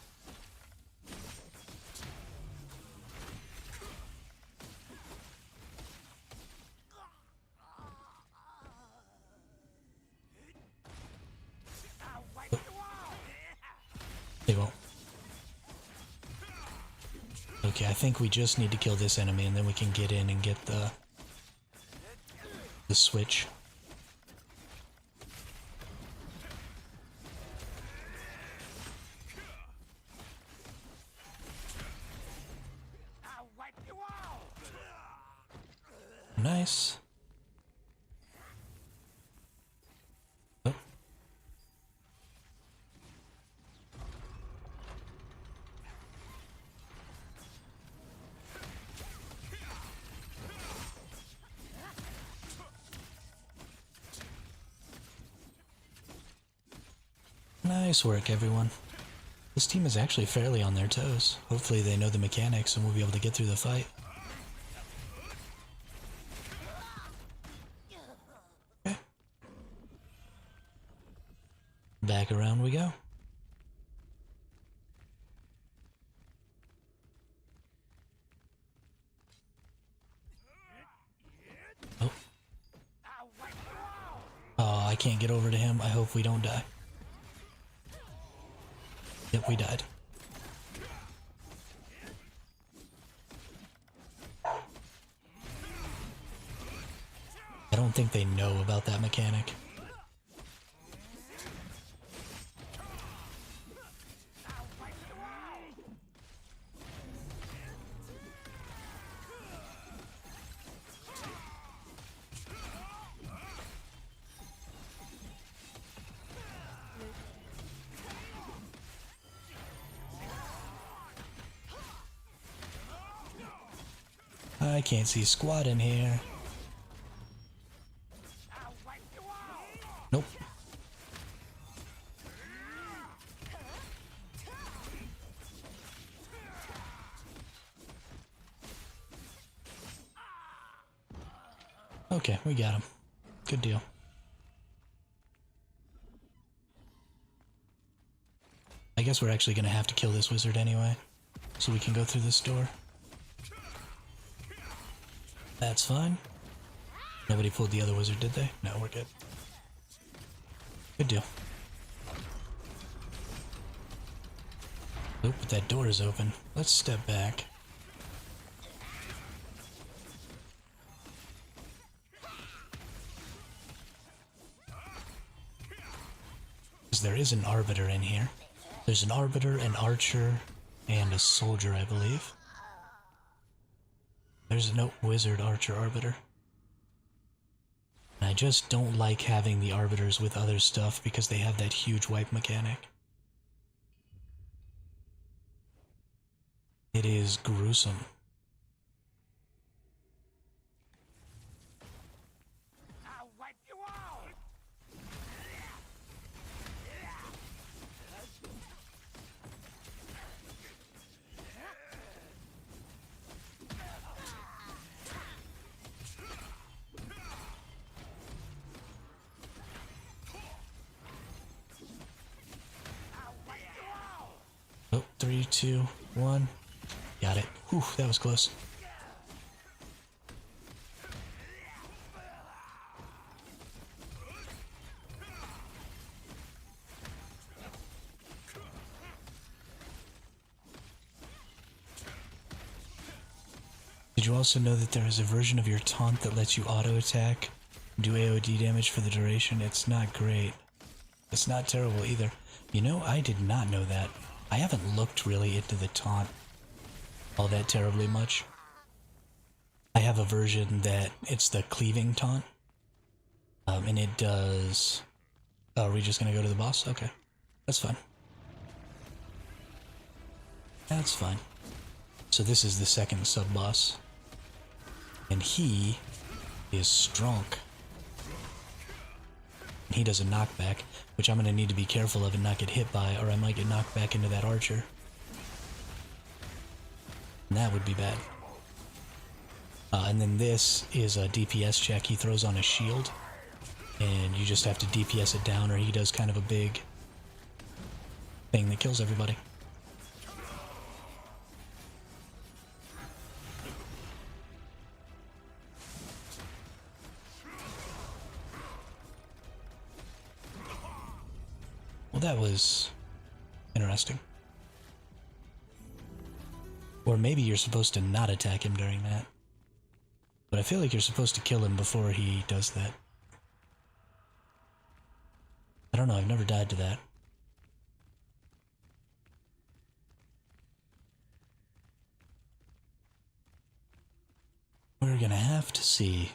Speaker 1: They won't. Okay, I think we just need to kill this enemy and then we can get in and get the switch. Nice. Oh. Nice work, everyone. This team is actually fairly on their toes. Hopefully they know the mechanics and we'll be able to get through the fight. Okay. Back around we go. Oh. Oh, I can't get over to him. I hope we don't die. Yep, we died. I don't think they know about that mechanic. I can't see squat in here. Nope. Okay, we got him. Good deal. I guess we're actually gonna have to kill this wizard anyway, so we can go through this door. That's fine. Nobody pulled the other wizard, did they? No, we're good. Good deal. Oh, but that door is open. Let's step back. Because there is an arbiter in here. There's an arbiter, an archer, and a soldier, I believe. There's no wizard, archer, arbiter. And I just don't like having the arbiters with other stuff because they have that huge wipe mechanic. It is gruesome.
Speaker 4: I'll wipe you out!
Speaker 1: Oh, 3, 2, 1. Got it. Whew, that was close. you also know that there is a version of your taunt that lets you auto-attack, do AoD damage for the duration? It's not great. It's not terrible either. You know, I did not know that. I haven't looked really into the taunt all that terribly much. I have a version that it's the cleaving taunt. And it does... Oh, are we just gonna go to the boss? Okay. That's fine. That's fine. So this is the second sub-boss. And he is strong. And he does a knockback, which I'm gonna need to be careful of and not get hit by, or I might get knocked back into that archer. And that would be bad. And then this is a DPS check. He throws on a shield, and you just have to DPS it down, or he does kind of a big thing that kills everybody. Well, that was interesting. Or maybe you're supposed to not attack him during that. But I feel like you're supposed to kill him before he does that. I don't know, I've never died to that. We're gonna have to see.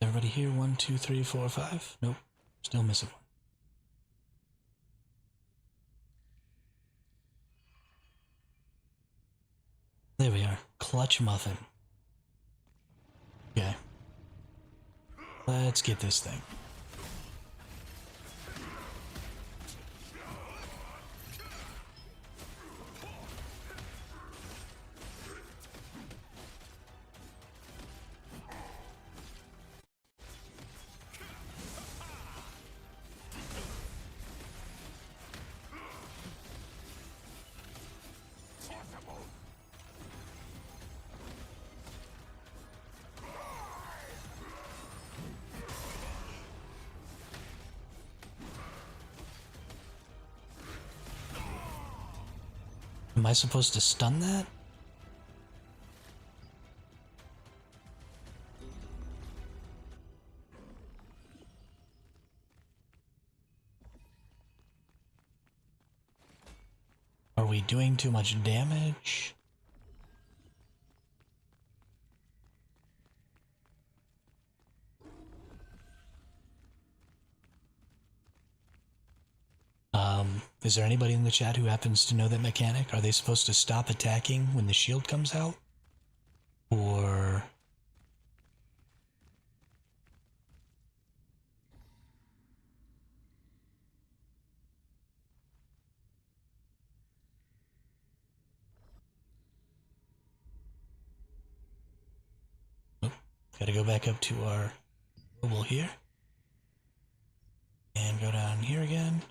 Speaker 1: Everybody here? 1, 2, 3, 4, 5? Nope. Still missing one. There we are. Clutch muffin. Okay. Let's get this thing. Am I supposed to stun that? Are we doing too much damage? Is there anybody in the chat who happens to know that mechanic? Are they supposed to stop attacking when the shield comes out? Or... Oh, gotta go back up to our global here. And go down here again.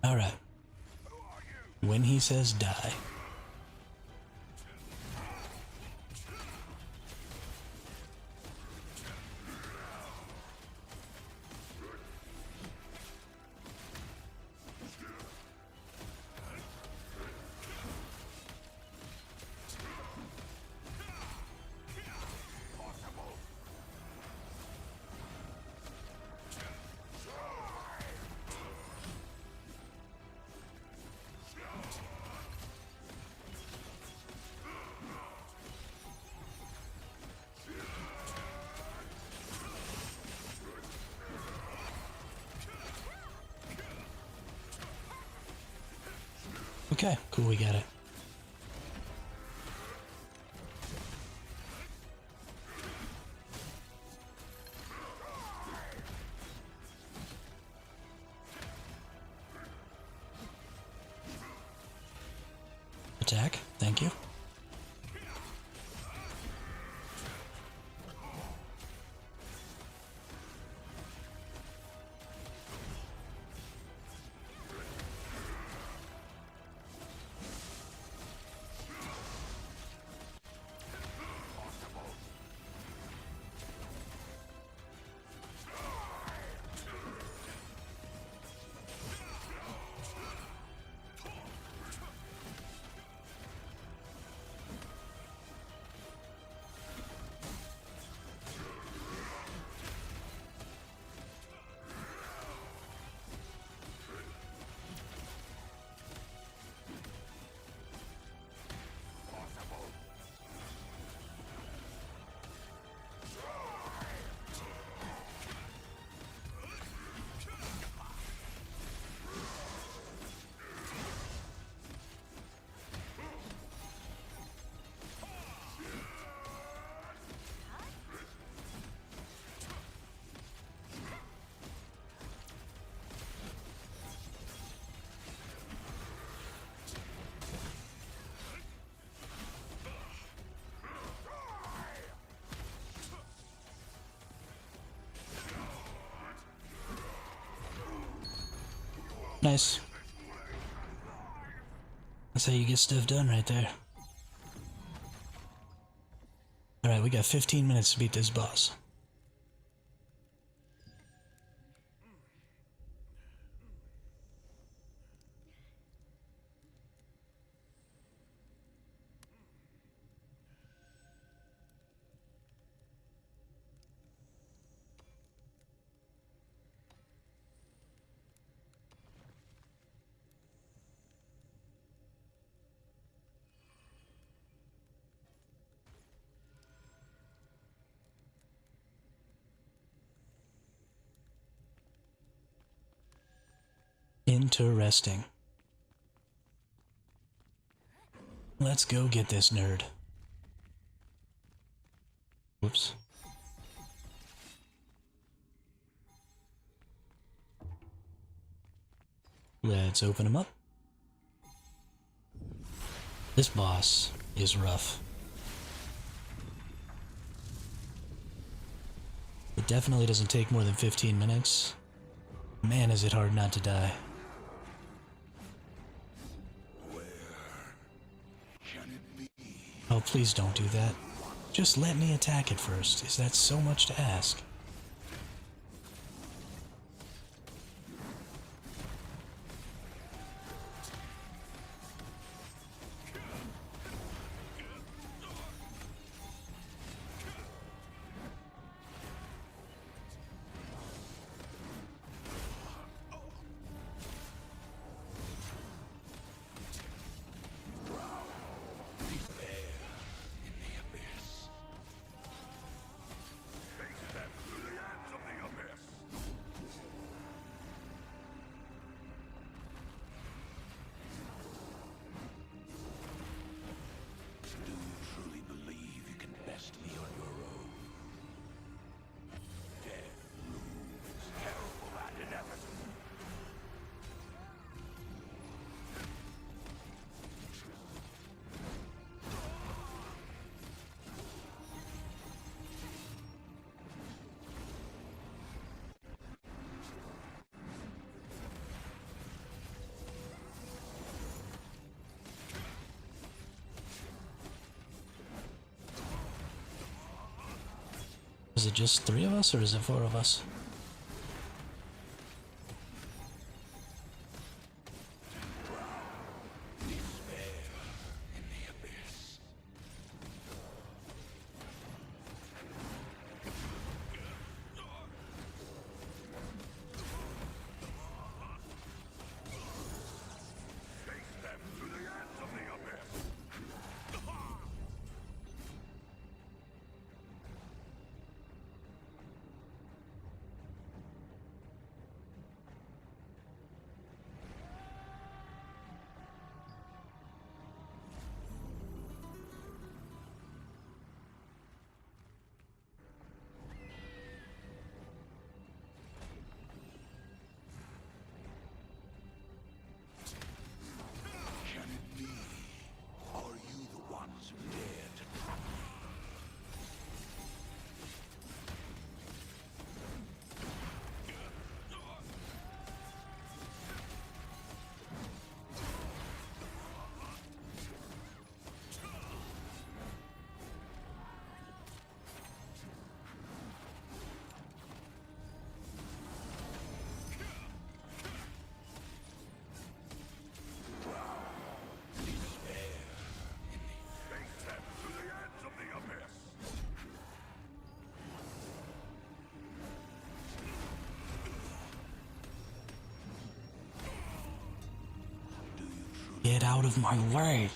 Speaker 1: Alright. When he says die. Okay, cool, we got it. Attack, thank you. Nice. That's how you get stuff done right there. Alright, we got 15 minutes to beat this boss. Interesting. Let's go get this nerd. Whoops. Let's open him up. This boss is rough. It definitely doesn't take more than 15 minutes. Man, is it hard not to die. Oh, please don't do that. Just let me attack it first. Is that so much to ask? Is it just 3 of us or is it 4 of us? Get out of my way!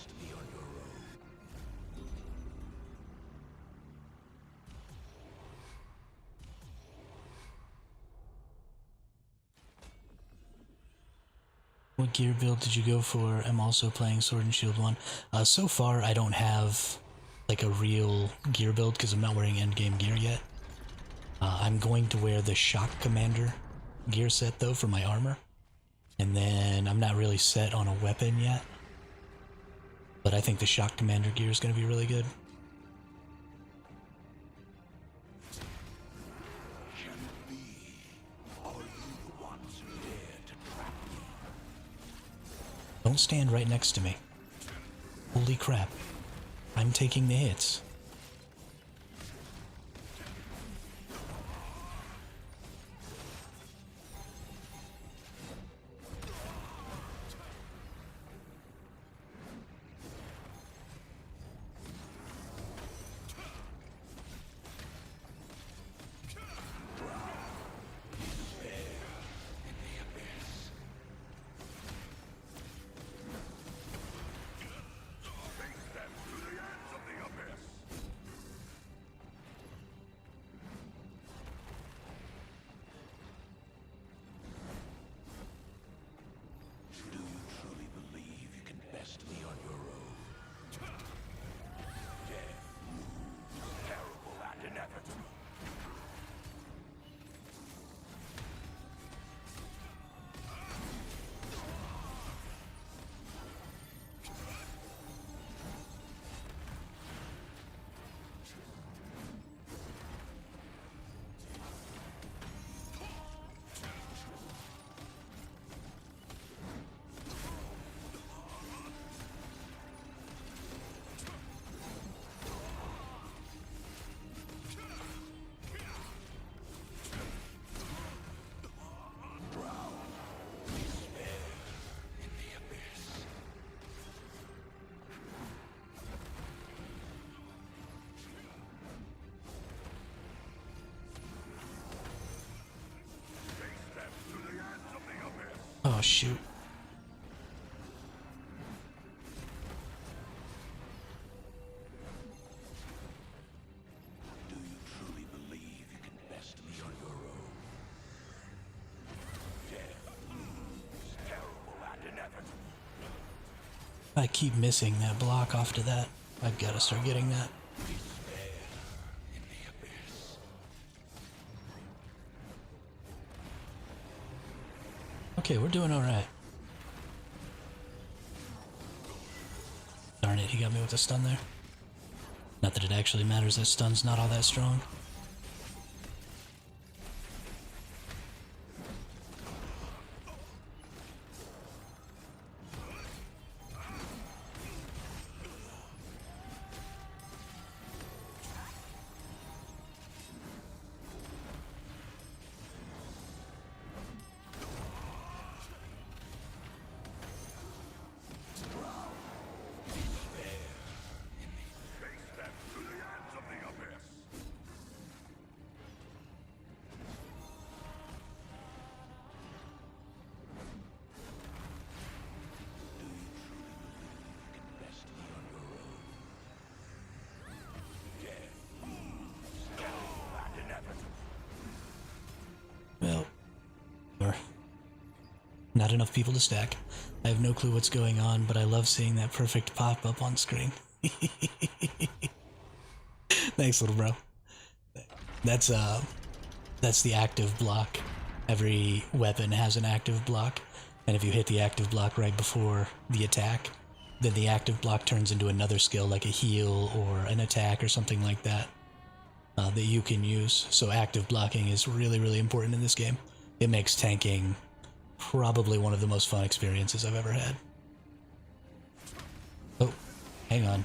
Speaker 1: What gear build did you go for? I'm also playing Sword and Shield 1. So far, I don't have like a real gear build because I'm not wearing endgame gear yet. I'm going to wear the Shock Commander gear set though for my armor. And then I'm not really set on a weapon yet. But I think the Shock Commander gear is going to be really good. Don't stand right next to me. Holy crap. I'm taking the hits. Oh, shoot.
Speaker 4: Do you truly believe you can best me on your own? Death looms terrible and inevitable.
Speaker 1: I keep missing that block off to that. I've got to start getting that. Okay, we're doing alright. Darn it, he got me with a stun there. Not that it actually matters, that stun's not all that strong. Well, or not enough people to stack. I have no clue what's going on, but I love seeing that perfect pop-up on screen. Thanks, little bro. That's the active block. Every weapon has an active block, and if you hit the active block right before the attack, then the active block turns into another skill like a heal or an attack or something like that. That you can use. So active blocking is really, really important in this game. It makes tanking probably one of the most fun experiences I've ever had. Oh, hang on.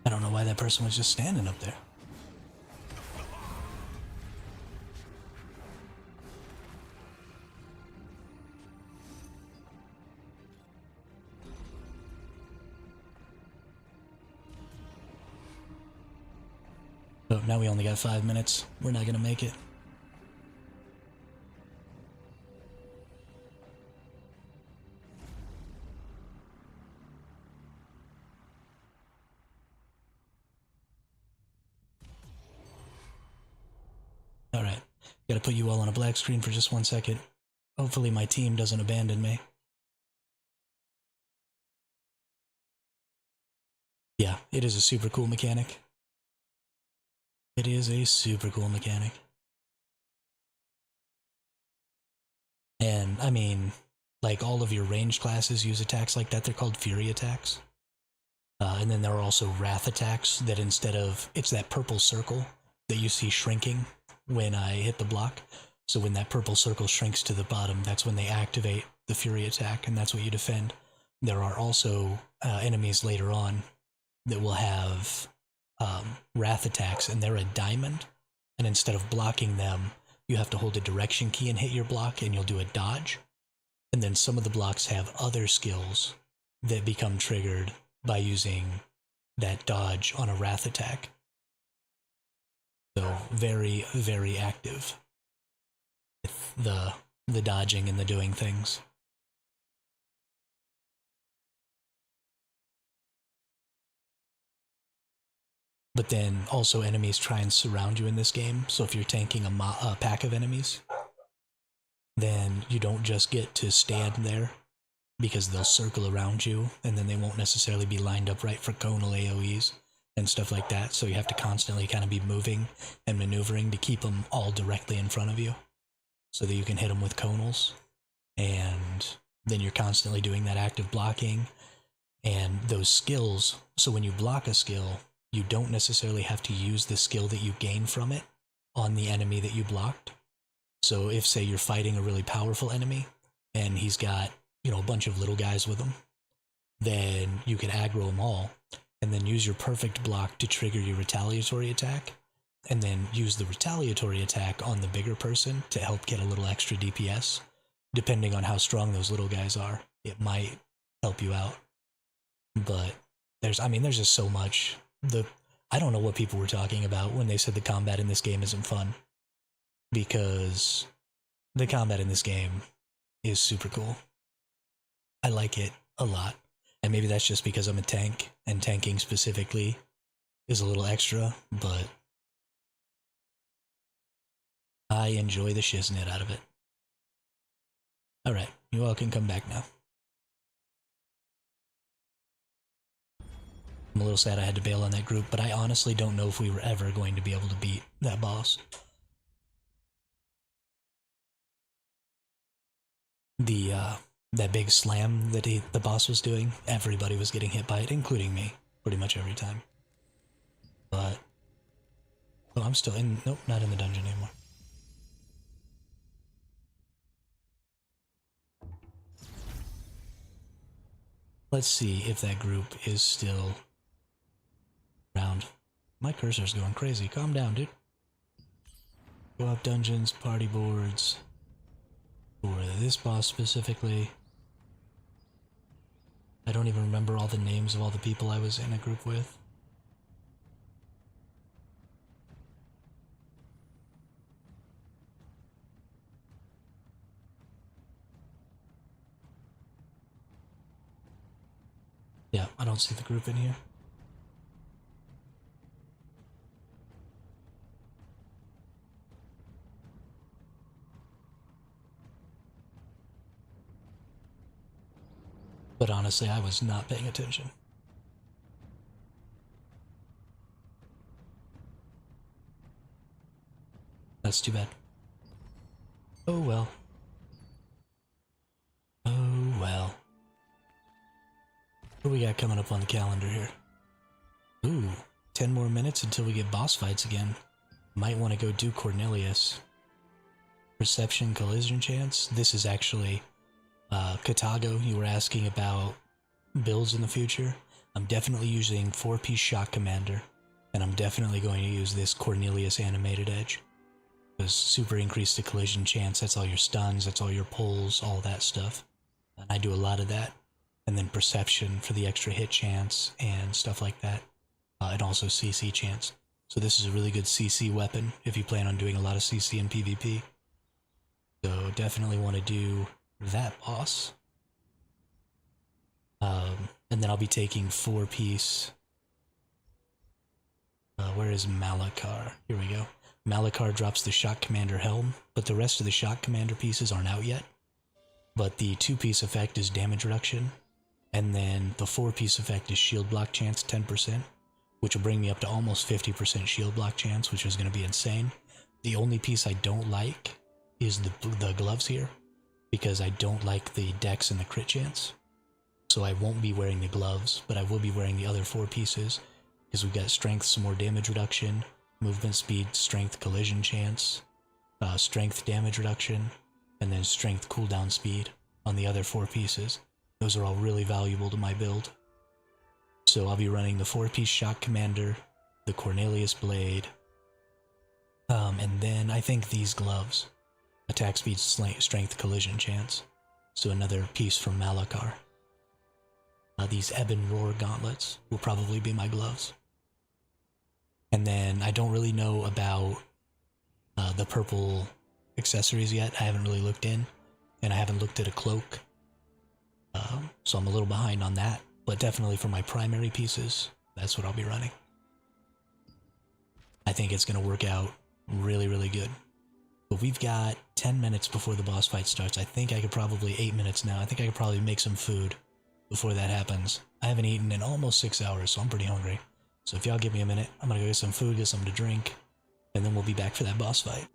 Speaker 1: I don't know why that person was just standing up there. Oh, now we only got 5 minutes. We're not gonna make it. Alright. Gotta put you all on a black screen for just 1 second. Hopefully my team doesn't abandon me. Yeah, it is a super cool mechanic. It is a super cool mechanic. And, I mean, like all of your ranged classes use attacks like that. They're called Fury attacks. And then there are also Wrath attacks that instead of... It's that purple circle that you see shrinking when I hit the block. So when that purple circle shrinks to the bottom, that's when they activate the Fury attack, and that's what you defend. There are also enemies later on that will have Wrath attacks, and they're a diamond. And instead of blocking them, you have to hold a direction key and hit your block, and you'll do a dodge. And then some of the blocks have other skills that become triggered by using that dodge on a Wrath attack. So very, very active with the dodging and the doing things. But then also enemies try and surround you in this game. So if you're tanking a pack of enemies, then you don't just get to stand there, because they'll circle around you, and then they won't necessarily be lined up right for conal AoEs and stuff like that. So you have to constantly kind of be moving and maneuvering to keep them all directly in front of you, so that you can hit them with conals. And then you're constantly doing that active blocking and those skills. So when you block a skill, you don't necessarily have to use the skill that you gain from it on the enemy that you blocked. So if, say, you're fighting a really powerful enemy and he's got, you know, a bunch of little guys with him, then you can aggro them all and then use your perfect block to trigger your retaliatory attack, and then use the retaliatory attack on the bigger person to help get a little extra DPS. Depending on how strong those little guys are, it might help you out. But there's just so much. I don't know what people were talking about when they said the combat in this game isn't fun, because the combat in this game is super cool. I like it a lot. And maybe that's just because I'm a tank, and tanking specifically is a little extra, but I enjoy the shiznit out of it. Alright, you all can come back now. I'm a little sad I had to bail on that group, but I honestly don't know if we were ever going to be able to beat that boss. That big slam that the boss was doing, everybody was getting hit by it, including me, pretty much every time. But, oh, I'm still in, nope, not in the dungeon anymore. Let's see if that group is still around. My cursor's going crazy. Calm down, dude. Go up dungeons, party boards. For this boss specifically. I don't even remember all the names of all the people I was in a group with. Yeah, I don't see the group in here. But honestly, I was not paying attention. That's too bad. Oh well. Oh well. What do we got coming up on the calendar here? Ooh, 10 more minutes until we get boss fights again. Might want to go do Cornelius. Perception, collision chance. This is actually Katago. You were asking about builds in the future. I'm definitely using 4P Shock Commander, and I'm definitely going to use this Cornelius Animated Edge. Because super increase the collision chance, that's all your stuns, that's all your pulls, all that stuff. And I do a lot of that. And then Perception for the extra hit chance and stuff like that. And also CC chance. So this is a really good CC weapon if you plan on doing a lot of CC and PvP. So definitely want to do that boss. And then I'll be taking 4-piece. Where is Malakar? Here we go. Malakar drops the Shock Commander helm, but the rest of the Shock Commander pieces aren't out yet. But the 2-piece effect is damage reduction, and then the 4-piece effect is shield block chance 10%, which will bring me up to almost 50% shield block chance, which is going to be insane. The only piece I don't like is the gloves here, because I don't like the dex and the crit chance. So I won't be wearing the gloves, but I will be wearing the other 4 pieces, because we've got strength, some more damage reduction, movement speed, strength, collision chance, strength damage reduction, and then strength cooldown speed on the other 4 pieces. Those are all really valuable to my build. So I'll be running the 4-piece Shock Commander, the Cornelius Blade, and then I think these gloves, attack speed, strength, collision chance. So another piece from Malakar. These Ebon Roar gauntlets will probably be my gloves. And then I don't really know about the purple accessories yet. I haven't really looked in, and I haven't looked at a cloak. So I'm a little behind on that, but definitely for my primary pieces, that's what I'll be running. I think it's going to work out really, really good. But we've got 10 minutes before the boss fight starts. I think I could probably, 8 minutes now, I think I could probably make some food before that happens. I haven't eaten in almost 6 hours, so I'm pretty hungry. So if y'all give me a minute, I'm gonna go get some food, get something to drink, and then we'll be back for that boss fight.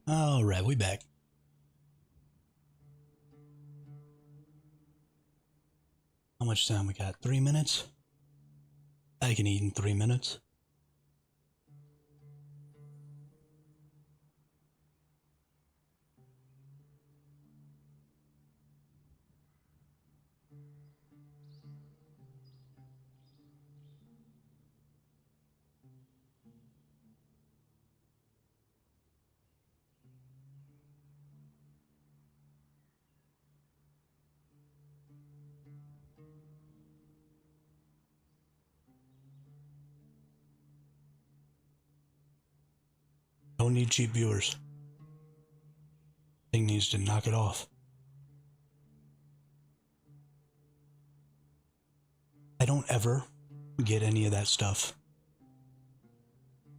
Speaker 1: Alright, we back. How much time we got? 3 minutes? I can eat in 3 minutes. Don't need cheap viewers. Thing needs to knock it off. I don't ever get any of that stuff.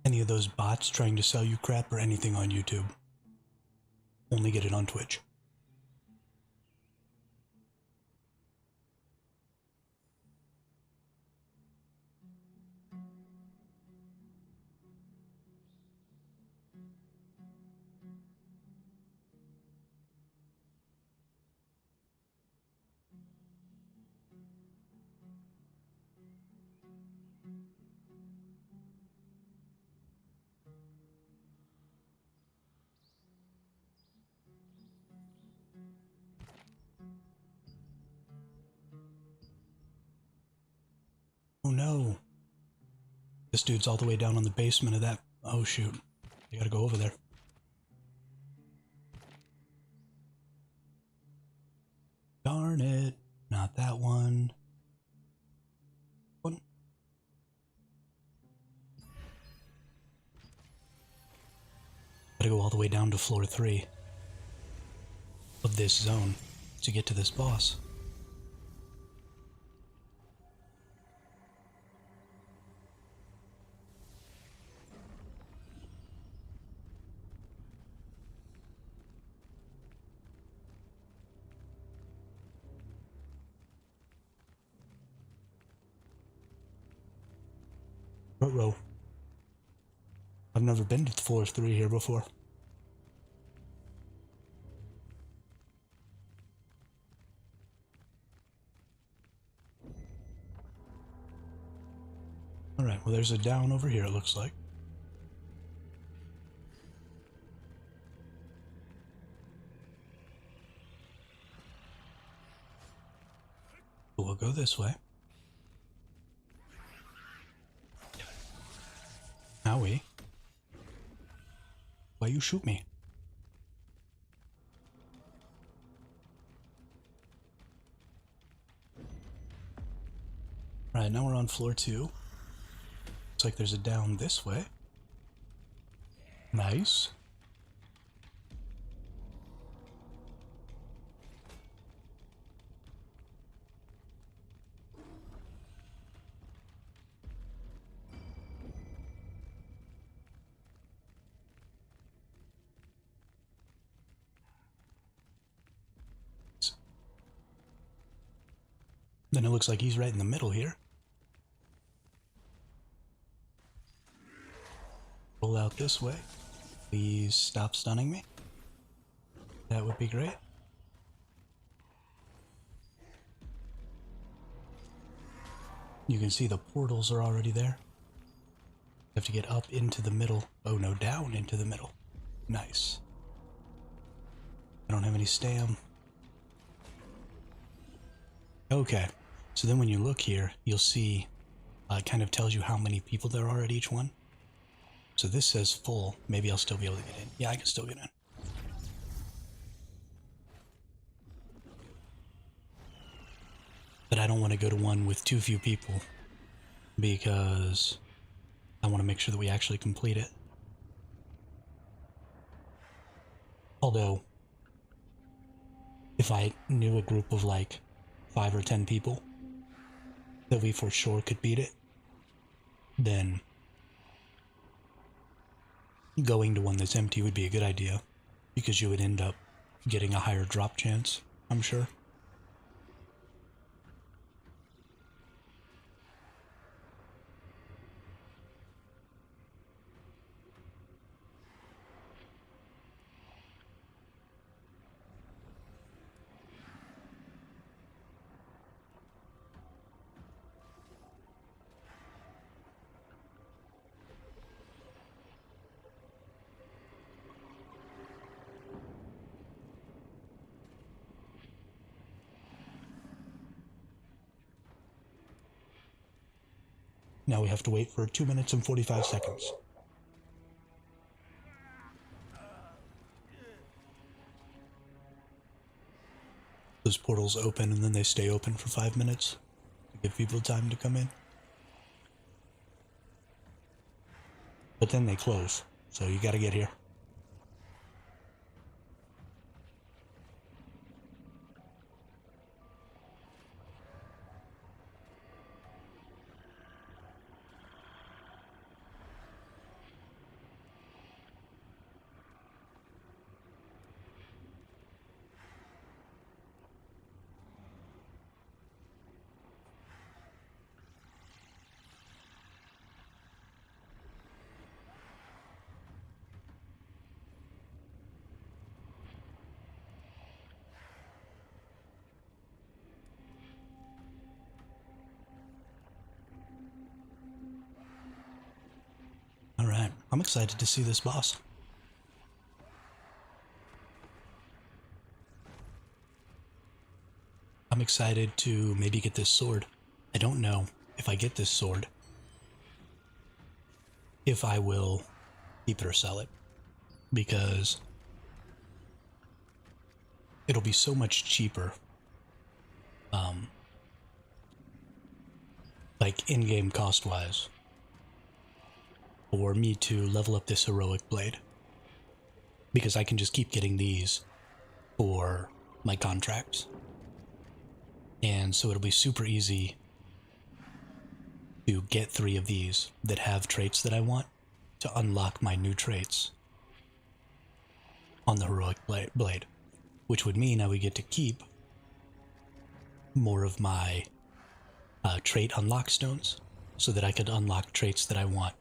Speaker 1: Any of those bots trying to sell you crap or anything on YouTube. Only get it on Twitch. Oh no. This dude's all the way down on the basement of that. Oh shoot. I gotta go over there. Darn it. Not that one. One. Gotta go all the way down to floor 3 of this zone to get to this boss. Ruh-roh. I've never been to floor 3 here before. Alright, well there's a down over here it looks like. We'll go this way. Owie. Why you shoot me? Alright, now we're on floor 2. Looks like there's a down this way. Nice. Then it looks like he's right in the middle here. Roll out this way. Please stop stunning me. That would be great. You can see the portals are already there. You have to get up into the middle. Oh no, down into the middle. Nice. I don't have any stam. Okay, so then when you look here, you'll see it kind of tells you how many people there are at each one. So this says full. Maybe I'll still be able to get in. Yeah, I can still get in. But I don't want to go to one with too few people because I want to make sure that we actually complete it. Although, if I knew a group of like 5 or 10 people that we for sure could beat it, then going to one that's empty would be a good idea because you would end up getting a higher drop chance, I'm sure. Now we have to wait for 2 minutes and 45 seconds. Those portals open and then they stay open for 5 minutes to give people time to come in. But then they close, so you gotta get here. Alright, I'm excited to see this boss. I'm excited to maybe get this sword. I don't know if I get this sword, if I will keep it or sell it, because it'll be so much cheaper, like in-game cost-wise, for me to level up this heroic blade, because I can just keep getting these for my contracts. And so it'll be super easy to get 3 of these that have traits that I want to unlock my new traits on the heroic blade, which would mean I would get to keep more of my trait unlock stones so that I could unlock traits that I want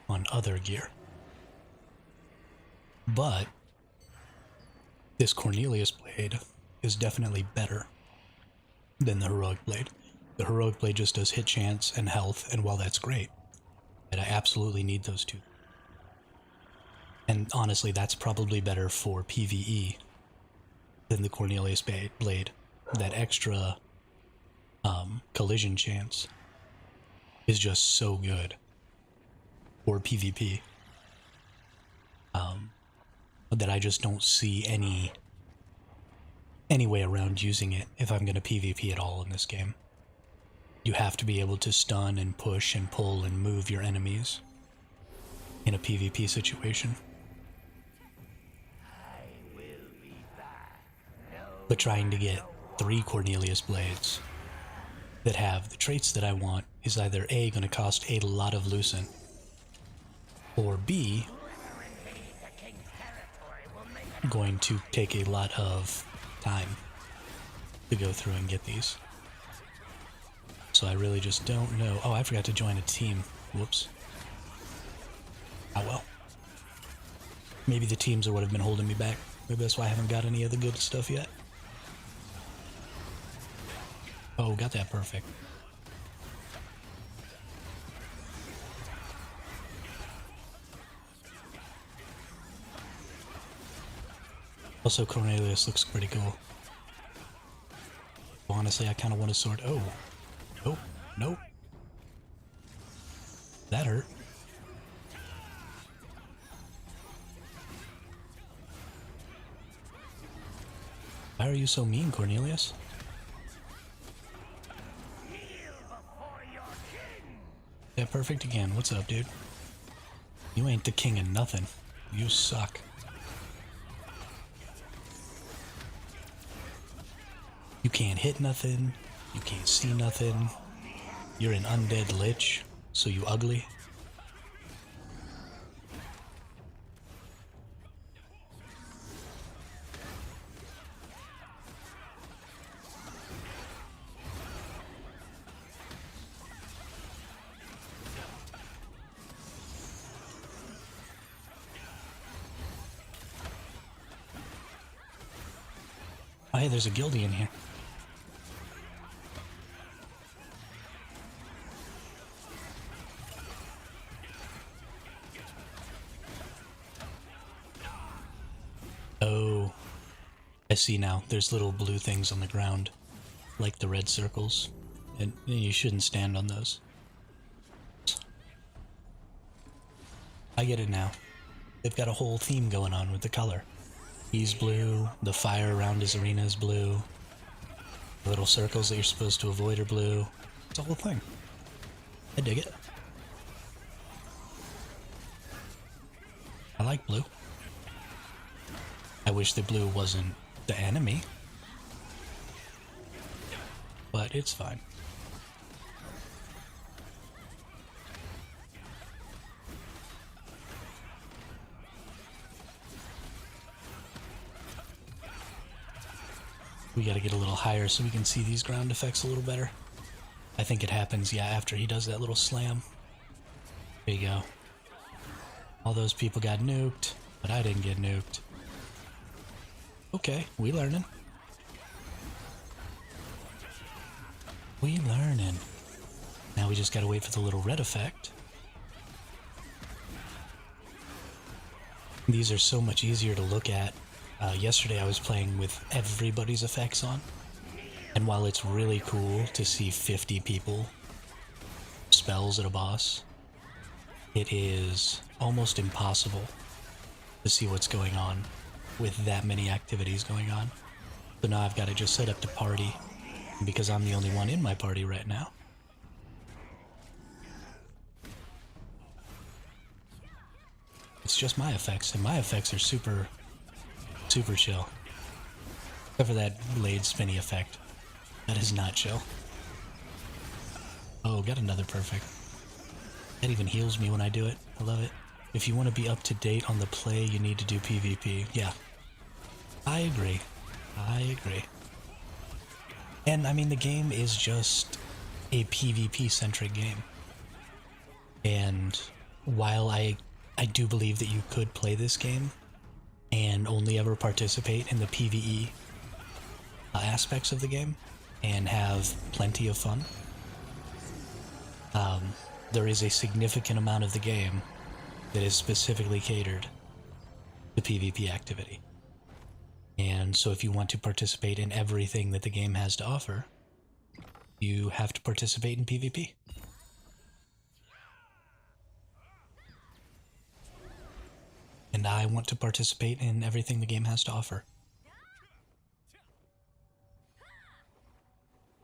Speaker 1: on other gear. But this Cornelius blade is definitely better than the heroic blade. The heroic blade just does hit chance and health, and while that's great, and I absolutely need those 2. And honestly, that's probably better for PvE than the Cornelius blade. That extra collision chance is just so good for PvP that I just don't see any way around using it if I'm going to PvP at all in this game. You have to be able to stun and push and pull and move your enemies in a PvP situation. But trying to get 3 Cornelius blades that have the traits that I want is either A, going to cost a lot of lucent, or B, going to take a lot of time to go through and get these. So I really just don't know. Oh, I forgot to join a team. Whoops. Oh well. Maybe the teams are what have been holding me back. Maybe that's why I haven't got any of the good stuff yet. Oh, got that perfect. Also, Cornelius looks pretty cool. Honestly, I kind of want a sword. Oh. Nope. Nope. That hurt. Why are you so mean, Cornelius? Yeah, perfect again. What's up, dude? You ain't the king of nothing. You suck. You can't hit nothing. You can't see nothing. You're an undead lich, so you ugly. Oh, hey, there's a guildie in here. Oh, I see now. There's little blue things on the ground, like the red circles, and you shouldn't stand on those. I get it now. They've got a whole theme going on with the color. He's blue, the fire around his arena is blue, the little circles that you're supposed to avoid are blue. It's a whole thing. I dig it. I like blue. I wish the blue wasn't the enemy, but it's fine. We gotta get a little higher so we can see these ground effects a little better. I think it happens, yeah, after he does that little slam. There you go. All those people got nuked, but I didn't get nuked. Okay, we learning. We learning. Now we just gotta wait for the little red effect. These are so much easier to look at. Yesterday I was playing with everybody's effects on, and while it's really cool to see 50 people spells at a boss, it is almost impossible to see what's going on with that many activities going on. So now I've got to just set up to party, because I'm the only one in my party right now. It's just my effects, and my effects are super chill. Except for that blade spinny effect. That is not chill. Oh, got another perfect. That even heals me when I do it. I love it. If you want to be up to date on the play, you need to do PvP. Yeah. I agree. I agree. And I mean, the game is just a PvP-centric game. And while I do believe that you could play this game and only ever participate in the PvE aspects of the game and have plenty of fun, there is a significant amount of the game that is specifically catered to PvP activity. And so if you want to participate in everything that the game has to offer, you have to participate in PvP. And I want to participate in everything the game has to offer.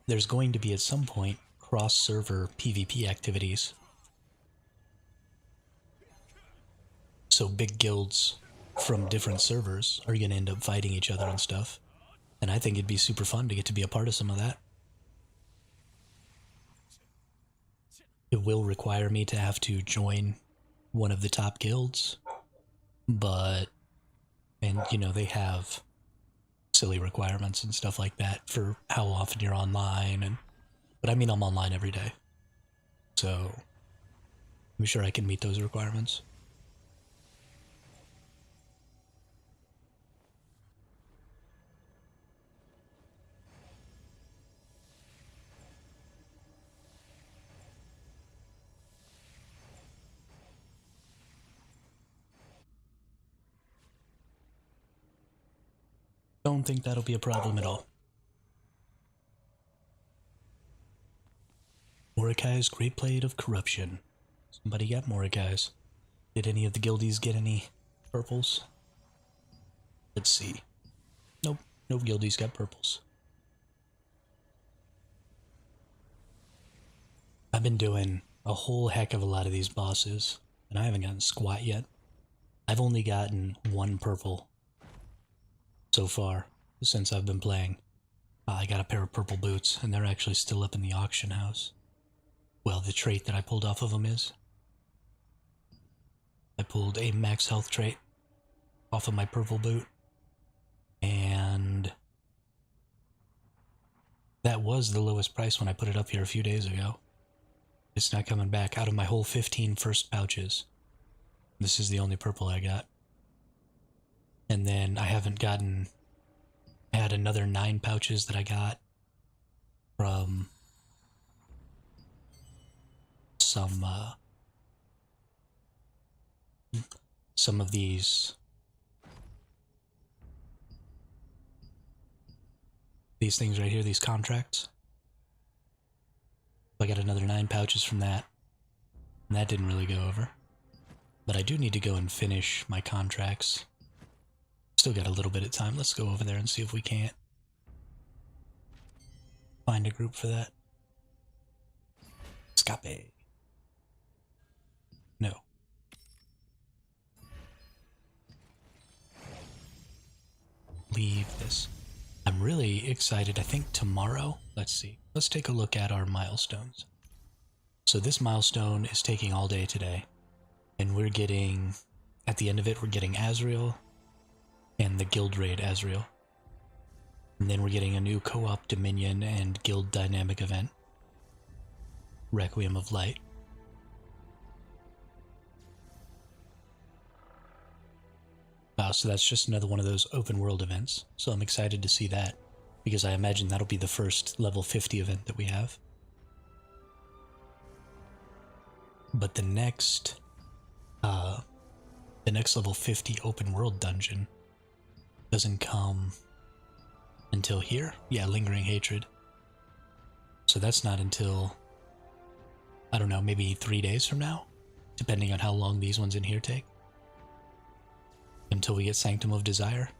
Speaker 1: There's going to be at some point cross-server PvP activities. So big guilds from different servers are going to end up fighting each other and stuff. And I think it'd be super fun to get to be a part of some of that. It will require me to have to join one of the top guilds. But, and you know, they have silly requirements and stuff like that for how often you're online, but I mean, I'm online every day, so I'm sure I can meet those requirements. Don't think that'll be a problem at all. Mordecai's Great Blade of Corruption. Somebody got Mordecai's. Did any of the guildies get any purples? Let's see. Nope, no guildies got purples. I've been doing a whole heck of a lot of these bosses, and I haven't gotten squat yet. I've only gotten one purple so far since I've been playing. I got a pair of purple boots, and they're actually still up in the auction house. Well, the trait that I pulled off of them is I pulled a max health trait off of my purple boot, and that was the lowest price when I put it up here a few days ago. It's not coming back. Out of my whole 15 first pouches, this is the only purple I got. And then I had another 9 pouches that I got from some of these things right here, these contracts. I got another 9 pouches from that, and that didn't really go over. But I do need to go and finish my contracts. Still got a little bit of time. Let's go over there and see if we can't find a group for that. Escape. No. Leave this. I'm really excited. I think tomorrow, let's see. Let's take a look at our milestones. So this milestone is taking all day today. And we're getting, at the end of it, we're getting Azrael and the Guild Raid Azrael. And then we're getting a new co-op Dominion and Guild Dynamic event. Requiem of Light. So that's just another one of those open world events. So I'm excited to see that, because I imagine that'll be the first level 50 event that we have. But the next level 50 open world dungeon doesn't come until here. Yeah, Lingering Hatred. So that's not until, I don't know, maybe 3 days from now, depending on how long these ones in here take. Until we get Sanctum of Desire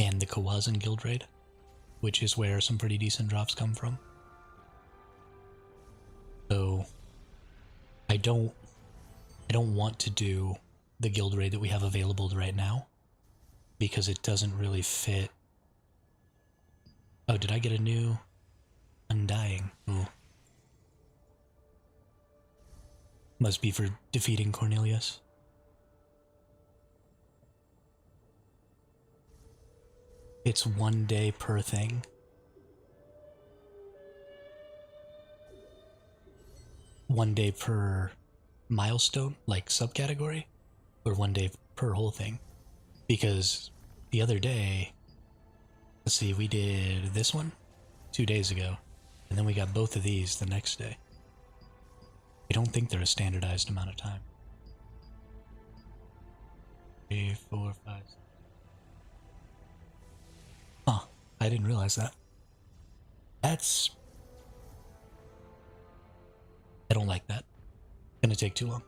Speaker 1: and the Kawazan Guild Raid, which is where some pretty decent drops come from. So I don't want to do the Guild Raid that we have available right now, because it doesn't really fit. Oh, did I get a new Undying? Ooh. Must be for defeating Cornelius. It's 1 day per thing. One day per milestone, like subcategory, or 1 day per whole thing. Because the other day, let's see, we did this one 2 days ago, and then we got both of these the next day. I don't think they're a standardized amount of time. 3, 4, 5. Huh, I didn't realize that. I don't like that. Gonna take too long.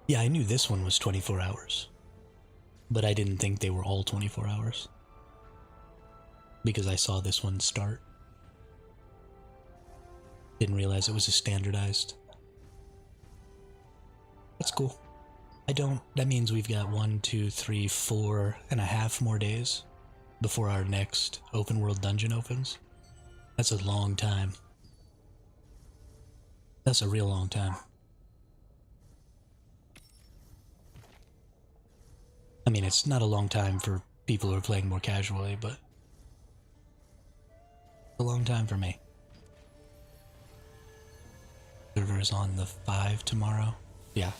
Speaker 1: Yeah, I knew this one was 24 hours. But I didn't think they were all 24 hours. Because I saw this one start. Didn't realize it was a standardized. That's cool. That means we've got 1, 2, 3, 4.5 more days before our next open world dungeon opens. That's a long time. That's a real long time. I mean, it's not a long time for people who are playing more casually, but a long time for me. Server is on the 5 tomorrow. Yeah,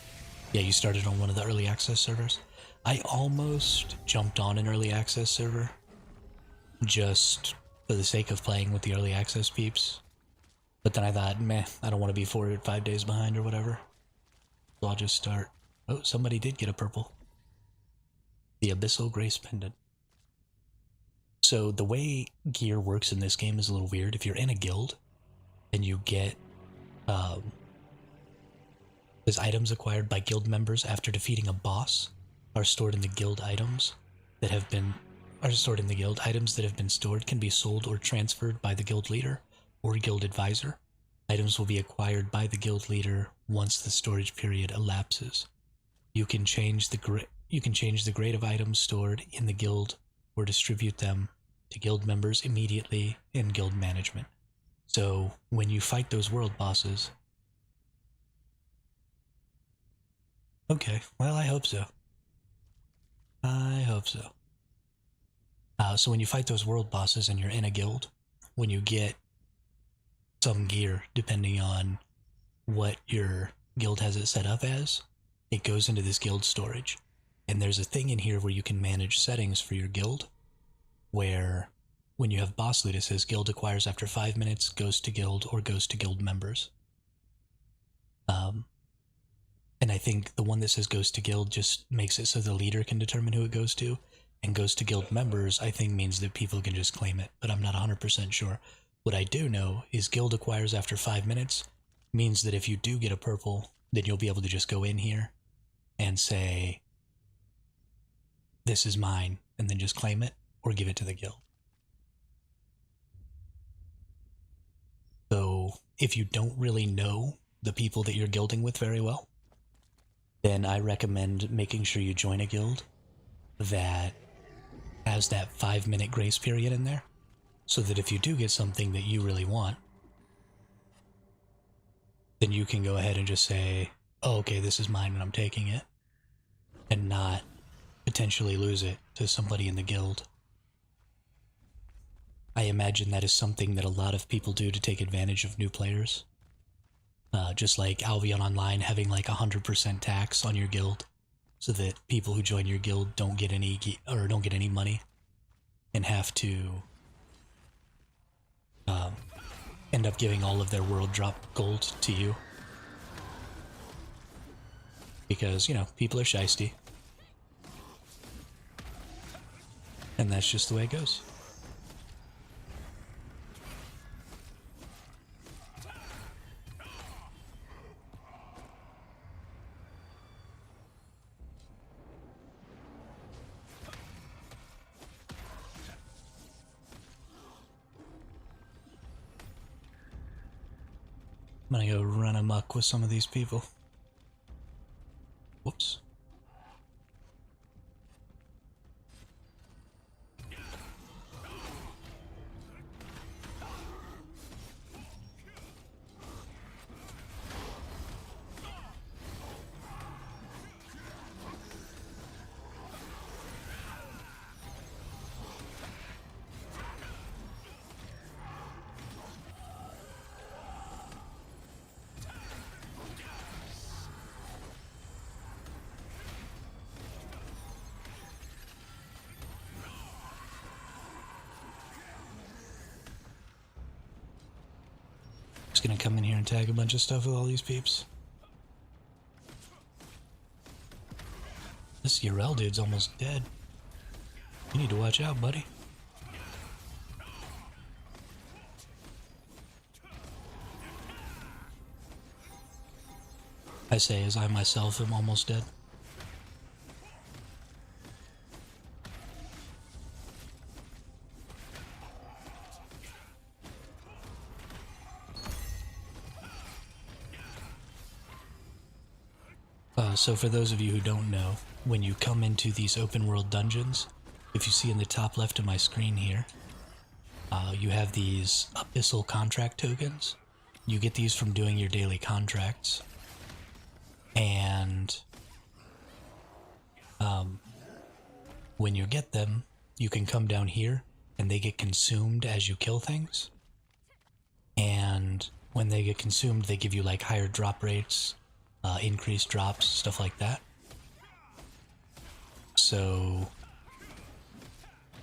Speaker 1: you started on one of the early access servers. I almost jumped on an early access server just for the sake of playing with the early access peeps. But then I thought, meh, I don't want to be 4 or 5 days behind or whatever. So I'll just start. Oh, somebody did get a purple. The Abyssal Grace Pendant. So the way gear works in this game is a little weird. If you're in a guild and you get there's items acquired by guild members after defeating a boss are stored in the guild. Items that have been stored can be sold or transferred by the guild leader or guild advisor. Items will be acquired by the guild leader once the storage period elapses. You can change the grade of items stored in the guild or distribute them to guild members immediately in guild management. So when you fight those world bosses... Okay, well, I hope so. So when you fight those world bosses and you're in a guild, when you get some gear, depending on what your guild has it set up as, it goes into this guild storage. And there's a thing in here where you can manage settings for your guild, where when you have boss loot, it says guild acquires after 5 minutes, goes to guild, or goes to guild members. And I think the one that says goes to guild just makes it so the leader can determine who it goes to, and goes to guild members, I think, means that people can just claim it, but I'm not 100% sure. What I do know is guild acquires after 5 minutes, means that if you do get a purple, then you'll be able to just go in here and say, this is mine, and then just claim it or give it to the guild. So if you don't really know the people that you're guilding with very well, then I recommend making sure you join a guild that has that 5-minute grace period in there, so that if you do get something that you really want, then you can go ahead and just say, oh, okay, this is mine and I'm taking it, and not potentially lose it to somebody in the guild. I imagine that is something that a lot of people do to take advantage of new players. Just like Albion Online having like 100% tax on your guild, so that people who join your guild don't get any money and have to end up giving all of their world drop gold to you. Because, you know, people are shiesty. And that's just the way it goes. I'm gonna go run amok with some of these people. Whoops. Just gonna come in here and tag a bunch of stuff with all these peeps. This Urel dude's almost dead. You need to watch out, buddy. I say as I myself am almost dead. So for those of you who don't know, when you come into these open world dungeons, if you see in the top left of my screen here, you have these abyssal contract tokens. You get these from doing your daily contracts. And when you get them, you can come down here and they get consumed as you kill things. And when they get consumed, they give you like higher drop rates, increased drops, stuff like that. So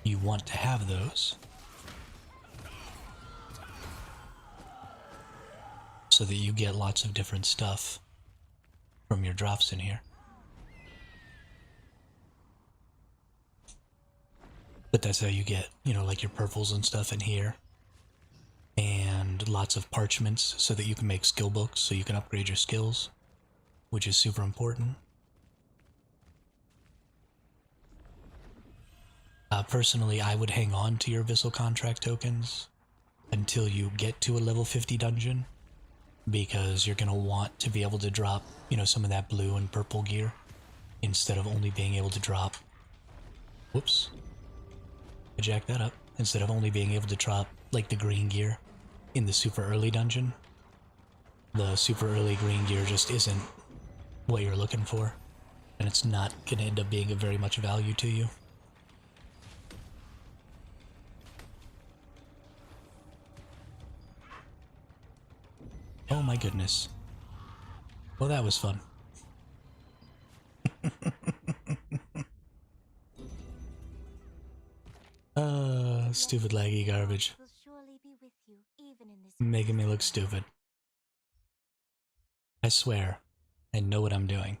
Speaker 1: you want to have those so that you get lots of different stuff from your drops in here. But that's how you get, you know, like your purples and stuff in here. And lots of parchments so that you can make skill books so you can upgrade your skills, which is super important. Personally, I would hang on to your Abyssal Contract tokens until you get to a level 50 dungeon, because you're going to want to be able to drop, you know, some of that blue and purple gear instead of only being able to drop... Whoops. I jacked that up. Instead of only being able to drop, like, the green gear in the super early dungeon. The super early green gear just isn't what you're looking for, and it's not going to end up being of very much value to you. Oh my goodness. Well, that was fun. Stupid laggy garbage.
Speaker 2: Will surely be with you, even in this
Speaker 1: Making me look stupid. I swear, I know what I'm doing.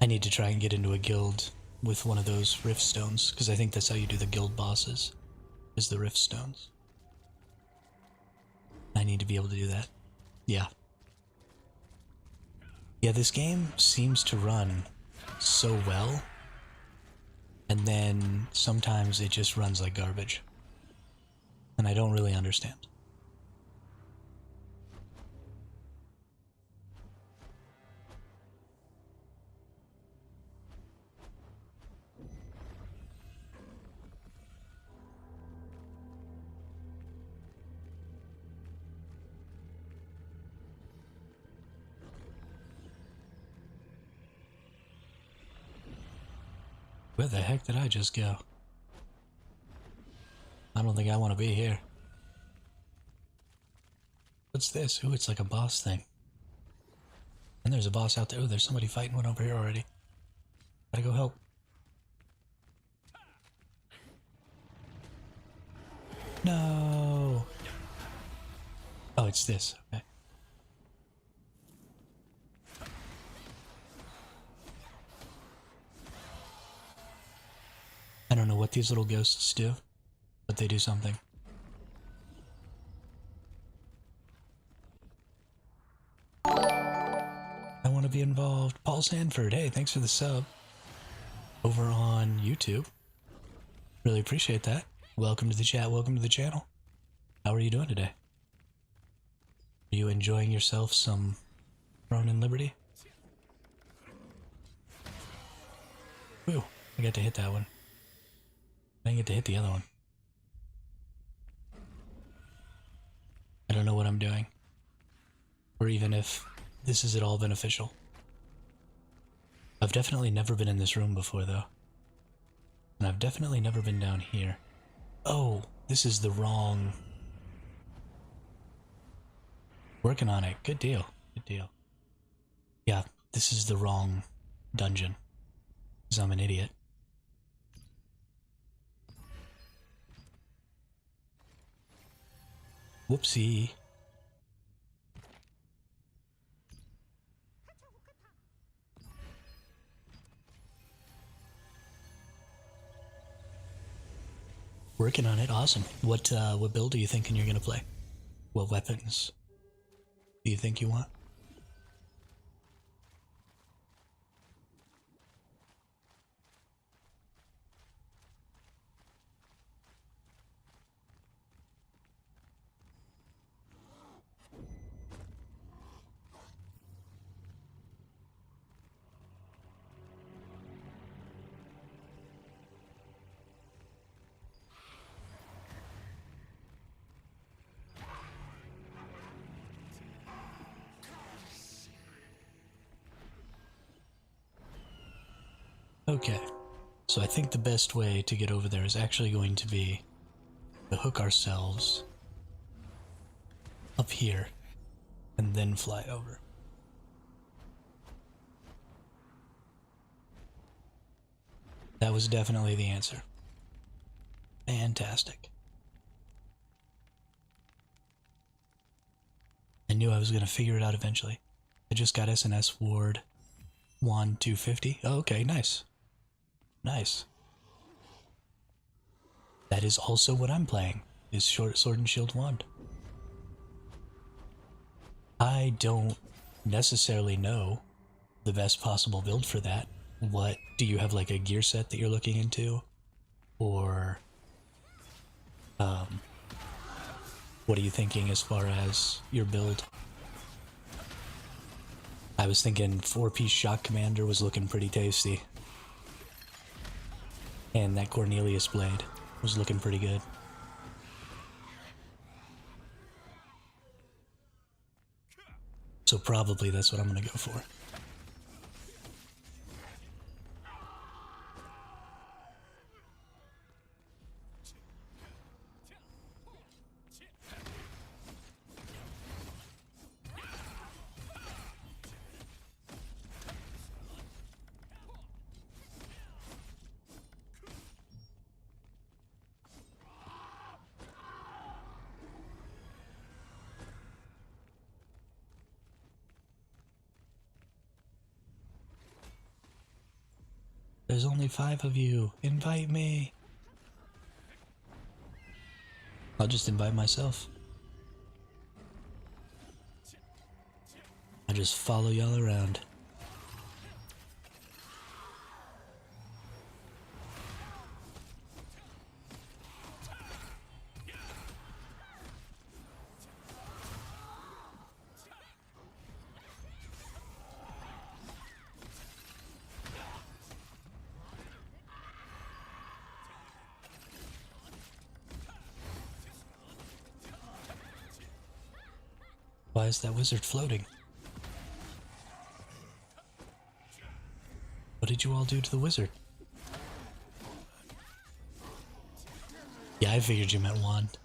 Speaker 1: I need to try and get into a guild with one of those rift stones, because I think that's how you do the guild bosses, is the rift stones. I need to be able to do that. Yeah. Yeah, this game seems to run so well, and then sometimes it just runs like garbage. And I don't really understand. Where the heck did I just go? I don't think I want to be here. What's this? Ooh, it's like a boss thing. And there's a boss out there. Ooh, there's somebody fighting one over here already. Gotta go help. No! Oh, it's this. Okay. I don't know what these little ghosts do, but they do something. I want to be involved. Paul Sanford, hey, thanks for the sub. Over on YouTube. Really appreciate that. Welcome to the chat, welcome to the channel. How are you doing today? Are you enjoying yourself some Throne and Liberty? Whew, I got to hit that one. I didn't get to hit the other one. I don't know what I'm doing. Or even if this is at all beneficial. I've definitely never been in this room before, though. And I've definitely never been down here. Oh, this is the wrong... Working on it. Good deal. Good deal. Yeah, this is the wrong dungeon. Because I'm an idiot. Whoopsie. Working on it. Awesome. What build are you thinking you're gonna play? What weapons do you think you want? Okay, so I think the best way to get over there is actually going to be to hook ourselves up here and then fly over. That was definitely the answer. Fantastic. I knew I was going to figure it out eventually. I just got SnS Ward Wand 250. Oh, okay, nice. Nice. That is also what I'm playing, is Short Sword and Shield Wand. I don't necessarily know the best possible build for that. What, do you have like a gear set that you're looking into? Or, what are you thinking as far as your build? I was thinking 4-piece Shock Commander was looking pretty tasty. And that Cornelius Blade was looking pretty good. So probably that's what I'm gonna go for. There's only 5 of you. Invite me. I'll just invite myself. I just follow y'all around. Why is that wizard floating? What did you all do to the wizard? Yeah, I figured you meant wand.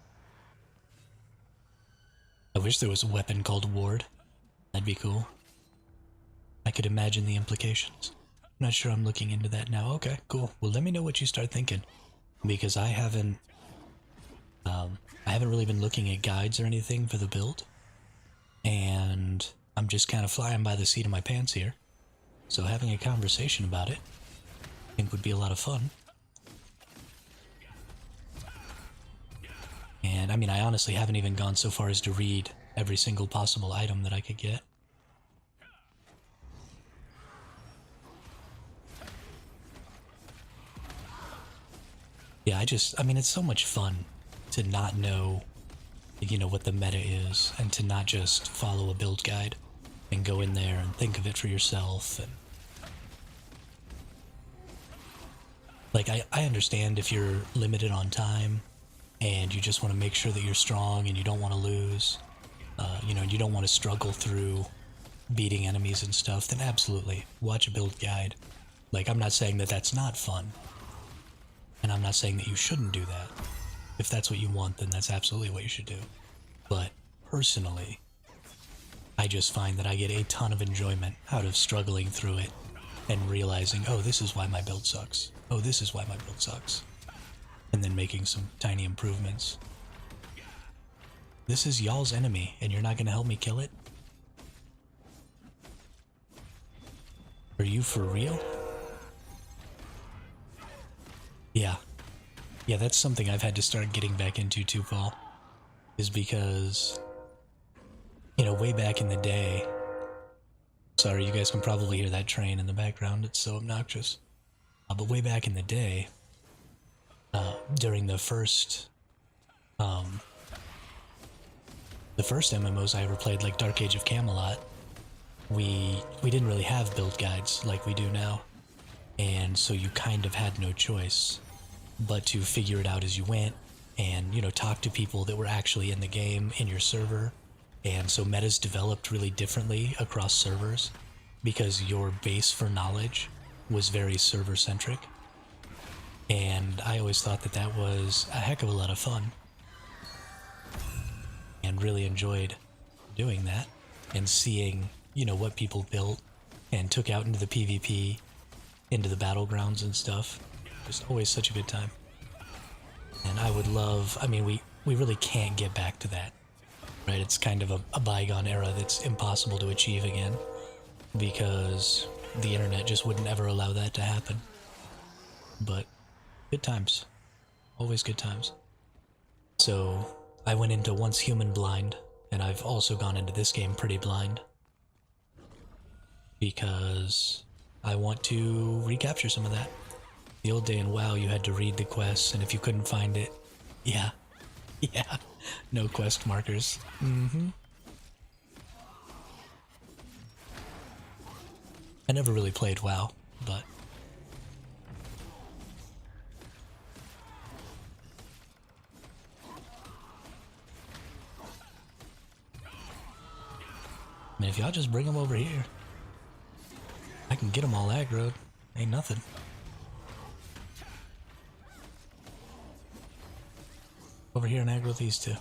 Speaker 1: I wish there was a weapon called ward. That'd be cool. I could imagine the implications. I'm not sure I'm looking into that now. Okay, cool. Well, let me know what you start thinking. Because I haven't really been looking at guides or anything for the build. And I'm just kind of flying by the seat of my pants here. So having a conversation about it, I think would be a lot of fun. And I mean, I honestly haven't even gone so far as to read every single possible item that I could get. Yeah, I mean, it's so much fun to not know, you know, what the meta is, and to not just follow a build guide and go in there and think of it for yourself. And like, I understand if you're limited on time and you just want to make sure that you're strong and you don't want to lose, you know, you don't want to struggle through beating enemies and stuff, then absolutely watch a build guide. Like, I'm not saying that that's not fun, and I'm not saying that you shouldn't do that. If that's what you want, then that's absolutely what you should do. But personally, I just find that I get a ton of enjoyment out of struggling through it and realizing, oh, this is why my build sucks. Oh, this is why my build sucks. And then making some tiny improvements. This is y'all's enemy, and you're not going to help me kill it? Are you for real? Yeah. Yeah, that's something I've had to start getting back into too, Paul. Is because, you know, way back in the day... Sorry, you guys can probably hear that train in the background, it's so obnoxious. But way back in the day, during the first MMOs I ever played, like Dark Age of Camelot, we didn't really have build guides like we do now. And so you kind of had no choice but to figure it out as you went and, you know, talk to people that were actually in the game in your server. And so metas developed really differently across servers because your base for knowledge was very server centric. And I always thought that that was a heck of a lot of fun and really enjoyed doing that and seeing, you know, what people built and took out into the PvP, into the battlegrounds and stuff. Just always such a good time. And I would love, I mean, we really can't get back to that, right? It's kind of a bygone era that's impossible to achieve again because the internet just wouldn't ever allow that to happen. But good times. Always good times. So I went into Once Human blind, and I've also gone into this game pretty blind because I want to recapture some of that. The old day in WoW, you had to read the quests, and if you couldn't find it, yeah, no quest markers. I never really played WoW, but I mean, if y'all just bring them over here, I can get them all aggroed. Ain't nothing. Over here and aggro these two.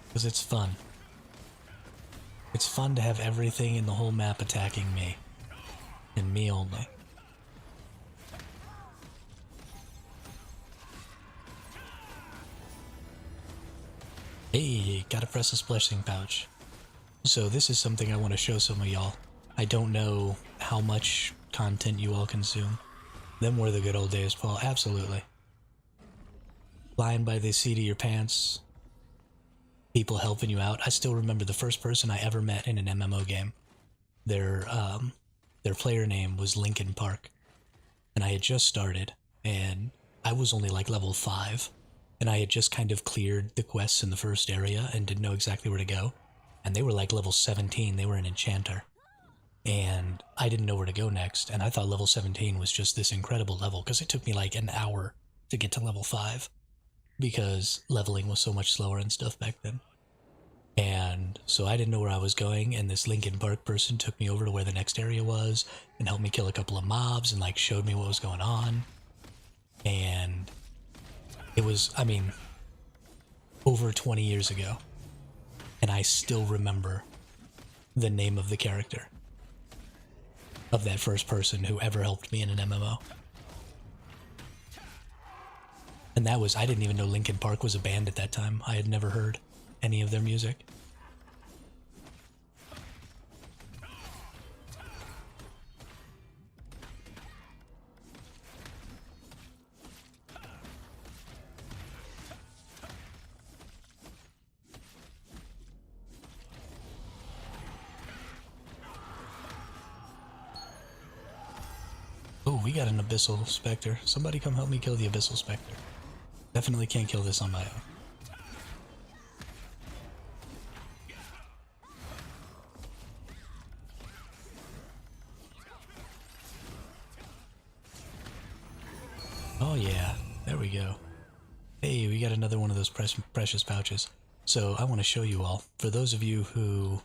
Speaker 1: Because it's fun. It's fun to have everything in the whole map attacking me. And me only. Hey, gotta press a blessing pouch. So this is something I want to show some of y'all. I don't know how much content you all consume. Them were the good old days, Paul. Absolutely. Flying by the seat of your pants. People helping you out. I still remember the first person I ever met in an MMO game. Their player name was Linkin Park. And I had just started, and I was only like level 5. And I had just kind of cleared the quests in the first area and didn't know exactly where to go. And they were like level 17, they were an enchanter. And I didn't know where to go next, and I thought level 17 was just this incredible level, because it took me like an hour to get to level 5, because leveling was so much slower and stuff back then. And so I didn't know where I was going, and this Linkin Park person took me over to where the next area was, and helped me kill a couple of mobs, and like showed me what was going on. And it was, I mean, over 20 years ago, and I still remember the name of the character of that first person who ever helped me in an MMO. And that was, I didn't even know Linkin Park was a band at that time. I had never heard any of their music. Oh, we got an Abyssal Spectre. Somebody come help me kill the Abyssal Spectre. Definitely can't kill this on my own. Oh yeah, there we go. Hey, we got another one of those precious pouches. So I want to show you all, for those of you who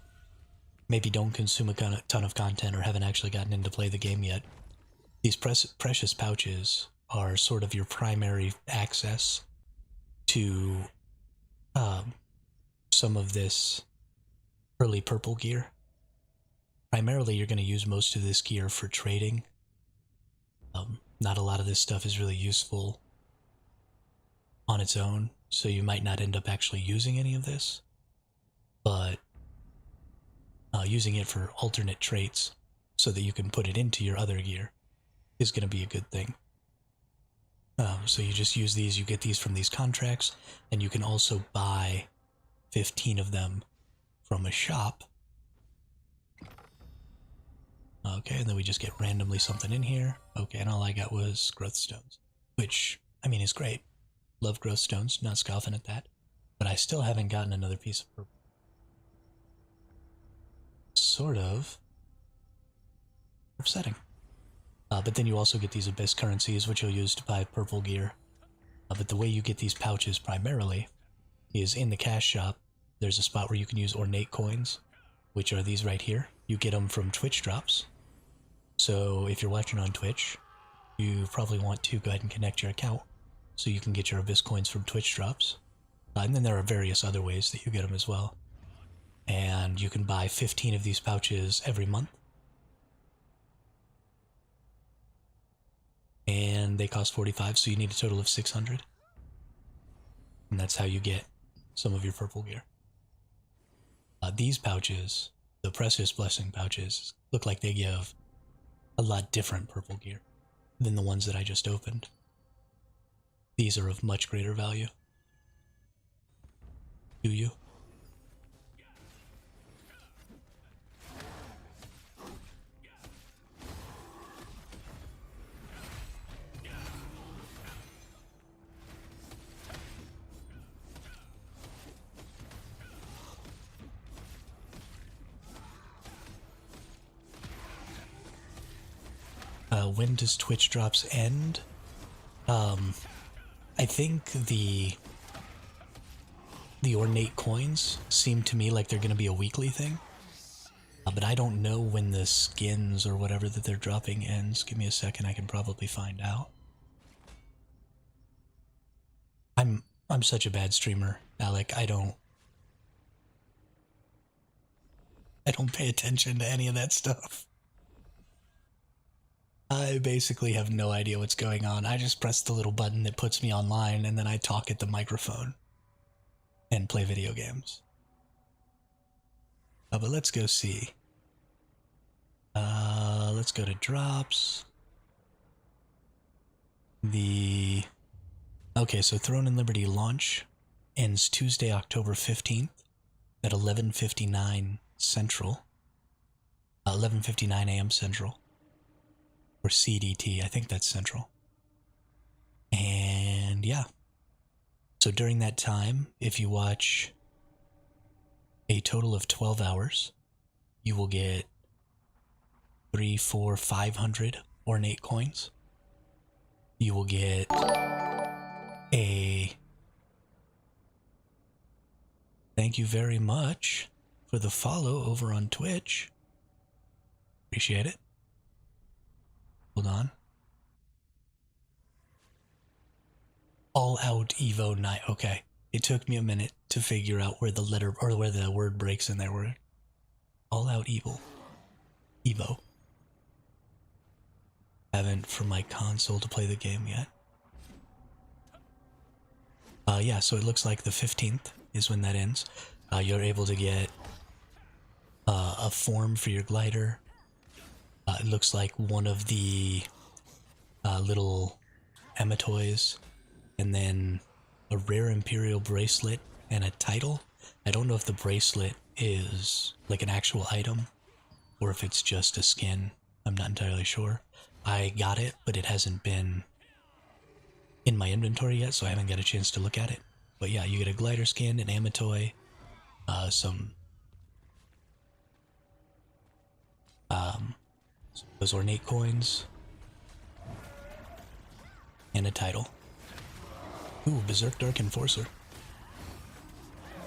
Speaker 1: maybe don't consume a ton of content or haven't actually gotten into play the game yet, these precious pouches are sort of your primary access to some of this early purple gear. Primarily, you're going to use most of this gear for trading. Not a lot of this stuff is really useful on its own, so you might not end up actually using any of this, but using it for alternate traits so that you can put it into your other gear is going to be a good thing. So you just use these, you get these from these contracts, and you can also buy 15 of them from a shop. Okay, and then we just get randomly something in here. Okay, and all I got was growth stones, which, I mean, is great. Love growth stones, not scoffing at that. But I still haven't gotten another piece of purple. Sort of upsetting. But then you also get these abyss currencies, which you'll use to buy purple gear. But the way you get these pouches primarily is in the cash shop. There's a spot where you can use ornate coins, which are these right here. You get them from Twitch drops. So if you're watching on Twitch, you probably want to go ahead and connect your account so you can get your abyss coins from Twitch drops. And then there are various other ways that you get them as well. And you can buy 15 of these pouches every month. And they cost 45, so you need a total of 600. And that's how you get some of your purple gear. These pouches, the Precious Blessing pouches, look like they give a lot different purple gear than the ones that I just opened. These are of much greater value. Do you? When does Twitch drops end? I think the ornate coins seem to me like they're going to be a weekly thing. But I don't know when the skins or whatever that they're dropping ends. Give me a second, I can probably find out. I'm such a bad streamer, Alec. I don't pay attention to any of that stuff. I basically have no idea what's going on. I just press the little button that puts me online, and then I talk at the microphone and play video games. But let's go see. Let's go to drops. Okay, so Throne and Liberty launch ends Tuesday, October 15th at 11:59 Central. 11:59 a.m. Central. Or CDT, I think that's Central. And yeah. So during that time, if you watch a total of 12 hours, you will get 3, 4, 500 ornate coins. You will get a thank you very much for the follow over on Twitch. Appreciate it. Hold on. All out Evo 9. Okay. It took me a minute to figure out where the letter or where the word breaks in there were. All out evil. Evo. Haven't for my console to play the game yet. Yeah, so it looks like the 15th is when that ends. You're able to get a form for your glider. It looks like one of the little Ematoys, and then a rare Imperial bracelet and a title. I don't know if the bracelet is like an actual item or if it's just a skin. I'm not entirely sure. I got it, but it hasn't been in my inventory yet, so I haven't got a chance to look at it. But yeah, you get a glider skin, an Amatoy, those ornate coins, and a title. Ooh, Berserk Dark Enforcer.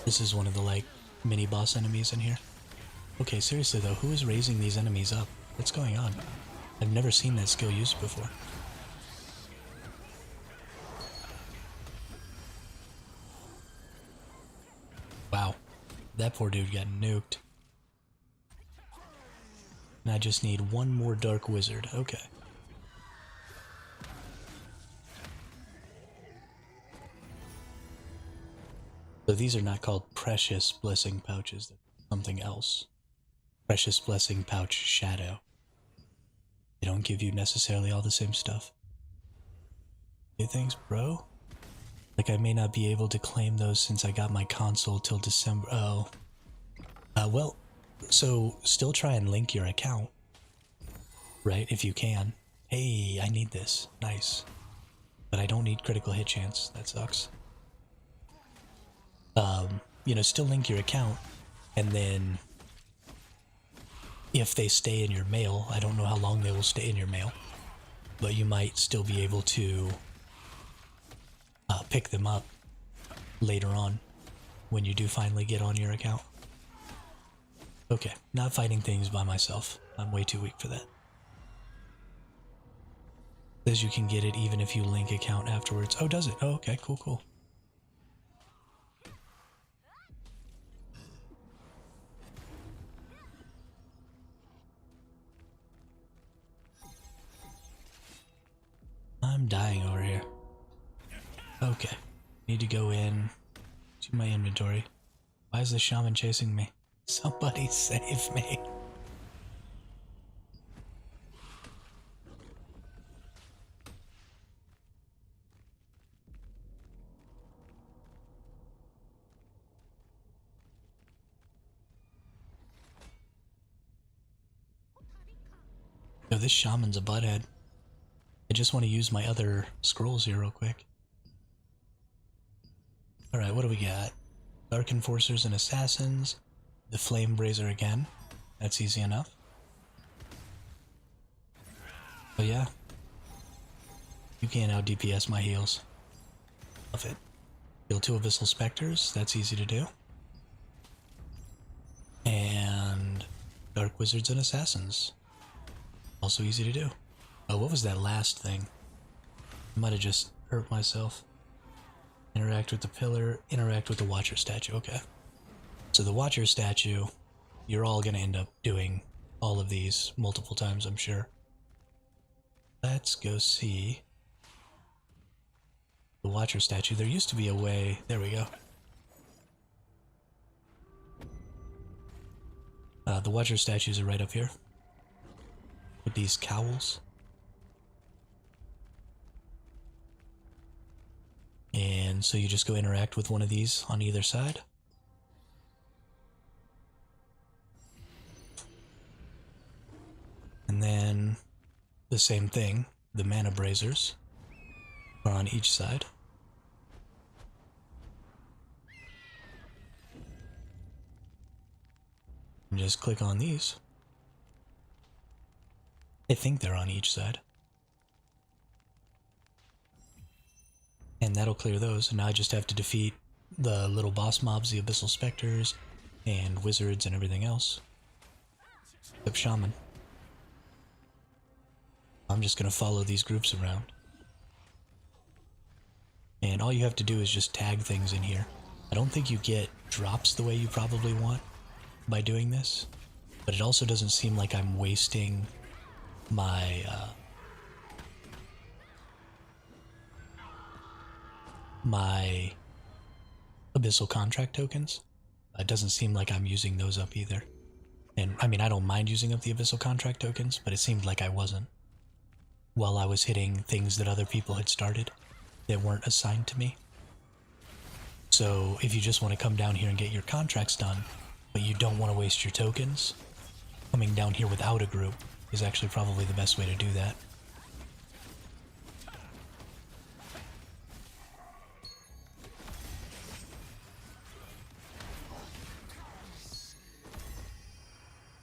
Speaker 1: This is one of the, like, mini boss enemies in here. Okay, seriously though, who is raising these enemies up? What's going on? I've never seen that skill used before. Wow, that poor dude got nuked. And I just need one more Dark Wizard. Okay. So these are not called Precious Blessing Pouches. They're something else. Precious Blessing Pouch Shadow. They don't give you necessarily all the same stuff. Hey, thanks, bro. Like, I may not be able to claim those since I got my console till December. Oh. Well, so still try and link your account. Right, if you can. Hey, I need this. Nice. But I don't need critical hit chance. That sucks. You know, still link your account, and then if they stay in your mail, I don't know how long they will stay in your mail, but you might still be able to pick them up later on when you do finally get on your account. Okay, not fighting things by myself. I'm way too weak for that. Says you can get it even if you link account afterwards. Oh, does it? Oh, okay, cool, cool. I'm dying over here. Okay. Need to go in to my inventory. Why is the shaman chasing me? Somebody save me. Yo, this shaman's a butthead. I just want to use my other scrolls here real quick. Alright, what do we got? Dark Enforcers and Assassins. The Flame Brazier again. That's easy enough. But yeah. You can't out DPS my heals. Love it. Kill 2 Abyssal Specters. That's easy to do. And Dark Wizards and Assassins. Also easy to do. Oh, what was that last thing? I might have just hurt myself. Interact with the pillar, interact with the Watcher statue. Okay. So the Watcher statue, you're all gonna end up doing all of these multiple times, I'm sure. Let's go see the Watcher statue. There used to be a way. There we go. The Watcher statues are right up here. with these cowls. And so you just go interact with one of these on either side. And then the same thing, the mana braziers are on each side. And just click on these. I think they're on each side. And that'll clear those, and now I just have to defeat the little boss mobs, the Abyssal Specters, and Wizards, and everything else. Except Shaman. I'm just gonna follow these groups around. And all you have to do is just tag things in here. I don't think you get drops the way you probably want by doing this, but it also doesn't seem like I'm wasting my my Abyssal Contract tokens. It doesn't seem like I'm using those up either. And I mean, I don't mind using up the Abyssal Contract tokens, but it seemed like I wasn't. While I was hitting things that other people had started that weren't assigned to me. So if you just want to come down here and get your contracts done, but you don't want to waste your tokens, coming down here without a group is actually probably the best way to do that.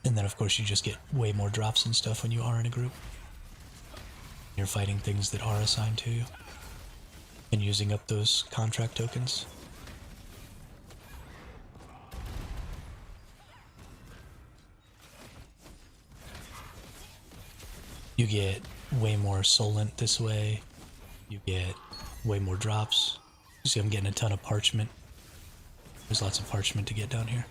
Speaker 1: And then of course you just get way more drops and stuff when you are in a group. You're fighting things that are assigned to you and using up those contract tokens. You get way more Solent this way. You get way more drops. You see I'm getting a ton of parchment. There's lots of parchment to get down here,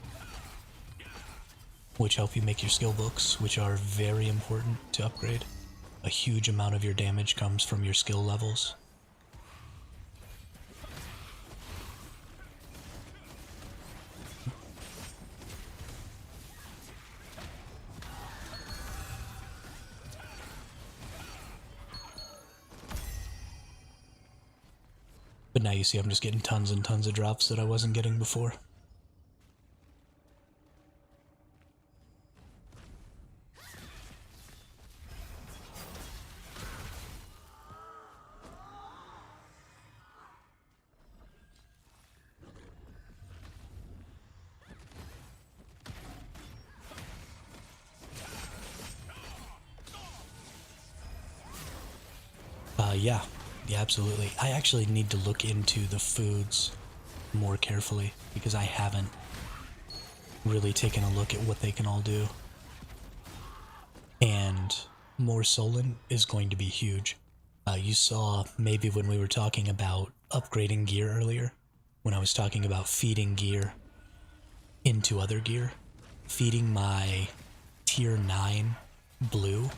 Speaker 1: which help you make your skill books, which are very important to upgrade. A huge amount of your damage comes from your skill levels. But now you see I'm just getting tons and tons of drops that I wasn't getting before. Yeah, absolutely. I actually need to look into the foods more carefully because I haven't really taken a look at what they can all do. And more Solent is going to be huge. You saw maybe when we were talking about upgrading gear earlier, when I was talking about feeding gear into other gear, feeding my tier 9 blue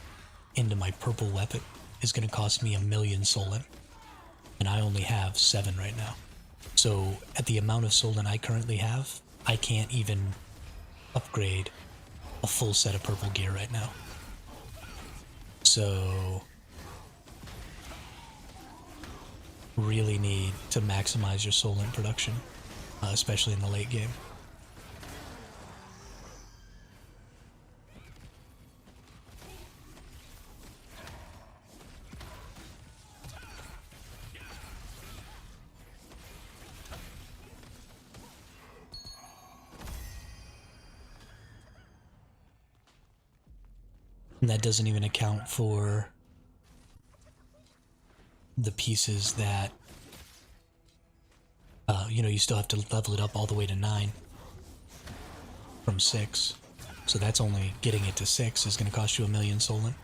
Speaker 1: into my purple weapon is going to cost me 1,000,000 Solent, and I only have 7 right now. So at the amount of Solent I currently have, I can't even upgrade a full set of purple gear right now. So really need to maximize your Solent production, especially in the late game. And that doesn't even account for the pieces that, you still have to level it up all the way to 9 from 6. So that's only getting it to 6 is going to cost you 1,000,000 Solent.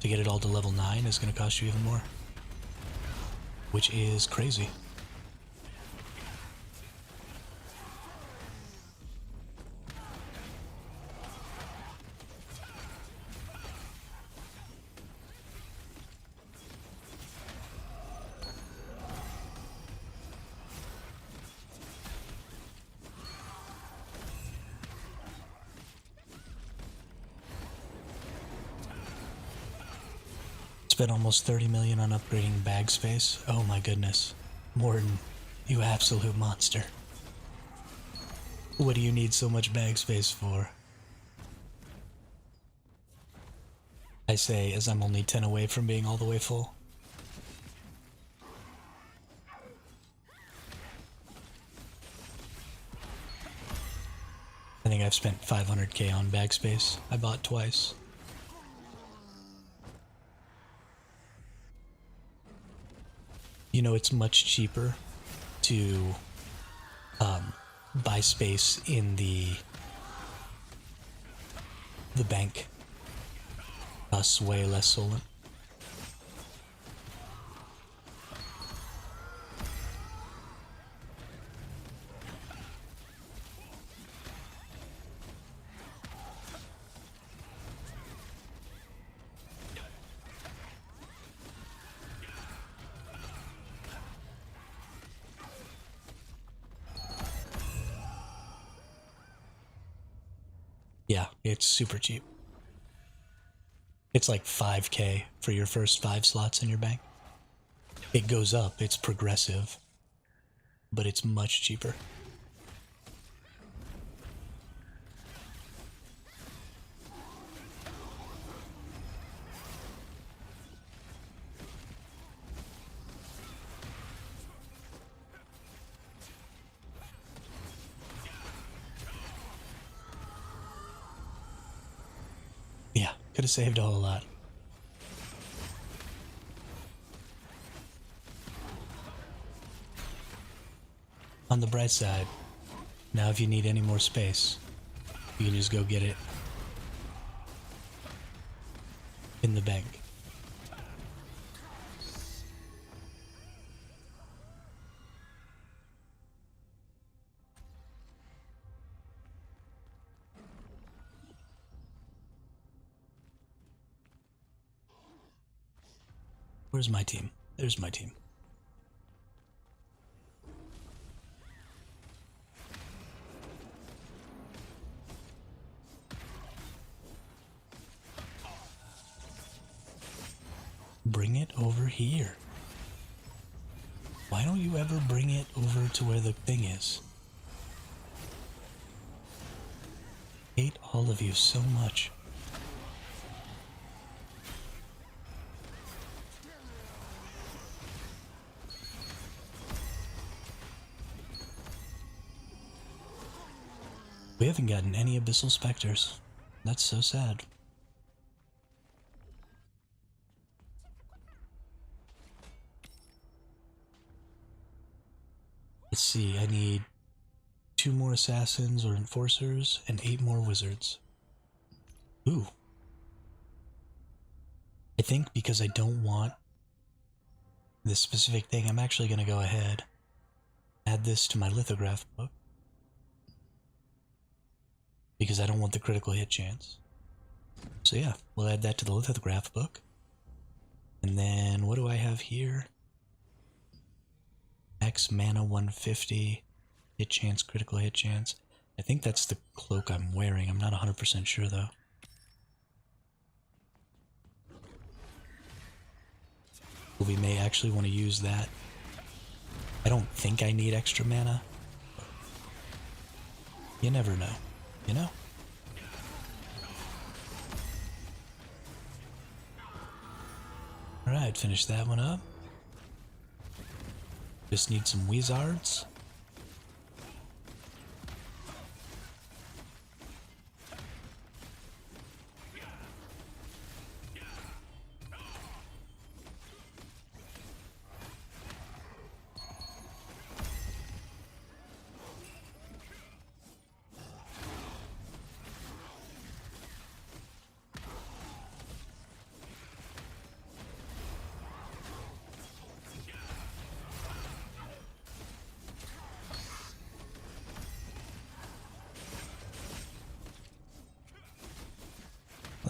Speaker 1: To get it all to level 9 is going to cost you even more, which is crazy. Spent almost 30 million on upgrading bag space. Oh my goodness. Morton, you absolute monster. What do you need so much bag space for? I say as I'm only 10 away from being all the way full. I think I've spent 500k on bag space. I bought twice. You know, it's much cheaper to buy space in the bank. Costs way less Solent. Yeah, it's super cheap. It's like 5k for your first 5 slots in your bank. It goes up, it's progressive, but it's much cheaper. Yeah, could have saved a whole lot. On the bright side, now if you need any more space, you can just go get it in the bank. Where's my team? There's my team. Bring it over here. Why don't you ever bring it over to where the thing is? Hate all of you so much. We haven't gotten any Abyssal Specters. That's so sad. Let's see, I need 2 more Assassins or Enforcers and 8 more Wizards. Ooh. I think because I don't want this specific thing, I'm actually going to go ahead and add this to my lithograph book. Because I don't want the critical hit chance. So yeah, we'll add that to the lithograph book. And then what do I have here? X mana 150, hit chance, critical hit chance. I think that's the cloak I'm wearing. I'm not 100% sure though. We may actually want to use that. I don't think I need extra mana. You never know, you know? Alright, finish that one up. Just need some wizards.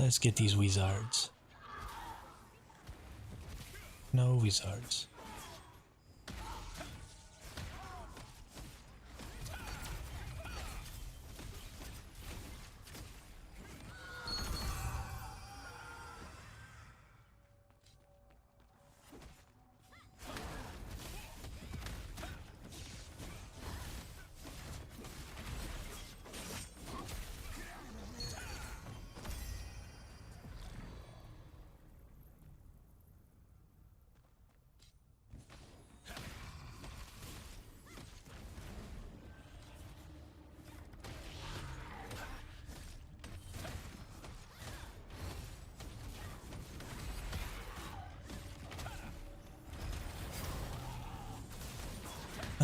Speaker 1: Let's get these wizards. No wizards.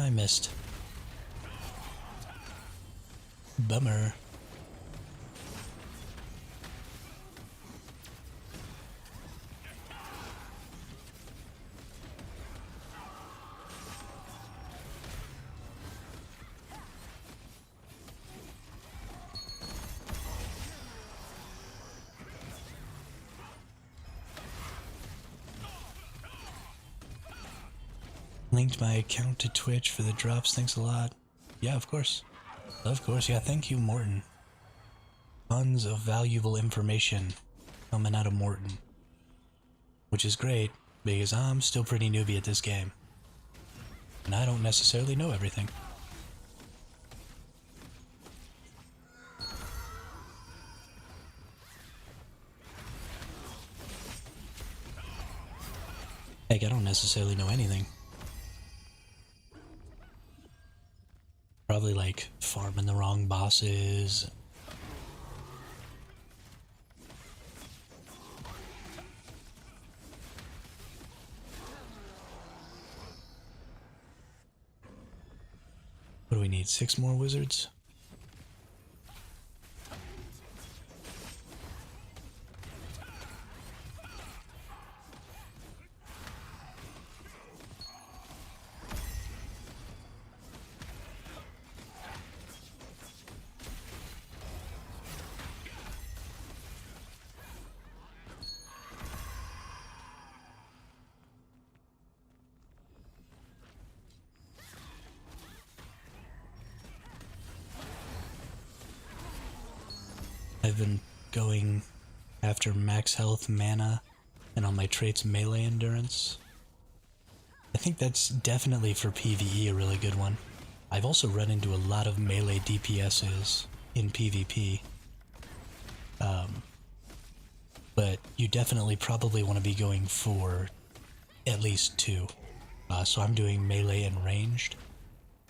Speaker 1: I missed. Bummer. Linked my account to Twitch for the drops, thanks a lot. Yeah, of course. Of course, yeah, thank you, Morton. Tons of valuable information coming out of Morton. Which is great, because I'm still pretty newbie at this game. And I don't necessarily know everything. Heck, I don't necessarily know anything. Probably like farming the wrong bosses. What do we need? 6 more wizards? I've been going after max health, mana, and on my traits melee endurance. I think that's definitely for PvE a really good one. I've also run into a lot of melee DPSs in PvP. But you definitely probably want to be going for at least 2. So I'm doing melee and ranged,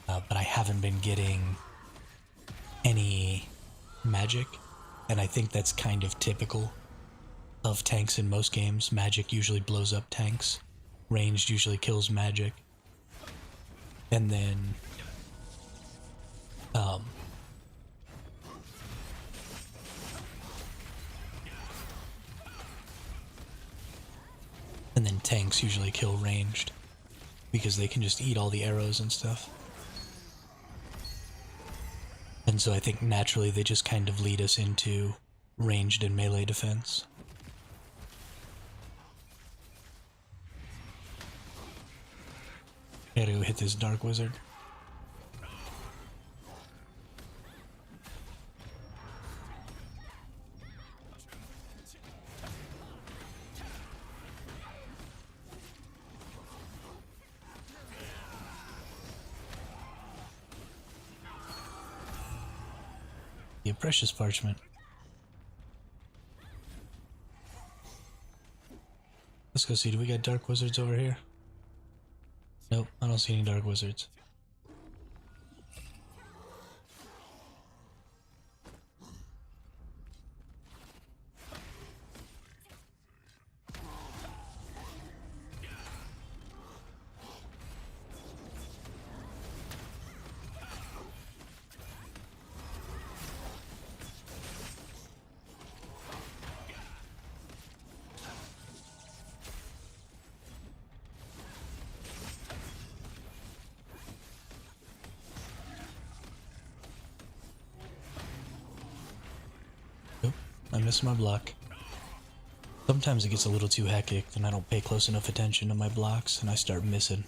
Speaker 1: but I haven't been getting any magic. And I think that's kind of typical of tanks in most games. Magic usually blows up tanks. Ranged usually kills magic. And then... and then tanks usually kill ranged. Because they can just eat all the arrows and stuff. And so I think naturally they just kind of lead us into ranged and melee defense. I gotta go hit this dark wizard. Yeah, precious parchment. Let's go see, do we got dark wizards over here? Nope, I don't see any dark wizards. I missed my block. Sometimes it gets a little too hectic and I don't pay close enough attention to my blocks and I start missing.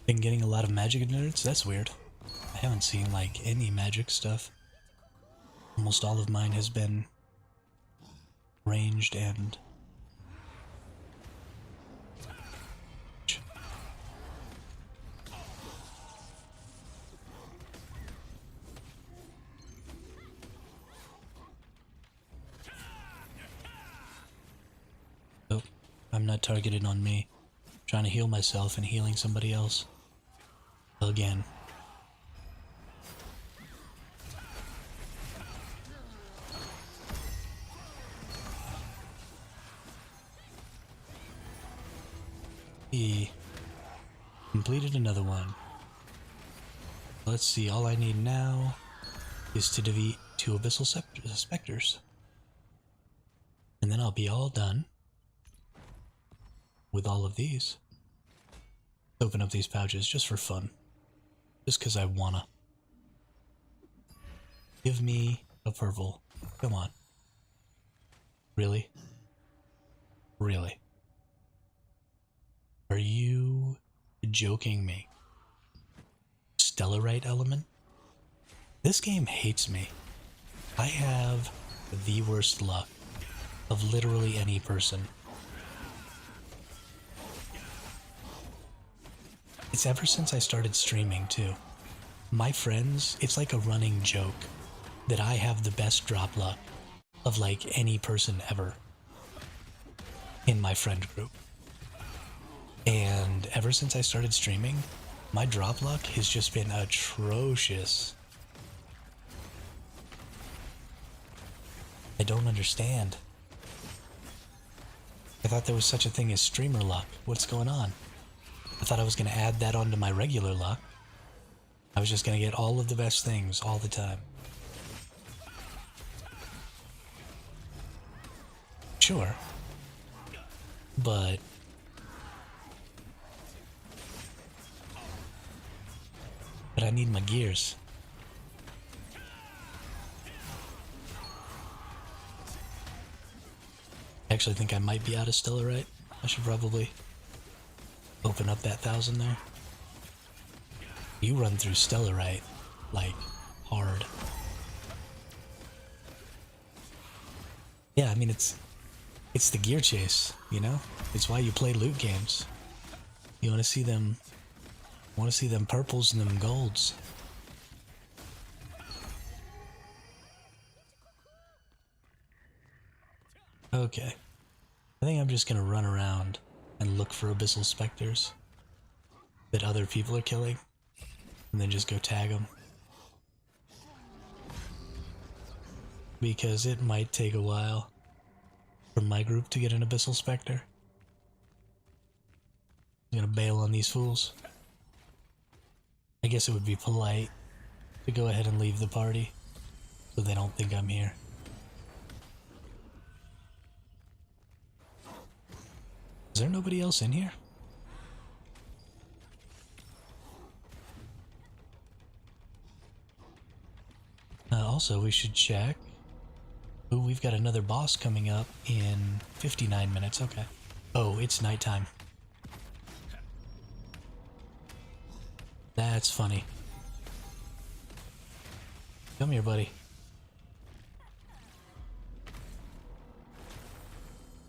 Speaker 1: Been getting a lot of magic nerds? That's weird. I haven't seen like any magic stuff. Almost all of mine has been ranged and I'm not targeted on me. I'm trying to heal myself and healing somebody else. Again. He completed another one. Let's see, all I need now is to defeat 2 Abyssal Specters. And then I'll be all done with all of these. Open up these pouches just for fun. Just because I wanna. Give me a purple. Come on. Really? Really? Are you joking me? Stellarite element? This game hates me. I have the worst luck of literally any person. It's ever since I started streaming too. My friends, it's like a running joke that I have the best drop luck of like any person ever in my friend group. And ever since I started streaming, my drop luck has just been atrocious. I don't understand. I thought there was such a thing as streamer luck. What's going on? I thought I was going to add that onto my regular luck. I was just going to get all of the best things all the time. Sure. But I need my gears. I actually think I might be out of Stellarite. I should probably open up that 1,000 there. You run through Stellarite like hard. Yeah, I mean it's the gear chase, you know? It's why you play loot games. You want to see them purples and them golds. Okay. I think I'm just gonna run around and look for Abyssal Specters that other people are killing, and then just go tag them. Because it might take a while for my group to get an Abyssal Specter. I'm gonna bail on these fools. I guess it would be polite to go ahead and leave the party so they don't think I'm here. Is there nobody else in here? Also, we should check. Ooh, we've got another boss coming up in 59 minutes. Okay. Oh, it's nighttime. That's funny. Come here, buddy.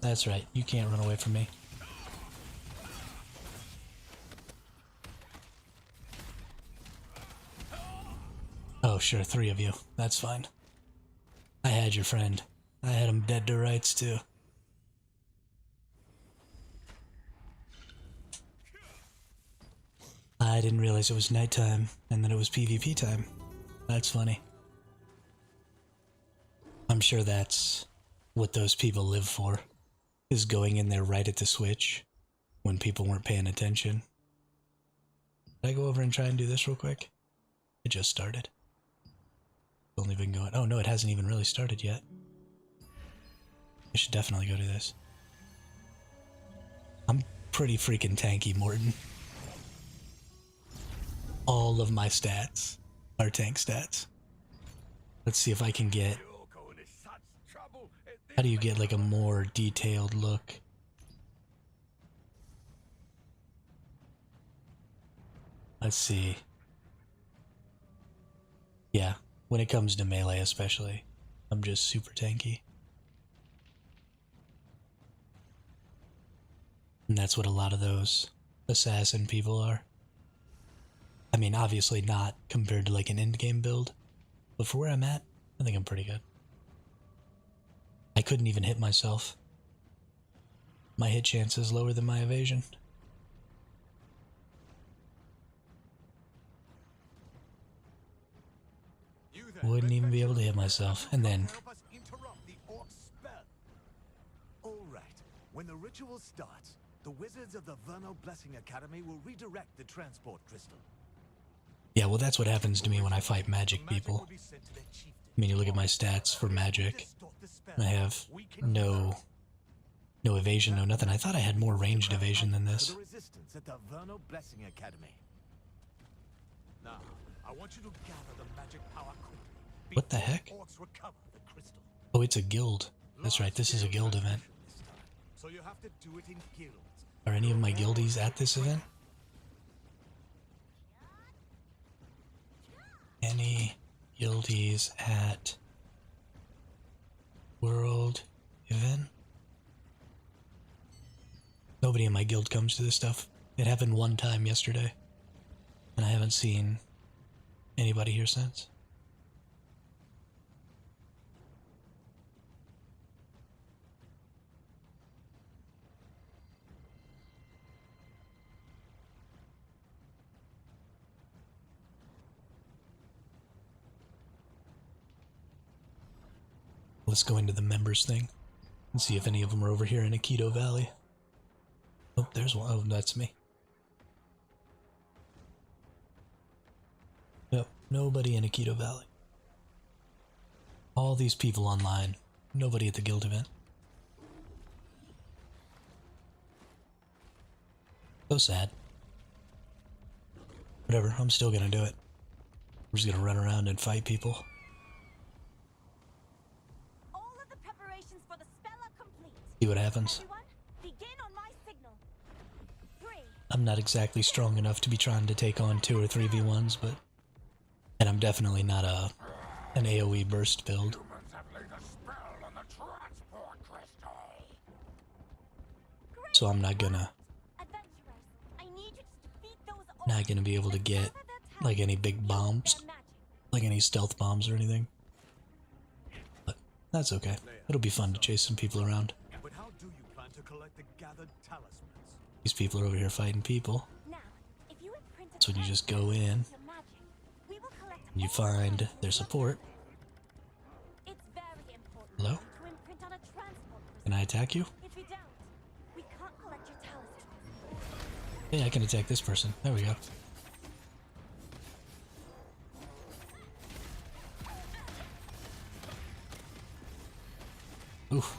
Speaker 1: That's right. You can't run away from me. Oh, sure, 3 of you. That's fine. I had your friend. I had him dead to rights, too. I didn't realize it was nighttime, and then it was PvP time. That's funny. I'm sure that's what those people live for, is going in there right at the switch when people weren't paying attention. Did I go over and try and do this real quick? It just started. It's only been going... Oh no, it hasn't even really started yet. I should definitely go do this. I'm pretty freaking tanky, Morton. All of my stats are tank stats. Let's see if I can get... How do you get like a more detailed look? Let's see. Yeah, when it comes to melee especially, I'm just super tanky. And that's what a lot of those assassin people are. I mean, obviously not compared to like an endgame build, but for where I'm at, I think I'm pretty good. I couldn't even hit myself. my hit chance is lower than my evasion.
Speaker 3: You then,
Speaker 1: Wouldn't even be able to hit
Speaker 3: adventurers,
Speaker 1: myself.
Speaker 3: you
Speaker 1: And
Speaker 3: can't
Speaker 1: then,
Speaker 3: help us interrupt the orc spell. All right. When the ritual starts, the wizards of the Vernal Blessing Academy will redirect the transport crystal.
Speaker 1: yeah, well, that's what happens to me when I fight
Speaker 3: The
Speaker 1: magic
Speaker 3: magic
Speaker 1: people.
Speaker 3: will be sent to their chieftain.
Speaker 1: I mean, you look at my stats for magic.
Speaker 3: Distort the spell.
Speaker 1: I have
Speaker 3: We can
Speaker 1: no evasion, no nothing. I thought I had more ranged
Speaker 3: craft
Speaker 1: evasion than
Speaker 3: items
Speaker 1: this.
Speaker 3: for the resistance at the Vernal Blessing Academy. Now, I want you to gather the magic power quickly.
Speaker 1: What the heck?
Speaker 3: Orcs recover the crystal.
Speaker 1: Oh, it's a guild. That's right, this is a guild event.
Speaker 3: This time, so you have to do it in guilds.
Speaker 1: Are any of my guildies at this event? Any guildies at World event? Nobody in my guild comes to this stuff. It happened one time yesterday, and I haven't seen anybody here since. Let's go into the members thing and see if any of them are over here in Aikido Valley. Oh, there's one. Oh, that's me. Nope, nobody in Aikido Valley. All these people online. Nobody at the guild event. So sad. Whatever, I'm still gonna do it. We're just gonna run around and fight people.
Speaker 2: All of the preparations for the spell are complete.
Speaker 1: See what happens.
Speaker 2: Everyone, begin on my signal. 3.
Speaker 1: I'm not exactly strong enough to be trying to take on 2 or 3v1s, but... And I'm definitely not an AoE burst build.
Speaker 4: Humans have laid a spell on the transport crystal.
Speaker 2: Great
Speaker 1: So I'm not gonna...
Speaker 2: Adventurers, I need you to defeat those orcs.
Speaker 1: Not gonna be able to
Speaker 2: and
Speaker 1: get,
Speaker 2: sever their
Speaker 1: like, any
Speaker 2: talons
Speaker 1: big
Speaker 2: and use
Speaker 1: bombs.
Speaker 2: their magic.
Speaker 1: Like any stealth bombs or anything. But that's okay. It'll be fun to chase some people around.
Speaker 3: But how do you plan to collect the gathered talismans?
Speaker 1: These people are over here fighting people.
Speaker 2: Now, if you imprint a
Speaker 1: So when you just
Speaker 2: talisman
Speaker 1: go in,
Speaker 2: with your magic, we will collect
Speaker 1: and you
Speaker 2: all the
Speaker 1: find
Speaker 2: talismans
Speaker 1: their
Speaker 2: you have
Speaker 1: support.
Speaker 2: gathered. It's very important
Speaker 1: Hello?
Speaker 2: to imprint on a transport crystal.
Speaker 1: Can I attack you?
Speaker 2: If you don't, we can't collect your talismans.
Speaker 1: Hey, I can attack this person. There we go. Oof.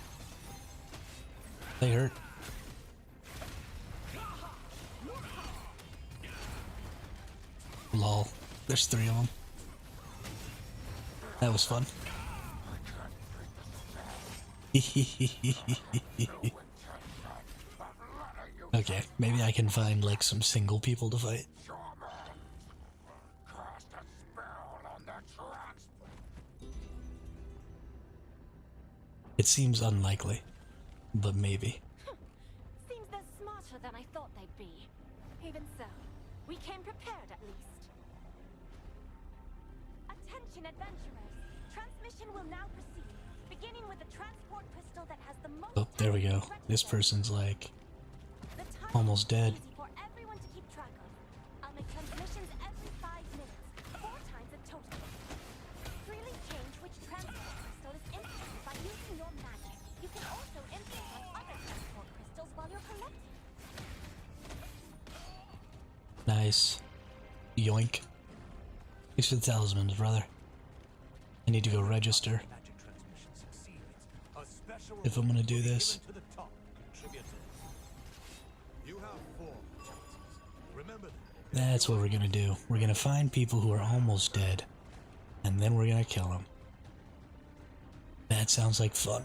Speaker 1: They hurt. Lol. There's 3 of them. That was fun. Okay, maybe I can find like some single people to fight.
Speaker 4: Cast a spell on the transport.
Speaker 1: It seems unlikely, but maybe.
Speaker 2: Seems they're smarter than I thought they'd be. Even so, we came prepared at least. Attention, adventurers! Transmission will now proceed, beginning with the transport crystal that has the most.
Speaker 1: Oh, there we go.
Speaker 2: talismans
Speaker 1: This
Speaker 2: registered.
Speaker 1: person's like
Speaker 2: The time
Speaker 1: almost
Speaker 2: is
Speaker 1: dead.
Speaker 2: easy for everyone to keep track of. I'll make transmissions every 5 minutes, 4 times in total. Freely change which transport crystal is implemented by using your magic. You can also implement on other transport crystals while you're collecting.
Speaker 1: nice. Yoink. Thanks for the talismans, brother. I need to go register
Speaker 3: Magic transmission succeeds. A special
Speaker 1: if I'm gonna do
Speaker 3: reward will be
Speaker 1: this.
Speaker 3: given to the top contributors. You have 4 chances. Remember that.
Speaker 1: That's what we're gonna do. We're gonna find people who are almost dead, and then we're gonna kill them. That sounds like fun.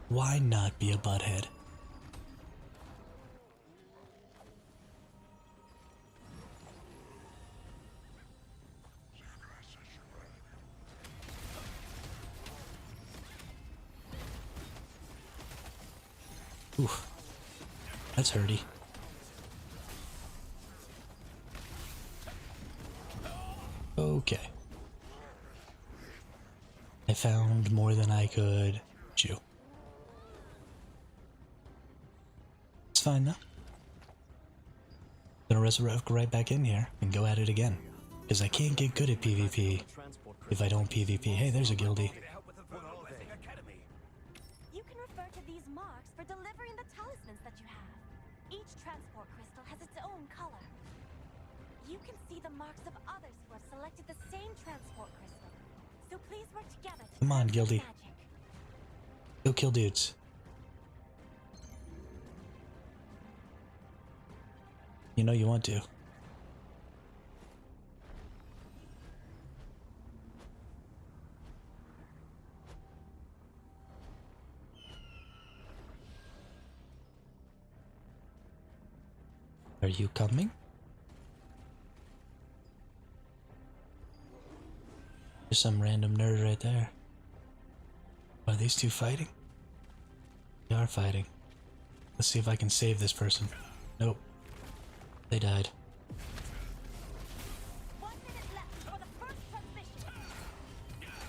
Speaker 1: Why not be a butthead? Oof. That's hurty. Okay. I found more than I could You. It's fine though. Gonna resurrect right back in here and go at it again. Because I can't get good at PvP if I don't PvP. Hey, there's a guildie.
Speaker 2: You can refer to these marks for delivering the talismans that you have. Each transport crystal has its own color. You can see the marks of others who have selected the same transport crystal. So please work together to
Speaker 1: Come on,
Speaker 2: craft
Speaker 1: guildie.
Speaker 2: magic.
Speaker 1: Go kill dudes. You know you want to. Are you coming? There's some random nerd right there. Are these two fighting? They are fighting. Let's see if I can save this person. Nope. They died.
Speaker 2: 1 minute left for the first transmission.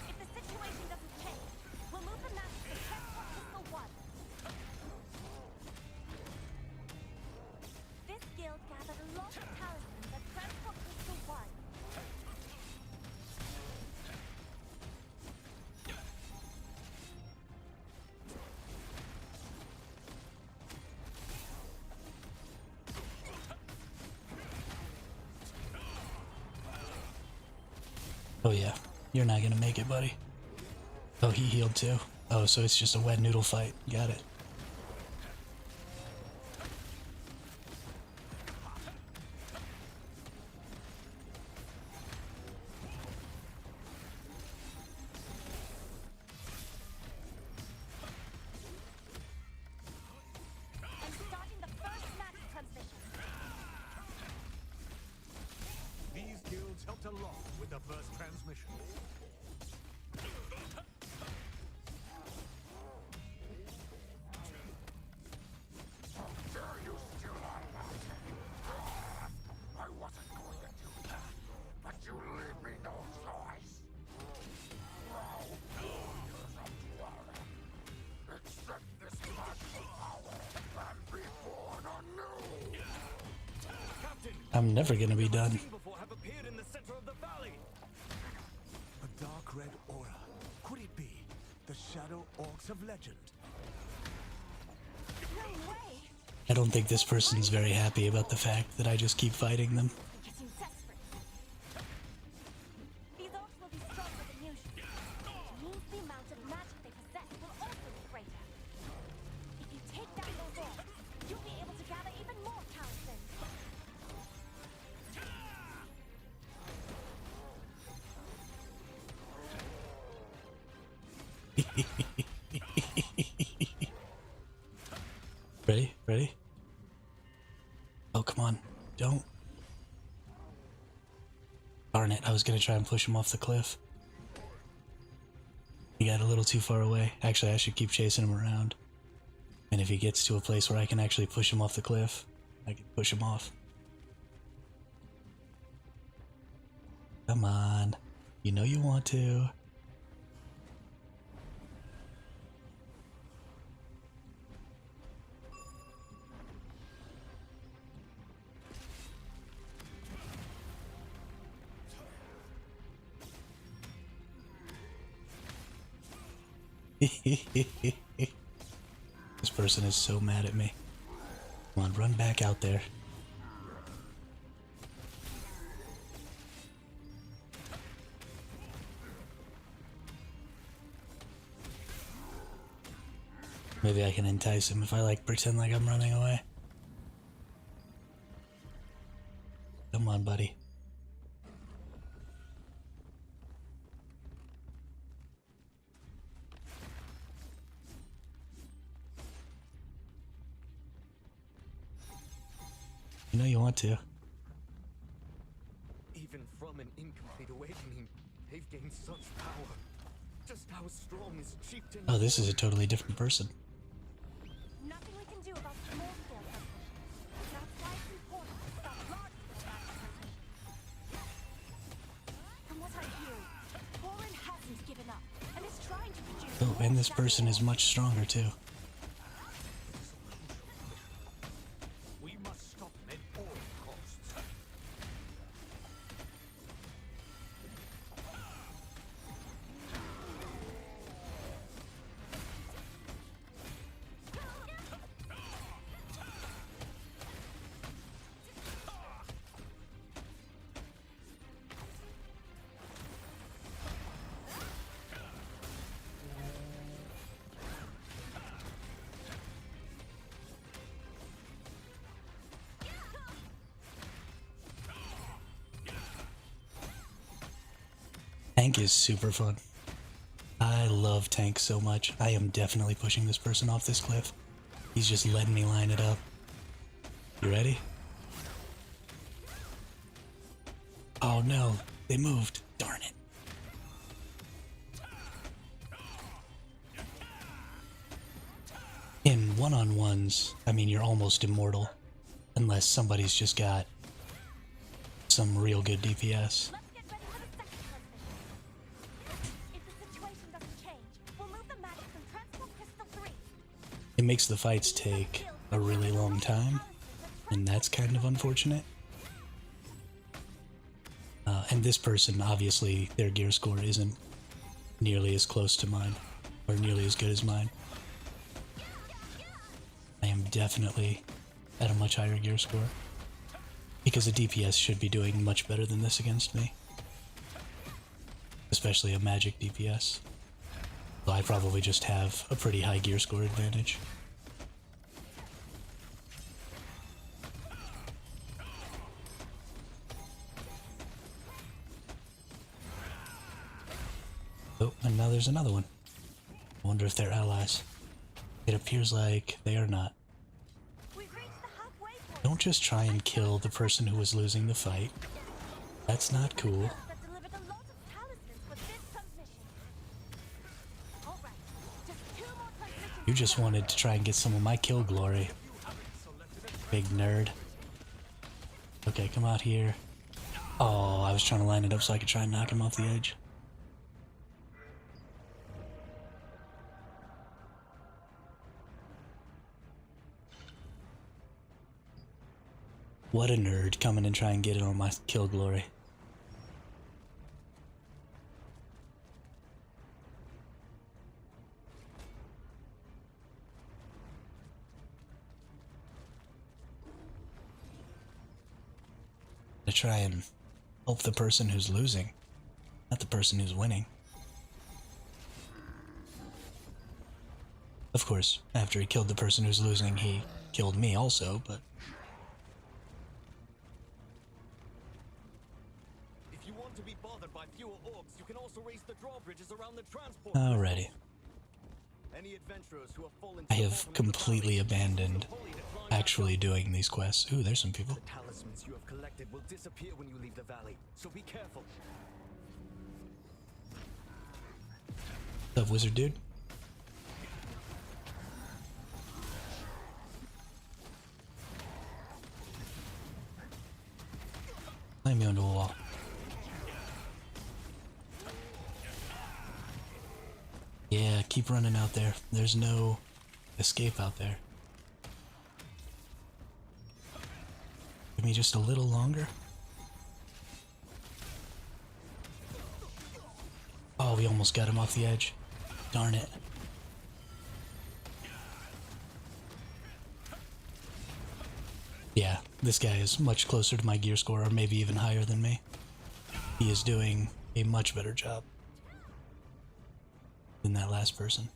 Speaker 2: If the situation doesn't change, we'll move the match to transport crystal 1. This guild gathered a lot of talismans at transport crystal 1.
Speaker 1: Oh yeah, you're not gonna make it, buddy. Oh, he healed too. Oh, so it's just a wet noodle fight. Got it.
Speaker 2: I'm starting the first magic transmission.
Speaker 3: These guilds helped a lot with the first transmission.
Speaker 4: Dare you still on that? I wasn't going to do that, but you leave me no choice. Now, warriors of Dwara, accept this magical power and be born anew.
Speaker 5: Captain,
Speaker 1: I'm never gonna be done.
Speaker 5: seen before have appeared in the center of the valley.
Speaker 3: A dark red aura. Could it be the Shadow Orcs of legend?
Speaker 2: No way!
Speaker 1: I don't think this person's very happy about the fact that I just keep fighting them.
Speaker 2: Getting desperate. These orcs will be stronger than usual. Which means the amount of magic they possess will also be greater. If you take down those orcs, you'll be able to gather even more talismans.
Speaker 1: Ready? Ready? Oh, come on. Don't. Darn it, I was gonna try and push him off the cliff. He got a little too far away. Actually, I should keep chasing him around. And if he gets to a place where I can actually push him off the cliff, I can push him off. Come on. You know you want to. This person is so mad at me. Come on, run back out there. Maybe I can entice him if I like pretend like I'm running away. Come on, buddy. You know you want to.
Speaker 5: Even from an incomplete awakening, they've gained such power. Just how strong is Chieftain?
Speaker 1: Oh, this is a totally different person.
Speaker 2: Nothing we can do about small-scale transmissions. That's why it's important to stop large-scale transmissions. From what I hear, Thorin hasn't given up and is trying to produce
Speaker 1: Oh, and this person is much stronger too.
Speaker 3: We must stop them at all costs.
Speaker 1: Tank is super fun. I love Tank so much. I am definitely pushing this person off this cliff. He's just letting me line it up. You ready? Oh no, they moved. Darn it. In one-on-ones, I mean, you're almost immortal. Unless somebody's just got some real good DPS.
Speaker 2: Let's get ready for the second transmission. If the situation doesn't change, we'll move the magic from Transport Crystal 3.
Speaker 1: It makes the fights take a really long time, and that's kind of unfortunate. And this person, obviously, their gear score isn't nearly as close to mine, or nearly as good as mine. I am definitely at a much higher gear score, because a DPS should be doing much better than this against me. Especially a magic DPS. So I probably just have a pretty high gear score advantage. Oh, and now there's another one. I wonder if they're allies. It appears like they are not.
Speaker 2: We've reached the halfway point.
Speaker 1: Don't just try and kill the person who was losing the fight. That's not cool.
Speaker 2: That delivered a lot of talismans for this transmission. Alright, just 2 more transmissions.
Speaker 1: You just wanted to try and get some of my kill glory. Big nerd. Okay, come out here. Oh, I was trying to line it up so I could try and knock him off the edge. What a nerd, coming and try and get it on my kill glory. To try and help the person who's losing, not the person who's winning. Of course, after he killed the person who's losing, he killed me also, but...
Speaker 5: If you want to be bothered by fewer orcs, you can also raise the drawbridges around the transport.
Speaker 1: Alrighty.
Speaker 5: Any adventurers who have fallen
Speaker 1: I
Speaker 5: to the
Speaker 1: have
Speaker 5: bottom of the
Speaker 1: completely
Speaker 5: valley,
Speaker 1: abandoned
Speaker 5: use the pulley to climb
Speaker 1: actually
Speaker 5: back up.
Speaker 1: doing these quests. Ooh, there's some people.
Speaker 5: The talismans you have collected will disappear when you leave the valley, so be careful.
Speaker 1: What's up, wizard dude? Climb me onto a wall. Yeah, keep running out there. There's no escape out there. Give me just a little longer. Oh, we almost got him off the edge. Darn it. Yeah, this guy is much closer to my gear score, or maybe even higher than me. He is doing a much better job than that last person.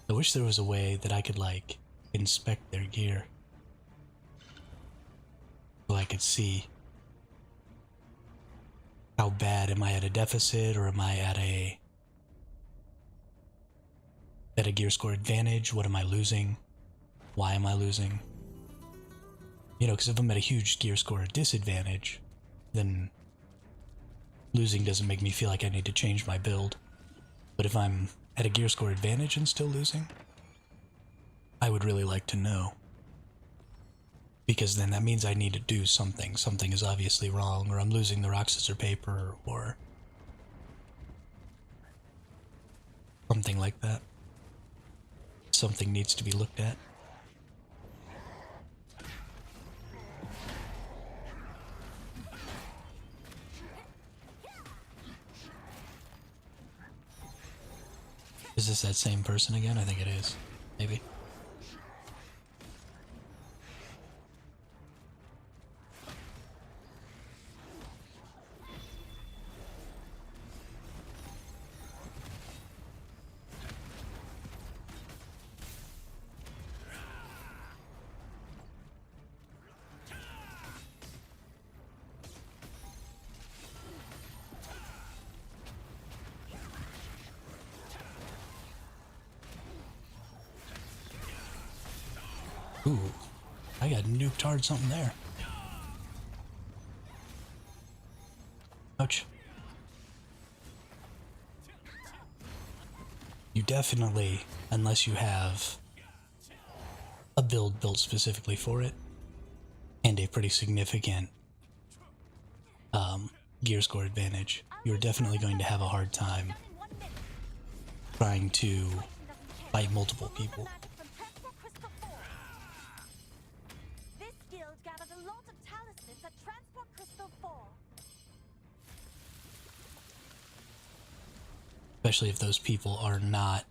Speaker 1: I wish there was a way that I could, like, inspect their gear. So I could see how bad, am I at a deficit, or am I at a gear score advantage? What am I losing? Why am I losing? You know, because if I'm at a huge gear score disadvantage, then losing doesn't make me feel like I need to change my build. But if I'm at a gear score advantage and still losing, I would really like to know. Because then that means I need to do something. Something is obviously wrong, or I'm losing the rock, scissors, paper, or something like that. something needs to be looked at. Is this that same person again? I think it is. Maybe. Ooh, I got nuked hard something there. Ouch. You definitely, unless you have a build built specifically for it, and a pretty significant gear score advantage, you're definitely going to have a hard time trying to fight multiple people.
Speaker 2: This guild gathered a lot of talismans at Transport Crystal 4.
Speaker 1: Especially if those people are not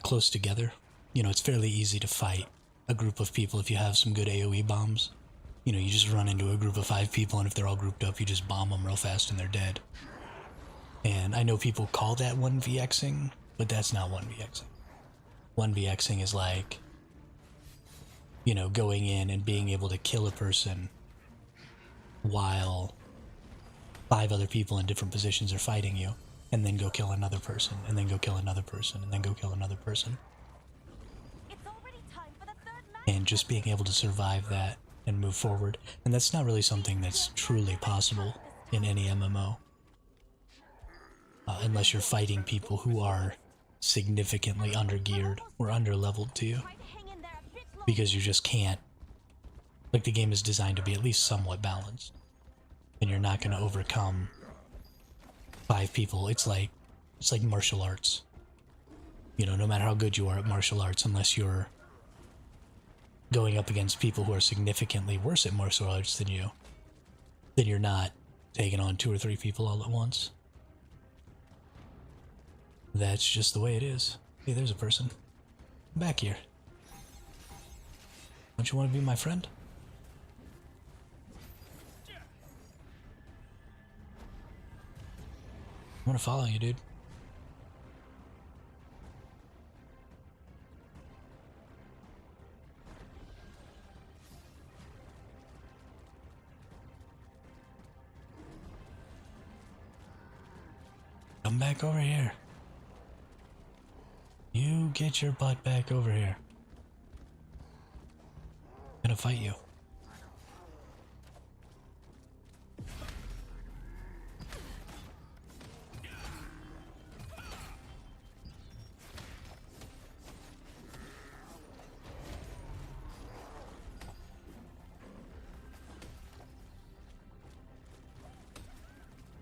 Speaker 1: close together. You know, it's fairly easy to fight a group of people if you have some good AoE bombs. You know, you just run into a group of 5 people, and if they're all grouped up, you just bomb them real fast and they're dead. And I know people call that 1vxing, but that's not 1vxing. 1vxing is like, you know, going in and being able to kill a person while 5 other people in different positions are fighting you, and then go kill another person, and then go kill another person, and then go kill another person.
Speaker 2: It's already time for the third match.
Speaker 1: And just being able to survive that and move forward. And that's not really something that's truly possible in any MMO. Unless you're fighting people who are significantly undergeared or underleveled to you.
Speaker 2: Try to hang in there a bit longer.
Speaker 1: Because you just can't. Like, the game is designed to be at least somewhat balanced. And you're not going to overcome 5 people. It's like martial arts. You know, no matter how good you are at martial arts, unless you're going up against people who are significantly worse at martial arts than you, then you're not taking on 2 or 3 people all at once. That's just the way it is. Hey, there's a person. Come back here. Don't you want to be my friend? I want to follow you, dude. Come back over here. You get your butt back over here. I'm gonna fight you.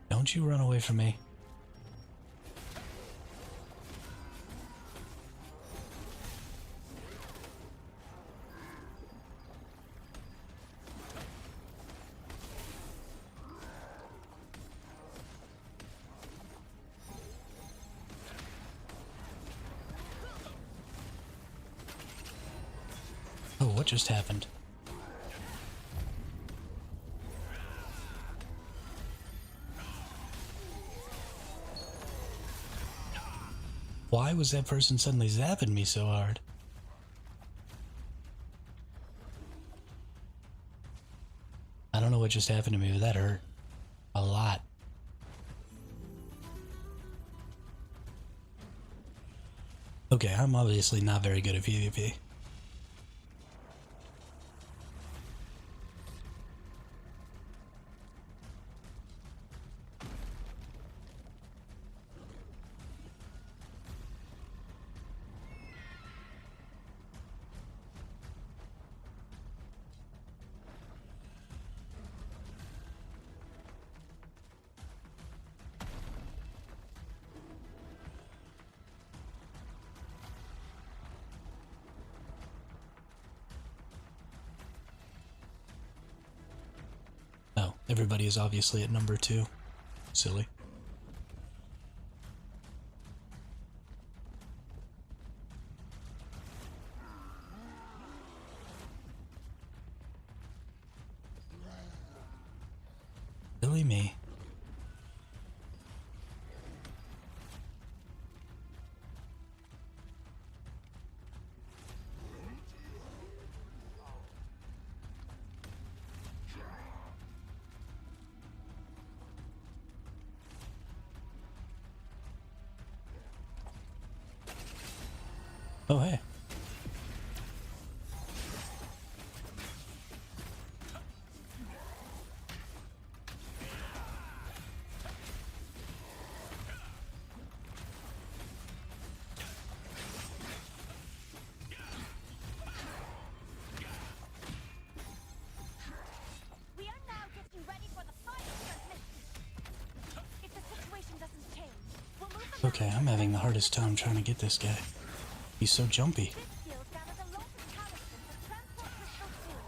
Speaker 1: Don't you run away from me. Oh, what just happened? Why was that person suddenly zapping me so hard? I don't know what just happened to me, but that hurt. A lot. Okay, I'm obviously not very good at PvP. everybody is obviously at number 2. Silly. Silly me. Oh, hey.
Speaker 2: We are now getting ready for the final transmission. If the situation doesn't change, we'll move the
Speaker 1: Okay, I'm having the hardest time trying to get this guy. He's so jumpy.
Speaker 2: This field gathers a lot of talismans to transport crystal tools.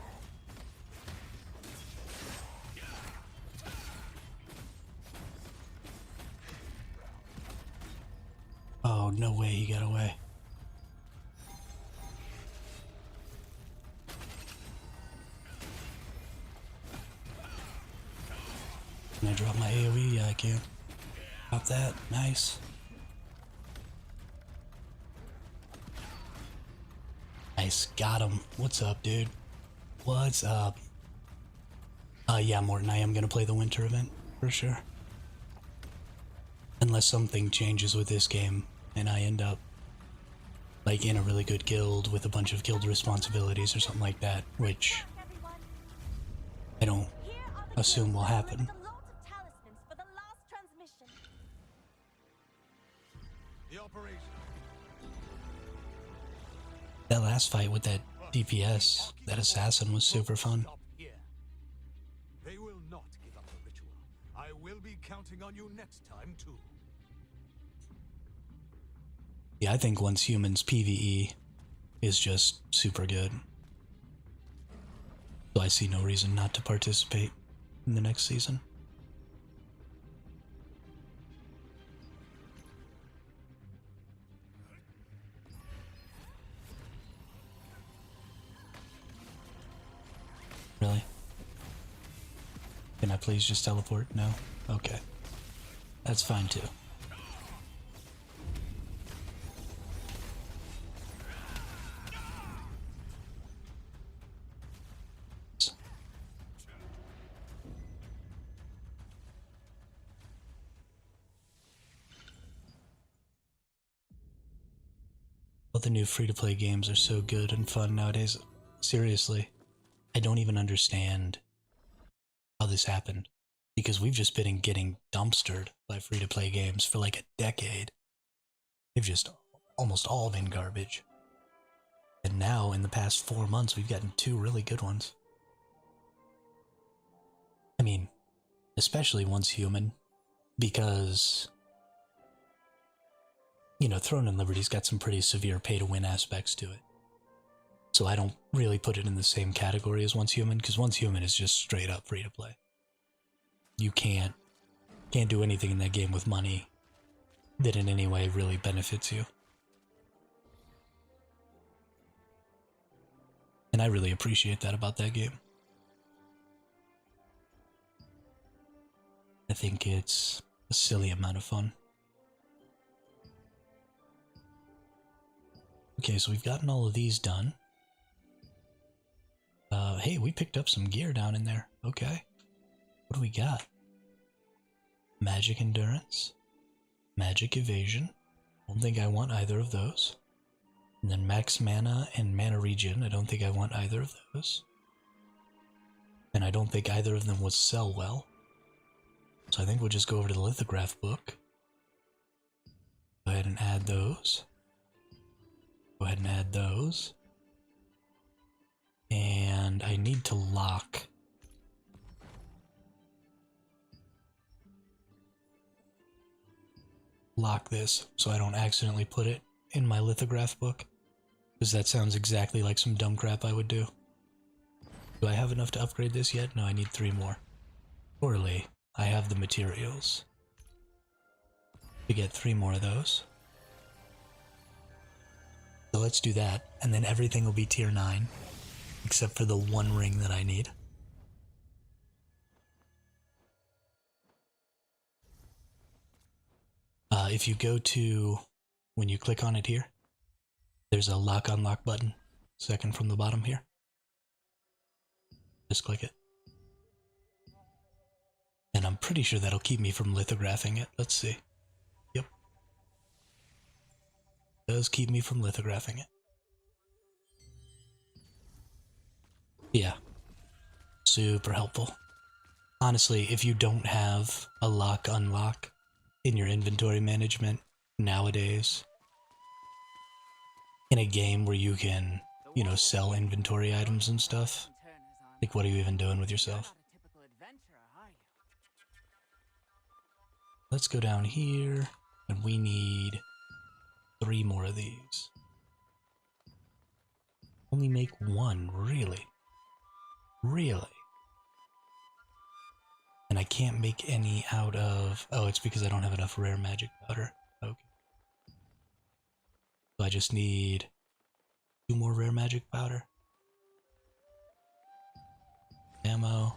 Speaker 1: Oh, no way he got away. Can I drop my AoE? Yeah, I can. Drop that. Nice. Nice. Got him. What's up, dude? What's up? Yeah, Morton, I am gonna play the winter event, for sure. Unless something changes with this game, and I end up, like, in a really good guild with a bunch of guild responsibilities or something like that, which
Speaker 2: Everyone,
Speaker 1: I don't
Speaker 2: here are the
Speaker 1: assume
Speaker 2: guilds
Speaker 1: will
Speaker 2: that
Speaker 1: happen.
Speaker 2: delivered a lot of talismans for the last transmission.
Speaker 3: The operation.
Speaker 1: That last fight with that DPS, that assassin, was super fun.
Speaker 3: Stop here. They will not give up the ritual. I will be counting on you next time too.
Speaker 1: Yeah, I think Once Humans PvE is just super good. So I see no reason not to participate in the next season. Really? Can I please just teleport? No? Okay. That's fine too. All the new free-to-play games are so good and fun nowadays. Seriously, I don't even understand how this happened. Because we've just been getting dumpstered by free-to-play games for like a decade. They've just almost all been garbage. And now, in the past 4 months, we've gotten 2 really good ones. I mean, especially Once Human, because, you know, Throne and Liberty's got some pretty severe pay-to-win aspects to it. So I don't really put it in the same category as Once Human, because Once Human is just straight up free-to-play. You can't do anything in that game with money that in any way really benefits you. And I really appreciate that about that game. I think it's a silly amount of fun. Okay, so we've gotten all of these done. Hey, we picked up some gear down in there. Okay. What do we got? Magic Endurance. Magic Evasion. Don't think I want either of those. And then Max Mana and Mana Regen. I don't think I want either of those. And I don't think either of them would sell well. So I think we'll just go over to the lithograph book. Go ahead and add those. Go ahead and add those. And I need to lock this so I don't accidentally put it in my lithograph book, because that sounds exactly like some dumb crap I would do. Do I have enough to upgrade this yet? No, I need 3 more. Surely, I have the materials to get 3 more of those. So let's do that, and then everything will be tier 9, except for the 1 ring that I need. If you go to, when you click on it here, there's a lock unlock button, second from the bottom here. Just click it. And I'm pretty sure that'll keep me from lithographing it. Let's see. Yep. Does keep me from lithographing it. Yeah. Super helpful. Honestly, if you don't have a lock unlock in your inventory management nowadays, in a game where you can, you know, sell inventory items and stuff, like what are you even doing with yourself? Let's go down here, and we need 3 more of these. Only make 1, really? Really? And I can't make any out of... Oh, it's because I don't have enough rare magic powder. Okay. So I just need 2 more rare magic powder. Ammo.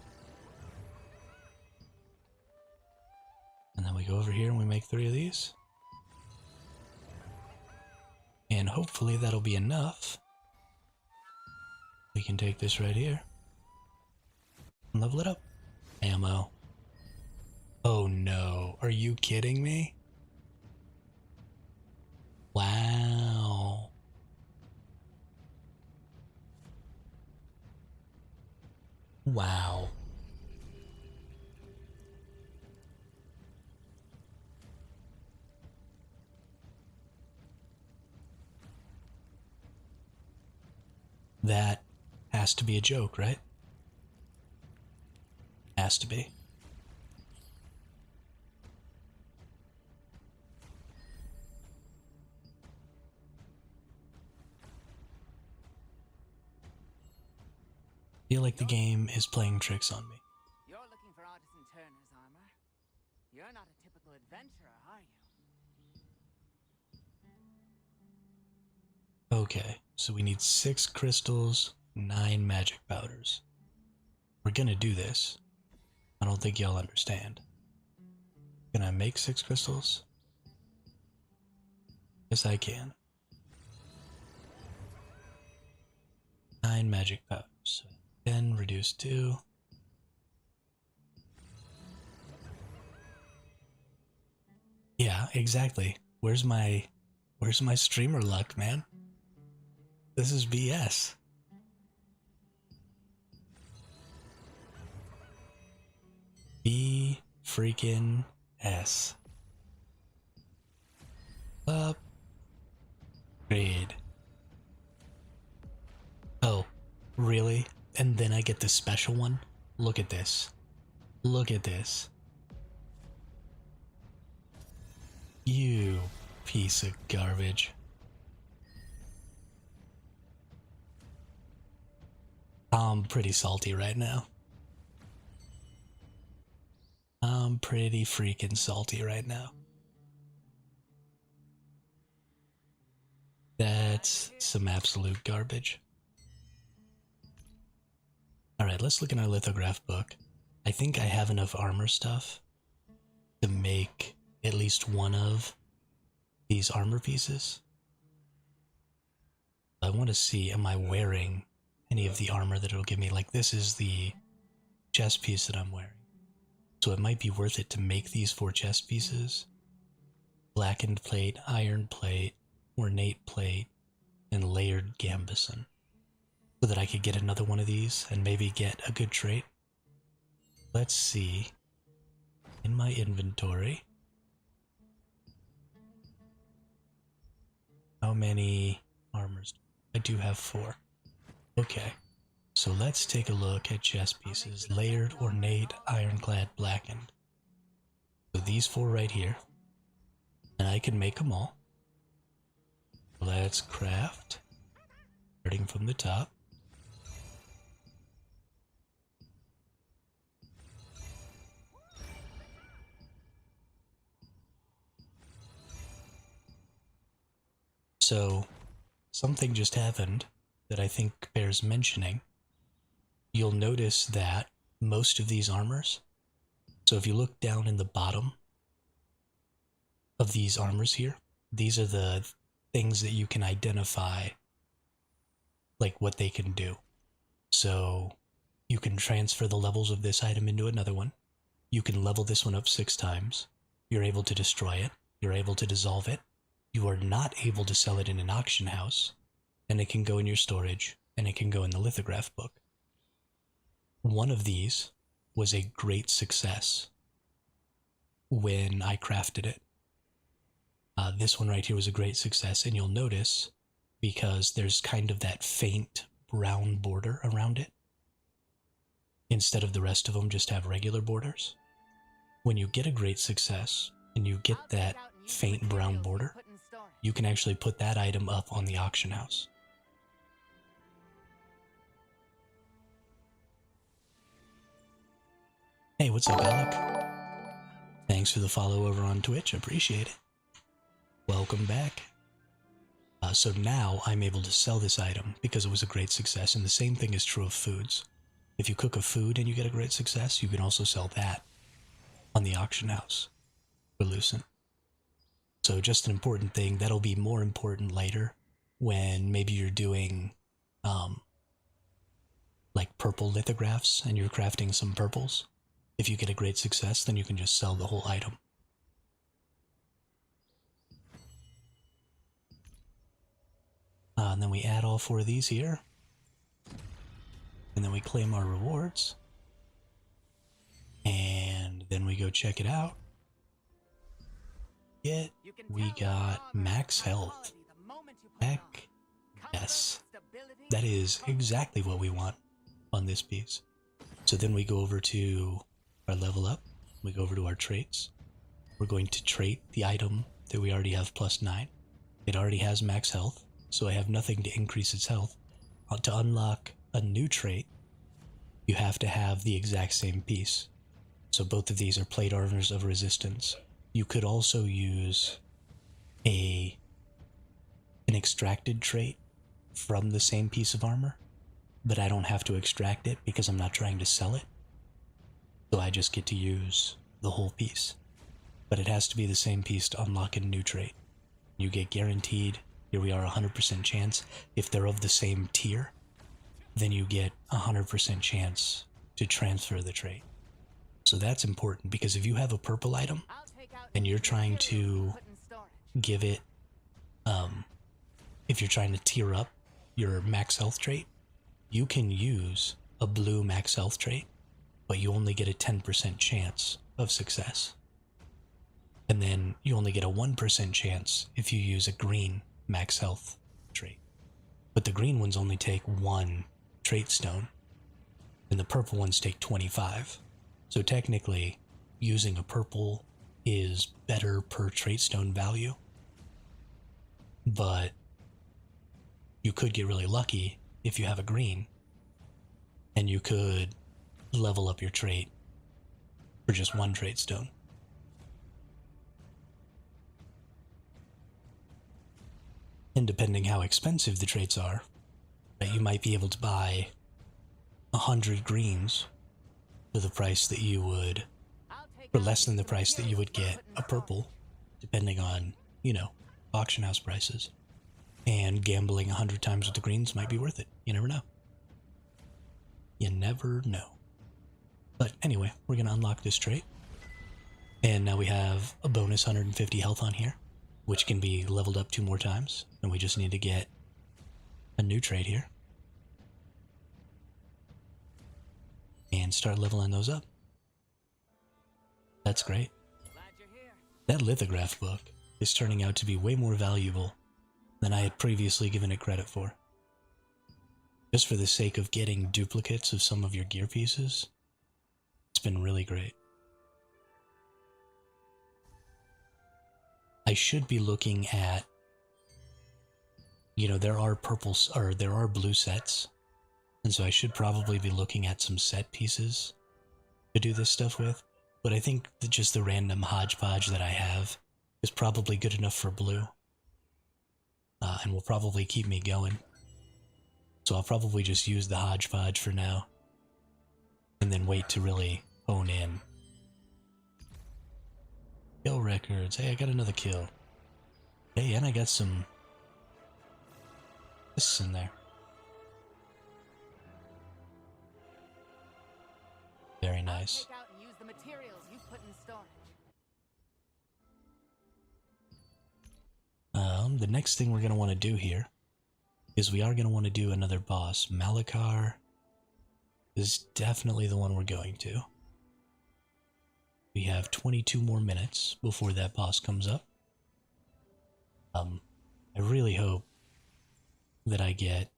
Speaker 1: And then we go over here and we make 3 of these. And hopefully that'll be enough. We can take this right here. And level it up. Ammo. Oh no, are you kidding me? Wow. Wow. That has to be a joke, right? Has to be. I feel like the game is playing tricks on me.
Speaker 6: You're looking for Artisan Turner's armor. You're not a typical adventurer, are you?
Speaker 1: Okay, so we need 6 crystals, 9 magic powders. We're gonna do this. I don't think y'all understand. Can I make 6 crystals? Yes, I can. 9 magic powders. So 10 reduced 2. Yeah, exactly. Where's my streamer luck, man? This is BS. B freaking S. Upgrade. Oh, really? And then I get the special one? Look at this. Look at this. You piece of garbage. I'm pretty salty right now. I'm pretty freaking salty right now. That's some absolute garbage. Alright, let's look in our lithograph book. I think I have enough armor stuff to make at least one of these armor pieces. I want to see, am I wearing any of the armor that it'll give me? Like, this is the chest piece that I'm wearing. So it might be worth it to make these 4 chest pieces. Blackened plate, iron plate, ornate plate, and layered gambeson. So that I could get another one of these and maybe get a good trait. Let's see. In my inventory, how many armors? I do have 4. Okay. So let's take a look at chest pieces. Layered, ornate, ironclad, blackened. So these 4 right here. And I can make them all. Let's craft. Starting from the top. So, something just happened that I think bears mentioning. You'll notice that most of these armors, so if you look down in the bottom of these armors here, these are the things that you can identify, like what they can do. So you can transfer the levels of this item into another one. You can level this one up 6 times. You're able to destroy it. You're able to dissolve it. You are not able to sell it in an auction house. And it can go in your storage, and it can go in the lithograph book. One of these was a great success when I crafted it. This one right here was a great success, and you'll notice, because there's kind of that faint brown border around it, instead of the rest of them just have regular borders. When you get a great success, and you get that faint brown border, you can actually put that item up on the auction house. Hey, what's up, Alec? Thanks for the follow over on Twitch, appreciate it. Welcome back. So now I'm able to sell this item because it was a great success, and the same thing is true of foods. If you cook a food and you get a great success, you can also sell that on the auction house for Lucent. So just an important thing, that'll be more important later when maybe you're doing like purple lithographs and you're crafting some purples. If you get a great success, then you can just sell the whole item. And then we add all 4 of these here. And then we claim our rewards. And then we go check it out. We got max health. Heck yes. That is exactly what we want on this piece. So then we go over to our level up. We go over to our traits. We're going to trait the item that we already have +9. It already has max health, so I have nothing to increase its health. To unlock a new trait, you have to have the exact same piece. So both of these are plate armors of resistance. You could also use an extracted trait from the same piece of armor, but I don't have to extract it because I'm not trying to sell it. So I just get to use the whole piece. But it has to be the same piece to unlock a new trait. You get guaranteed, here we are, 100% chance. If they're of the same tier, then you get 100% chance to transfer the trait. So that's important, because if you have a purple item and you're trying to give it, if you're trying to tier up your max health trait, you can use a blue max health trait, but you only get a 10% chance of success. And then you only get a 1% chance if you use a green max health trait. But the green ones only take 1 trait stone, and the purple ones take 25. So technically, using a purple is better per trait stone value. But you could get really lucky if you have a green, and you could level up your trait for just 1 trait stone. And depending how expensive the traits are, you might be able to buy 100 greens for the price that you would, for less than the price that you would get a purple, depending on, auction house prices. And gambling 100 times with the greens might be worth it. You never know. You never know. But anyway, we're going to unlock this trait. And now we have a bonus 150 health on here, which can be leveled up 2 more times. And we just need to get a new trait here. And start leveling those up. That's great. That lithograph book is turning out to be way more valuable than I had previously given it credit for. Just for the sake of getting duplicates of some of your gear pieces, it's been really great. I should be looking at, there are purples, or there are blue sets, and so I should probably be looking at some set pieces to do this stuff with, but I think that just the random hodgepodge that I have is probably good enough for blue. and will probably keep me going. So I'll probably just use the hodgepodge for now, and then wait to really hone in. Kill records. Hey, I got another kill. Hey, and I got some this in there. Very nice.
Speaker 6: Take out and use the materials you put in storage.
Speaker 1: The next thing we're going to want to do here is we are going to want to do another boss. Malachar is definitely the one we're going to. We have 22 more minutes before that boss comes up. I really hope that I get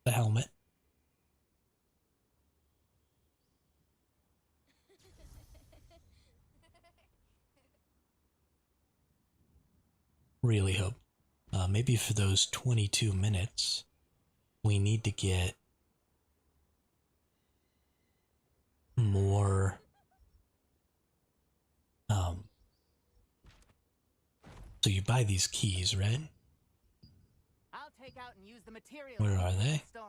Speaker 1: the helmet. Really hope. Maybe for those 22 minutes, we need to get more. So you buy these keys, right?
Speaker 6: I'll take out and use the materials
Speaker 1: Where
Speaker 6: you
Speaker 1: are
Speaker 6: put in
Speaker 1: they?
Speaker 6: storage.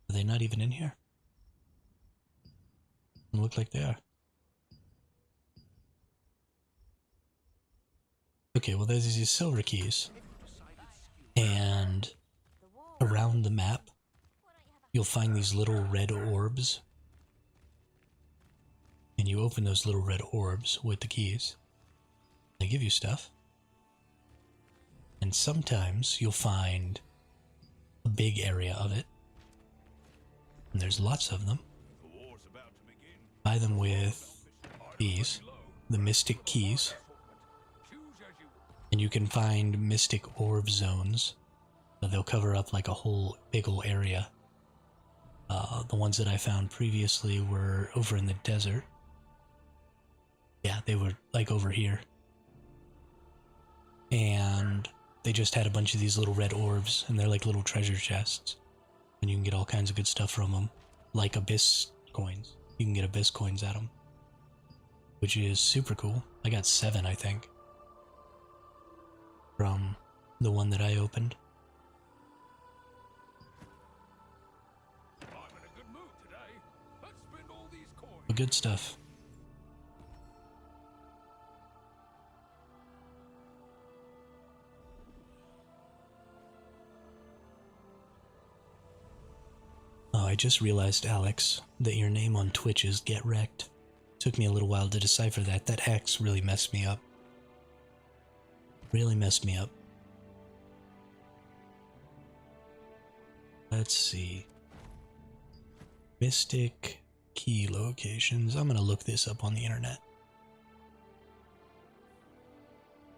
Speaker 1: Are they not even in here? They look like they are. Okay, well there's these silver keys. And around the map, you'll find these little red orbs. And you open those little red orbs with the keys. They give you stuff. And sometimes you'll find a big area of it. And there's lots of them. Buy them with these, the mystic keys. And you can find mystic orb zones. They'll cover up like a whole big ol' area. The ones that I found previously were over in the desert. Yeah, they were like over here. And they just had a bunch of these little red orbs, and they're like little treasure chests. And you can get all kinds of good stuff from them. Like abyss coins. You can get abyss coins at them. Which is super cool. I got 7, I think. From the one that I opened.
Speaker 4: I'm in a good mood today. Let's spend all these coins.
Speaker 1: Good stuff. Oh, I just realized, Alex, that your name on Twitch is Get Wrecked. Took me a little while to decipher that. That X really messed me up. Really messed me up. Let's see. Mystic key locations. I'm gonna look this up on the internet.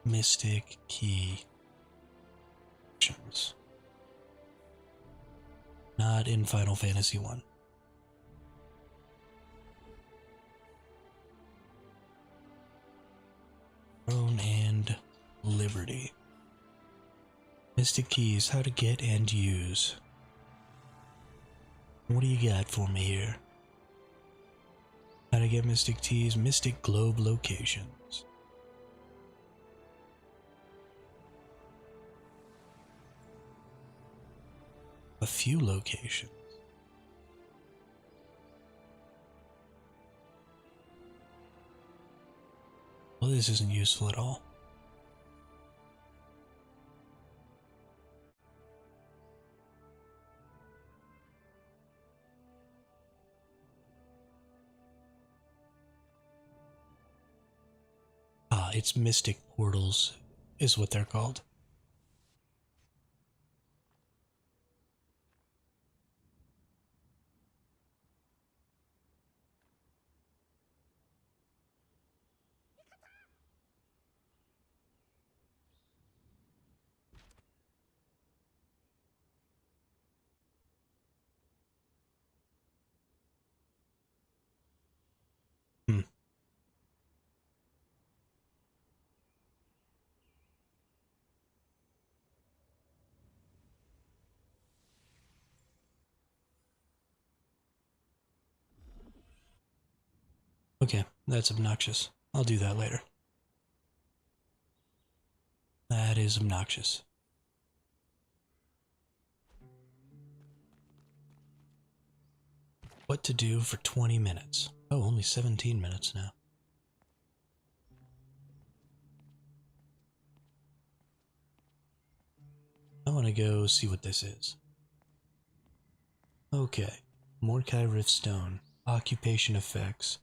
Speaker 1: Mystic key locations. Not in Final Fantasy 1. Throne and Liberty. Mystic keys, how to get and use. What do you got for me here? How to get mystic keys, mystic globe locations. A few locations. Well, this isn't useful at all. It's mystic portals, is what they're called. Hmm. Okay, that's obnoxious. I'll do that later. That is obnoxious. What to do for 20 minutes? Oh, only 17 minutes now. I want to go see what this is. Okay. Mordecai Riftstone. Occupation effects.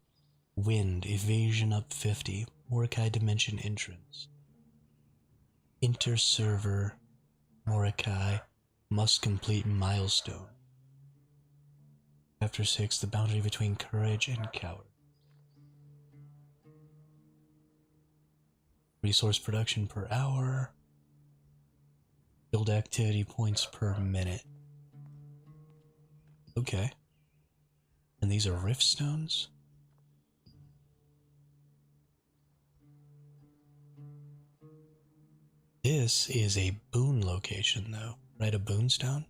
Speaker 1: Wind. Evasion up 50. Mordecai Dimension entrance. Inter-server. Mordecai. Must complete milestone. Chapter 6. The boundary between courage and coward. Resource production per hour. Build activity points per minute. Okay. And these are rift stones? This is a boon location though, right? A boon stone?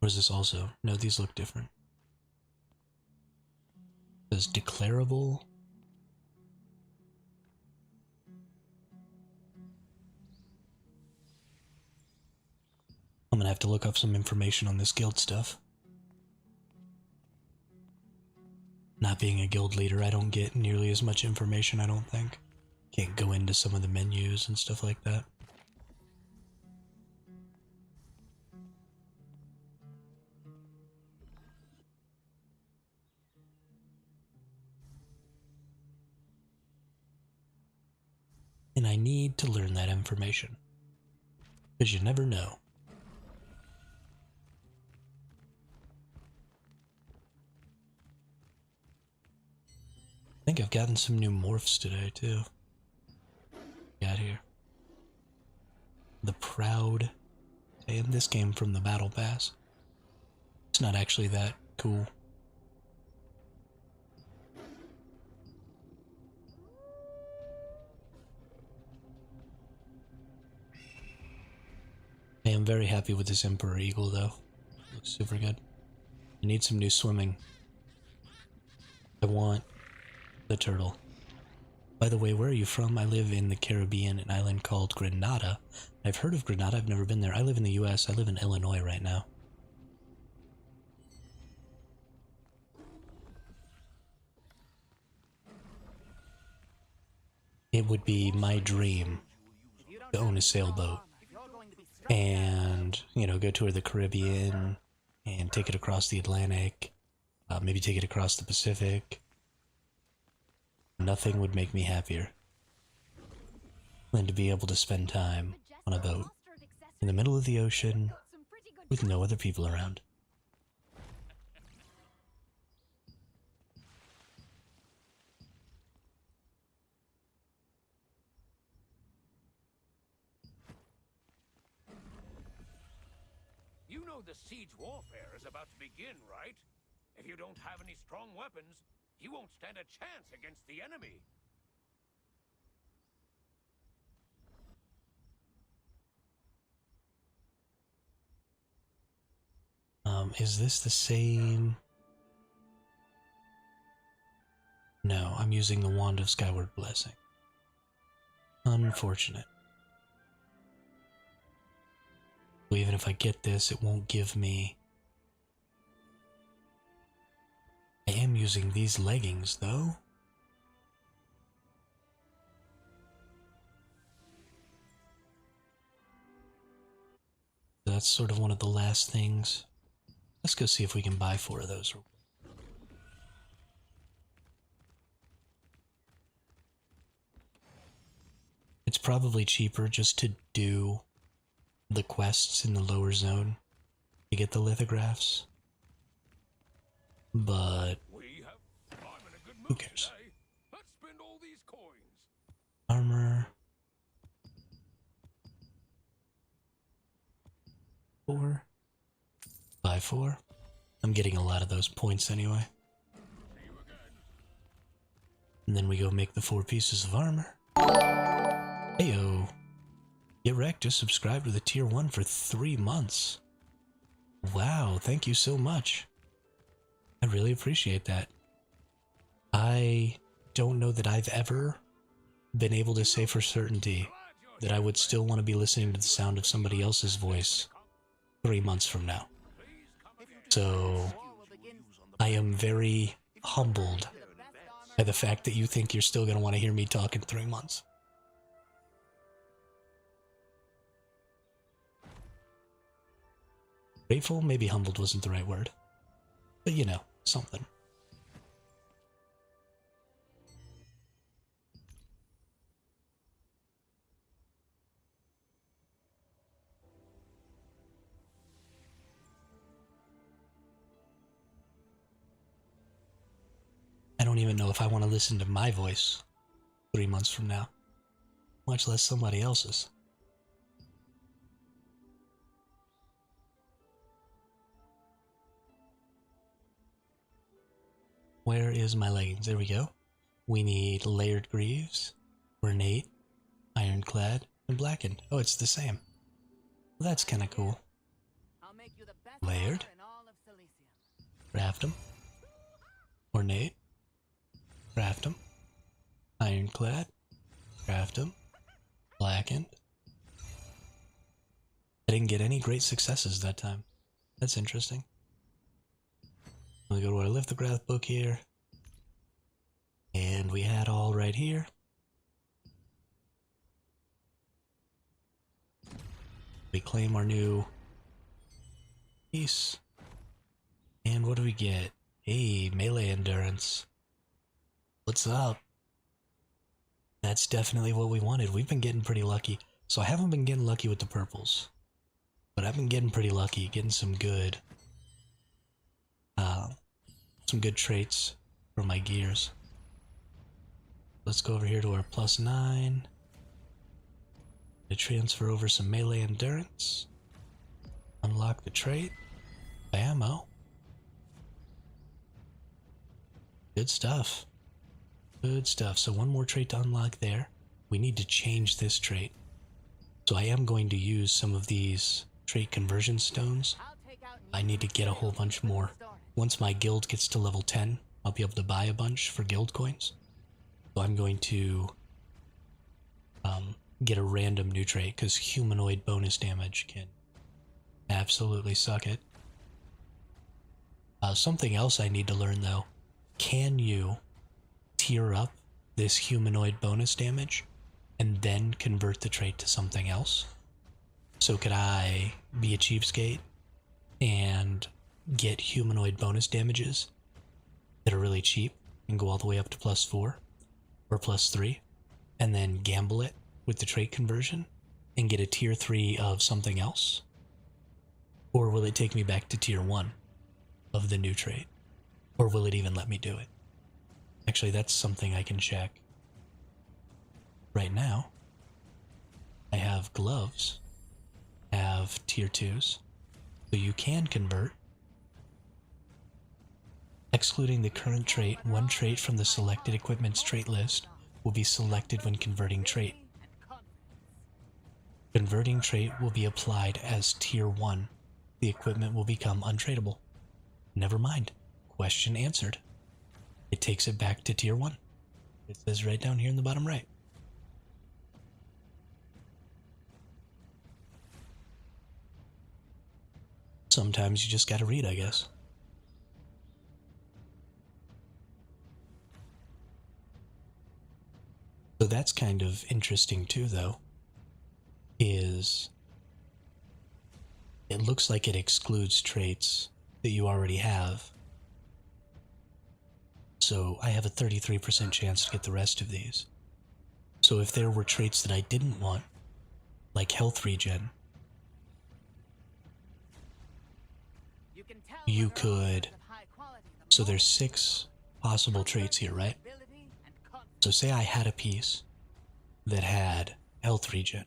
Speaker 1: Or is this also? No, these look different. It says declarable. I'm gonna have to look up some information on this guild stuff. Not being a guild leader, I don't get nearly as much information, I don't think. Can't go into some of the menus and stuff like that. And I need to learn that information. Because you never know. I think I've gotten some new morphs today, too. Got here. The Proud. And this came from the Battle Pass. It's not actually that cool. I am very happy with this Emperor Eagle, though. Looks super good. I need some new swimming. I want the turtle. By the way, where are you from? I live in the Caribbean, an island called Grenada. I've heard of Grenada, I've never been there. I live in the US, I live in Illinois right now. It would be my dream to own a sailboat and, you know, go tour the Caribbean and take it across the Atlantic, maybe take it across the Pacific. Nothing would make me happier than to be able to spend time on a boat in the middle of the ocean with no other people around.
Speaker 4: You know the siege warfare is about to begin, right? If you don't have any strong weapons, you won't stand a chance against the enemy.
Speaker 1: Is this the same? No, I'm using the Wand of Skyward Blessing. Unfortunate. So even if I get this, it won't give me... I am using these leggings, though. That's sort of one of the last things. Let's go see if we can buy 4 of those. It's probably cheaper just to do the quests in the lower zone to get the lithographs. But who cares?
Speaker 4: Let's spend all these coins.
Speaker 1: Armor. 4. Buy 4. I'm getting a lot of those points anyway. And then we go make the 4 pieces of armor. Heyo. Get wrecked just subscribed with a tier 1 for 3 months. Wow, thank you so much. I really appreciate that. I don't know that I've ever been able to say for certainty that I would still want to be listening to the sound of somebody else's voice 3 months from now. So I am very humbled by the fact that you think you're still going to want to hear me talk in 3 months. Grateful? Maybe humbled wasn't the right word. But you know, something. I don't even know if I want to listen to my voice 3 months from now, much less somebody else's. Where is my leggings? There we go. We need layered greaves, ornate, ironclad, and blackened. Oh, it's the same. Well, that's kind of cool.
Speaker 6: I'll make you the best
Speaker 1: Layered.
Speaker 6: armor in all of Silesium.
Speaker 1: Craft them. Ornate. Craft them. Ironclad. Craft them. Blackened. I didn't get any great successes that time. That's interesting. We'll go to our lithograph book here. And we had all right here. We claim our new piece. And what do we get? Hey, melee endurance. What's up? That's definitely what we wanted. We've been getting pretty lucky. So I haven't been getting lucky with the purples. But I've been getting pretty lucky, getting some good traits for my gears. Let's go over here to our +9. To transfer over some melee endurance. Unlock the trait. Bammo. Good stuff. Good stuff. So one more trait to unlock there. We need to change this trait. So I am going to use some of these trait conversion stones. I need to get a whole bunch more. Once my guild gets to level 10, I'll be able to buy a bunch for guild coins. So I'm going to get a random new trait, because humanoid bonus damage can absolutely suck it. Something else I need to learn though. Can you tier up this humanoid bonus damage and then convert the trait to something else? So could I be a cheapskate and get humanoid bonus damages that are really cheap and go all the way up to +4 or +3, and then gamble it with the trait conversion and get a tier 3 of something else? Or will it take me back to tier 1 of the new trait? Or will it even let me do it? Actually, that's something I can check. Right now, I have gloves, have tier 2s, so you can convert. Excluding the current trait, one trait from the selected equipment's trait list will be selected when converting trait. Converting trait will be applied as tier 1. The equipment will become untradeable. Never mind. Question answered. It takes it back to tier 1. It says right down here in the bottom right. Sometimes you just gotta read, I guess. So that's kind of interesting too, though, is it looks like it excludes traits that you already have. So I have a 33% chance to get the rest of these. So if there were traits that I didn't want, like health regen, you could... So there's 6 possible traits here, right? So say I had a piece that had health regen,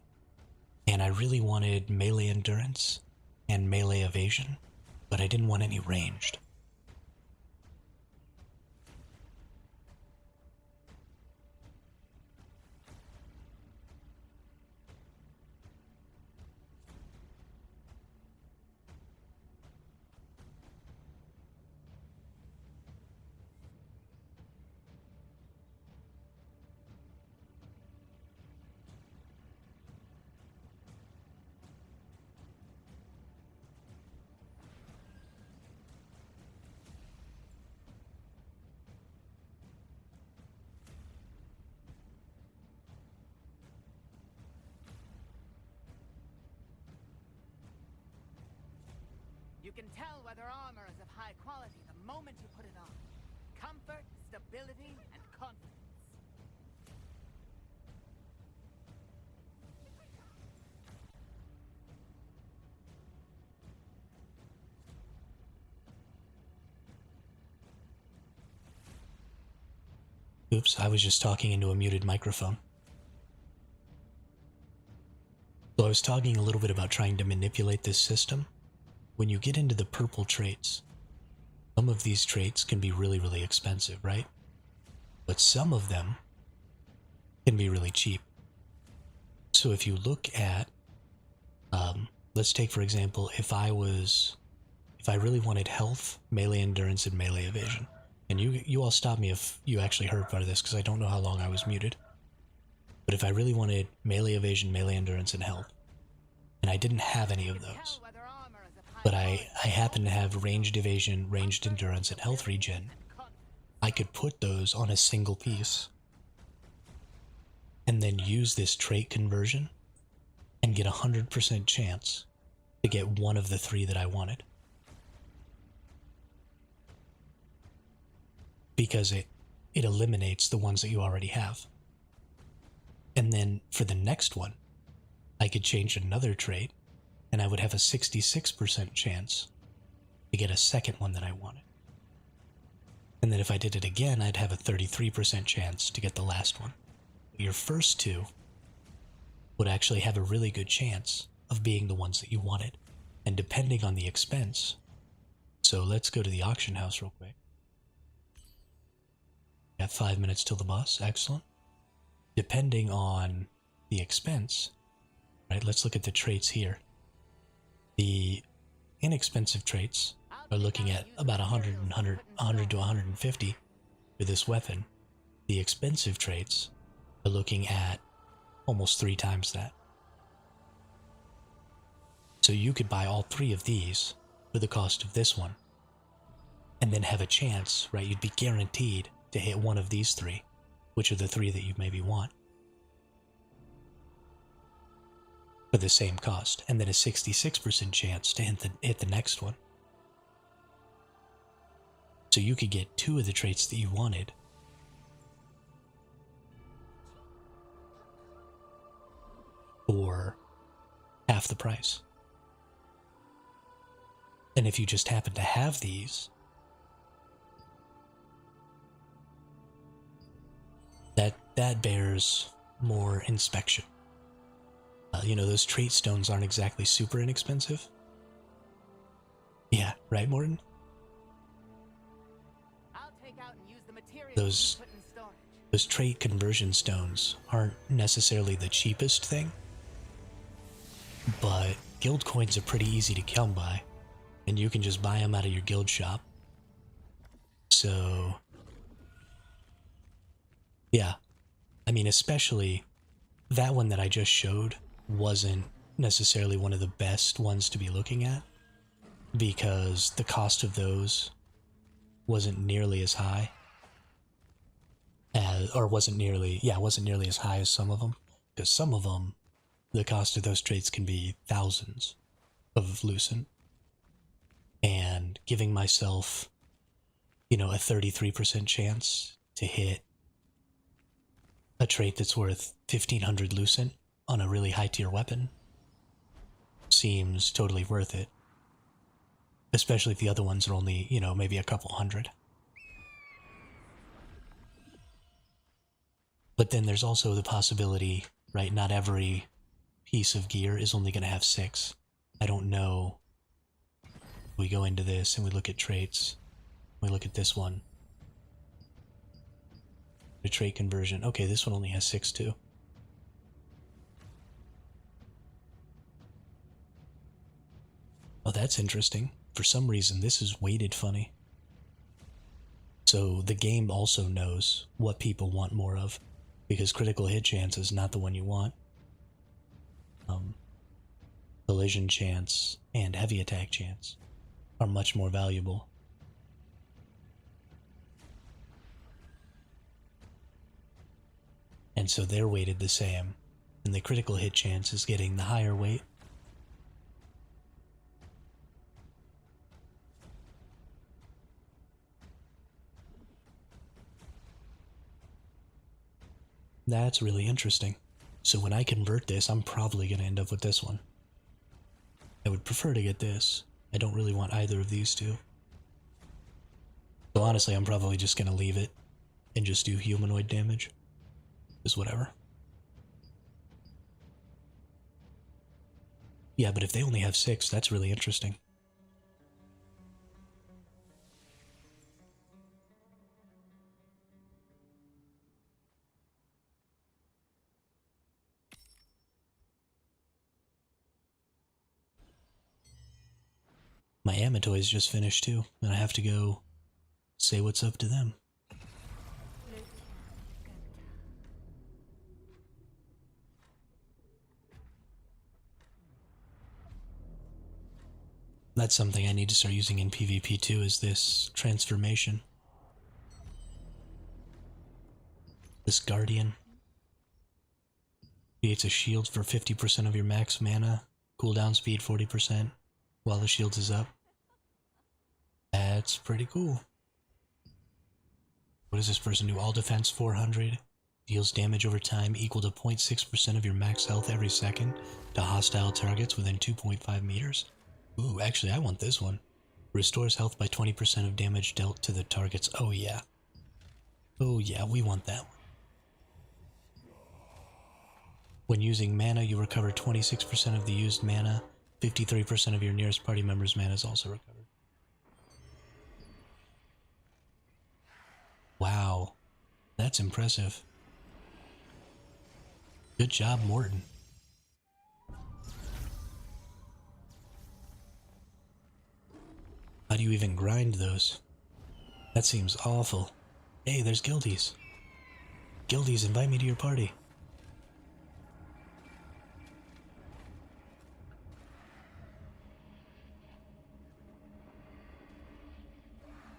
Speaker 1: and I really wanted melee endurance and melee evasion, but I didn't want any ranged.
Speaker 6: You can tell whether armor is of high quality the moment you put it on. Comfort, stability, and confidence.
Speaker 1: Oops, I was just talking into a muted microphone. So I was talking a little bit about trying to manipulate this system. When you get into the purple traits, some of these traits can be really, really expensive, right? But some of them can be really cheap. So if you look at, let's take for example, if I really wanted health, melee endurance, and melee evasion, and you all stop me if you actually heard part of this because I don't know how long I was muted. But if I really wanted melee evasion, melee endurance, and health, and I didn't have any of those, but I happen to have ranged evasion, ranged endurance, and health regen, I could put those on a single piece and then use this trait conversion and get 100% chance to get one of the three that I wanted. Because it eliminates the ones that you already have. And then for the next one, I could change another trait and I would have a 66% chance to get a second one that I wanted. And then if I did it again, I'd have a 33% chance to get the last one. Your first two would actually have a really good chance of being the ones that you wanted. And depending on the expense, so let's go to the auction house real quick. Got 5 minutes till the bus, excellent. Depending on the expense, right, let's look at the traits here. The inexpensive traits are looking at about 100 to 150 for this weapon. The expensive traits are looking at almost 3 times that. So you could buy all 3 of these for the cost of this one, and then have a chance, right? You'd be guaranteed to hit one of these 3, which are the 3 that you maybe want, for the same cost, and then a 66% chance to hit the next one. So you could get 2 of the traits that you wanted for half the price. And if you just happen to have these, that bears more inspection. You know, those trait stones aren't exactly super inexpensive. Yeah, right, Morton?
Speaker 6: I'll take out and use the materials you put in storage.
Speaker 1: Those trait conversion stones aren't necessarily the cheapest thing, but guild coins are pretty easy to come by, and you can just buy them out of your guild shop. So, yeah. I mean, especially that one that I just showed wasn't necessarily one of the best ones to be looking at, because the cost of those wasn't nearly as high as, or wasn't nearly as high as some of them, because some of them, the cost of those traits can be thousands of lucent, and giving myself, you know, a 33% chance to hit a trait that's worth 1500 lucent on a really high tier weapon seems totally worth it. Especially if the other ones are only, you know, maybe a couple hundred. But then there's also the possibility, right, not every piece of gear is only going to have 6. I don't know. We go into this and we look at traits. We look at this one. The trait conversion. Okay, this one only has 6 too. Oh, that's interesting. For some reason, this is weighted funny. So the game also knows what people want more of, because critical hit chance is not the one you want. Collision chance and heavy attack chance are much more valuable. And so they're weighted the same, and the critical hit chance is getting the higher weight. That's really interesting. So when I convert this, I'm probably going to end up with this one. I would prefer to get this. I don't really want either of these two. So honestly, I'm probably just going to leave it and just do humanoid damage. Just whatever. Yeah, but if they only have 6, that's really interesting. My Amatoys just finished too, and I have to go say what's up to them. That's something I need to start using in PvP too, is this transformation. This Guardian creates a shield for 50% of your max mana, cooldown speed 40% while the shield is up. That's pretty cool. What does this person do? All defense 400, deals damage over time equal to 0.6% of your max health every second to hostile targets within 2.5 meters. Ooh, actually I want this one. Restores health by 20% of damage dealt to the targets. Oh yeah. Oh yeah, we want that one. When using mana, you recover 26% of the used mana. 53% of your nearest party member's mana is also recovered. Wow, that's impressive. Good job, Morton. How do you even grind those? That seems awful. Hey, there's guildies. Guildies, invite me to your party.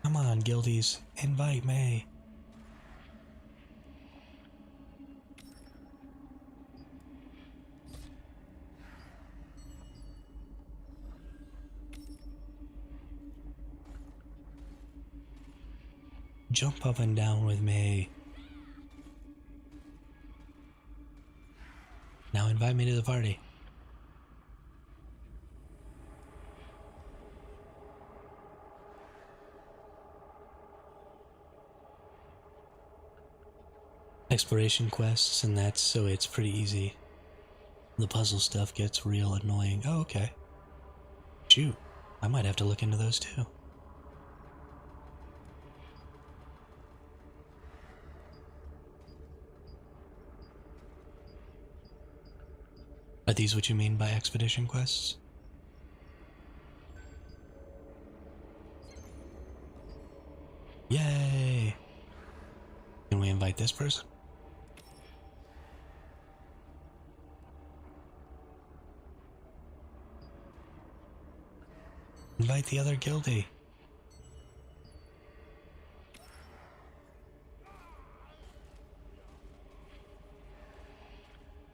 Speaker 1: Come on, guildies, invite me. Jump up and down with me. Now invite me to the party. Exploration quests, and that's so it's pretty easy. The puzzle stuff gets real annoying. Oh, okay. Shoot, I might have to look into those too. Are these what you mean by expedition quests? Yay! Can we invite this person? Invite the other guildie.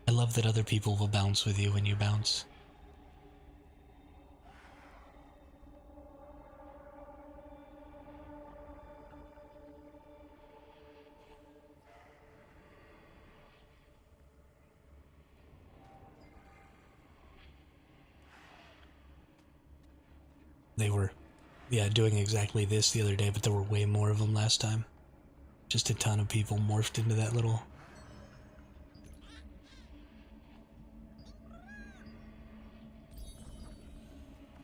Speaker 1: I love that other people will bounce with you when you bounce. They were, yeah, doing exactly this the other day, but there were way more of them last time. Just a ton of people morphed into that little...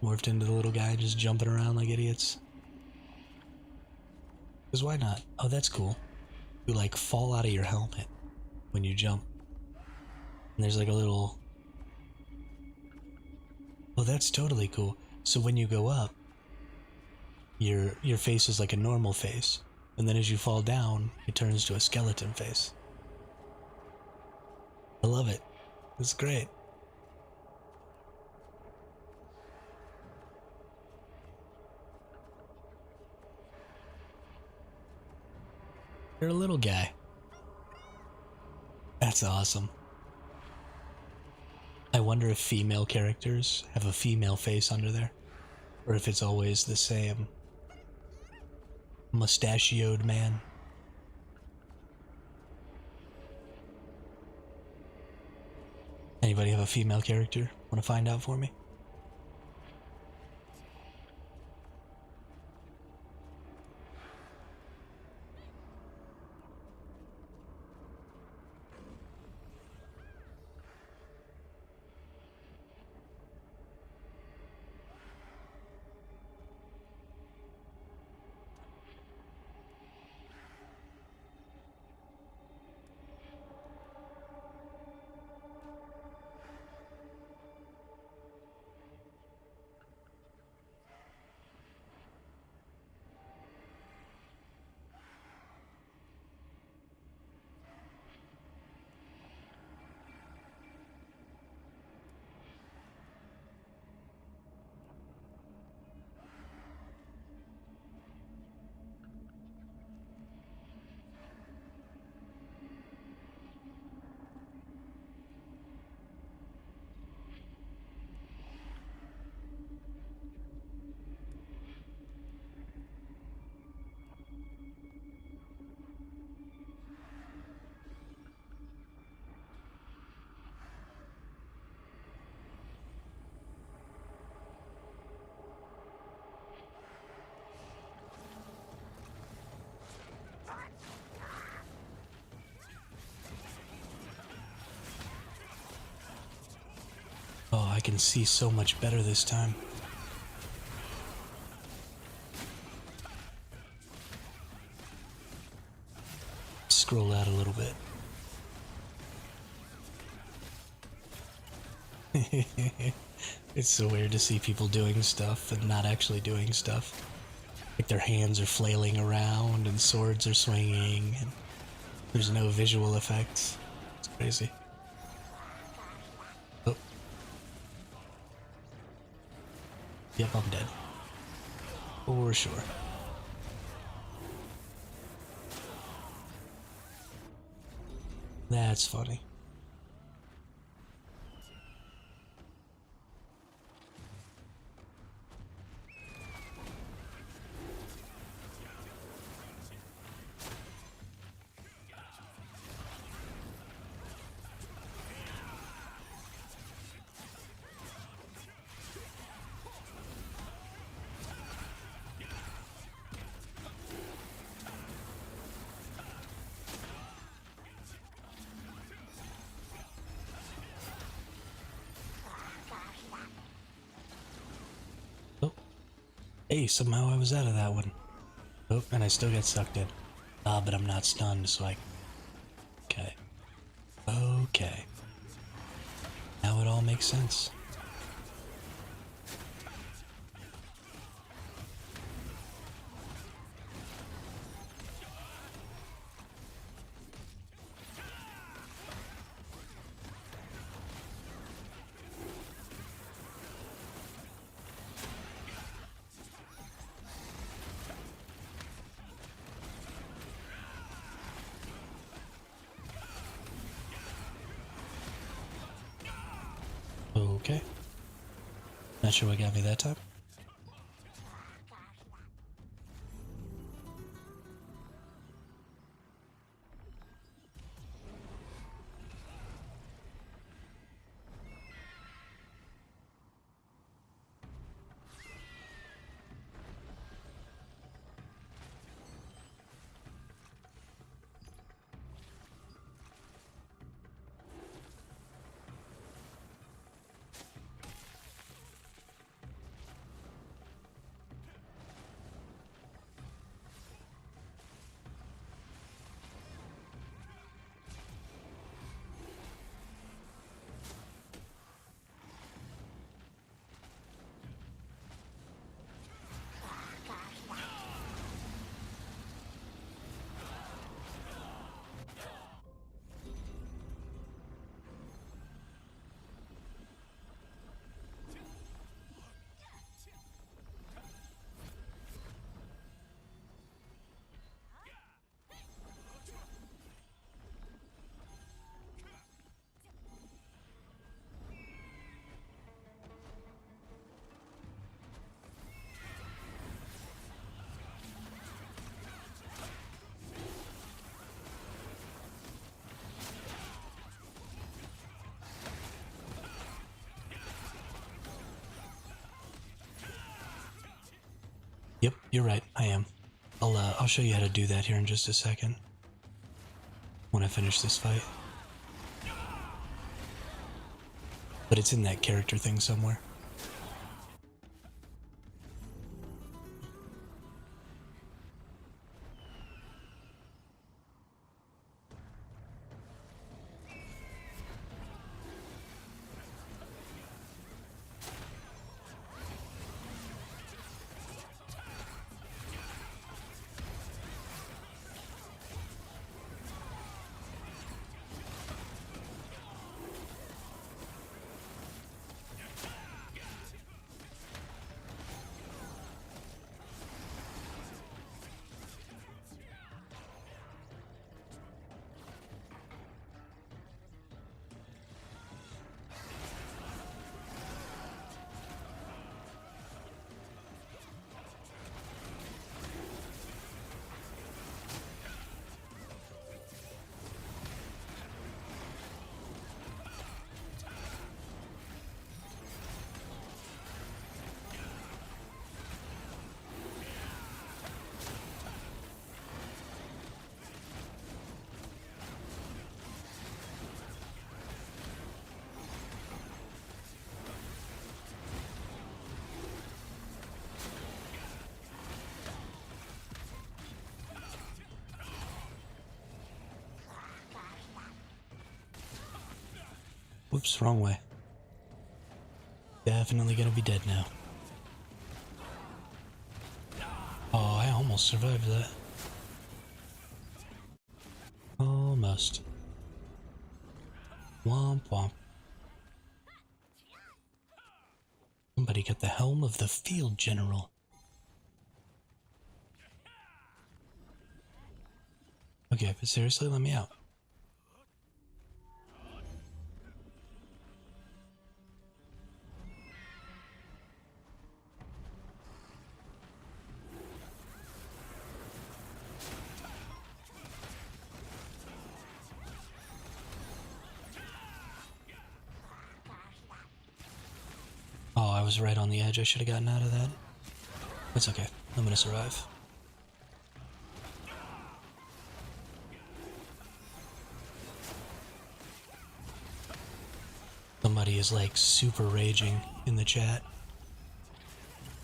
Speaker 1: Morphed into the little guy just jumping around like idiots. Because why not? Oh, that's cool. You like fall out of your helmet when you jump. And there's like a little... Oh, that's totally cool. So when you go up, your face is like a normal face. And then as you fall down, it turns to a skeleton face. I love it. It's great. You're a little guy. That's awesome. I wonder if female characters have a female face under there. Or if it's always the same mustachioed man. Anybody have a female character? Want to find out for me? Oh, I can see so much better this time. Scroll out a little bit. It's so weird to see people doing stuff and not actually doing stuff. Like their hands are flailing around and swords are swinging and there's no visual effects. It's crazy. Oh. Yep, I'm dead. For sure. That's funny. Hey, somehow I was out of that one. Oh, and I still get sucked in. Ah, but I'm not stunned, so I... Okay. Okay. Now it all makes sense. Okay. Not sure what got me that time. Yep, you're right. I am. I'll show you how to do that here in just a second. When I finish this fight. But it's in that character thing somewhere. Whoops, wrong way. Definitely gonna be dead now. Oh, I almost survived that. Almost. Womp womp. Somebody got the helm of the field general. Okay, but seriously, let me out. Oh, I was right on the edge. I should have gotten out of that. It's okay. I'm gonna survive. Somebody is like super raging in the chat.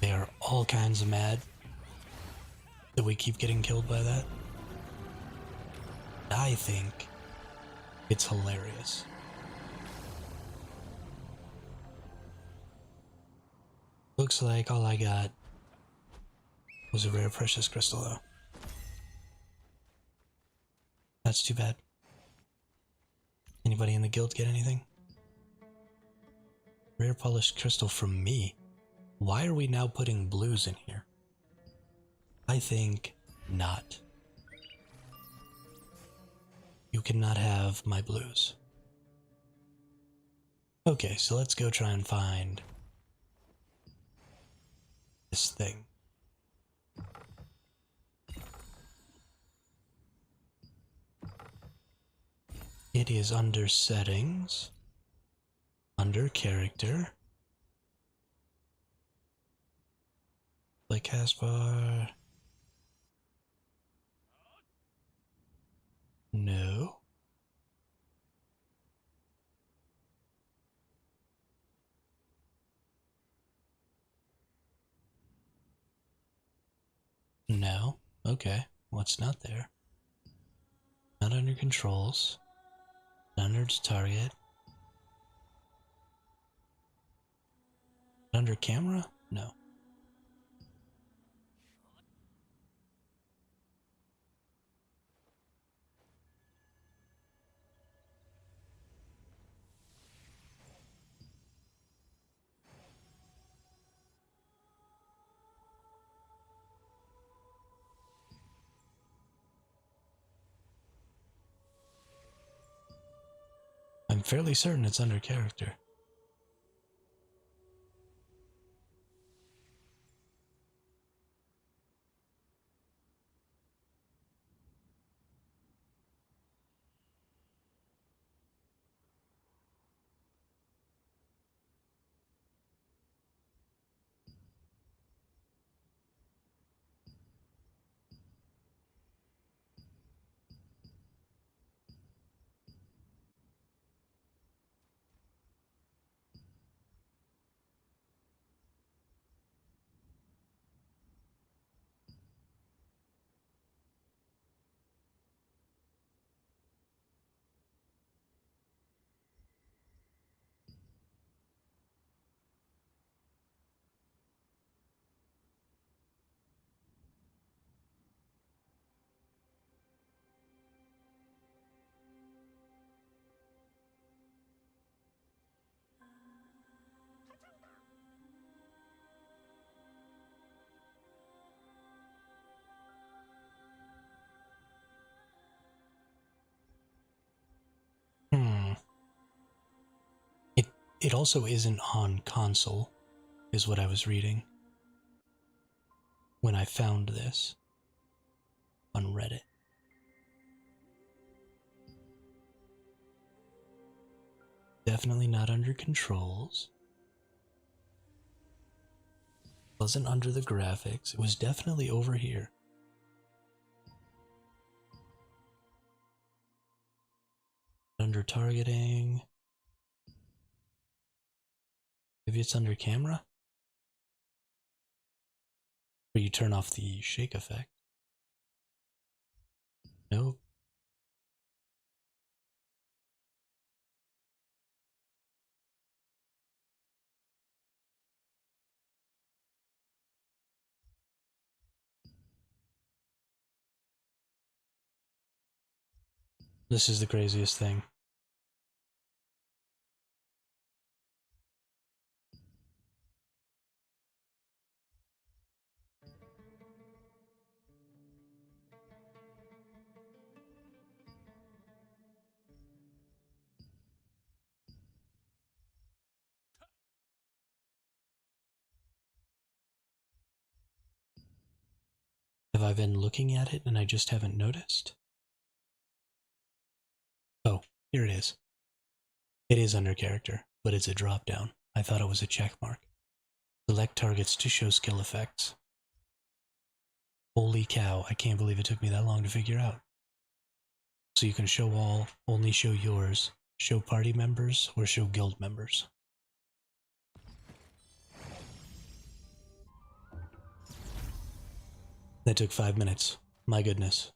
Speaker 1: They are all kinds of mad that we keep getting killed by that. I think it's hilarious. Looks like all I got was a rare precious crystal though. That's too bad. Anybody in the guild get anything? Rare polished crystal from me. Why are we now putting blues in here? I think not. You cannot have my blues. Okay, so let's go try and find this thing. It is under settings, under character, like taskbar. No. No. Okay. What's not there? Not under controls. Not under target. Under camera? No. I'm fairly certain it's under character. it also isn't on console, is what I was reading when I found this on Reddit. Definitely not under controls. Wasn't under the graphics. It was definitely over here. Under targeting. Maybe it's under camera? Or you turn off the shake effect. Nope. This is the craziest thing. Have I been looking at it and I just haven't noticed? Oh, here it is. It is under character, but it's a drop down. I thought it was a check mark. Select targets to show skill effects. Holy cow, I can't believe it took me that long to figure out. So you can show all, only show yours, show party members, or show guild members. That took 5 minutes. My goodness.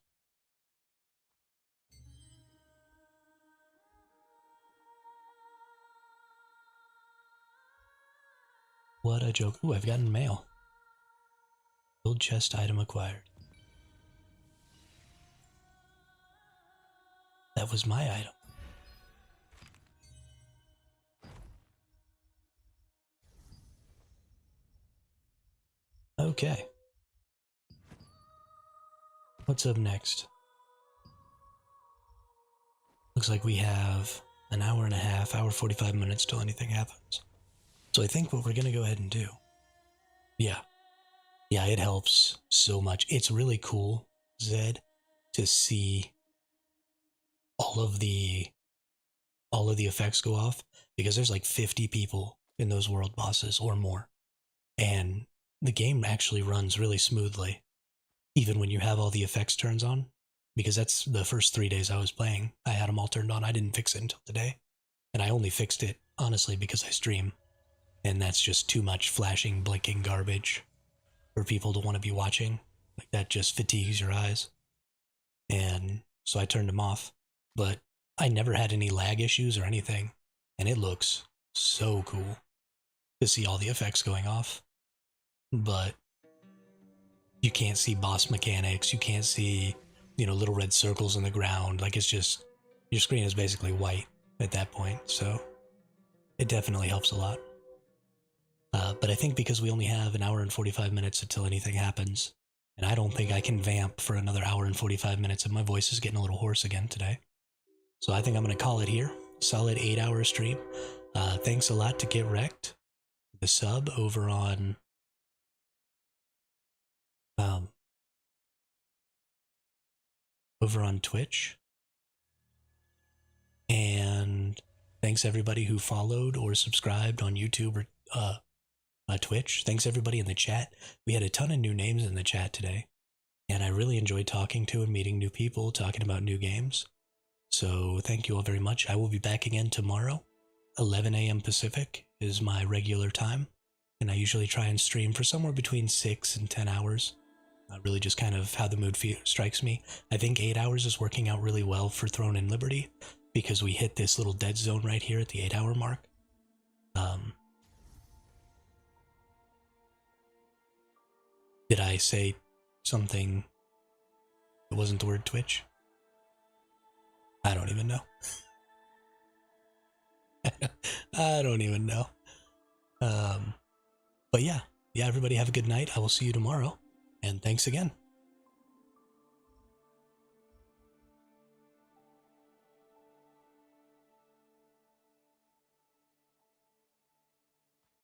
Speaker 1: What a joke. Ooh, I've gotten mail. Gold chest item acquired. That was my item. Okay. What's up next? Looks like we have an hour and a half, hour 45 minutes till anything happens. So I think what we're going to go ahead and do. Yeah, it helps so much. It's really cool, Zed, to see all of the effects go off, because there's like 50 people in those world bosses or more. And the game actually runs really smoothly, even when you have all the effects turns on, because that's the first 3 days I was playing. I had them all turned on. I didn't fix it until today. And I only fixed it, honestly, because I stream. And that's just too much flashing, blinking garbage for people to want to be watching. Like, that just fatigues your eyes. And so I turned them off. But I never had any lag issues or anything. And it looks so cool to see all the effects going off. But you can't see boss mechanics. You can't see, little red circles in the ground. Like, it's just, your screen is basically white at that point. So it definitely helps a lot. But I think because we only have an hour and 45 minutes until anything happens, and I don't think I can vamp for another hour and 45 minutes, and my voice is getting a little hoarse again today. So I think I'm going to call it here. Solid 8-hour stream. Thanks a lot to Get Wrecked, the sub over on Twitch. And thanks everybody who followed or subscribed on YouTube or Twitch. Thanks everybody in the chat. We had a ton of new names in the chat today, and I really enjoyed talking to and meeting new people, talking about new games. So thank you all very much. I will be back again tomorrow. 11 a.m. Pacific is my regular time, and I usually try and stream for somewhere between 6 and 10 hours. Really just kind of how the mood strikes me. I think 8 hours is working out really well for Throne and Liberty, because we hit this little dead zone right here at the 8-hour mark. Did I say something that wasn't the word Twitch? I don't even know. I don't even know. But yeah, everybody have a good night. I will see you tomorrow. And thanks again.